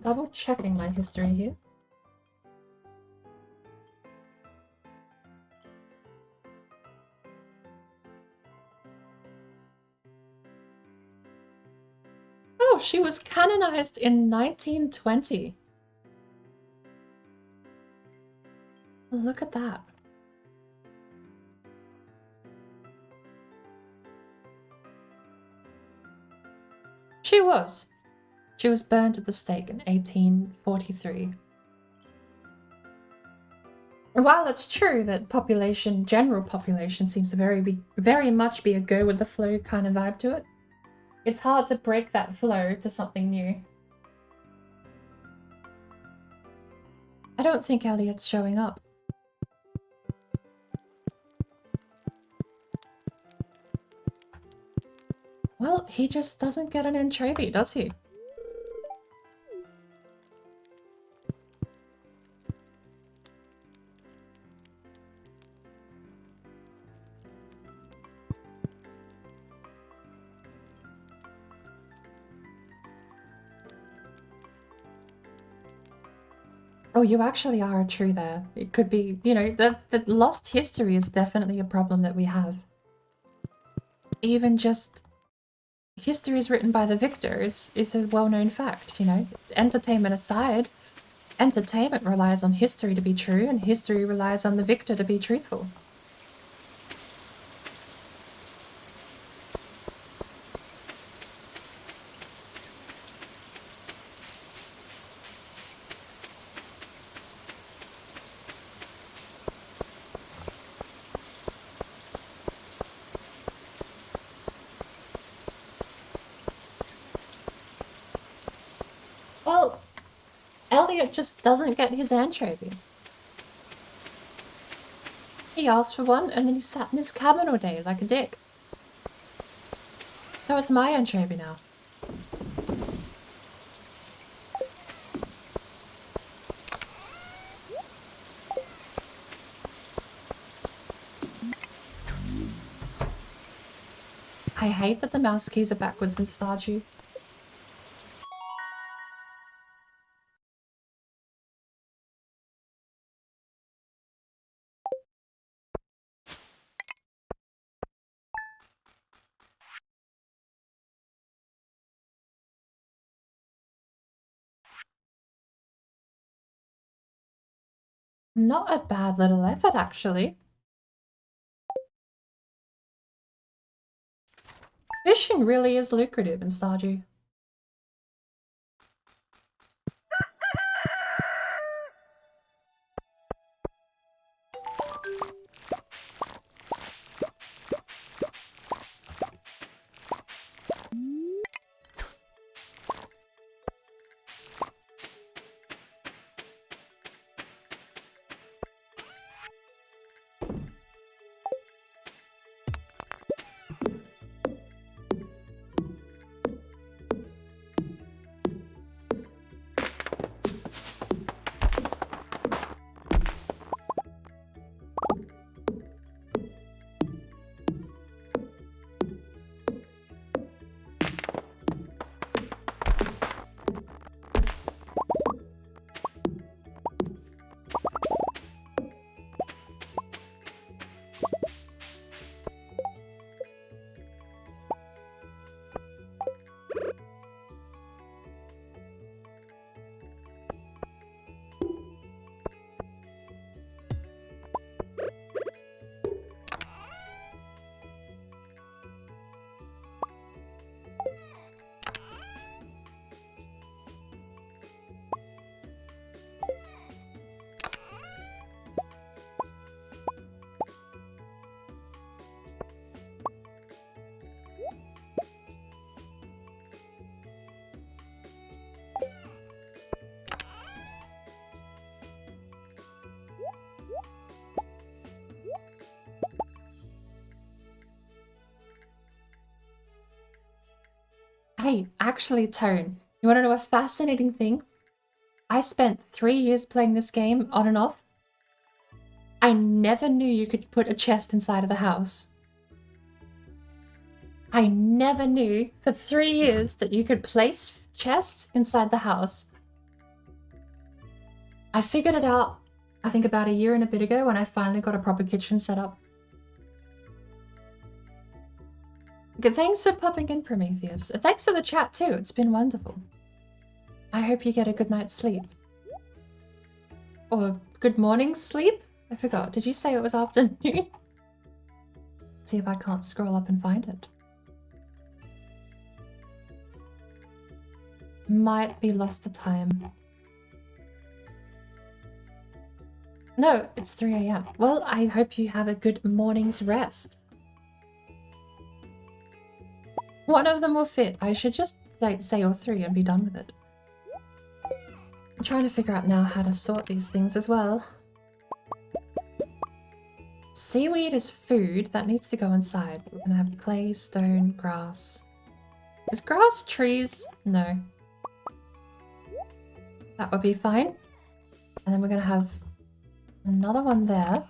Double checking my history here. Oh, she was canonized in 1920. Look at that. She was. She was burned at the stake in 1843. While it's true that general population seems to very much be a go with the flow kind of vibe to it, it's hard to break that flow to something new. I don't think Elliot's showing up. Well, he just doesn't get an anchovy, does he? Oh, you actually are true there. It could be, you know, the lost history is definitely a problem that we have. Even just history is written by the victors is a well-known fact, you know. Entertainment aside, entertainment relies on history to be true, and history relies on the victor to be truthful. Well, Elliot just doesn't get his anchovy. He asked for one, and then he sat in his cabin all day like a dick. So it's my anchovy now. I hate that the mouse keys are backwards in Stardew. Not a bad little effort, actually. Fishing really is lucrative in Stardew. Hey, actually, Tone, you want to know a fascinating thing? I spent 3 years playing this game on and off. I never knew you could put a chest inside of the house. I never knew for 3 years that you could place chests inside the house. I figured it out, I think about a year and a bit ago when I finally got a proper kitchen set up. Good, thanks for popping in, Prometheus. Thanks for the chat too, it's been wonderful. I hope you get a good night's sleep. Or good morning sleep? I forgot, did you say it was afternoon? See if I can't scroll up and find it. Might be lost to time. No, it's 3 AM. Well, I hope you have a good morning's rest. One of them will fit. I should just like say all 3 and be done with it. I'm trying to figure out now how to sort these things as well. Seaweed is food. That needs to go inside. We're gonna have clay, stone, grass. Is grass trees? No. That would be fine. And then we're gonna have another one there.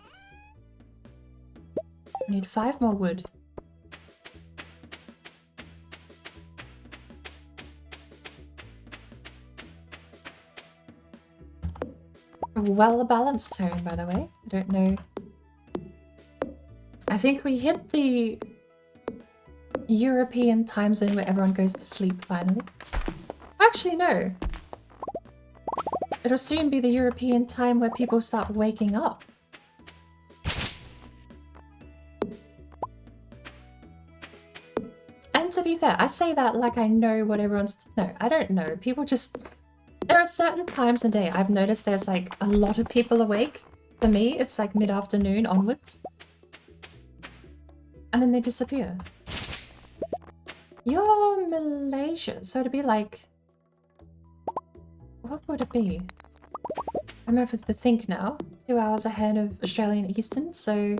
We need 5 more wood. A well-balanced tone, by the way. I don't know. I think we hit the European time zone where everyone goes to sleep finally. Actually, no. It'll soon be the European time where people start waking up. And to be fair, I say that like I know what everyone's... No, I don't know. People just... There are certain times in the day I've noticed there's like a lot of people awake. For me, it's like mid-afternoon onwards. And then they disappear. You're Malaysia, so it'd be like... What would it be? I'm over to think now. 2 hours ahead of Australian Eastern, so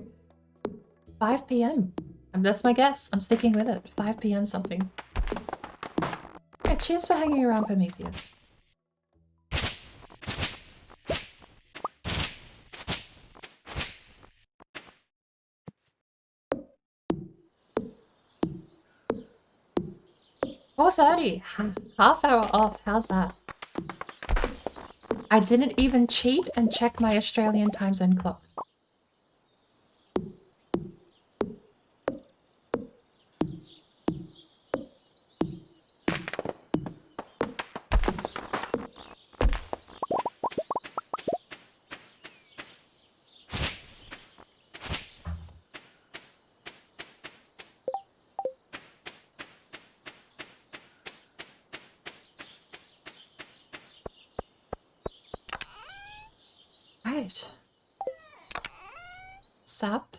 5 p.m. And that's my guess. I'm sticking with it. 5 p.m. something. Yeah, cheers for hanging around, Prometheus. $4:30. Half hour off. How's that? I didn't even cheat and check my Australian time zone clock. Right. Sap.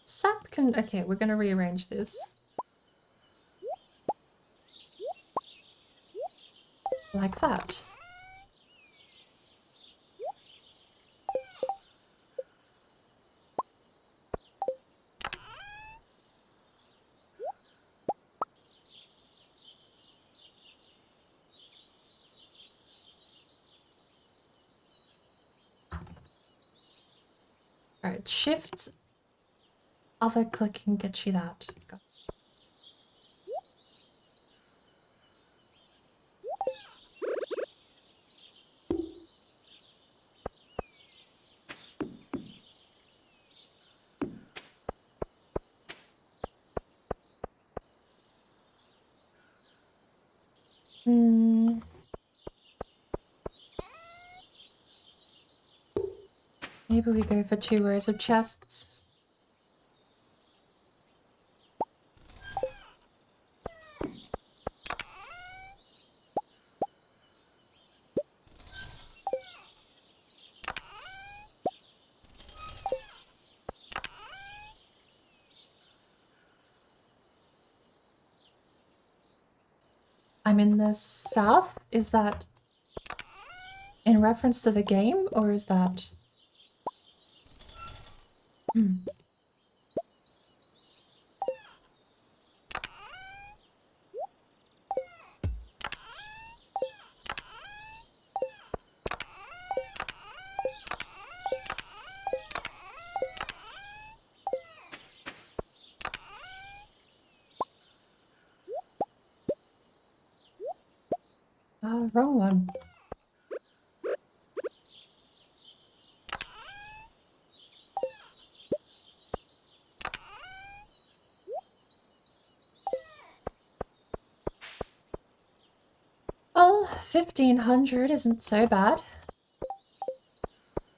Sap can... Okay, we're gonna rearrange this. Like that. Alright, shift, other clicking gets you that. Go. Maybe we go for 2 rows of chests. I'm in the south? Is that in reference to the game, or is that... wrong one. Well, 1500 isn't so bad.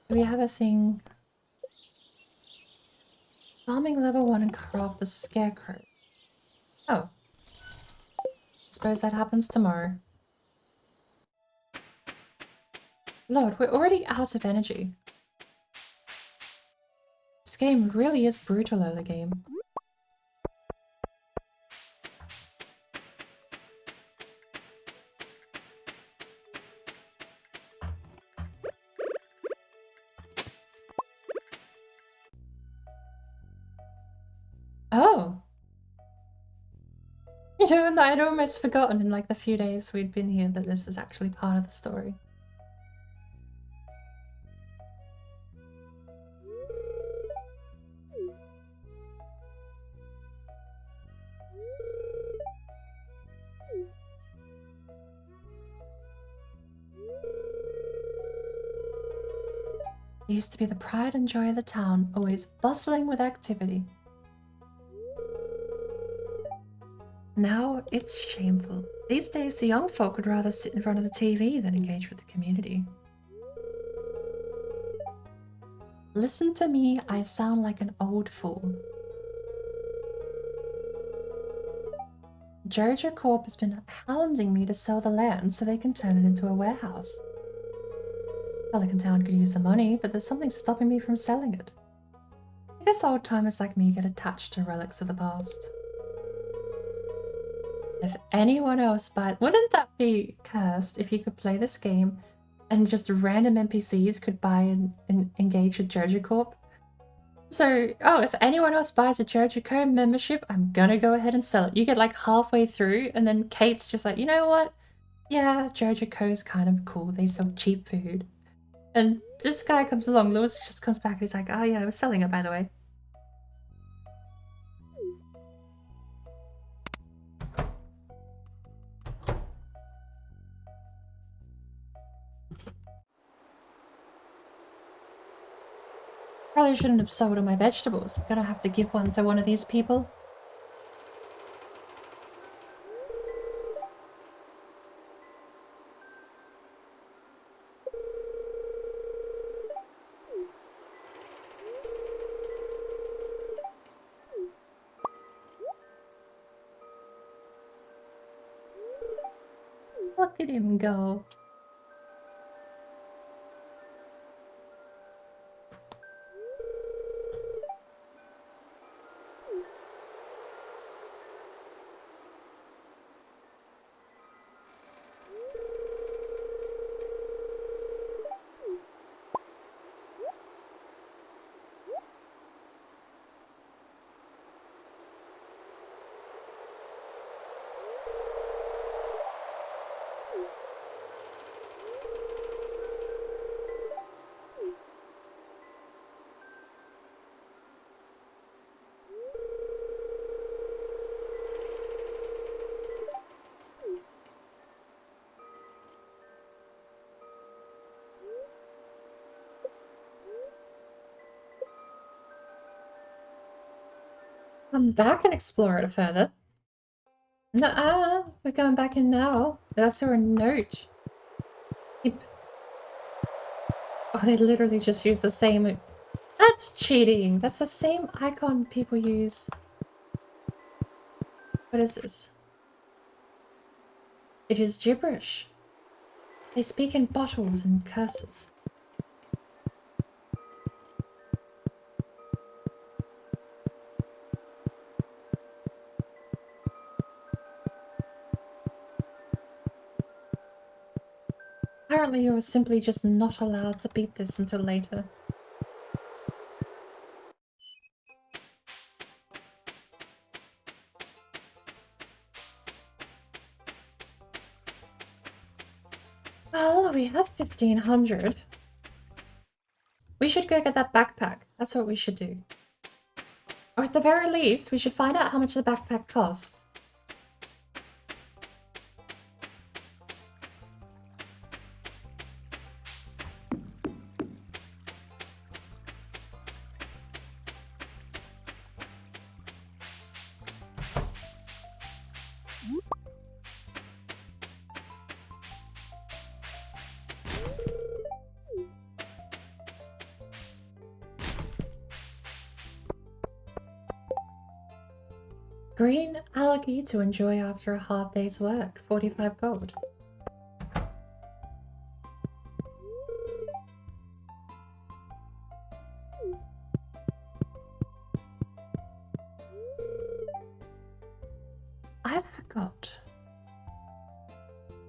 Do we have a thing? Farming level 1 and craft a scarecrow. Oh. Suppose that happens tomorrow. Lord, we're already out of energy. This game really is brutal, early game. Oh! You know, and I'd almost forgotten in like the few days we'd been here that this is actually part of the story. It used to be the pride and joy of the town, always bustling with activity. Now it's shameful. These days, the young folk would rather sit in front of the TV than engage with the community. Listen to me, I sound like an old fool. Jojo Corp has been hounding me to sell the land so they can turn it into a warehouse. Pelican Town could use the money, but there's something stopping me from selling it. I guess old-timers like me get attached to relics of the past. If anyone else wouldn't that be cursed if you could play this game and just random NPCs could buy and engage with Jojo Corp? So, if anyone else buys a Jojo Co membership, I'm gonna go ahead and sell it. You get like halfway through, and then Kate's just like, you know what? Yeah, Jojo Co's kind of cool. They sell cheap food. And this guy comes along, Lewis just comes back and he's like, oh yeah, I was selling it, by the way. Probably shouldn't have sold all my vegetables. I'm gonna have to give one to one of these people. Look at him go. Come back and explore it further. We're going back in now. I saw a note. Oh, they literally just use the same... That's cheating! That's the same icon people use. What is this? It is gibberish. They speak in bottles and curses. Apparently you were simply just not allowed to beat this until later. Well, we have 1,500. We should go get that backpack. That's what we should do. Or at the very least, we should find out how much the backpack costs. Green algae to enjoy after a hard day's work. 45 gold. I forgot.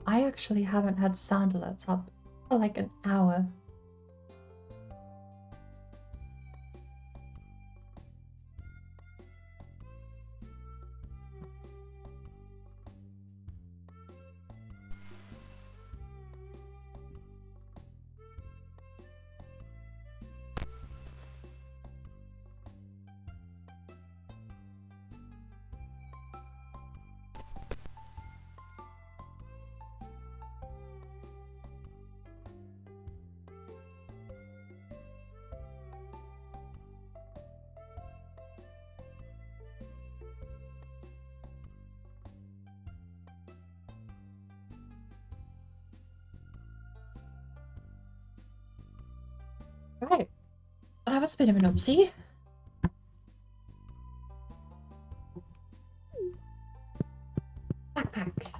I actually haven't had sound alerts up for like an hour. Right. That was a bit of an oopsie. Backpack.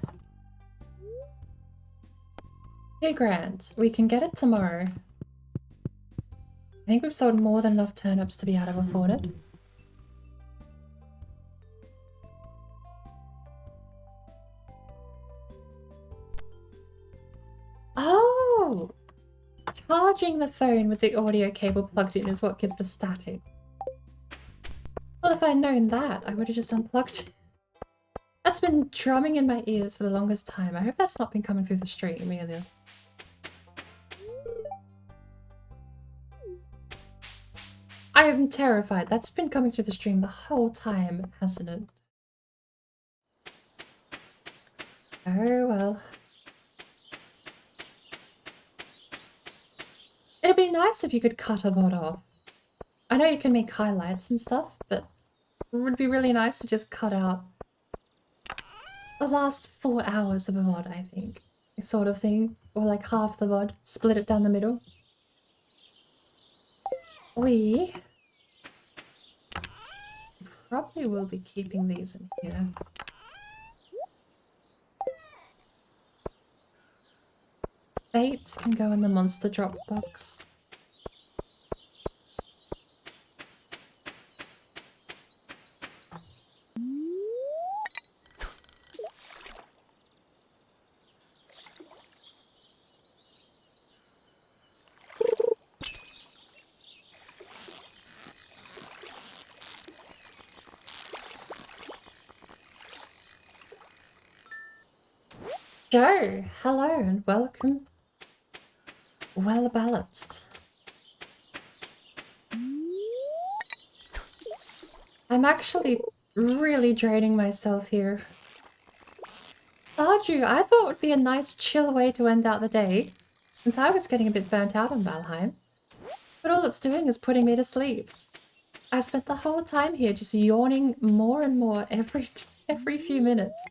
2 grand. We can get it tomorrow. I think we've sold more than enough turnips to be able to afford it. Oh! Charging the phone with the audio cable plugged in is what gives the static. Well, if I'd known that, I would have just unplugged it. That's been drumming in my ears for the longest time. I hope that's not been coming through the stream either. I am terrified. That's been coming through the stream the whole time, hasn't it? Oh well. It'd be nice if you could cut a VOD off. I know you can make highlights and stuff, but it would be really nice to just cut out the last 4 hours of a VOD, I think. Sort of thing. Or like half the VOD. Split it down the middle. We probably will be keeping these in here. Bait can go in the monster drop box. Joe, hello and welcome. Well balanced. I'm actually really draining myself here. Stardew, I thought it would be a nice chill way to end out the day, since I was getting a bit burnt out on Valheim. But all it's doing is putting me to sleep. I spent the whole time here just yawning more and more every few minutes.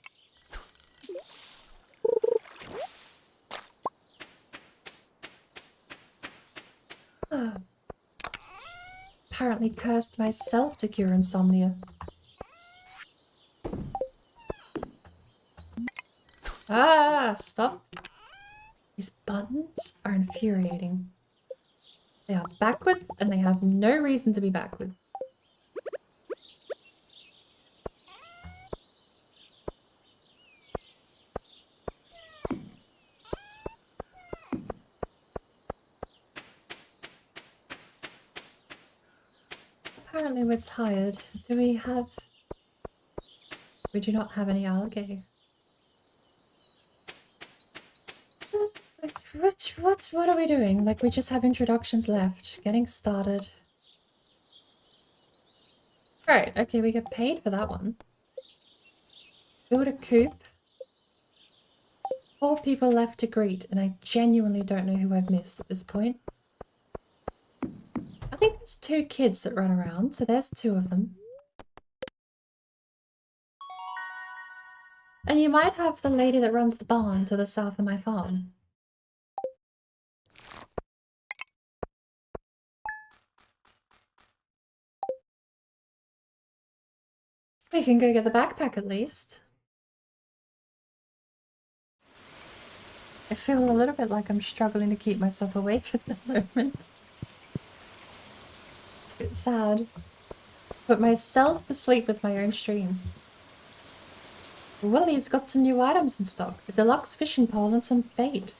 Apparently cursed myself to cure insomnia. Ah, stop. These buttons are infuriating. They are backward and they have no reason to be backward. Apparently we're tired. Do we have... We do not have any algae. What are we doing? Like, we just have introductions left. Getting started. Right, okay, we get paid for that one. Build a coop. 4 people left to greet, and I genuinely don't know who I've missed at this point. I think there's 2 kids that run around, so there's 2 of them. And you might have the lady that runs the barn to the south of my farm. We can go get the backpack at least. I feel a little bit like I'm struggling to keep myself awake at the moment. It's a bit sad. Put myself to sleep with my own stream. Willie's got some new items in stock. A deluxe fishing pole and some bait.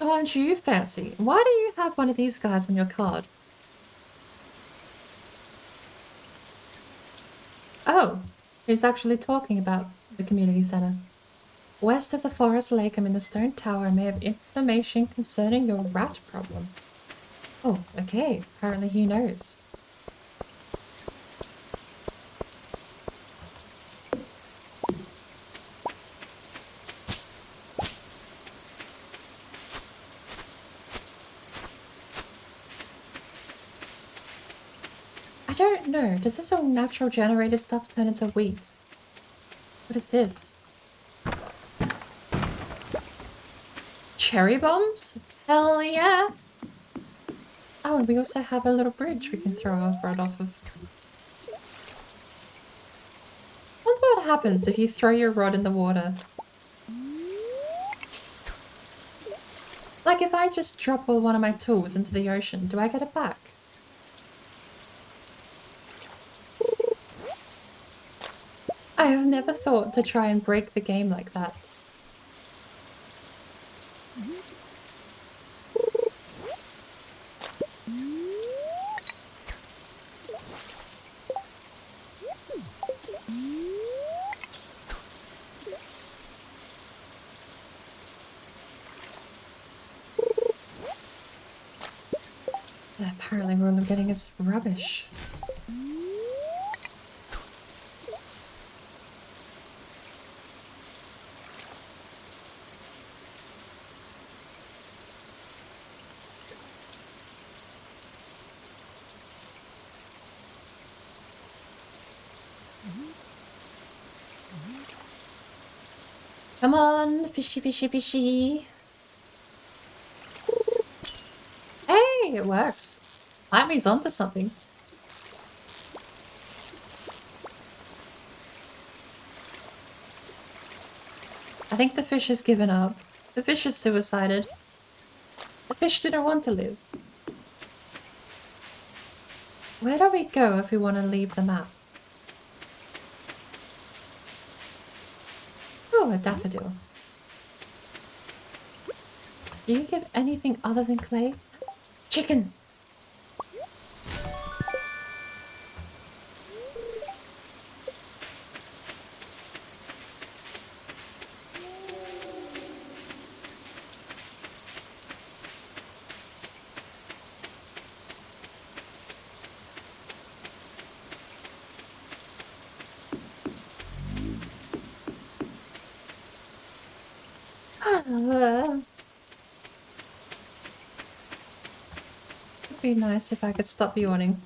Oh, aren't you fancy? Why do you have one of these guys on your card? Oh, he's actually talking about the community center. West of the forest lake, I'm in the stone tower. I may have information concerning your rat problem. Oh, okay. Apparently he knows. I don't know. Does this all natural generated stuff turn into wheat? What is this? cherry bombs? Hell yeah! Oh, and we also have a little bridge we can throw our rod off of. Wonder what happens if you throw your rod in the water. Like if I just drop one of my tools into the ocean, do I get it back? I have never thought to try and break the game like that. Apparently we're only getting is rubbish. Come on, fishy, fishy, fishy. Hey, it works. Amy's onto something. I think the fish has given up. The fish has suicided. The fish didn't want to live. Where do we go if we want to leave the map? Oh, a daffodil. Do you give anything other than clay? Chicken! It'd be nice if I could stop yawning.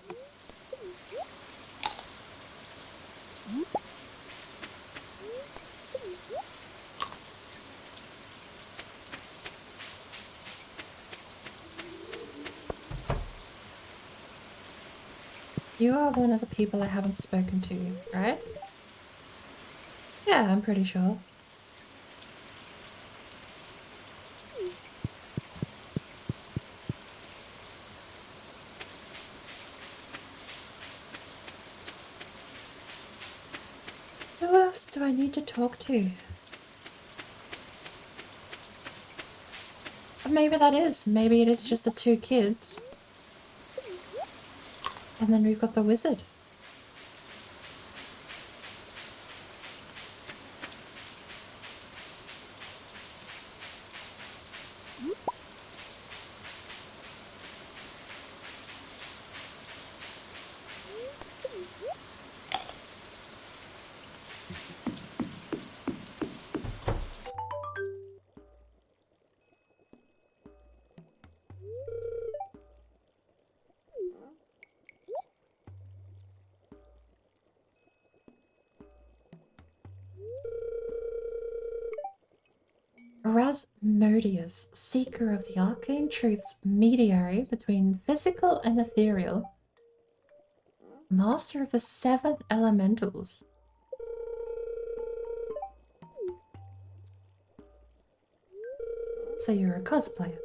You are one of the people I haven't spoken to, right? Yeah, I'm pretty sure. Who else do I need to talk to? Maybe that is. Maybe it is just the two kids. And then we've got the wizard. Rasmodius, seeker of the arcane truths, mediary between physical and ethereal. Master of the 7 elementals. So you're a cosplayer.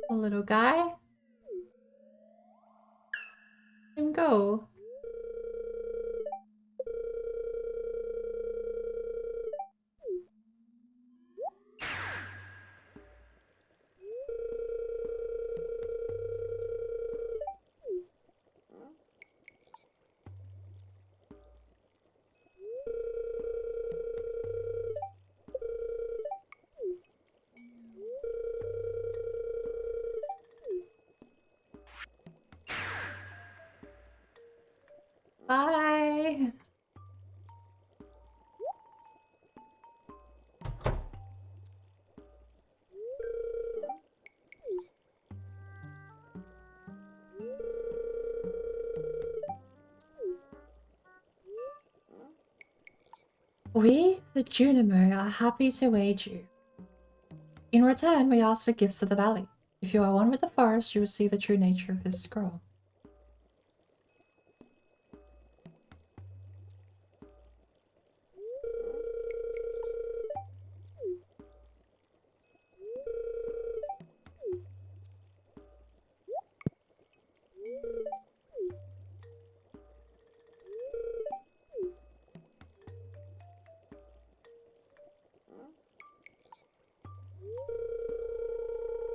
A little guy. And go. Bye. We, the Junimo, are happy to aid you. In return, we ask for gifts of the valley. If you are one with the forest, you will see the true nature of this scroll.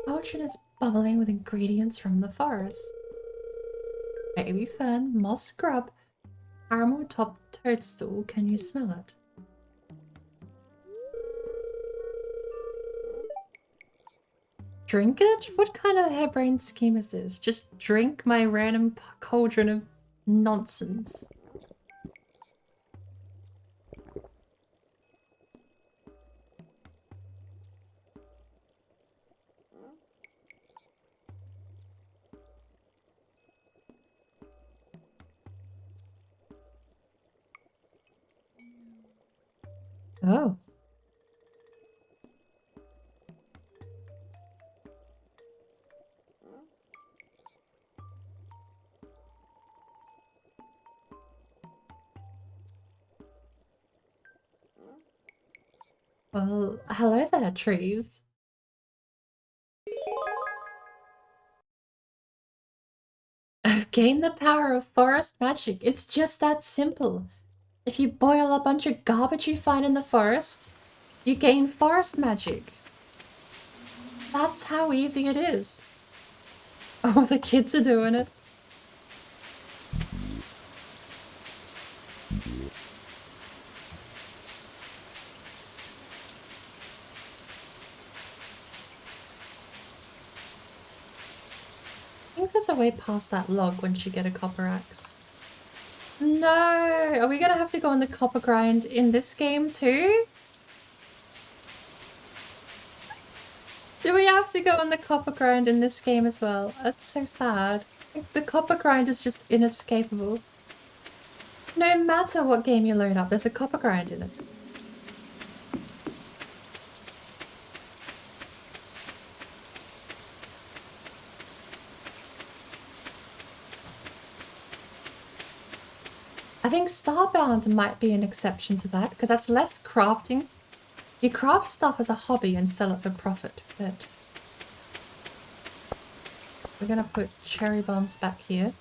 Potion is bubbling with ingredients from the forest. Baby fern, moss scrub, caramel topped toadstool. Can you smell it? Drink it? What kind of harebrained scheme is this? Just drink my random cauldron of nonsense. Oh. Well, hello there, trees. I've gained the power of forest magic. It's just that simple. If you boil a bunch of garbage you find in the forest, you gain forest magic. That's how easy it is. Oh, the kids are doing it. I think there's a way past that log once you get a copper axe. No! Are we gonna have to go on the copper grind in this game too? Do we have to go on the copper grind in this game as well? That's so sad. The copper grind is just inescapable. No matter what game you load up, there's a copper grind in it. I think Starbound might be an exception to that, because that's less crafting. You craft stuff as a hobby and sell it for profit, but... We're gonna put cherry bombs back here.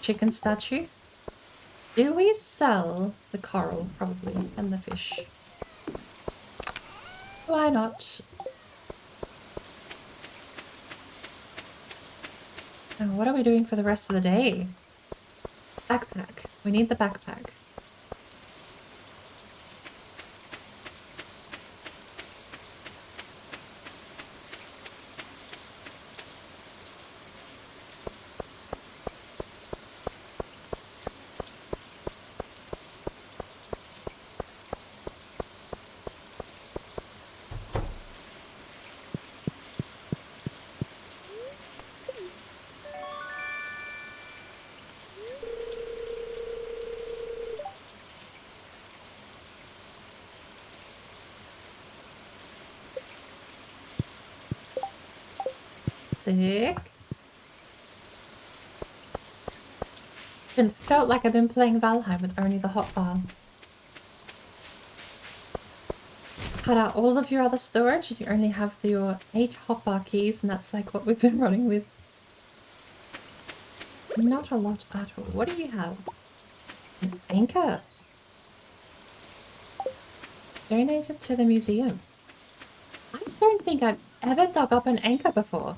Chicken statue. Do we sell the coral, probably, and the fish? Why not? And what are we doing for the rest of the day? Backpack. We need the backpack. Sick. Been felt like I've been playing Valheim with only the hotbar. Cut out all of your other storage and you only have your 8 hotbar keys, and that's like what we've been running with. Not a lot at all. What do you have? An anchor. Donated to the museum. I don't think I've ever dug up an anchor before.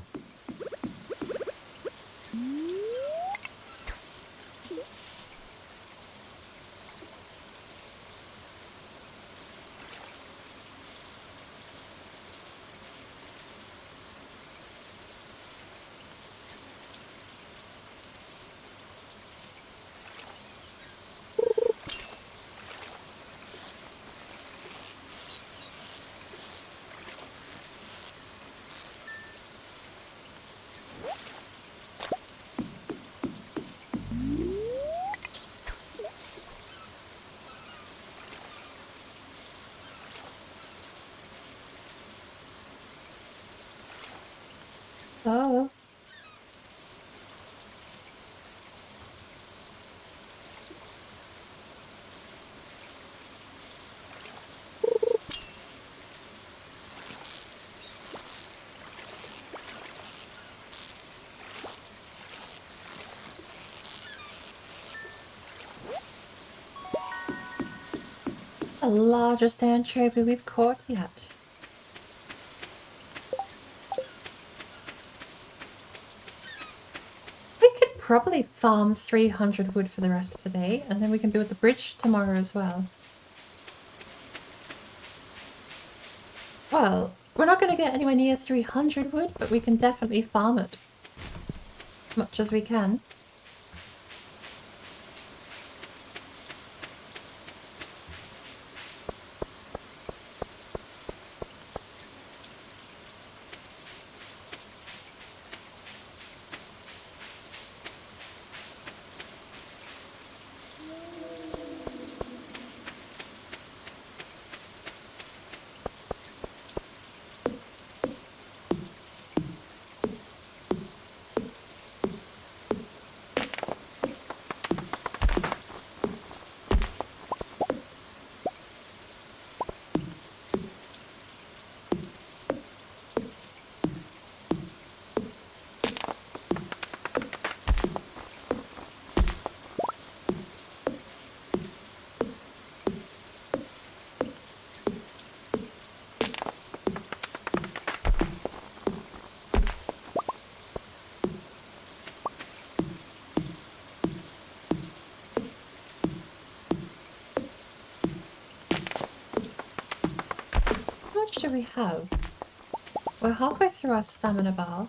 Oh. The largest anchovy we've caught yet. We could probably farm 300 wood for the rest of the day, and then we can build the bridge tomorrow as well. Well, we're not going to get anywhere near 300 wood, but we can definitely farm it. As much as we can. How much do we have? We're halfway through our stamina bar.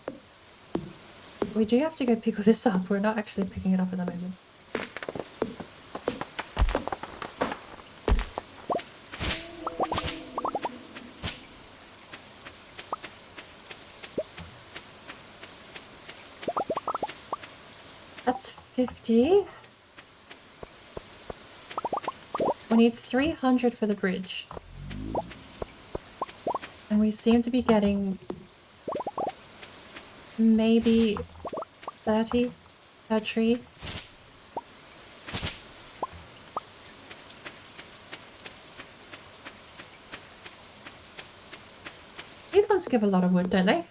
We do have to go pick this up. We're not actually picking it up at the moment. That's 50. We need 300 for the bridge. And we seem to be getting maybe 30 per tree. These ones give a lot of wood, don't they?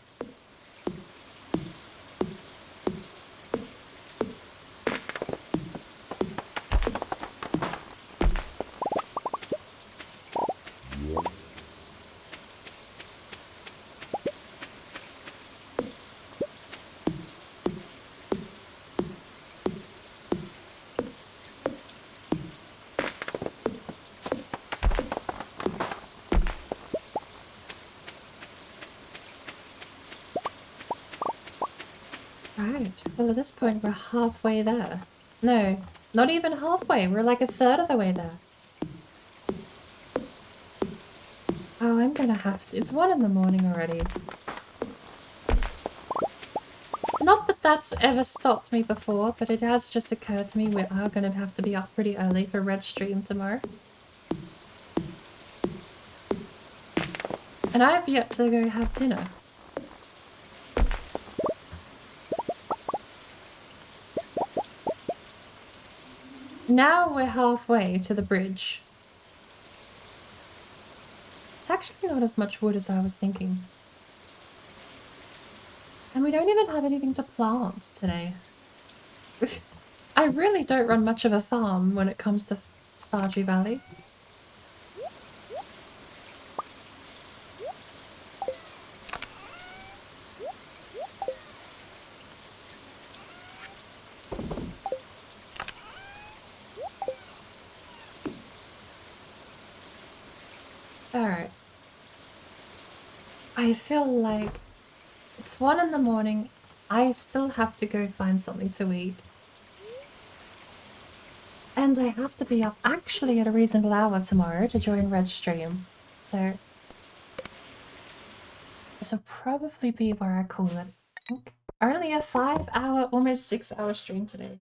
Right, well at this point we're halfway there. No, not even halfway, we're like a third of the way there. Oh, I'm gonna have to... It's 1 in the morning already. Not that that's ever stopped me before, but it has just occurred to me we are gonna have to be up pretty early for Red Stream tomorrow. And I have yet to go have dinner. Now we're halfway to the bridge. It's actually not as much wood as I was thinking. And we don't even have anything to plant today. I really don't run much of a farm when it comes to Stardew Valley. Alright. I feel like it's 1 in the morning. I still have to go find something to eat. And I have to be up actually at a reasonable hour tomorrow to join Red Stream. So this will probably be where I call it. I think only a 5-hour, almost 6-hour stream today.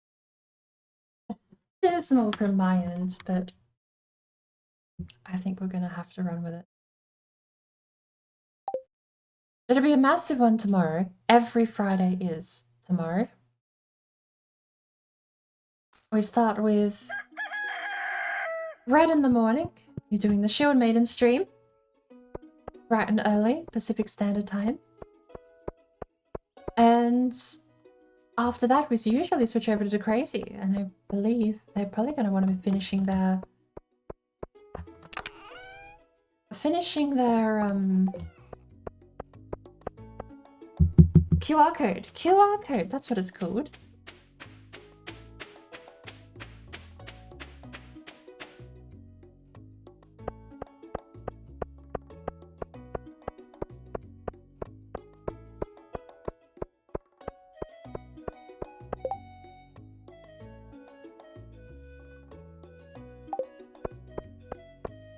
Dismal from my end, but I think we're gonna have to run with it. It'll be a massive one tomorrow. Every Friday is tomorrow. We start with right in the morning. You're doing the Shield Maiden stream. Bright and early, Pacific Standard Time. And after that, we usually switch over to Crazy. And I believe they're probably going to want to be finishing their QR code. QR code, that's what it's called.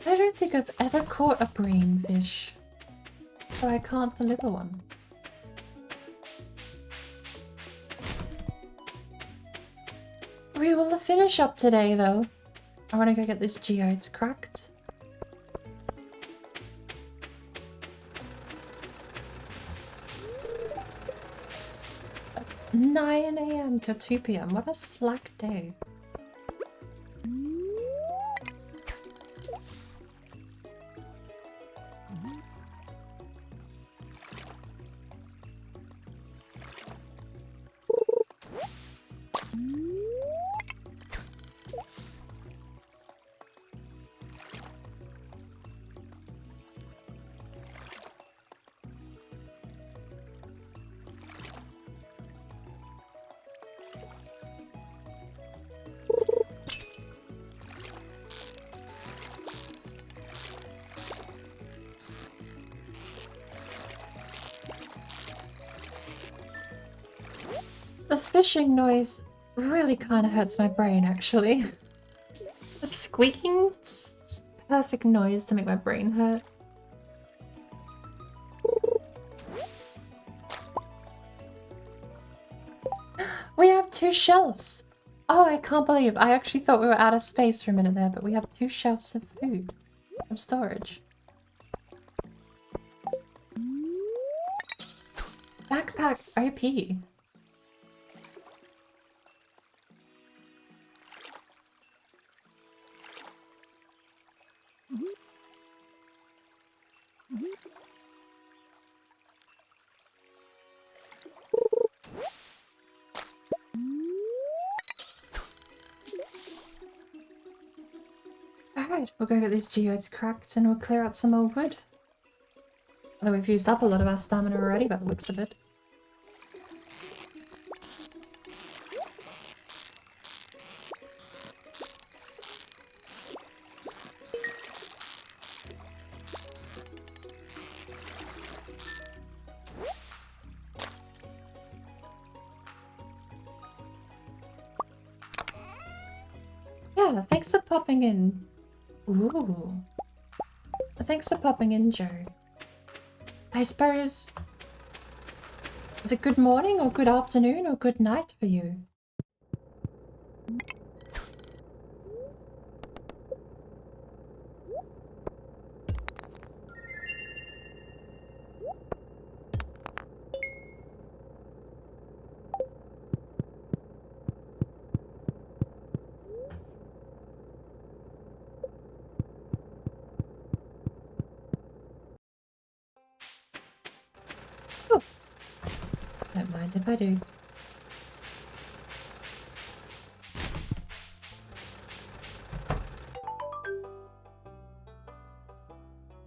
I don't think I've ever caught a bream fish, so I can't deliver one. We will finish up today, though. I want to go get this geodes cracked. 9 AM to 2 PM. What a slack day. The fishing noise really kind of hurts my brain, actually. The squeaking, perfect noise to make my brain hurt. We have 2 shelves! Oh, I can't believe. I actually thought we were out of space for a minute there, but we have 2 shelves of food. Of storage. Backpack OP. Alright, we'll go get these geodes cracked and we'll clear out some more wood. Although we've used up a lot of our stamina already by the looks of it. Yeah, thanks for popping in. Ooh. Thanks for popping in, Joe. I suppose... Is it good morning or good afternoon or good night for you? Don't mind if I do.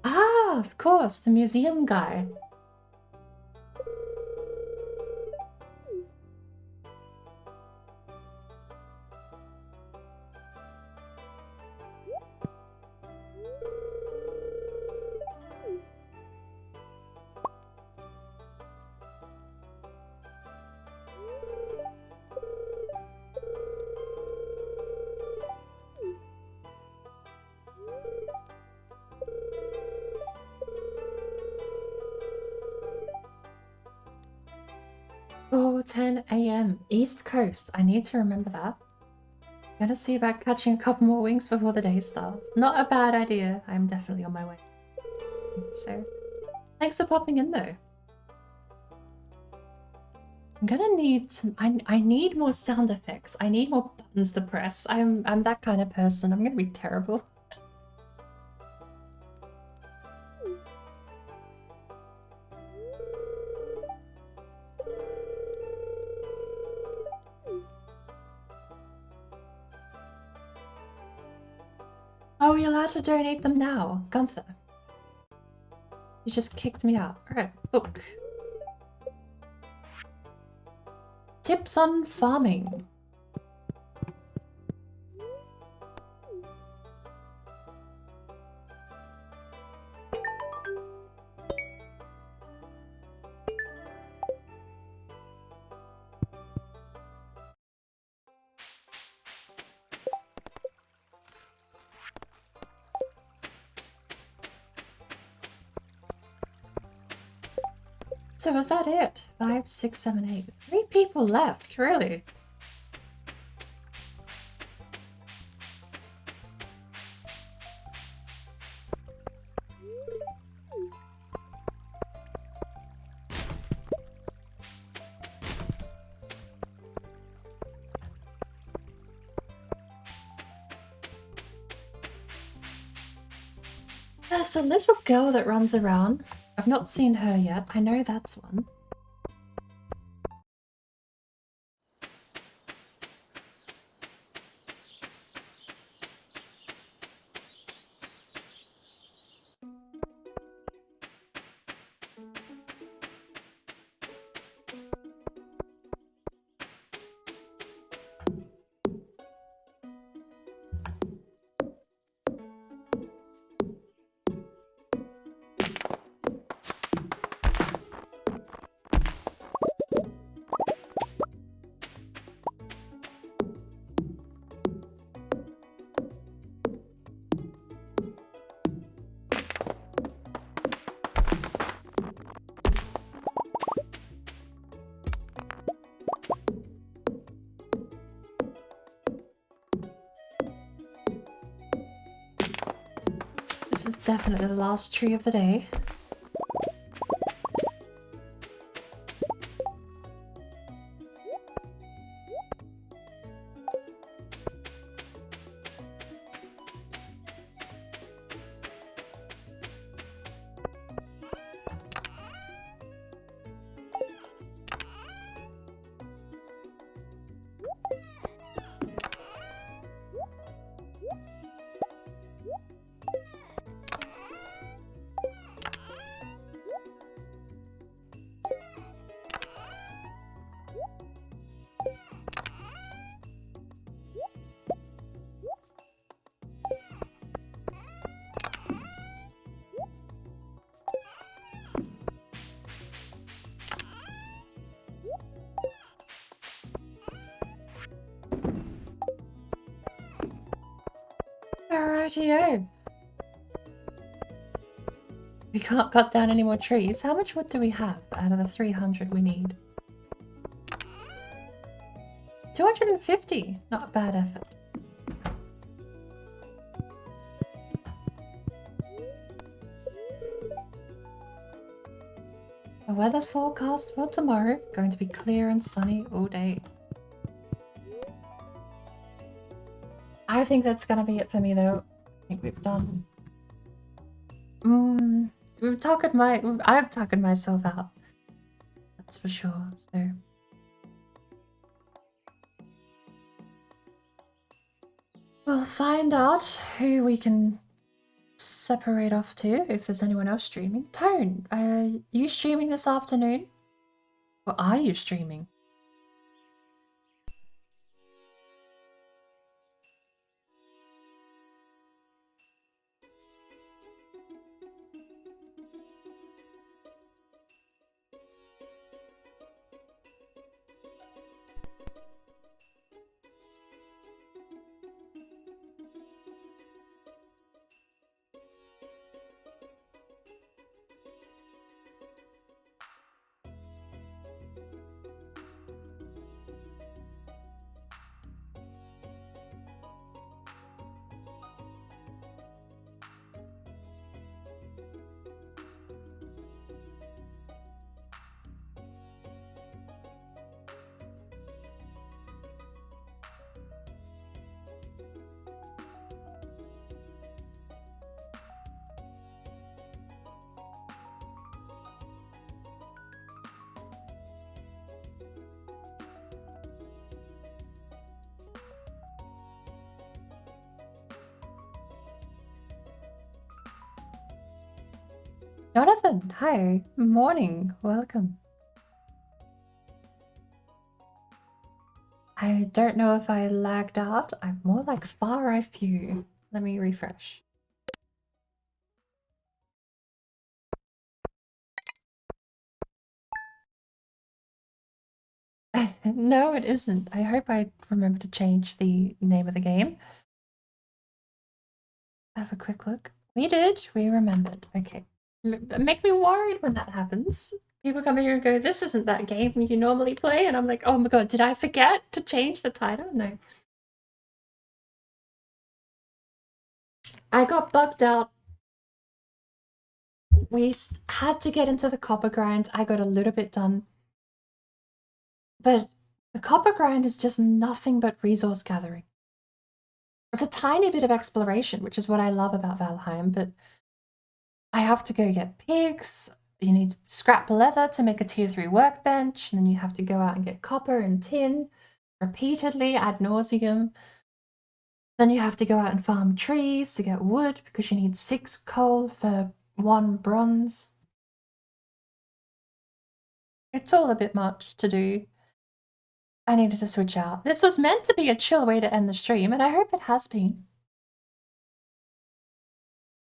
Ah, of course, the museum guy. Oh, 10 AM, East Coast. I need to remember that. Gonna see about catching a couple more wings before the day starts. Not a bad idea. I'm definitely on my way. So, thanks for popping in though. I'm gonna need some. I need more sound effects. I need more buttons to press. I'm that kind of person. I'm gonna be terrible. Oh, you're allowed to donate them now, Gunther. You just kicked me out. Alright, book. Tips on farming. So is that it? 5, 6, 7, 8. 3 people left, really? There's a little girl that runs around. I've not seen her yet. I know that's one. This is definitely the last tree of the day. Alrighty-o. We can't cut down any more trees. How much wood do we have out of the 300 we need? 250. Not a bad effort. The weather forecast for tomorrow, going to be clear and sunny all day. I think that's gonna be it for me though. I think we've done. I've talked myself out. That's for sure. So we'll find out who we can separate off to if there's anyone else streaming. Tone, are you streaming this afternoon? Or are you streaming? Jonathan, hi. Morning. Welcome. I don't know if I lagged out. I'm more like far right view. Let me refresh. No, it isn't. I hope I remember to change the name of the game. Have a quick look. We did. We remembered. Okay. Make me worried when that happens. People come here and go, this isn't that game you normally play. And I'm like, oh my god, did I forget to change the title? No. I got bugged out. We had to get into the copper grind. I got a little bit done. But the copper grind is just nothing but resource gathering. It's a tiny bit of exploration, which is what I love about Valheim, but I have to go get pigs. You need scrap leather to make a tier 3 workbench, and then you have to go out and get copper and tin repeatedly ad nauseum. Then you have to go out and farm trees to get wood because you need 6 coal for 1 bronze. It's all a bit much to do. I needed to switch out. This was meant to be a chill way to end the stream, and I hope it has been.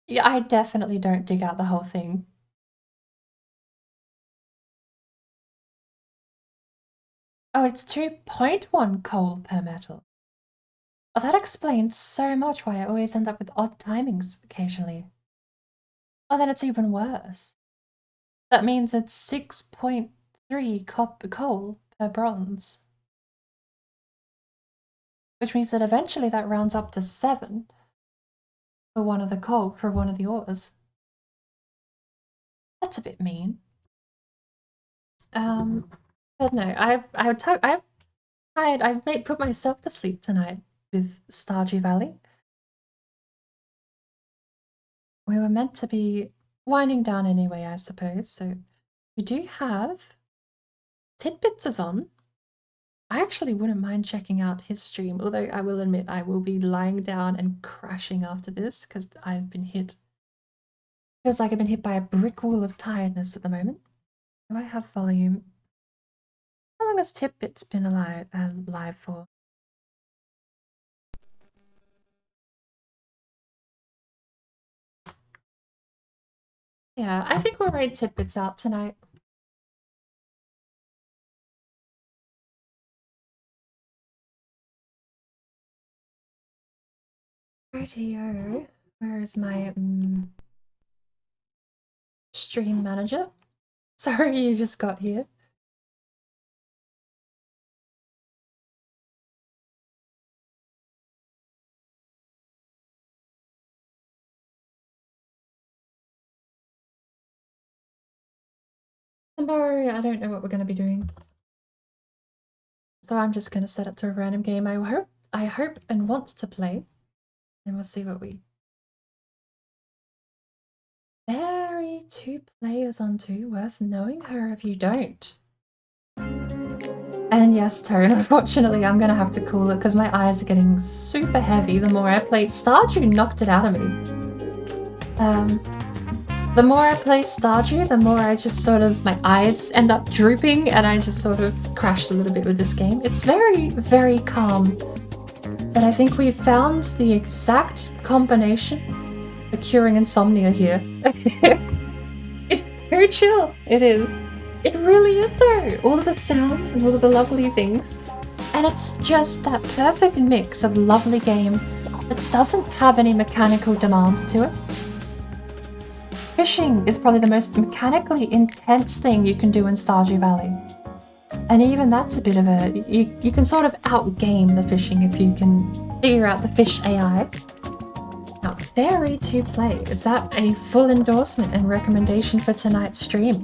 Yeah, I definitely don't dig out the whole thing. Oh, it's 2.1 coal per metal. Oh, that explains so much why I always end up with odd timings occasionally. Oh, then it's even worse. That means it's 6.3 coal per bronze. Which means that eventually that rounds up to 7 for one of the coal, for one of the ores. That's a bit mean. But no, I've put myself to sleep tonight with Stardew Valley. We were meant to be winding down anyway, I suppose, so we do have Tidbits is on. I actually wouldn't mind checking out his stream, although I will admit I will be lying down and crashing after this because I've been hit. Feels like I've been hit by a brick wall of tiredness at the moment. Do I have volume? How long has Tidbits been live for? Yeah, I think we'll raid Tidbits out tonight. Rightio. Where is my stream manager? Sorry, you just got here. Tomorrow, I don't know what we're going to be doing. So I'm just going to set it to a random game I hope and want to play. And we'll see what we... Very 2 players on 2, worth knowing her if you don't. And yes, Tone, unfortunately I'm going to have to cool it because my eyes are getting super heavy the more I play. Stardew knocked it out of me. The more I play Stardew, the more I just sort of, my eyes end up drooping and I just sort of crashed a little bit with this game. It's very, very calm. But I think we've found the exact combination for curing insomnia here. It's too chill. It is. It really is though. All of the sounds and all of the lovely things. And it's just that perfect mix of lovely game that doesn't have any mechanical demands to it. Fishing is probably the most mechanically intense thing you can do in Stardew Valley. And even that's a bit of a... You can sort of outgame the fishing if you can figure out the fish AI. Now, very to play. Is that a full endorsement and recommendation for tonight's stream?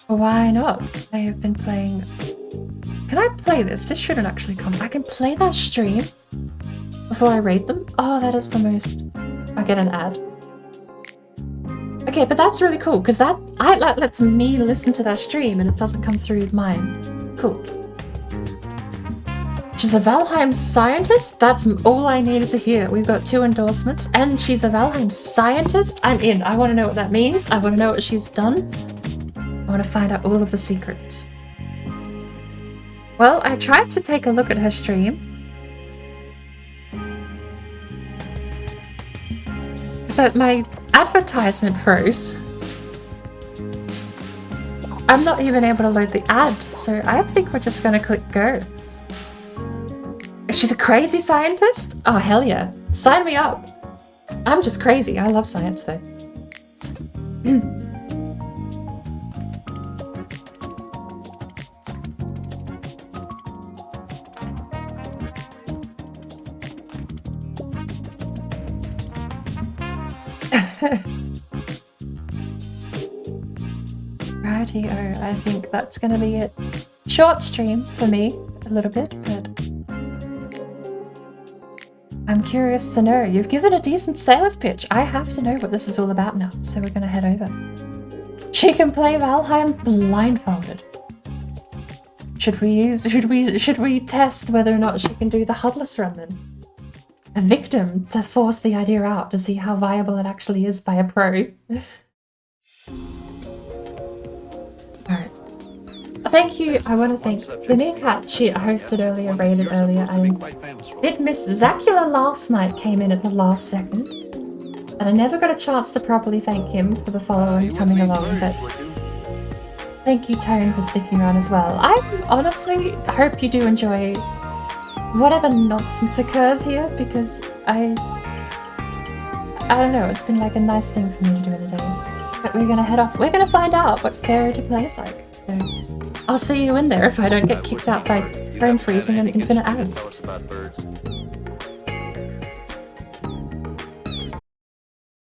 Why not? I have been playing... Can I play this? This shouldn't actually come. I can play that stream before I rate them? Oh, that is the most... I get an ad. Okay, but that's really cool, because that lets me listen to that stream and it doesn't come through mine. Cool. Which She's a Valheim scientist? That's all I needed to hear. We've got 2 endorsements, and she's a Valheim scientist? I'm in. I want to know what that means. I want to know what she's done. I want to find out all of the secrets. Well, I tried to take a look at her stream, but my advertisement froze. I'm not even able to load the ad, so I think we're just gonna click go. She's a crazy scientist? Oh, hell yeah. Sign me up. I'm just crazy. I love science, though. Rightio, I think that's gonna be it. Short stream for me, a little bit, but I'm curious to know. You've given a decent sales pitch. I have to know what this is all about now, so we're gonna head over. She can play Valheim blindfolded. Should we test whether or not she can do the Hudless run then? A victim to force the idea out to see how viable it actually is by a pro. Alright. Thank you. I want to thank the Meerkat. She hosted earlier, raided earlier, and did Miss Zacula last night came in at the last second. And I never got a chance to properly thank him for the follow and coming along, but thank you, Tone, for sticking around as well. I honestly hope you do enjoy whatever nonsense occurs here, because I don't know, it's been like a nice thing for me to do in a day. But we're gonna head off. We're gonna find out what Fairy to Play's like. So I'll see you in there if I don't get kicked out by phone freezing and infinite ads.